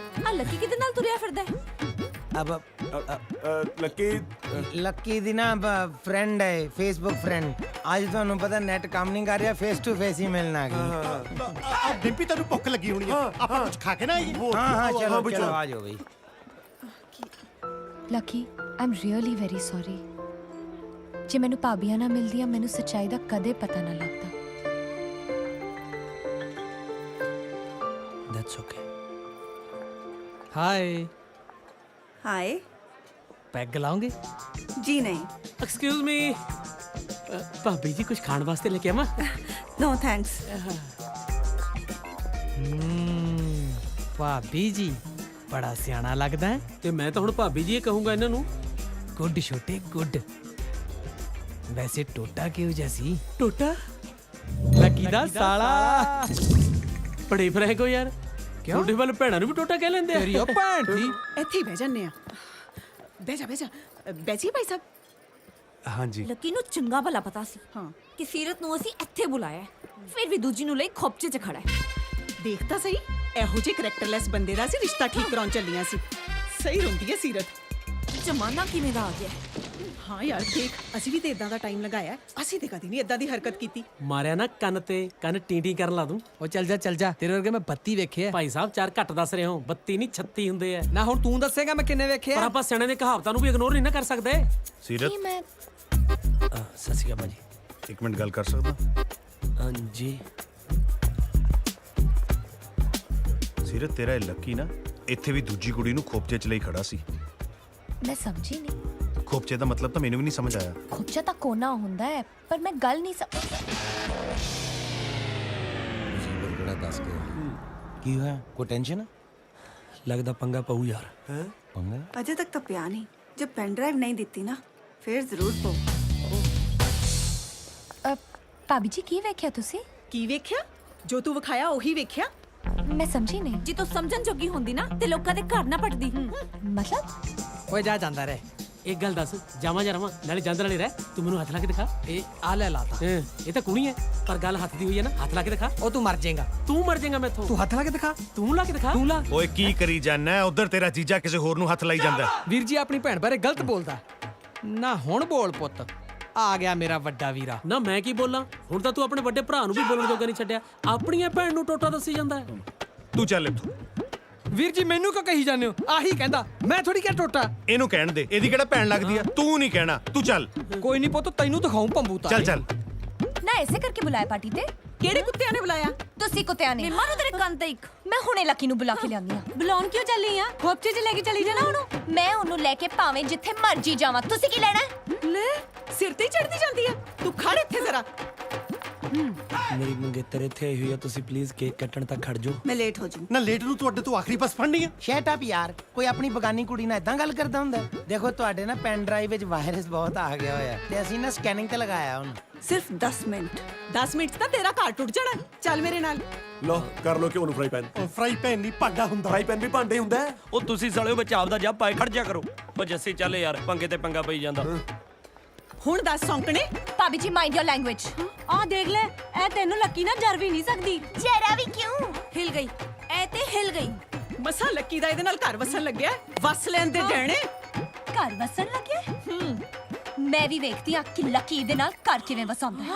ਆ ਲੱਕੀ ਕਿਹਦੇ ਨਾਲ ਤੁਰਿਆ ਫਿਰਦਾ ਹੈ? ਲੱਕੀ ਦੀ ਨਾ ਫਰੈਂਡ ਹੈ, ਫੇਸਬੁੱਕ ਫਰੈਂਡ। ਅੱਜ ਤੁਹਾਨੂੰ ਪਤਾ ਨੈਟ ਕੰਮ ਨਹੀਂ ਕਰ ਰਿਹਾ, ਫੇਸ ਟੂ ਫੇਸ ਹੀ ਮਿਲਣਾ ਗਈ। ਡਿੰਪੀ ਤੈਨੂੰ ਭੁੱਖ ਲੱਗੀ ਹੋਣੀ ਹੈ, ਆਪਾਂ ਕੁਝ ਖਾ ਕੇ ਨਾ ਆਈਏ। ਹਾਂ ਚਲੋ ਚਲੋ ਆ ਜਾਓ ਬਈ। Lucky I am really very sorry. ਜੇ ਮੈਨੂੰ ਭਾਬੀਆਂ ਨਾ ਮਿਲਦੀਆਂ ਮੈਨੂੰ ਸੱਚਾਈ ਦਾ ਕਦੇ ਪਤਾ ਨਾ ਲੱਗਦਾ। That's okay. ਹਾਏ ਹਾਏ, ਪੈਗ ਲਾਉਂਗੇ? ਜੀ ਨਹੀਂ। ਐਕਸਕਿਊਜ਼ ਮੀ, ਭਾਬੀ ਜੀ ਕੁਝ ਖਾਣ ਵਾਸਤੇ ਲੈ ਕੇ ਆਵਾਂ? No thanks. ਭਾਬੀ ਜੀ ਬੜਾ ਸਿਆਣਾ ਲੱਗਦਾ ਹੈ। ਤੇ ਮੈਂ ਤਾਂ ਹੁਣ ਭਾਬੀ ਜੀ ਇਹ ਕਹੂੰਗਾ ਇਹਨਾਂ ਨੂੰ। ਗੁੱਡ ਛੋਟੇ ਗੁੱਡ। ਵੈਸੇ ਟੋਟਾ ਕਿਉਂ ਜੈਸੀ? ਟੋਟਾ ਲੱਕੀ ਦਾ ਸਾਲਾ। ਬੜੇ ਫਰੈਂਕ ਹੋ ਯਾਰ। ਕਿਉਂ? ਤੁਹਾਡੇ ਵੱਲ ਭੈਣਾਂ ਨੂੰ ਵੀ ਟੋਟਾ ਕਹਿ ਲੈਂਦੇ ਆ। ਤੇਰੀ ਉਹ ਭੈਣ ਦੀ। ਇੱਥੇ ਹੀ ਬਹਿ ਜੰਨੇ ਆ। ਬਹਿ ਜਾ ਬੈਜੀ ਭਾਈ ਸਾਹਿਬ। ਹਾਂਜੀ। ਲੱਕੀ ਨੂੰ ਚੰਗਾ ਭਲਾ ਪਤਾ ਸੀ ਕਿ ਸੀਰਤ ਨੂੰ ਅਸੀਂ ਇੱਥੇ ਬੁਲਾਇਆ ਹੈ। ਫਿਰ ਵੀ ਦੂਜੀ ਨੂੰ ਲਈ ਖੋਪਚੇ 'ਚ ਖੜਾ ਹੈ। ਦੇਖ ਤਾਂ ਸਹੀ, ਇਹੋ ਜਿਹੇ ਕਰੈਕਟਰਲੈਸ ਬੰਦੇ ਦਾ ਸੀ ਰਿਸ਼ਤਾ ਠੀਕ ਕਰਾਉਣ ਚੱਲੀਆਂ ਸੀ। ਸਹੀ ਰੋਂਦੀ ਹੈ ਸੀਰਤ। ਜ਼ਮਾਨਾ ਕਿਵੇਂ ਦਾ ਆ ਗਿਆ? ਹਾਂ ਯਾਰ ਦੇਖ, ਅਸੀਂ ਵੀ ਤੇ ਇਦਾਂ ਦਾ ਟਾਈਮ ਲਗਾਇਆ। ਅਸੀਂ ਤੇ ਕਦੀ ਨਹੀਂ ਇਦਾਂ ਦੀ ਹਰਕਤ ਕੀਤੀ। ਮਾਰਿਆ ਨਾ ਕੰਨ ਤੇ ਕੰਨ ਟੀਂਟੀ ਕਰਨ ਲਾ ਦੂੰ। ਉਹ ਚੱਲ ਜਾ ਤੇਰੇ ਵਰਗੇ ਮੈਂ 32 ਵੇਖੇ ਆ। ਭਾਈ ਸਾਹਿਬ 4 ਘੱਟ ਦੱਸ ਰਹੇ ਹੋ। 32 ਨਹੀਂ 36 ਹੁੰਦੇ ਆ। ਨਾ ਹੁਣ ਤੂੰ ਦੱਸੇਗਾ ਮੈਂ ਕਿੰਨੇ ਵੇਖੇ ਪਰ ਆ। ਆਪਾਂ ਸਿਆਣੇ ਦੇ ਕਹਾਵਤਾਂ ਨੂੰ ਵੀ ਇਗਨੋਰ ਨਹੀਂ ਨਾ ਕਰ ਸਕਦੇ। ਸੀਰਤ, ਮੈਂ ਸਤਿ ਸ਼੍ਰੀ ਅਕਾਲ ਭਾਜੀ। ਇੱਕ ਮਿੰਟ ਗੱਲ ਕਰ ਸਕਦਾ? ਹਾਂਜੀ। ਸੀਰਤ, ਤੇਰਾ ਇਹ ਲੱਕੀ ਨਾ ਇੱਥੇ ਵੀ ਦੂਜੀ ਕੁੜੀ ਨੂੰ ਖੋਪਚੇ 'ਚ ਲਈ ਖੜਾ ਸੀ। ਮੈਂ ਸਮਝੀ ਨਹੀਂ। ਖੋਪਚੇ ਦਾ ਮਤਲਬ ਤਾਂ ਮੈਨੂੰ ਵੀ ਨਹੀਂ ਸਮਝ ਆਇਆ। ਖੋਪਚਾ ਤਾਂ ਕੋਨਾ ਹੁੰਦਾ ਹੈ, ਪਰ ਮੈਂ ਗੱਲ ਨਹੀਂ ਸਮਝ। ਕਿਹੜਾ ਦੱਸ ਕੇ ਕੀ ਹੋਇਆ? ਕੋਈ ਟੈਨਸ਼ਨ? ਲੱਗਦਾ ਪੰਗਾ ਪਊ ਯਾਰ। ਪੰਗਾ? अजय तक तो पिया नहीं। जब पेन ड्राइव नहीं दी ना फिर जरूर पो। ਭਾਬੀ ਜੀ ਕੀ ਵੇਖਿਆ ਤੁਸੀਂ? ਕੀ ਵੇਖਿਆ? ਜੋ ਤੂੰ ਵਿਖਾਇਆ ਉਹੀ ਵੇਖਿਆ। ਮੈਂ ਸਮਝੀ ਨਹੀਂ। ਜੇ ਤੂੰ ਸਮਝਣ ਜੋਗੀ ਹੁੰਦੀ ਨਾ ਤੇ ਲੋਕਾਂ ਦੇ ਘਰ ਨਾ ਪੜਦੀ। ਮਤਲਬ ਓਏ ਜਾ ਜਾਂਦਾ ਰਹਿ। ਇੱਕ ਗੱਲ ਦੱਸ, ਜਾਵਾਂ ਜਾਂ ਰਵਾਂ? ਨਾਲੇ ਜਾਂਦੇ ਨਾਲੇ ਰਹਿ। ਤੂੰ ਮੈਨੂੰ ਹੱਥ ਲਾ ਕੇ ਦਿਖਾ। ਇਹ ਆ ਲੈ ਲਾਤਾ। ਇਹ ਤਾਂ ਕੁਣੀ ਹੈ, ਪਰ ਗੱਲ ਹੱਥ ਦੀ ਹੋਈ ਹੈ ਨਾ। ਹੱਥ ਲਾ ਕੇ ਦਿਖਾ। ਉਹ ਤੂੰ ਮਰ ਜਾਏਗਾ। ਤੂੰ ਮਰ ਜਾਏਗਾ ਮੈਥੋਂ। ਤੂੰ ਹੱਥ ਲਾ ਕੇ ਦਿਖਾ। ਤੂੰ ਲਾ ਕੇ ਦਿਖਾ। ਤੂੰ ਲਾ। ਓਏ ਕੀ ਕਰੀ ਜਾਂਦਾ? ਉਧਰ ਤੇਰਾ ਜੀਜਾ ਕਿਸੇ ਹੋਰ ਨੂੰ ਹੱਥ ਲਾਈ ਜਾਂਦਾ। ਵੀਰ ਜੀ ਆਪਣੀ ਭੈਣ ਬਾਰੇ ਗਲਤ ਬੋਲਦਾ ਨਾ। ਹੁਣ ਬੋਲ ਪੁੱਤ। ਆ ਗਿਆ ਮੇਰਾ ਵੱਡਾ ਵੀਰਾ। ਨਾ ਮੈਂ ਕੀ ਬੋਲਾਂ? ਹੁਣ ਤਾਂ ਤੂੰ ਆਪਣੇ ਵੱਡੇ ਭਰਾ ਨੂੰ ਵੀ ਬੋਲਣ ਜੋਗਾ ਨਹੀਂ ਛੱਡਿਆ। ਆਪਣੀਆਂ ਭੈਣ ਨੂੰ ਟੋਟਾ ਦੱਸੀ ਜਾਂਦਾ ਹੈ। ਤੂੰ ਚੱਲ ਇੱਥੋਂ। ਵੀਰ ਜੀ ਮੈਨੂੰ ਕਿਉਂ ਕਹੀ ਜਾਂਦੇ ਹੋ? ਆਹੀ ਕਹਿੰਦਾ। ਮੈਂ ਥੋੜੀ ਕਿਹਾ ਟੋਟਾ। ਇਹਨੂੰ ਕਹਿਣ ਦੇ, ਇਹਦੀ ਕਿਹੜਾ ਭੈਣ ਲੱਗਦੀ ਆ? ਤੂੰ ਨਹੀਂ ਕਹਿਣਾ, ਤੂੰ ਚੱਲ। ਕੋਈ ਨਹੀਂ ਪੁੱਤ, ਤੈਨੂੰ ਦਿਖਾਉਂ ਭੰਬੂ ਤਾਂ। ਚੱਲ। ਨਾ ਐਸੇ ਕਰਕੇ ਬੁਲਾਇਆ ਪਾਰਟੀ ਤੇ? ਕਿਹੜੇ ਕੁੱਤਿਆਂ ਨੇ ਬੁਲਾਇਆ? ਤੁਸੀਂ ਕੁੱਤਿਆਂ ਨੇ। ਮਾਰੂ ਤੇਰੇ ਕੰਨ ਤੇ ਇੱਕ। ਮੈਂ ਹੁਣੇ ਲੱਕੀ ਨੂੰ ਬੁਲਾ ਕੇ ਲਿਆਂਦੀ ਆ। ਬੁਲਾਉਣ ਕਿਉਂ ਚੱਲੀ ਆ? ਖੋਪਚੇ 'ਚ ਲੈ ਕੇ ਚਲੀ ਜਾਣਾ ਉਹਨੂੰ। ਮੈਂ ਉਹਨੂੰ ਲੈ ਕੇ ਭਾਵੇਂ ਜਿੱਥੇ ਮਰਜੀ ਜਾਵਾਂ। ਤੁਸੀਂ ਕੀ ਲੈਣਾ? ਲੈ ਸਿਰ ਤੇ ਚੜਦੀ ਜਾਂਦੀ ਆ। ਤੂੰ ਖੜ ਇੱਥੇ ਜ਼ਰਾ। ਮੇਰੀ ਮੰਗੇਤਰ ਇੱਥੇ ਆਈ ਹੋਈ ਆ। ਤੁਸੀਂ ਪਲੀਜ਼ ਕੇਕ ਕੱਟਣ ਤੱਕ ਖੜ ਜਾਓ। मैं लेट हो जाऊँ। ਨਾ ਲੇਟ ਨੂੰ ਤੁਹਾਡੇ ਤੋਂ ਆਖਰੀ ਬੱਸ ਫੜਨੀ ਆ। ਸ਼ਟ ਅਪ ਯਾਰ। ਕੋਈ ਆਪਣੀ ਬਗਾਨੀ ਕੁੜੀ ਨਾਲ ਇਦਾਂ ਗੱਲ ਕਰਦਾ ਹੁੰਦਾ? ਦੇਖੋ ਤੁਹਾਡੇ ਨਾ ਪੈਨ ਡਰਾਈਵ ਵਿੱਚ ਵਾਇਰਸ ਬਹੁਤ ਆ ਗਿਆ ਹੋਇਆ ਤੇ ਅਸੀਂ ਨਾ ਸਕੈਨਿੰਗ ਤੇ ਲਗਾਇਆ ਉਹਨੂੰ। सिर्फ 10 मिनट। 10 ਮਿੰਟ ਤਾਂ ਤੇਰਾ ਘਰ ਟੁੱਟ ਜਾਣਾ। ਚੱਲ ਮੇਰੇ ਨਾਲ। ਲੋ ਕਰ ਲੋ ਕਿਉਂ ਨੂੰ ਫਰਾਈ ਪੈਨ। ਫਰਾਈ ਪੈਨ ਨਹੀਂ ਭਾਂਡਾ ਹੁੰਦਾ। ਫਰਾਈ ਪੈਨ ਵੀ ਭਾਂਡੇ ਹੁੰਦਾ ਹੈ। ਉਹ ਤੁਸੀਂ ਸਾਲਿਓ ਵਿੱਚ ਆਪਦਾ ਜੱਬ ਪਾਏ ਖੜ ਜਾ ਕਰੋ। ਉਹ ਜੱਸੀ ਚੱਲ ਯਾਰ, ਪੰਗੇ ਤੇ ਪੰਗਾ ਪਈ ਜਾਂਦਾ। ਹੁਣ ਦੱਸ ਸੌਂਕਣੇ। ਭਾਬੀ ਜੀ ਮਾਈਂਡ ਯੋਰ ਲੈਂਗੁਏਜ। ਆ ਦੇਖ ਲੈ, ਇਹ ਤੈਨੂੰ ਲੱਕੀ ਨਾ ਜਰ ਵੀ ਨਹੀਂ ਸਕਦੀ। ਜਰਾ ਵੀ ਕਿਉਂ? ਹਿਲ ਗਈ। ਇਹ ਤੇ ਹਿਲ ਗਈ। ਮਸਾ ਲੱਕੀ ਦਾ ਇਹਦੇ ਨਾਲ ਘਰ ਵਸਣ ਲੱਗਿਆ। ਵਸ ਲੈਣ ਦੇ ਗਹਿਣੇ। ਘਰ ਵਸਣ ਲੱਗਿਆ? ਮੈਂ ਵੀ ਵੇਖਦੀ ਆ ਕਿ ਲੱਕੀ ਇਹਦੇ ਨਾਲ ਘਰ ਕਿਵੇਂ ਵਸਾਉਂਦਾ ਹੈ।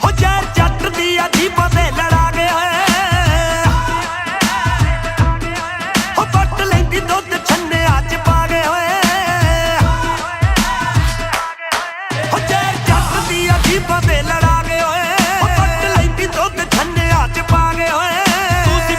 ਹੋ ਯਾਰ ਜੱਟ ਦੀ ਅਜੀਬਾਂ ਤੇ ਲੜਾ ਗਏ ਹੋ ਪੱਟ ਲੈਂਦੀ ਦੁੱਧ ਛੰਨਿਆਂ ਚ ਪਾ ਗਏ ਹੋਏ ਹੋ ਯਾਰ ਜੱਟ ਦੀ ਅਜੀਬਾਂ ਤੇ ਲੜਾ ਗਏ ਹੋ ਪੱਟ ਲੈਂਦੀ ਦੁੱਧ ਛੰਨਿਆਂ ਚ ਪਾ ਗਏ ਹੋਏ। ਤੁਸੀਂ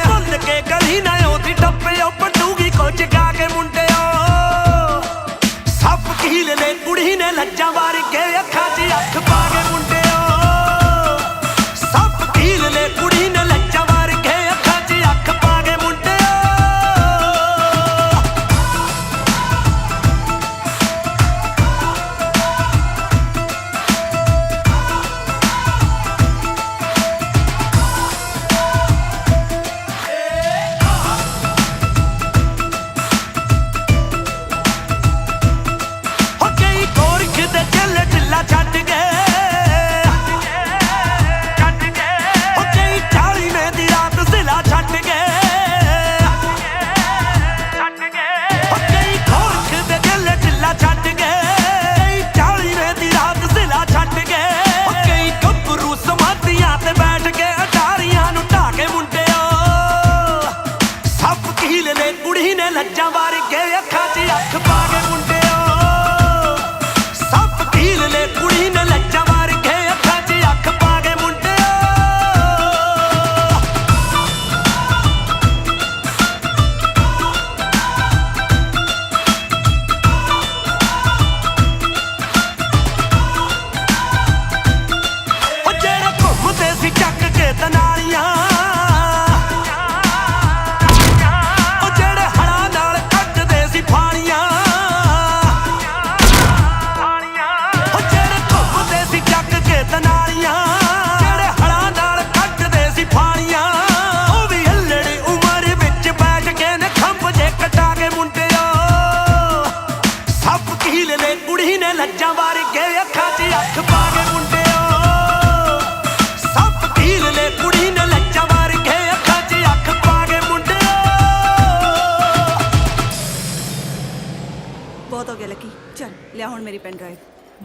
ਮੇਰੀ ਪੈਨ ਡਰਾਈਵ।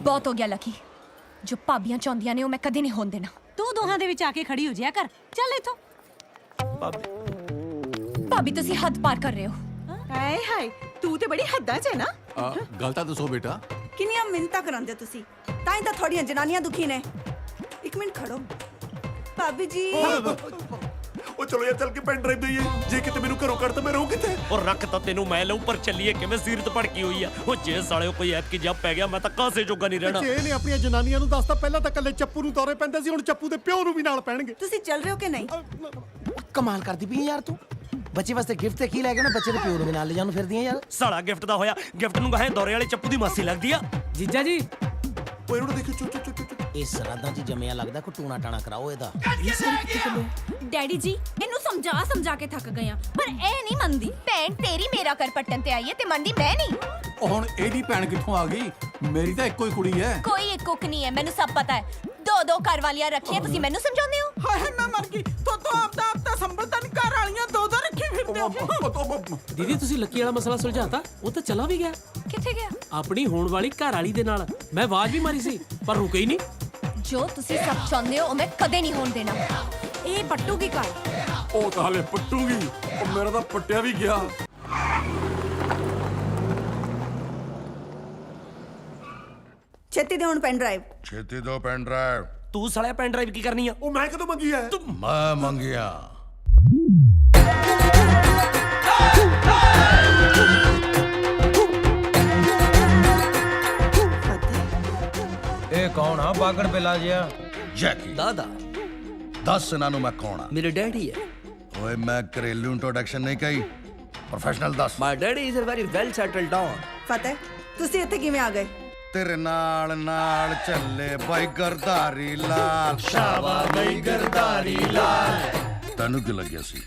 ਬਹੁਤ ਹੋ ਗਿਆ ਲੱਕੀ, ਜੋ ਭਾਬੀਆਂ ਚਾਹੁੰਦੀਆਂ ਨੇ ਉਹ ਮੈਂ ਕਦੇ ਨਹੀਂ ਹੋਣ ਦੇਣਾ। ਤੂੰ ਦੋਹਾਂ ਦੇ ਵਿੱਚ ਆ ਕੇ ਖੜੀ ਹੋ ਜਾਇਆ ਕਰ। ਚੱਲ ਇੱਥੋਂ। ਭਾਬੀ ਤੁਸੀਂ ਹੱਦ ਪਾਰ ਕਰ ਰਹੇ ਹੋ। ਹਾਏ ਹਾਏ, ਤੂੰ ਤੇ ਬੜੀ ਹੱਦਾਂ 'ਚ ਹੈ ਨਾ। ਗੱਲ ਤਾਂ ਦੱਸੋ ਬੇਟਾ। ਕਿੰਨੀਆਂ ਮਿੰਨਤਾਂ ਕਰਾਂਦੇ ਤੁਸੀਂ, ਤਾਂ ਹੀ ਤਾਂ ਥੋੜੀਆਂ ਜਨਾਨੀਆਂ ਦੁਖੀ ਨੇ। ਇੱਕ ਮਿੰਟ ਖੜੋ ਭਾਬੀ ਜੀ। ਉਹ ਚਲੋ ਯਾਰ, ਚੱਲ ਕੇ ਪੈਨ ਡਰਾਈਵ ਦਈਏ। ਜੇ ਕਿਤੇ ਮੈਨੂੰ ਘਰੋਂ ਕੱਢ ਤਾਂ ਮੈਂ ਰਹੂੰ ਕਿੱਥੇ? और रख तो तेनू मैं लऊं पर चलिए किवें सीरत भड़की हुई है ओ जे साले कोई ऐप की जब पै गया मैं तो कासे जोगा नहीं रहना। ਜੇ ਇਹਨੇ ਆਪਣੀਆਂ ਜਨਾਨੀਆਂ ਨੂੰ ਦੱਸਤਾ, ਪਹਿਲਾਂ ਤਾਂ ਕੱਲੇ ਚੱਪੂ ਨੂੰ ਦੌਰੇ ਪੈਂਦੇ ਸੀ, ਹੁਣ ਚੱਪੂ ਦੇ ਪਿਓ ਨੂੰ ਵੀ ਨਾਲ ਪੈਣਗੇ। ਤੁਸੀਂ ਚੱਲ ਰਹੇ ਹੋ ਕਿ ਨਹੀਂ? ਕਮਾਲ ਕਰਦੀ ਪਈ ਯਾਰ ਤੂੰ। ਬੱਚੇ ਵਾਸਤੇ ਗਿਫਟ ਤੇ ਕੀ ਲੈ ਕੇ ਨਾ, ਬੱਚੇ ਦੇ ਪਿਓ ਨੂੰ ਵੀ ਨਾਲ ਲੈ ਜਾਣ ਫਿਰਦੀਆਂ ਯਾਰ। साला गिफ्ट दा होया, गिफ्ट नू कहे दौरे वाले चप्पू दी मासी लगदी आ। ਜੀਜਾ ਜੀ ਓਏ ਇਹਨੂੰ ਦੇਖੋ, ਚੁੱਪ ਚੁੱਪ ਚੁੱਪ। ਇਹ ਸਰਾਦਾਂ 'ਚ ਜੰਮਿਆ ਲੱਗਦਾ, ਕੋਈ ਟੂਣਾ ਟਾਣਾ ਕਰਾਓ ਇਹਦਾ। ਡੈਡੀ ਜੀ ਇਹਨੂੰ ਸਮਝਾ ਕੇ ਥੱਕ ਗਏ ਆ, ਪਰ ਇਹ ਨਹੀਂ ਮੰਨਦੀ। ਭੈਣ ਤੇਰੀ ਮੇਰਾ ਕਰ ਪੱਟਣ ਤੇ ਆਈ ਹੈ ਤੇ ਮੰਨਦੀ ਮੈਂ ਨਹੀਂ। ਉਹ ਹੁਣ ਇਹਦੀ ਭੈਣ ਕਿੱਥੋਂ ਆ ਗਈ? ਮੇਰੀ ਤਾਂ ਇੱਕੋ ਹੀ ਕੁੜੀ ਹੈ। ਕੋਈ ਇੱਕ ਕੁੱਕ ਨਹੀਂ ਹੈ, ਮੈਨੂੰ ਸਭ ਪਤਾ ਹੈ। ਦੋ ਘਰ ਵਾਲੀਆਂ ਰੱਖੀਆਂ, ਤੁਸੀਂ ਮੈਨੂੰ ਸਮਝਾਉਂਦੇ ਹੋ? ਹਾਏ ਮੈਂ ਮਰ ਗਈ। ਤੋ ਆਪਦਾ ਸੰਭਲਤਾ ਨਹੀਂ, ਘਰ ਵਾਲੀਆਂ ਦੋ ਰੱਖੀ ਫਿਰਦੇ ਹੋ। ਦੀਦੀ ਤੁਸੀਂ ਲੱਕੀ ਵਾਲਾ ਮਸਲਾ ਸੁਲਝਾਤਾ? ਉਹ ਤਾਂ ਚਲਾ ਵੀ ਗਿਆ। ਕਿੱਥੇ ਗਿਆ? ਆਪਣੀ ਹੋਣ ਵਾਲੀ ਘਰ ਵਾਲੀ ਦੇ ਨਾਲ। ਮੈਂ ਆਵਾਜ਼ ਵੀ ਮਾਰੀ ਸੀ ਪਰ ਰੁਕੇ ਹੀ ਨਹੀਂ। ਜੋ ਤੁਸੀਂ ਸਭ ਚਾਹੁੰਦੇ ਹੋ ਉਹ ਮੈਂ ਕਦੇ ਨਹੀਂ ਹੋਣ ਦੇਣਾ। ਇਹ ਪੱਟੂਗੀ ਘਰ। ਉਹ ਤਾਂ ਹਲੇ ਪੱਟੂਗੀ। ਉਹ ਮੇਰਾ ਤਾਂ ਪੱਟਿਆ ਵੀ ਗਿਆ। ਛੇਤੀ ਦੇ ਹੁਣ ਪੈਨ ਡਰਾਈਵ। ਛੇਤੀ ਦੋ ਪੈਨ ਡਰਾਈਵ। तू साले पेन ड्राइव की करनी है? ਉਹ ਮੈਂ ਕਦੋਂ ਮੰਗੀ ਹੈ? ਮੈਂ ਮੰਗਿਆ। ਇਹ ਕੌਣ ਆ ਬਾਗੜ ਬਿਲਾ ਜਿਹਾ? ਜੈਕੀ। दादा ਦੱਸ ਇਹਨਾਂ ਨੂੰ ਮੈਂ ਕੌਣ ਆ? मेरे डैडी है। ਓਏ ਮੈਂ ਘਰੇਲੂ ਇੰਟਰੋਡਕਸ਼ਨ ਨਹੀਂ ਕਹੀ, ਪ੍ਰੋਫੈਸ਼ਨਲ ਦੱਸ। My daddy is a very well settled down। ਫਤਿਹ ਤੁਸੀਂ ਇੱਥੇ ਕਿਵੇਂ ਆ ਗਏ? ਤੇਰੇ ਨਾਲ ਨਾਲ ਚੱਲੇ ਬਾਈ ਗਰਦਾਰੀ ਲਾਲ। ਸ਼ਾਬਾ ਬਾਈ ਗਰਦਾਰੀ ਲਾਲ। ਤੈਨੂੰ ਕੀ ਲੱਗਿਆ ਸੀ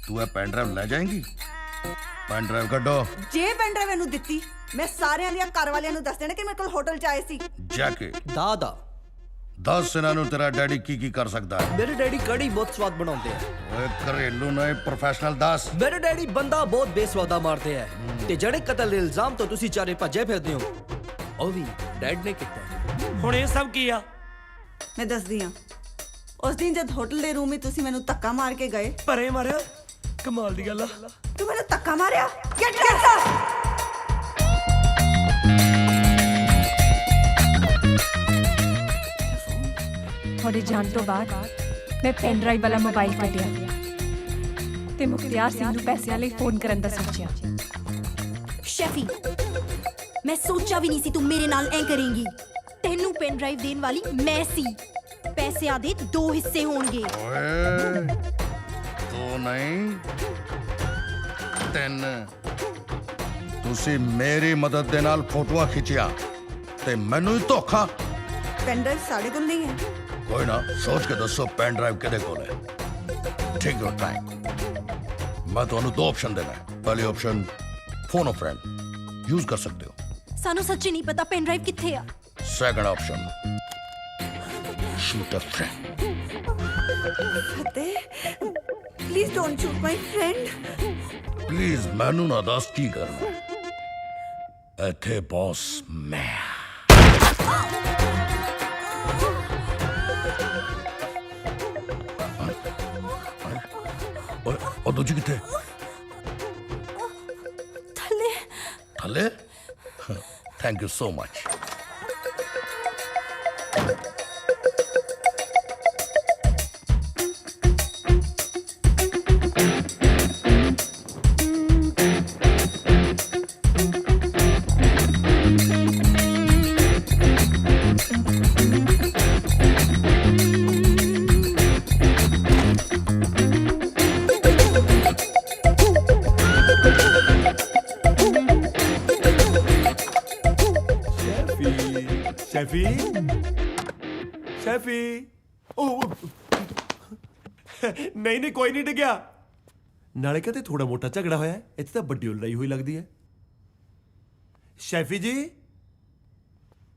ਤੂੰ ਇਹ ਪੈਨ ਡਰਾਈਵ ਲੈ ਜਾਏਂਗੀ? ਪੈਨ ਡਰਾਈਵ ਕੱਢੋ। ਜੇ ਪੈਨ ਡਰਾਈਵ ਇਹਨੂੰ ਦਿੱਤੀ, ਮੈਂ ਸਾਰਿਆਂ ਦੀਆਂ ਘਰ ਵਾਲਿਆਂ ਨੂੰ ਦੱਸ ਦੇਣਾ ਕਿ ਮੇਰੇ ਕੋਲ ਹੋਟਲ 'ਚ ਆਏ ਸੀ। ਜੈਕੀ दादा ਦੱਸ ਇਹਨਾਂ ਨੂੰ ਤੇਰਾ ਡੈਡੀ ਕੀ ਕੀ ਕਰ ਸਕਦਾ ਹੈ? मेरे डैडी कड़ी बहुत स्वाद बनाते हैं। ਓਏ ਘਰੇਲੂ ਨਹੀਂ, ਪ੍ਰੋਫੈਸ਼ਨਲ ਦੱਸ। मेरे डैडी बंदा बहुत बेस्वादा मारते हैं ते जड़े कतल दे इल्जाम तो तुसी चारे भज्जे फिरदे हो ਉਹ ਵੀ ਡੈਡ ਨੇ ਕੀਤਾ। ਹੁਣ ਇਹ ਸਭ ਕੀ ਆ? ਮੈਂ ਦੱਸਦੀ ਹਾਂ। ਉਸ ਦਿਨ ਜਦ ਹੋਟਲ ਦੇ ਰੂਮ ਵਿੱਚ ਤੁਸੀਂ ਮੈਨੂੰ ਧੱਕਾ ਮਾਰ ਕੇ ਗਏ। ਪਰੇ ਮਾਰਿਆ? ਕਮਾਲ ਦੀ ਗੱਲ ਆ। ਤੂੰ ਮੈਨੂੰ ਧੱਕਾ ਮਾਰਿਆ? Get out. ਤੁਹਾਡੇ ਜਾਣ ਤੋਂ ਬਾਅਦ ਮੈਂ ਪੈਨ ਡਰਾਈਵ ਵਾਲਾ ਮੋਬਾਈਲ ਕੱਢਿਆ ਤੇ ਮੁਖਤਿਆਰ ਸਿੰਘ ਨੂੰ ਪੈਸਿਆਂ ਲਈ ਫੋਨ ਕਰਨ ਦਾ ਸੋਚਿਆ। ਸ਼ੈਫੀ ਮੈਂ ਸੋਚਿਆ ਵੀ ਨਹੀਂ ਸੀ ਤੂੰ ਮੇਰੇ ਨਾਲ ਐ ਕਰੇਂਗੀ। ਤੈਨੂੰ ਪੈਨ ਡਰਾਈਵ ਦੇਣ ਵਾਲੀ ਮੈਂ ਸੀ। ਪੈਸਿਆਂ ਦੇ 2 ਹਿੱਸੇ ਹੋਣਗੇ। ਓਏ ਦੋ ਨਹੀਂ, 3। ਤੁਸੀਂ ਮੇਰੀ ਮਦਦ ਦੇ ਨਾਲ ਫੋਟੋਆਂ ਖਿੱਚਿਆ ਤੇ ਮੈਨੂੰ ਹੀ ਧੋਖਾ। ਪੈਨ ਡਰਾਈਵ ਸਾਡੇ ਕੋਲ ਨਹੀਂ ਹੈ। ਕੋਈ ਨਾ, ਸੋਚ ਕੇ ਦੱਸੋ ਪੈਨ ਡਰਾਈਵ ਕਿਹਦੇ ਕੋਲ ਹੈ? ਟੇਕ ਯੋਰ ਟਾਈਮ। ਮੈਂ ਤੁਹਾਨੂੰ 2 ਆਪਸ਼ਨ ਦੇਣਾ ਹੈ। ਪਹਿਲੀ option phone off friend use ਕਰ ਸਕਦੇ ਹੋ। ਸਾਨੂੰ ਸੱਚੀ ਨਹੀਂ ਪਤਾ ਪੈਨ ਡਰਾਈਵ ਕਿੱਥੇ ਆ। Second option shoot a friend. Fateh please don't shoot my friend. Please ਮੈਨੂੰ ਨਾ ਦੱਸ ਕੀ ਕਰਨਾ। ਇੱਥੇ ਬੌਸ ਮੈਂ। ਓਏ ਉਹ ਦੂਜੀ ਕਿੱਥੇ? ਥੱਲੇ। ਥੱਲੇ? Thank you so much. Shaffy Shaffy. ਉਹ ਨਹੀਂ ਕੋਈ ਨਹੀਂ ਡਿੱਗਿਆ। ਨਾਲੇ ਕਹਿੰਦੇ ਥੋੜਾ ਮੋਟਾ ਝਗੜਾ ਹੋਇਆ ਹੈ। ਇੱਥੇ ਤਾਂ ਵੱਡੀ ਲੜਾਈ ਹੋਈ ਲੱਗਦੀ ਹੈ। ਸ਼ੈਫੀ ਜੀ,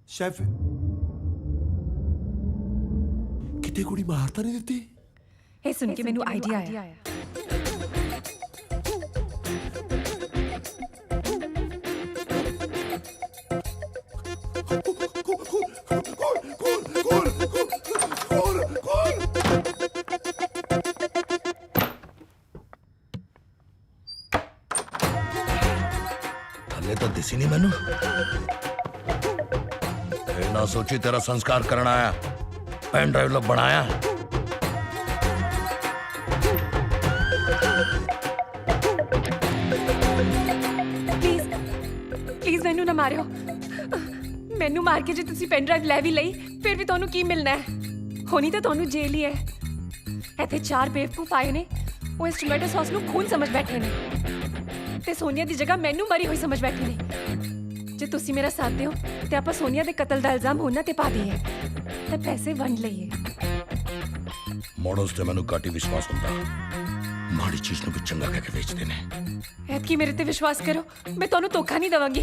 ਸ਼ੈਫੀ ਕਿਤੇ ਕੁੜੀ ਮਾਰ ਤਾਂ ਨਹੀਂ ਦਿੱਤੀ? ਇਹ ਸੁਣ ਕੇ ਮੈਨੂੰ ਆਈਡੀਆ ਆਇਆ। हले तो दिसी नहीं मैनू ना सोची तेरा संस्कार करना आया पेन ड्राइव लोग बनाया ਪਲੀਜ਼ ਮੈਨੂੰ ਨਾ ਮਾਰਿਓ ਮੈਨੂੰ ਮਾਰ ਕੇ ਜੇ ਤੁਸੀਂ ਪੈਨ ਡਰਾਈਵ ਲੈ ਵੀ ਲਈ ਫਿਰ ਵੀ ਤੁਹਾਨੂੰ ਕੀ ਮਿਲਣਾ ਹੈ ਹੋਣੀ ਤਾਂ ਤੁਹਾਨੂੰ ਜੇਲ੍ਹ ਹੀ ਹੈ ਇੱਥੇ 4 ਬੇਵਕੂਫ ਆਏ ਨੇ ਉਹ ਇਸ ਟੋਮੈਟੋ ਸੌਸ ਨੂੰ ਖੂਨ ਸਮਝ ਬੈਠੇ ਨੇ ਤੇ ਸੋਨੀਆ ਦੀ ਜਗ੍ਹਾ ਮੈਨੂੰ ਮਰੀ ਹੋਈ ਸਮਝ ਬੈਠੇ ਨੇ ਜੇ ਤੁਸੀਂ ਮੇਰਾ ਸਾਥ ਦਿਓ ਤੇ ਆਪਾਂ ਸੋਨੀਆ ਦੇ ਕਤਲ ਦਾ ਇਲਜ਼ਾਮ ਉਹਨਾਂ ਤੇ ਪਾ ਦਈਏ ਤੇ ਪੈਸੇ ਵੰਡ ਲਈਏ ਮੋੜੋਸ ਤੇ ਮੈਨੂੰ ਘੱਟ ਹੀ ਵਿਸ਼ਵਾਸ ਹੁੰਦਾ ਮਾੜੀ ਚੀਜ਼ ਨੂੰ ਵੀ ਚੰਗਾ ਕਹਿ ਕੇ ਵੇਚਦੇ ਨੇ ਐਤਕੀ ਮੇਰੇ ਤੇ ਵਿਸ਼ਵਾਸ ਕਰੋ ਮੈਂ ਤੁਹਾਨੂੰ ਧੋਖਾ ਨਹੀਂ ਦਵਾਂਗੀ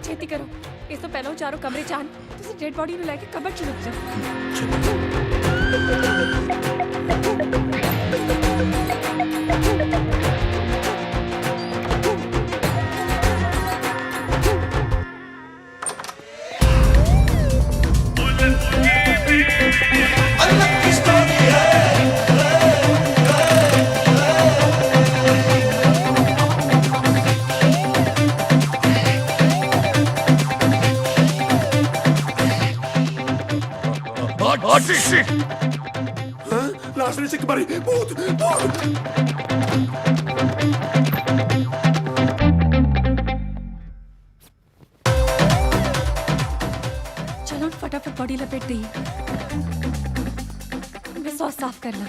ਛੇਤੀ ਕਰੋ ਇਸ ਤੋਂ ਪਹਿਲਾਂ ਉਹ ਚਾਰੋਂ ਕਮਰੇ ਚ ਆਣ ਤੁਸੀਂ ਡੈਡ ਬੋਡੀ ਨੂੰ ਲੈ ਕੇ ਕਬਰ ਚ ਲੁਕ ਜਾਓ ਲਾਸਟ ਵਿੱਚ ਇੱਕ ਵਾਰੀ ਭੂਤ चलो फटाफट बॉडी लपेट दी मैं सॉस साफ कर ला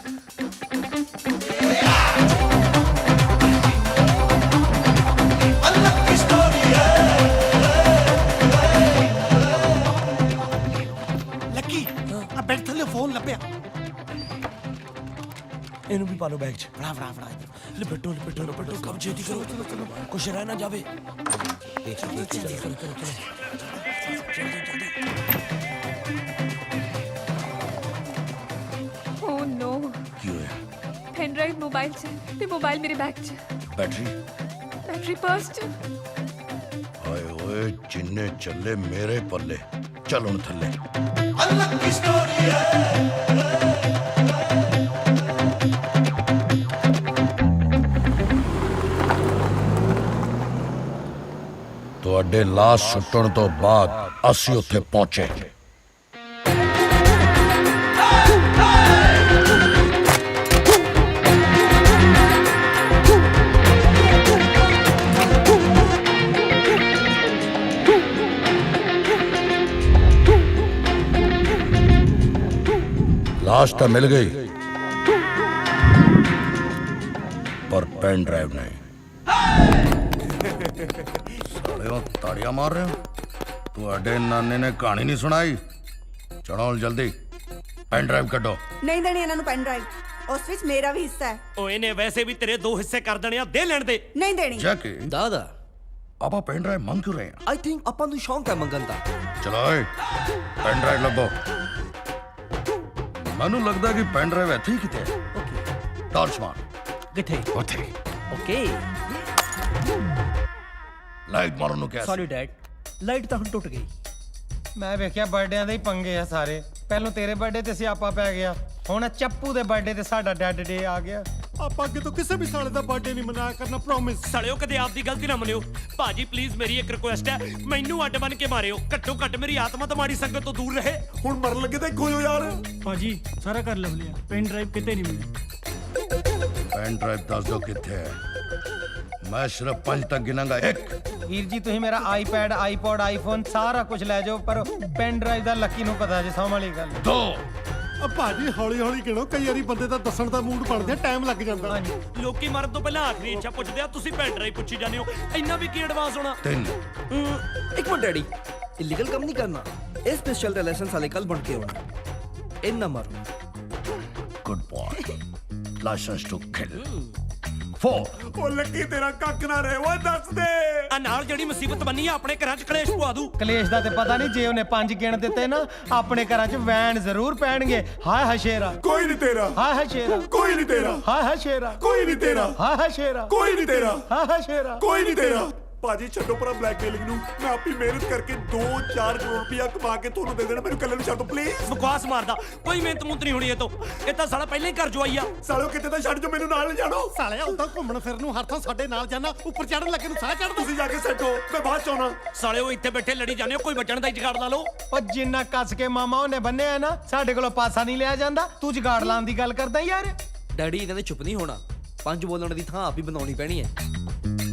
ਲੱਕੀ ਆ ਬੈਠ ਥੱਲੇ ਫੋਨ ਲੱਭਿਆ ਇਹਨੂੰ ਵੀ ਪਾ ਲਓ ਬੈਗ 'ਚ ਫੜਾ ਲਪੇਟੋ ਕੰਮ ਛੇਤੀ ਕਰੋ ਕੁਛ ਰਹਿ ਨਾ ਜਾਵੇ ओह नो ਕੀ ਹੋਇਆ पेन ड्राइव मोबाइल च ते मोबाइल मेरे बैग च बैटरी पर्स च ਹਾਏ ਓਏ ਜਿੰਨੇ ਚੱਲੇ ਮੇਰੇ ਪੱਲੇ ਚੱਲ ਹੁਣ ਥੱਲੇ ਅਲੱਗ ਕੀ ਸਟੋਰੀ ਹੈ ਤੁਹਾਡੇ ਲਾਸ਼ ਸੁੱਟਣ ਤੋਂ ਬਾਅਦ ਅਸੀਂ ਉੱਥੇ ਪਹੁੰਚੇ लाश तो मिल गई पर पेन ड्राइव नहीं साले हो ताड़ियां मार रहे हो ਤੁਹਾਡੇ ਨਾਨੇ ਨੇ ਕਹਾਣੀ ਨਹੀਂ ਸੁਣਾਈ ਚਲੋ ਜਲਦੀ ਪੈਨ ਡਰਾਈਵ ਕੱਢੋ ਨਹੀਂ ਦੇਣੀ ਇਹਨਾਂ ਨੂੰ ਪੈਨ ਡਰਾਈਵ ਉਸ ਵਿੱਚ ਮੇਰਾ ਵੀ ਹਿੱਸਾ ਹੈ ਉਹ ਇਹਨੇ ਵੈਸੇ ਵੀ ਤੇਰੇ 2 ਹਿੱਸੇ ਕਰ ਦੇਣੇ ਆ ਦੇ ਲੈਣ ਦੇ ਨਹੀਂ ਦੇਣੀ ਜੈਕੀ ਦਾਦਾ ਆਪਾਂ ਪੈਨ ਡਰਾਈਵ ਮੰਗ ਕਿਉਂ ਰਹੇ ਆ ਆਈ ਥਿੰਕ ਆਪਾਂ ਨੂੰ ਸ਼ੌਂਕ ਹੈ ਮੰਗਣ ਦਾ ਚਲੋ ਓਏ ਪੈਨ ਡਰਾਈਵ ਲੱਭੋ ਮੈਨੂੰ ਲੱਗਦਾ ਕਿ ਪੈਨ ਡਰਾਈਵ ਇੱਥੇ ਹੀ ਕਿਤੇ ਹੈ ਓਕੇ ਟਾਰਚ ਮਾਰ ਕਿੱਥੇ ਉੱਥੇ ਓਕੇ ਲਾਈਟ ਮਾਰਨ ਨੂੰ ਕਿਹਾ ਸੌਰੀ ਡੈਡ ਲਾਈਟ ਤਾਂ ਹੁਣ ਟੁੱਟ ਗਈ ਮੈਂ ਵੇਖਿਆ ਬਰਥਡੇਆਂ ਦੇ ਹੀ ਪੰਗੇ ਆ ਸਾਰੇ ਪਹਿਲਾਂ ਤੇਰੇ ਬਰਥਡੇ ਤੇ ਸਿਆਪਾ ਪੈ ਗਿਆ ਹੁਣ ਚੱਪੂ ਦੇ ਬਰਥਡੇ ਤੇ ਸਾਡਾ ਡੈਡ ਡੇ ਆ ਗਿਆ ਆਪਾਂ ਅੱਗੇ ਤੋਂ ਕਿਸੇ ਵੀ ਸਾਲੇ ਦਾ ਬਰਥਡੇ ਨਹੀਂ ਮਨਾਇਆ ਕਰਨਾ ਪ੍ਰੋਮਿਸ ਸੜਿਓ ਕਦੇ ਆਪਦੀ ਗਲਤੀ ਨਾ ਮੰਨਿਓ ਭਾਜੀ ਪਲੀਜ਼ ਮੇਰੀ ਇੱਕ ਰਿਕੁਐਸਟ ਹੈ ਮੈਨੂੰ ਅੱਡ ਬਣ ਕੇ ਮਾਰਿਓ ਘੱਟੋ ਘੱਟ ਮੇਰੀ ਆਤਮਾ ਤਾਂ ਮਾੜੀ ਸੰਗਤ ਤੋਂ ਦੂਰ ਰਹੇ ਹੁਣ ਮਰਨ ਲੱਗੇ ਤਾਂ ਇੱਕੋ ਯਾਰ ਭਾਜੀ ਸਾਰਾ ਘਰ ਲੱਭ ਲਿਆ ਪੈਨ ਡਰਾਈਵ ਕਿਤੇ ਨਹੀਂ ਮਿਲਿਆ ਪੈਨ ਡਰਾਈਵ ਦੱਸ ਦੋ ਕਿੱਥੇ ਹੈ ਮੈਂ ਸਿਰਫ 5 ਤੱਕ ਗਿਣਾਂਗਾ 1 ਵੀਰ ਜੀ ਤੁਸੀਂ ਮੇਰਾ ਆਈਪੈਡ ਆਈਪੌਡ ਆਈਫੋਨ ਸਾਰਾ ਕੁਝ ਲੈ ਜਾਓ ਪਰ ਪੈਨ ਡਰਾਈਵ ਦਾ ਲੱਕੀ ਨੂੰ ਪਤਾ ਜੇ ਸਾਂਭ ਵਾਲੀ ਗੱਲ 2 ਆ ਭਾਜੀ ਹੌਲੀ ਹੌਲੀ ਗਿਣੋ ਕਈ ਵਾਰੀ ਬੰਦੇ ਦਾ ਦੱਸਣ ਦਾ ਮੂਡ ਬਣਦਾ ਟਾਈਮ ਲੱਗ ਜਾਂਦਾ ਲੋਕੀ ਮਰਨ ਤੋਂ ਪਹਿਲਾਂ ਆਖਰੀ ਇੱਛਾ ਪੁੱਛਦੇ ਆ ਤੁਸੀਂ ਪੈਨ ਡਰਾਈਵ ਪੁੱਛੀ ਜਾਂਦੇ ਹੋ ਇੰਨਾ ਵੀ ਕੀ ਐਡਵਾਂਸ ਹੋਣਾ 3 ਇੱਕ ਮਿੰਟ ਡੈਡੀ ਇਲੀਗਲ ਕੰਮ ਨਹੀਂ ਕਰਨਾ ਇਹ ਸਪੈਸ਼ਲ ਦਾ ਲਾਇਸੈਂਸ ਵਾਲੇ ਕੱਲ ਬਣ ਕੇ ਆਉਣਾ ਇੰਨਾ ਮਾਰੋ good boy licence to kill 4 ਉਹ ਲੱਕੀ ਤੇਰਾ ਕੱਖ ਨਾ ਰਹੇ ਓਏ ਦੱਸ ਦੇ ਆ ਨਾਲ ਜਿਹੜੀ ਮੁਸੀਬਤ ਬੰਨੀ ਆ ਆਪਣੇ ਘਰਾਂ 'ਚ ਕਲੇਸ਼ ਪਵਾ ਦੂ। ਕਲੇਸ਼ ਦਾ ਤੇ ਪਤਾ ਨਹੀਂ, ਜੇ ਉਹਨੇ 5 ਗਿਣ ਦਿੱਤੇ ਨਾ ਆਪਣੇ ਘਰਾਂ 'ਚ ਵੈਨ ਜ਼ਰੂਰ ਪੈਣਗੇ। ਹਾਏ ਹਾਏ ਸ਼ੇਰਾ ਕੋਈ ਨਹੀਂ ਤੇਰਾ, ਹਾਏ ਹਾਏ ਸ਼ੇਰਾ ਕੋਈ ਨਹੀਂ ਤੇਰਾ, ਹਾਏ ਹਾਏ ਸ਼ੇਰਾ ਕੋਈ ਨਹੀਂ ਤੇਰਾ, ਹਾਏ ਹਾਏ ਸ਼ੇਰਾ ਕੋਈ ਨਹੀਂ ਤੇਰਾ, ਹਾਏ ਹਾਏ ਸ਼ੇਰਾ ਕੋਈ ਨਹੀਂ ਤੇਰਾ। ਭਾਜੀ ਛੱਡੋ ਪਰਾਂ ਬਲੈਕਮੇਲਿੰਗ ਨੂੰ, ਮੈਂ ਆਪੀ ਮਿਹਨਤ ਕਰਕੇ 2-4 ਕਰੋੜ ਰੁਪਇਆ ਕਮਾ ਕੇ ਤੁਹਾਨੂੰ ਦੇ ਦੇਣਾ, ਮੈਨੂੰ ਕੱਲੇ ਨੂੰ ਛੱਡੋ ਪਲੀਜ਼। ਬਕਵਾਸ ਮਾਰਦਾ, ਕੋਈ ਮਿਹਨਤ ਮੁੰਤ ਨਹੀਂ ਹੋਣੀ ਇਹ ਤੋਂ। ਇਹ ਤਾਂ ਸਾਲਾ ਪਹਿਲਾਂ ਹੀ ਘਰ ਜਵਾਈ ਆ। ਸਾਲਿਓ ਕਿਤੇ ਤਾਂ ਛੱਡ ਜੋ, ਮੈਨੂੰ ਨਾਲ ਲੈ ਜਾਣੋ। ਸਾਲਿਆ ਉਦਾਂ ਘੁੰਮਣ ਫਿਰਨ ਨੂੰ ਹਰ ਥਾਂ ਸਾਡੇ ਨਾਲ ਜਾਣਾ, ਉੱਪਰ ਚੜਨ ਲੱਗੇ ਨੂੰ ਸਾਹ ਚੜਦਾ। ਤੁਸੀਂ ਜਾ ਕੇ ਸੈੱਟੋ, ਮੈਂ ਬਾਅਦ ਚ ਆਉਣਾ। ਸਾਲਿਓ ਇੱਥੇ ਬੈਠੇ ਲੜੀ ਜਾਂਦੇ ਹੋ, ਕੋਈ ਬਚਣ ਦਾ ਹੀ ਜਗਾੜ ਲਾ ਲਓ। ਉਹ ਜਿੰਨਾ ਕੱਸ ਕੇ ਮਾਮਾ ਉਹਨੇ ਬੰਨਿਆ ਨਾ, ਸਾਡੇ ਕੋਲੋਂ ਪਾਸਾ ਨਹੀਂ ਲਿਆ ਜਾਂਦਾ। ਤੂੰ ਜਗਾੜ ਲਾਉਣ ਦੀ ਗੱਲ ਕਰਦਾ ਯਾਰ। ਡੈਡੀ ਇਹਨਾਂ ਦੇ ਚੁੱਪ ਨਹੀਂ ਹੋਣਾ, 5 ਬੋਲਣ ਦੀ ਥਾਂ ਆਪ ਹੀ ਬਣਾਉਣੀ ਪੈਣੀ ਹੈ।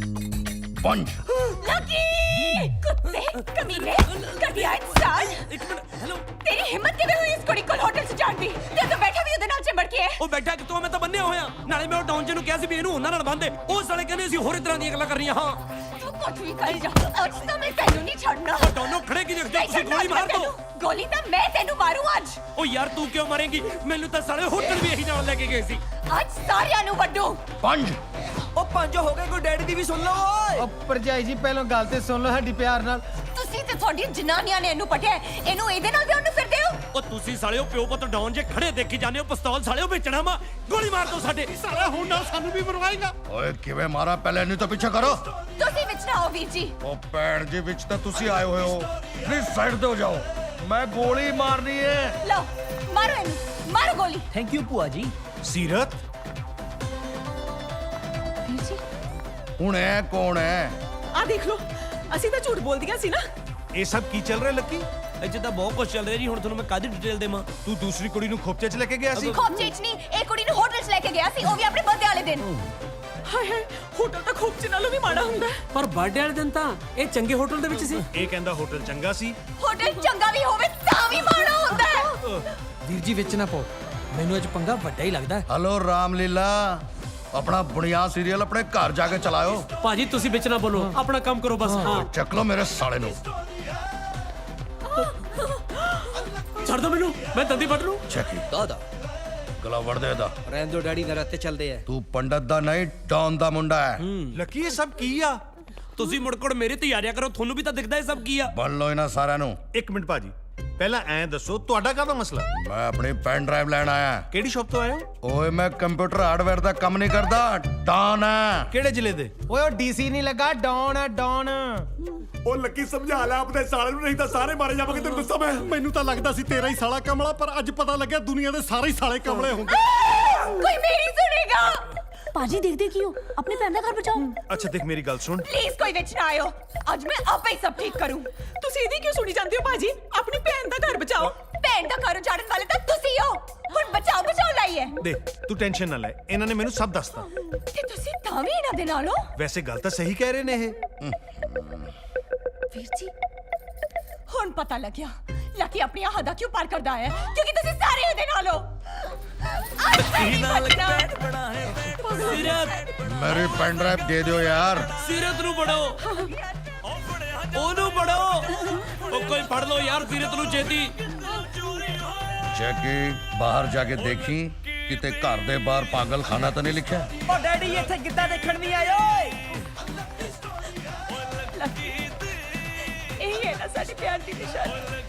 5 ਲੱਕੀ ਕੁੱਤੇ ਕਮੀਨੇ ਘਟਿਆ ਇਨਸਾਨ। ਇੱਕ ਮਿੰਟ, ਹੈਲੋ। ਤੇਰੀ ਹਿੰਮਤ ਕਿਵੇਂ ਹੋਈ ਇਸ ਕੁੜੀ ਕੋਲ ਹੋਟਲ 'ਚ ਜਾਣ ਦੀ? ਤੇ ਤੂੰ ਬੈਠਾ ਵੀ ਉਹਦੇ ਨਾਲ ਚਿੰਬੜ ਕੇ। ਉਹ ਬੈਠਾ ਕਿਤੋਂ, ਮੈਂ ਤਾਂ ਬੰਨਿਆ ਹੋਇਆ। ਨਾਲੇ ਮੈਂ ਉਹ ਡਾਊਨ ਜੀ ਨੂੰ ਕਿਹਾ ਸੀ ਵੀ ਇਹਨੂੰ ਉਹਨਾਂ ਨਾਲ ਬੰਨ੍ਹ ਦੇ। ਉਹ ਸਾਲੇ ਕਹਿੰਦੇ ਅਸੀਂ ਹੋਰ ਤਰ੍ਹਾਂ ਦੀਆਂ ਗੱਲਾਂ ਕਰਨੀਆਂ। ਹਾਂ ਤੂੰ ਕੁਝ ਵੀ ਕਰੀ ਜਾ, ਅੱਜ ਤਾਂ ਮੈਂ ਤੈਨੂੰ ਨਹੀਂ ਛੱਡਣਾ। ਉਹ ਦੋਨੋਂ ਖੜੇ ਕੀ ਦੇਖਦੇ ਹੋ? ਤੁਸੀਂ ਗੋਲੀ ਮਾਰ ਦਿਓ। ਗੋਲੀ ਤਾਂ ਮੈਂ ਤੈਨੂੰ ਮਾਰੂ ਅੱਜ। ਉਹ ਯਾਰ ਤੂੰ ਕਿਉਂ ਮਾਰੇਂਗੀ? ਮੈਨੂੰ ਤਾਂ ਸਾਲੇ ਹੋਟਲ ਵੀ ਇਹੀ ਨਾਲ ਲੈ ਕੇ ਗਏ ਸੀ। ਅੱਜ ਸਾਰਿਆਂ ਨੂੰ ਵੱਡੂ। 5 ਉਹ 5 ਹੋ ਗਏ, ਕੋਈ ਡੈਡੀ ਦੀ ਵੀ ਸੁਣ ਲਓ ਓਏ। ਉਹ ਭਰਜਾਈ ਜੀ ਪਹਿਲਾਂ ਗੱਲ ਤੇ ਸੁਣ ਲਓ ਸਾਡੀ ਪਿਆਰ ਨਾਲ। ਤੁਸੀਂ ਤੇ ਤੁਹਾਡੀ ਜਨਾਨੀਆਂ ਨੇ ਇਹਨੂੰ ਪਟਿਆ, ਇਹਨੂੰ ਇਹਦੇ ਨਾਲ ਵਿਆਹਣ ਨੂੰ ਫਿਰਦੇ ਹੋ। ਉਹ ਤੁਸੀਂ ਸਾਲਿਓ ਪਿਓ ਪੁੱਤ ਡਾਊਨ ਜੇ ਖੜੇ ਦੇਖੀ ਜਾਂਦੇ ਹੋ, ਪਿਸਤੌਲ ਸਾਲਿਓ ਵੇਚਣਾ ਵਾ। ਗੋਲੀ ਮਾਰ ਦਿਓ ਸਾਡੇ। ਸਾਲਿਆ ਹੁਣ ਨਾਲ ਸਾਨੂੰ ਵੀ ਮਰਵਾਏਗਾ। ਓਏ ਕਿਵੇਂ ਮਾਰਾ, ਪਹਿਲੇ ਨਹੀਂ ਤਾਂ ਪਿੱਛੇ ਕਰੋ। ਤੁਸੀਂ ਵਿੱਚ ਨਾ ਆਓ ਵੀਰ ਜੀ। ਉਹ ਭੈਣ ਜੀ ਵਿੱਚ ਤਾਂ ਤੁਸੀਂ ਆਏ ਹੋਏ ਹੋ, ਪਲੀਜ਼ ਸਾਈਡ ਤੇ ਹੋ ਜਾਓ, ਮੈਂ ਗੋਲੀ ਮਾਰਨੀ ਹੈ। ਲਓ ਮਾਰੋ ਇਹਨੂੰ, ਮਾਰੋ ਗੋਲੀ। ਥੈਂਕ ਯੂ ਭੂਆ ਜੀ। ਸੀਰਤ ਵੀਰ ਜੀ ਹੁਣ ਇਹ ਕੌਣ ਹੈ? ਆ ਦੇਖ ਲਓ, ਅਸੀਂ ਤਾਂ ਝੂਠ ਬੋਲਦੀਆਂ ਸੀ ਨਾ। ਇਹ ਸਭ ਕੀ ਚੱਲ ਰਿਹਾ ਲੱਕੀ? ਇੱਥੇ ਤਾਂ ਬਹੁਤ ਕੁਝ ਚੱਲ ਰਿਹਾ ਜੀ। ਹੁਣ ਤੁਹਾਨੂੰ ਮੈਂ ਕਾਹਦੀ ਡਿਟੇਲ ਦੇਵਾਂ? ਤੂੰ ਦੂਸਰੀ ਕੁੜੀ ਨੂੰ ਖੋਪਚੇ 'ਚ ਲੈ ਕੇ ਗਿਆ ਸੀ? ਖੋਪਚੇ 'ਚ ਨਹੀਂ, ਇਹ ਕੁੜੀ ਨੂੰ ਹੋਟਲ 'ਚ ਲੈ ਕੇ ਗਿਆ ਸੀ, ਉਹ ਵੀ ਆਪਣੇ ਬਰਥਡੇ ਵਾਲੇ ਦਿਨ। ਹਾਏ ਹਾਏ, ਹੋਟਲ ਤਾਂ ਖੋਪਚੇ ਨਾਲੋਂ ਵੀ ਮਾੜਾ ਹੁੰਦਾ। ਪਰ ਬਰਥਡੇ ਵਾਲੇ ਦਿਨ ਤਾਂ ਇਹ ਚੰਗੇ ਹੋਟਲ ਦੇ ਵਿੱਚ ਸੀ। ਇਹ ਕਹਿੰਦਾ ਹੋਟਲ ਚੰਗਾ ਸੀ। ਹੋਟਲ ਚੰਗਾ ਵੀ ਹੋਵੇ ਤਾਂ ਵੀ ਮਾੜਾ ਹੁੰਦਾ ਹੈ। ਵੀਰ ਜੀ ਵਿੱਚ ਨਾ ਪਾਓ, ਮੈਨੂੰ ਅੱਜ ਪੰਗਾ ਵੱਡਾ ਹੀ ਲੱਗਦਾ ਹੈ। ਹਲੋ ਰਾਮਲੀਲਾ, ਆਪਣਾ ਬੁਨਿਆਦ ਸੀਰੀਅਲ ਆਪਣੇ ਘਰ ਜਾ ਕੇ ਚਲਾਇਓ। ਭਾਜੀ ਤੁਸੀਂ ਵਿੱਚ ਨਾ ਬੋਲੋ, ਆਪਣਾ ਕੰਮ ਕਰੋ ਬਸ। ਹਾਂ ਚੱਕ ਲਓ ਮੇਰੇ ਸਾਲੇ ਨੂੰ। ਛੱਡ ਦੋ ਮੈਨੂੰ, ਮੈਂ ਦੰਦੀ ਵੱਢ ਲੂੰ। ਚੱਕੀ ਦਾਦਾ ਗਲਾ ਵੜ ਦੇ ਇਹਦਾ। ਰਹਿਣ ਦਿਓ ਡੈਡੀ, ਨਾਲ ਰਾਤੇ ਚੱਲਦੇ ਆ। ਤੂੰ ਪੰਡਤ ਦਾ ਨਹੀਂ, ਡੌਨ ਦਾ ਮੁੰਡਾ ਹੈ। ਲੱਕੀ ਇਹ ਸਭ ਕੀ ਆ? ਤੁਸੀਂ ਮੁੜਕੜ ਮੇਰੇ ਤੇ ਆ ਜਾਇਆ ਕਰੋ, ਤੁਹਾਨੂੰ ਵੀ ਤਾਂ ਦਿਖਦਾ ਇਹ ਸਭ ਕੀ ਆ। ਬਣ ਲਓ ਇਹਨਾਂ ਸਾਰਿਆਂ ਨੂੰ। 1 ਮਿੰਟ ਭਾਜੀ, ਪਹਿਲਾਂ ਐਂ ਦੱਸੋ ਤੁਹਾਡਾ ਕਾਹਦਾ ਮਸਲਾ? ਮੈਂ ਆਪਣੀ ਪੈਨ ਡਰਾਈਵ ਲੈਣ ਆਇਆ। ਕਿਹੜੀ ਸ਼ਾਪ ਤੋਂ ਆਏ ਹੋ? ਓਏ ਮੈਂ ਕੰਪਿਊਟਰ ਹਾਰਡਵੇਅਰ ਦਾ ਕੰਮ ਨਹੀਂ ਕਰਦਾ, ਡੌਨ ਹੈ। ਕਿਹੜੇ ਜ਼ਿਲ੍ਹੇ ਦੇ? ਓਏ ਉਹ ਡੀਸੀ ਨਹੀਂ ਲੱਗਾ, ਡੌਨ ਹੈ ਡੌਨ। ਉਹ ਲੱਕੀ ਸਮਝਾ ਲੈ ਆਪਣੇ ਸਾਲੇ ਨੂੰ, ਨਹੀਂ ਤਾਂ ਸਾਰੇ ਮਾਰੇ ਜਾਵਾਂਗੇ। ਤੈਨੂੰ ਦੱਸਾਂ ਮੈਂ, ਮੈਨੂੰ ਤਾਂ ਲੱਗਦਾ ਸੀ ਤੇਰਾ ਹੀ ਸਾਲਾ ਕਮਲਾ, ਪਰ ਅੱਜ ਪਤਾ ਲੱਗਿਆ ਦੁਨੀਆ ਦੇ ਸਾਰੇ ਹੀ ਸਾਲੇ ਕਮਲੇ ਹੁੰਦੇ। ਕੋਈ ਮੇਰੀ ਸੁਣੇਗਾ। ਪਾਜੀ ਦੇਖਦੇ ਕਿਉਂ, ਆਪਣੇ ਭੈਣ ਦਾ ਘਰ ਬਚਾਓ। ਅੱਛਾ ਦੇਖ ਮੇਰੀ ਗੱਲ ਸੁਣ। ਪਲੀਜ਼ ਕੋਈ ਵਿੱਚ ਨਾ ਆਇਓ, ਅੱਜ ਮੈਂ ਆਪੇ ਹੀ ਸਭ ਠੀਕ ਕਰੂੰ। ਤੁਸੀਂ ਇਹਦੀ ਕਿਉਂ ਸੁਣੀ ਜਾਂਦੇ ਹੋ ਭਾਜੀ? ਆਪਣੀ ਭੈਣ ਦਾ ਘਰ ਬਚਾਓ। ਭੈਣ ਦਾ ਘਰ ਉਜਾੜਨ ਵਾਲੇ ਤਾਂ ਤੁਸੀਂ ਹੋ। ਹੁਣ ਬਚਾਓ ਬਚਾਓ ਲਈ ਹੈ। ਦੇਖ ਤੂੰ ਟੈਨਸ਼ਨ ਨਾ ਲੈ, ਇਹਨਾਂ ਨੇ ਮੈਨੂੰ ਸਭ ਦੱਸਤਾ। ਤੇ ਤੁਸੀਂ ਤਾਂ ਵੀ ਇਹਨਾਂ ਦੇ ਨਾਲ ਹੋ। ਵੈਸੇ ਗੱਲ ਤਾਂ ਸਹੀ ਕਹਿ ਰਹੇ ਨੇ ਇਹ। ਵੀਰ ਜੀ ਹੁਣ ਪਤਾ ਲੱਗਿਆ ਲੱਕੀ ਆਪਣੀ ਹੱਦਾਂ ਕਿਉਂ ਪਾਰ ਕਰਦਾ ਹੈ, ਕਿਉਂਕਿ ਤੁਸੀਂ ਸਾਰੇ ਇਹਦੇ ਨਾਲ ਹੋ। ਸੀਰਤ ਮੇਰੀ ਪੈਨ ਡਰਾਈਵ ਦੇ ਦਿਓ ਯਾਰ। ਸੀਰਤ ਨੂੰ ਪੜੋ, ਉਹਨੂੰ ਪੜੋ। ਉਹ ਕੋਈ ਪੜ ਲਓ ਯਾਰ ਸੀਰਤ ਨੂੰ ਛੇਤੀ। ਜੈਕੀ ਬਾਹਰ ਜਾ ਕੇ ਦੇਖੀ ਕਿਤੇ ਘਰ ਦੇ ਬਾਹਰ ਪਾਗਲਖਾਨਾ ਤਾਂ ਨਹੀਂ ਲਿਖਿਆ। ਉਹ ਡੈਡੀ ਇੱਥੇ ਕਿੱਦਾਂ ਦੇਖਣ ਨਹੀਂ ਆਏ ਓਏ? ਇਹ ਹੈ ਨਾ ਸਾਡੀ ਪਿਆਰ ਦੀ ਨਿਸ਼ਾਨੀ।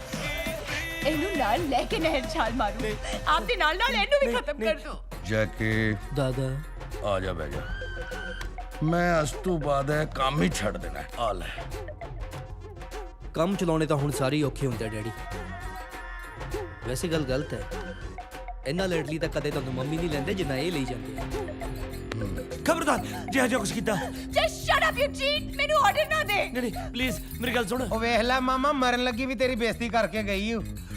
ਇਹਨੂੰ ਨਾਲ ਲੈ ਕੇ ਨਹਿਰ ਛਾਲ ਮਾਰੂ, ਆਪਦੇ ਨਾਲ ਨਾਲ ਇਹਨੂੰ ਵੀ ਖਤਮ ਕਰ ਦੋ। ਜੈਕੀ ਦਾਦਾ ਆ ਜਾ ਬਹਿ ਜਾ, ਮੈਂ ਅੱਜ ਤੋਂ ਬਾਅਦ ਇਹ ਕੰਮ ਹੀ ਛੱਡ ਦੇਣਾ। ਆ ਲੈ ਕੰਮ ਚਲਾਉਣੇ ਤਾਂ ਹੁਣ ਸਾਰੇ ਹੀ ਔਖੇ ਹੁੰਦੇ ਆ ਡੈਡੀ। ਵੈਸੇ ਗੱਲ ਗਲਤ ਹੈ, ਇੰਨਾ ਲੇਟਲੀ ਤਾਂ ਕਦੇ ਤੁਹਾਨੂੰ ਮੰਮੀ ਨਹੀਂ ਲੈਂਦੇ ਜਿੰਨਾ ਇਹ ਲਈ ਜਾਂਦੇ ਆ। ਖਬਰਦਾਰ ਜੇ ਜੋ ਕੁਛ ਕੀਤਾ। Just shut up you cheat, ਮੈਨੂੰ ਆਰਡਰ ਨਾ ਦੇ। ਨਹੀਂ ਪਲੀਜ਼ ਮੇਰੀ ਗੱਲ ਸੁਣ। ਉਹ ਵੇਖ ਲੈ ਮਾਮਾ, ਮਰਨ ਲੱਗੀ ਵੀ ਤੇਰੀ ਬੇਇੱਜ਼ਤੀ ਕਰਕੇ ਗਈ।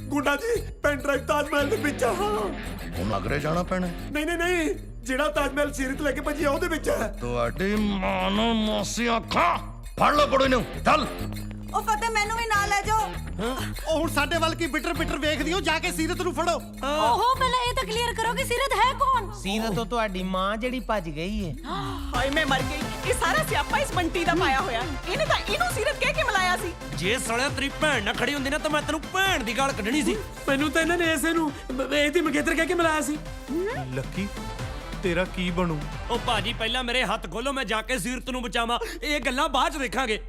ਗੁੰਡਾ ਜੀ ਪੈਨ ਡਰਾਈਵ ਤਾਜ ਮਹਿਲ ਦੇ ਵਿੱਚ ਆ। ਹੁਣ ਅਗਰੇ ਜਾਣਾ ਪੈਣਾ। ਨਹੀਂ ਨਹੀਂ ਨਹੀਂ, ਜਿਹੜਾ ਤਾਜ ਮਹਿਲ ਸੀਰਤ ਲੈ ਕੇ ਭੱਜੀ ਆ ਉਹਦੇ ਵਿੱਚ ਹੈ। ਤੁਹਾਡੀ ਮਾਂ ਨੂੰ ਮੋਸੀਆਂ ਖਾ। ਫੜ ਲਓ ਕੁੜੀ ਨੂੰ, ਚੱਲ। ਉਹ ਫਤਿਹ ਮੈਨੂੰ ਵੀ ਨਾਲ ਲੈ ਜਾਓ। ਉਹ ਹੁਣ ਸਾਡੇ ਵੱਲ ਕੀ ਬਿਟਰ ਬਿਟਰ ਵੇਖਦੀ ਹੋ, ਜਾ ਕੇ ਸੀਰਤ ਨੂੰ ਫੜੋ। ਓਹੋ ਪਹਿਲਾਂ ਇਹ ਤਾਂ ਕਲੀਅਰ ਕਰੋ ਕਿ ਸੀਰਤ ਹੈ ਕੌਣ? ਸੀਰਤ ਤੋਂ ਤੁਹਾਡੀ ਮਾਂ ਜਿਹੜੀ ਭੱਜ ਗਈ ਏ। ਹਾਏ ਮੈਂ ਮਰ ਗਈ, ਇਹ ਸਾਰਾ ਸਿਆਪਾ ਇਸ ਬੰਟੀ ਦਾ ਪਾਇਆ ਹੋਇਆ। ਇਹਨੇ ਤਾਂ ਇਹਨੂੰ ਸੀਰਤ ਕਹਿ ਕੇ ਮਿਲਾਇਆ ਸੀ। ਜੇ ਸਾਲਿਆ ਤੇਰੀ ਭੈਣ ਨਾ ਖੜੀ ਹੁੰਦੀ ਨਾ ਤਾਂ ਮੈਂ ਤੈਨੂੰ ਭੈਣ ਦੀ ਗਾਲ ਕੱਢਣੀ ਸੀ। ਮੈਨੂੰ ਤਾਂ ਇਹਨਾਂ ਨੇ ਐਸੇ ਨੂੰ ਇਹਦੀ ਮੰਗੇਤਰ ਕਹਿ ਕੇ ਮਿਲਾਇਆ ਸੀ। ਲੱਕੀ ਤੇਰਾ ਕੀ ਬਣੂ? ਉਹ ਭਾਜੀ ਪਹਿਲਾਂ ਮੇਰੇ ਹੱਥ ਖੋਲੋ, ਮੈਂ ਜਾ ਕੇ ਸੀਰਤ ਨੂੰ ਬਚਾਵਾਂ। ਇਹ ਗੱਲਾਂ ਬਾਅਦ ਚ ਦੇਖਾਂਗੇ।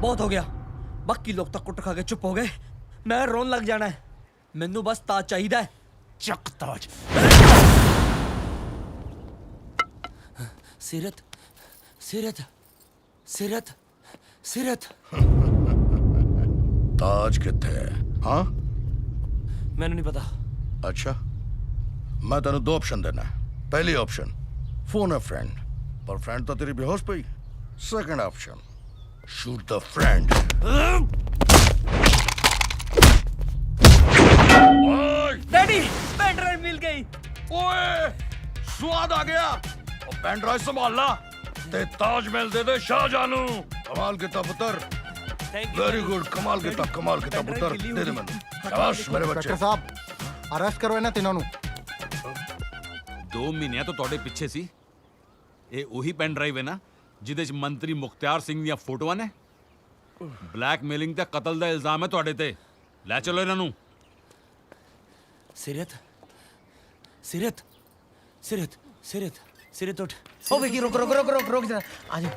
बहुत हो गया। बाकी लोग तो कुट खा के चुप हो गए, मैं रोन लग जाना है। मैनू बस ताज चाहिए है। चक ताज। सीरत सीरत सीरत सीरत ताज किथे है? हाँ मैनू नहीं पता। अच्छा, मैं तेन दो ऑप्शन देना है। पहली ऑप्शन फोन है फ्रेंड, पर फ्रेंड तो तेरी बेहोश पई। Second option shoot the friend. Daddy pen drive मिल गई। ओए स्वाद आ गया। और पेन ड्राइव संभालना ते ताजमहल दे दे शाहजहां। कमाल किता पुत्र, वेरी गुड। कमाल किता पुत्र, दे दे मैनू। शाबाश मेरे बच्चे। ਡਾਕਟਰ ਸਾਹਿਬ ਅਰੈਸਟ ਕਰੋ ਇਹਨਾਂ ਤਿੰਨਾਂ ਨੂੰ। 2 ਮਹੀਨਿਆਂ ਤੋਂ ਤੁਹਾਡੇ ਪਿੱਛੇ ਸੀ। ਇਹ ਉਹੀ ਪੈਨ ਡਰਾਈਵ ਹੈ ਨਾ ਜਿਹਦੇ ਚ ਮੰਤਰੀ ਮੁਖਤਿਆਰ ਸਿੰਘ ਦੀਆਂ ਫੋਟੋਆਂ ਨੇ? ਬਲੈਕਮੇਲਿੰਗ ਤੇ ਕਤਲ ਦਾ ਇਲਜ਼ਾਮ ਹੈ ਤੁਹਾਡੇ ਤੇ। ਲੈ ਚਲੋ ਇਹਨਾਂ ਨੂੰ। सीरत सीरत सीरत सीरत सीरत उठ। ओ विकी रुक रुक रुक रुक रुक जरा। आ जा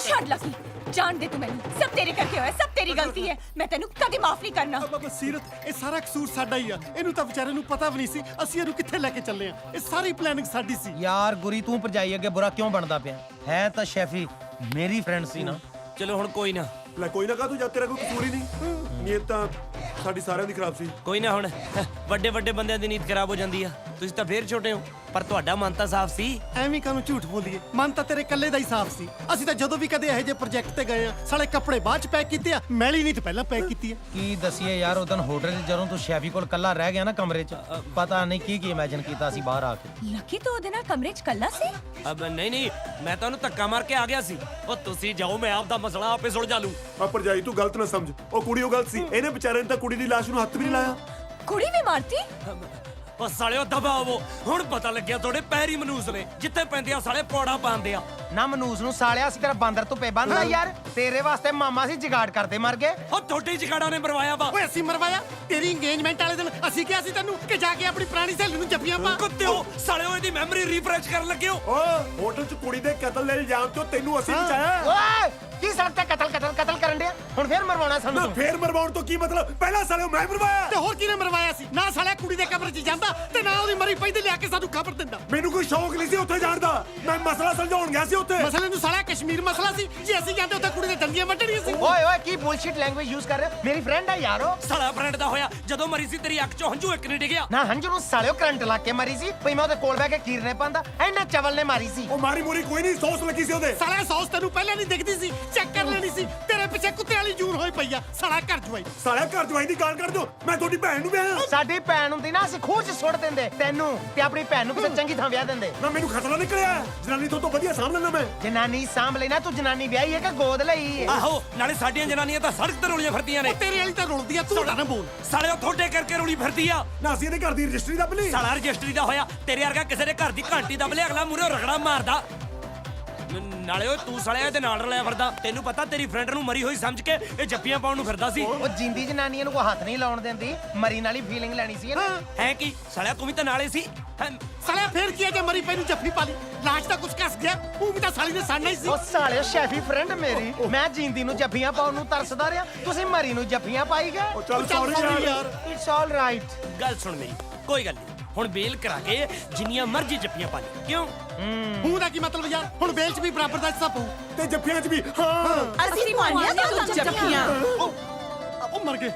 ਛੱਡ ਲੱਕੀ, ਜਾਣ ਦੇ ਤੂੰ ਮੈਨੂੰ। ਸਭ ਤੇਰੇ ਕਰਕੇ ਹੋਇਆ, ਸਭ ਤੇਰੀ ਗਲਤੀ ਹੈ। ਮੈਂ ਤੈਨੂੰ ਕਦੇ ਮਾਫ ਨਹੀਂ ਕਰਨਾ। ਸੀਰਤ, ਇਹ ਸਾਰਾ ਕਸੂਰ ਸਾਡਾ ਹੀ ਆ। ਇਹਨੂੰ ਤਾਂ ਵਿਚਾਰੇ ਨੂੰ ਪਤਾ ਵੀ ਨਹੀਂ ਸੀ ਅਸੀਂ ਇਹਨੂੰ ਕਿੱਥੇ ਲੈ ਕੇ ਚੱਲੇ ਆ। ਇਹ ਸਾਰੀ ਪਲੈਨਿੰਗ ਸਾਡੀ ਸੀ। ਯਾਰ ਗੁਰੀ ਤੂੰ ਭਰਜਾਈ ਅੱਗੇ ਬੁਰਾ ਕਿਉਂ ਬਣਦਾ ਪਿਆ ਹੈ? ਤਾਂ ਸ਼ੈਫੀ ਮੇਰੀ ਫਰੈਂਡ ਸੀ ਨਾ। ਚਲੋ ਹੁਣ ਕੋਈ ਨਾ। ਲੈ ਕੋਈ ਨਾ ਕਾ ਤੂੰ, ਜਦ ਤੇਰਾ ਕੋਈ ਕਸੂਰ ਹੀ ਨਹੀਂ। ਨੀਅਤ ਤਾਂ ਸਾਡੀ ਸਾਰਿਆਂ ਦੀ ਖਰਾਬ ਸੀ। ਕੋਈ ਨਾ, ਹੁਣ ਵੱਡੇ ਵੱਡੇ ਬੰਦਿਆਂ ਦੀ ਨੀਤ ਖਰਾਬ ਹੋ ਜਾਂਦੀ ਆ। ਤੁਸੀਂ ਤਾਂ ਫੇਰ ਛੋਟੇ ਹੋ, ਪਰ ਤੁਹਾਡਾ ਮਨ ਤਾਂ ਸਾਫ਼ ਸੀ। ਐਵੇਂ ਕਾਹਨੂੰ ਝੂਠ ਬੋਲੀਏ, ਮਨ ਤਾਂ ਤੇਰੇ ਇਕੱਲੇ ਦਾ ਹੀ ਸਾਫ਼ ਸੀ। ਅਸੀਂ ਤਾਂ ਜਦੋਂ ਵੀ ਕਦੇ ਇਹੋ ਜਿਹੇ ਪ੍ਰੋਜੈਕਟ ਤੇ ਗਏ ਆ, ਸਾਲੇ ਕੱਪੜੇ ਬਾਅਦ ਚ ਪੈਕ ਕੀਤੇ ਆ, ਮੈਲੀ ਨਹੀਂ ਤੇ ਪਹਿਲਾਂ ਪੈਕ ਕੀਤੀ ਆ। ਕੀ ਦਸੀਏ ਯਾਰ, ਉਦੋਂ ਹੋਟਲ 'ਚ ਜਦੋਂ ਤੂੰ ਸ਼ੈਫੀ ਕੋਲ ਕੱਲਾ ਰਹਿ ਗਿਆ ਨਾ ਕਮਰੇ 'ਚ, ਪਤਾ ਨਹੀਂ ਕੀ ਇਮੇਜਿਨ ਕੀਤਾ ਸੀ ਬਾਹਰ ਆ ਕੇ। ਲੱਕੀ ਤੂੰ ਉਹਦੇ ਨਾਲ ਕਮਰੇ 'ਚ ਕੱਲਾ ਸੀ? ਅਬ ਨਹੀਂ, ਮੈਂ ਤਾਂ ਉਹਨੂੰ ਧੱਕਾ ਮਾਰ ਕੇ ਆ ਗਿਆ ਸੀ। ਉਹ ਤੁਸੀਂ ਜਾਓ, ਮੈਂ ਆਪਦਾ ਮਸਲਾ ਆਪੇ ਸੁਲਝਾ ਲੂੰ। ਆ ਭਰਜਾਈ ਤੂੰ ਗਲਤ ਨਾ ਸਮਝ, ਉਹ ਕੁੜੀ ਉਹ ਗਲਤ ਸੀ। ਇਹਨੇ ਵਿਚਾਰੇ ਨੇ ਤਾਂ ਕੁੜੀ ਦੀ ਲਾਸ਼ ਨੂੰ ਹੱਥ ਵੀ ਨਹੀਂ ਲਾਇਆ। ਕੁੜੀ ਵੀ ਮਾਰਤੀ? ਉਹ ਸਾਲਿਓ ਦਬਾਵੋ, ਹੁਣ ਪਤਾ ਲੱਗਿਆ ਤੁਹਾਡੇ ਪੈਰੀ ਮਨੂਸ ਨੇ। ਜਿੱਥੇ ਪੈਂਦੇ ਆ ਸਾਲੇ ਪੌੜਾ ਪਾਉਂਦੇ ਆ। ਨਾ ਮਨੂਸ ਨੂੰ ਸਾਲਿਆ, ਅਸੀਂ ਤੇਰਾ ਬਾਂਦਰ ਧੁੱਪੇ ਬੰਨਦਾ ਯਾਰ। ਤੇਰੇ ਵਾਸਤੇ ਮਾਮਾ ਸੀ ਜਗਾੜ ਕਰਦੇ ਮਰ ਗਏ। ਉਹ ਤੁਹਾਡੇ ਜਗਾੜਾਂ ਨੇ ਮਰਵਾਇਆ ਵਾ। ਓਏ ਅਸੀਂ ਮਰਵਾਇਆ? ਤੇਰੀ ਇੰਗੇਜਮੈਂਟ ਵਾਲੇ ਦਿਨ ਅਸੀਂ ਕਿਹਾ ਸੀ ਤੈਨੂੰ ਕਿ ਜਾ ਕੇ ਆਪਣੀ ਪੁਰਾਣੀ ਸਹੇਲੀ ਨੂੰ ਜੱਫੀਆਂ ਪਾ। ਕੁੱਤਿਓ ਸਾਲਿਓ, ਇਹਦੀ ਮੈਮਰੀ ਰੀਫਰੈਸ਼ ਕਰਨ ਲੱਗੇ ਹੋ। ਓ ਹੋਟਲ 'ਚ ਕੁੜੀ ਦੇ ਕਤਲ ਦੇ ਇਲਜ਼ਾਮ 'ਚੋਂ ਤੈਨੂੰ ਅਸੀਂ ਬਚਾਇਆ। ਓਏ ਕੀ ਸੜਕ ਤੇ ਕਤਲ ਕਰਨ ਡਿਆ? ਹੁਣ ਫੇਰ ਮਰਵਾਉਣਾ ਸਾਨੂੰ? ਫੇਰ ਮਰਵਾਉਣ ਤੋਂ ਕੀ ਮਤਲਬ? ਪਹਿਲਾਂ ਸਾਲਿਓ ਮੈਂ ਮਰਵਾਇਆ। ਤੇ ਹੋਰ ਕਿਹਨੇ ਮਰਵਾਇਆ ਸੀ? ਨਾ ਸਾਲਿਆ ਕੁੜੀ ਦੇ ਕਬਰ 'ਚ ਜਾਂਦਾ ਤੇ ਨਾ ਉਹਦੀ ਮਰੀ ਪਈ ਤੇ ਲਿਆ ਕੇ ਸਾਨੂੰ ਖਬਰ ਦਿੰਦਾ। ਮੈਨੂੰ ਕੋਈ ਸ਼ੌਕ ਨਹੀਂ ਸੀ ਉੱਥੇ ਜਾਣ ਦਾ। ਮੈਂ ਮਸਲਾ ਸਮਝਾਉਣ ਗਿਆ ਸੀ ਉੱਥੇ। ਮਸਲੇ ਨੂੰ ਸਾਲਿਆ ਕਸ਼ਮੀਰ ਮਸਲਾ ਸੀ। ਜੇ ਅਸੀਂ ਜਾਂਦੇ ਉੱਥੇ ਕੁੜੀ ਦੇ ਦੰਦੀਆਂ ਵੱਢਣੀਆਂ ਸੀ। ਓਏ ਓਏ ਕੀ ਬੁਲਸ਼ਿਟ ਲੈਂਗੁਏਜ ਯੂਜ਼ ਕਰ ਰਹੇ? ਮੇਰੀ ਫਰੈਂਡ ਹੈ ਯਾਰ ਉਹ। ਸਾਲਾ ਫਰੈਂਡ ਦਾ ਹੋਇਆ ਜਦੋਂ ਮਰੀ ਸੀ ਤੇਰੀ ਅੱਖ 'ਚੋਂ ਹੰਝੂ ਇੱਕ ਨਹੀਂ ਡਿੱਗਿਆ। ਨਾ ਹੰਝੂ ਨੂੰ ਸਾਲਿਓ ਕਰੰਟ ਲਾ ਕੇ ਮਾਰੀ ਸੀ। ਭਈ ਮੈਂ ਉਹਦੇ ਕੋਲ ਬਹਿ ਕੇ ਕੀਰਨੇ ਪਾਉਂਦਾ, ਐਨਾ ਚਵਲ ਨੇ ਮਾਰੀ ਸੀ। ਉਹ ਮਾਰੀ ਮੂਰੀ ਕੋਈ ਨਹੀਂ, ਸੌਸ ਲੱਗੀ ਸੀ ਉਹਦੇ। ਸਾਲਿਆ ਸੌਸ ਤੈਨੂੰ ਪਹਿਲਾਂ ਨਹੀਂ ਦਿਖਦੀ ਸੀ? ਚੈੱਕ ਕਰ ਲੈਣੀ ਸੀ। ਤੇਰੇ ਪਿੱਛੇ ਕੁੱਤੇ ਵਾਲੀ ਜੂਨ ਹੋਈ ਪਈ ਪਈ ਆ ਸਾਲਾ ਘਰ ਜਵਾਈ ਸਾਲਿਆ ਘਰ ਜਵਾਈ ਦੀ ਗਾਲ ਕੱਢ ਦਿਓ ਮੈਂ ਤੁਹਾਡੀ ਭੈਣ ਨੂੰ ਵਿਆਹਾਂ ਸਾਡੀ ਭੈਣ ਹੁੰਦੀ ਨਾ ਅਸੀਂ ਖੂਹ 'ਚ ਸੁੱਟ ਦਿੰਦੇ ਤੈਨੂੰ ਤੇ ਆਪਣੀ ਭੈਣ ਨੂੰ ਕਿਸੇ ਚੰਗੀ ਥਾਂ ਵਿਆਹ ਦਿੰਦੇ ਨਾ ਮੈਨੂੰ ਖਤਰਾ ਨਿਕਲਿਆ ਜਨਾਨੀ ਤੋਂ ਵਧੀਆ ਸਾਂਭ ਲੈਣਾ ਮੈਂ ਜਨਾਨੀ ਸਾਂਭ ਲੈਣਾ ਤੂੰ ਜਨਾਨੀ ਵਿਆਹੀ ਹੈ ਕਿ ਗੋਦ ਲਈ ਹੈ ਆਹੋ ਨਾਲੇ ਸਾਡੀਆਂ ਜਨਾਨੀਆਂ ਤਾਂ ਸੜਕ ਤੇ ਰੋਲੀਆਂ ਫਿਰਦੀਆਂ ਨੇ ਤੇਰੇ ਵਾਲੀ ਤਾਂ ਰੁਲਦੀ ਆ ਤੂੰ ਨਾ ਬੋਲ ਸਾਲੇ ਉਹ ਤੁਹਾਡੇ ਕਰਕੇ ਰੋਲੀ ਫਿਰਦੀ ਆ ਨਾ ਅਸੀਂ ਇਹਦੇ ਘਰ ਦੀ ਰਜਿਸਟਰੀ ਦੱਬ ਲਈ ਸਾਲਾ ਰਜਿਸਟਰੀ ਦਾ ਹੋਇਆ ਤੇਰੇ ਵਰਗਾ ਕਿਸੇ ਦੇ ਘਰ ਦੀ ਘੰਟੀ ਦੱਬ ਲਿਆ ਅਗਲਾ ਮੂਰੇ ਰਗੜਾ ਮਾਰਦਾ ਨਾਲੇ ਓਏ ਤੂੰ ਸਾਲਿਆ ਇਹਦੇ ਨਾਲ ਰਲਿਆ ਫਿਰਦਾ ਤੈਨੂੰ ਪਤਾ ਤੇਰੀ ਫਰੈਂਡ ਨੂੰ ਮਰੀ ਹੋਈ ਸਮਝ ਕੇ ਇਹ ਜੱਫੀਆਂ ਪਾਉਣ ਨੂੰ ਫਿਰਦਾ ਸੀ ਉਹ ਜਿੰਦੀ ਜਨਾਨੀਆਂ ਨੂੰ ਕੋਈ ਹੱਥ ਨਹੀਂ ਲਾਉਣ ਦਿੰਦੀ ਮਰੀ ਨਾਲ ਹੀ ਫੀਲਿੰਗ ਲੈਣੀ ਸੀ ਇਹਨੇ ਹੈ ਕੀ ਸਾਲਿਆ ਤੂੰ ਵੀ ਤਾਂ ਨਾਲੇ ਸੀ ਸਾਲਿਆ ਫੇਰ ਕੀ ਹੈ ਜੇ ਮਰੀ ਪਈ ਨੂੰ ਜੱਫੀ ਪਾ ਲਈ ਲਾਸ਼ ਤਾਂ ਕੁਛ ਕੱਸ ਗਿਆ ਉਹ ਵੀ ਤਾਂ ਸਾਲੀ ਨੇ ਸੜਨਾ ਹੀ ਸੀ ਉਹ ਸਾਲਿਓ ਸ਼ੈਫੀ ਫਰੈਂਡ ਮੇਰੀ ਮੈਂ ਜਿੰਦੀ ਨੂੰ ਜੱਫੀਆਂ ਪਾਉਣ ਨੂੰ ਤਰਸਦਾ ਰਿਹਾ ਤੁਸੀਂ ਮਰੀ ਨੂੰ ਜੱਫੀਆਂ ਪਾਈ ਗਏ ਚੱਲ ਸੌਰੀ ਯਾਰ ਇਟਸ ਆਲ ਰਾਈਟ ਗੱਲ ਸੁਣ ਮੇਰੀ ਕੋਈ ਗੱਲ ਨਹੀਂ ਹੁਣ ਬੇਲ ਕਰਾ ਕੇ ਜਿੰਨੀਆਂ ਮਰਜ਼ੀ ਜੱਫੀਆਂ ਪਾ ਲਈ ਕਿਉਂ ਹੂੰ ਦਾ ਕੀ ਮਤਲਬ ਯਾਰ ਹੁਣ ਬੇਲ 'ਚ ਵੀ ਬਰਾਬਰ ਦਾ ਹਿੱਸਾ ਪਊ ਤੇ ਜੱਫੀਆਂ 'ਚ ਵੀ ਹਾਂ ਅਸੀਂ ਪਾਣੀਆਂ ਤੇ ਜੱਫੀਆਂ ਉਹ ਮਰ ਗਏ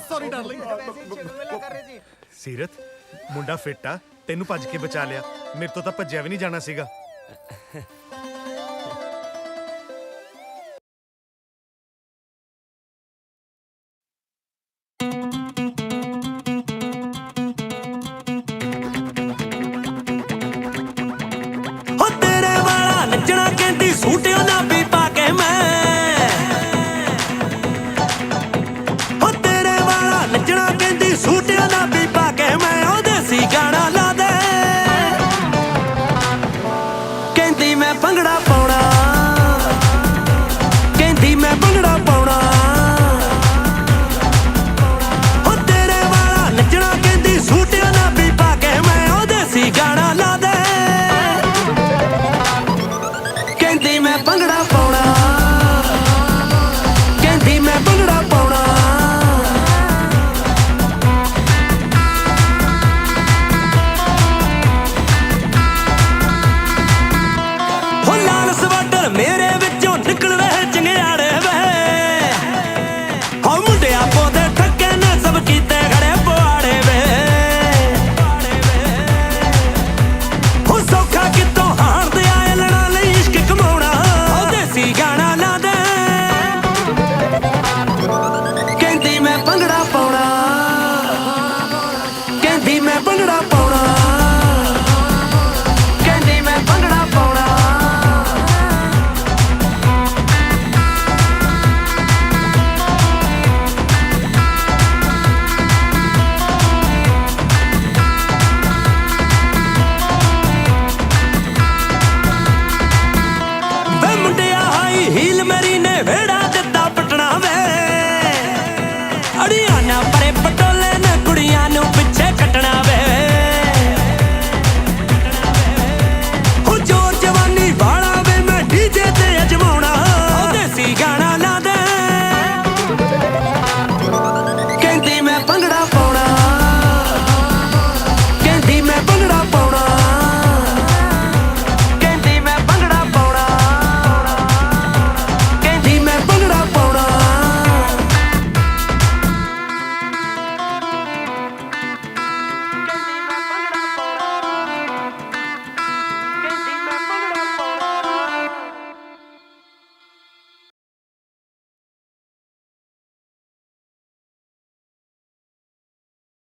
ਸੌਰੀ ਡਾਰਲਿੰਗ ਸੀਰਤ ਮੁੰਡਾ ਫਿੱਟ ਆ ਤੈਨੂੰ ਭੱਜ ਕੇ ਬਚਾ ਲਿਆ ਮੇਰੇ ਤੋਂ ਤਾਂ ਭੱਜਿਆ ਵੀ ਨਹੀਂ ਜਾਣਾ ਸੀਗਾ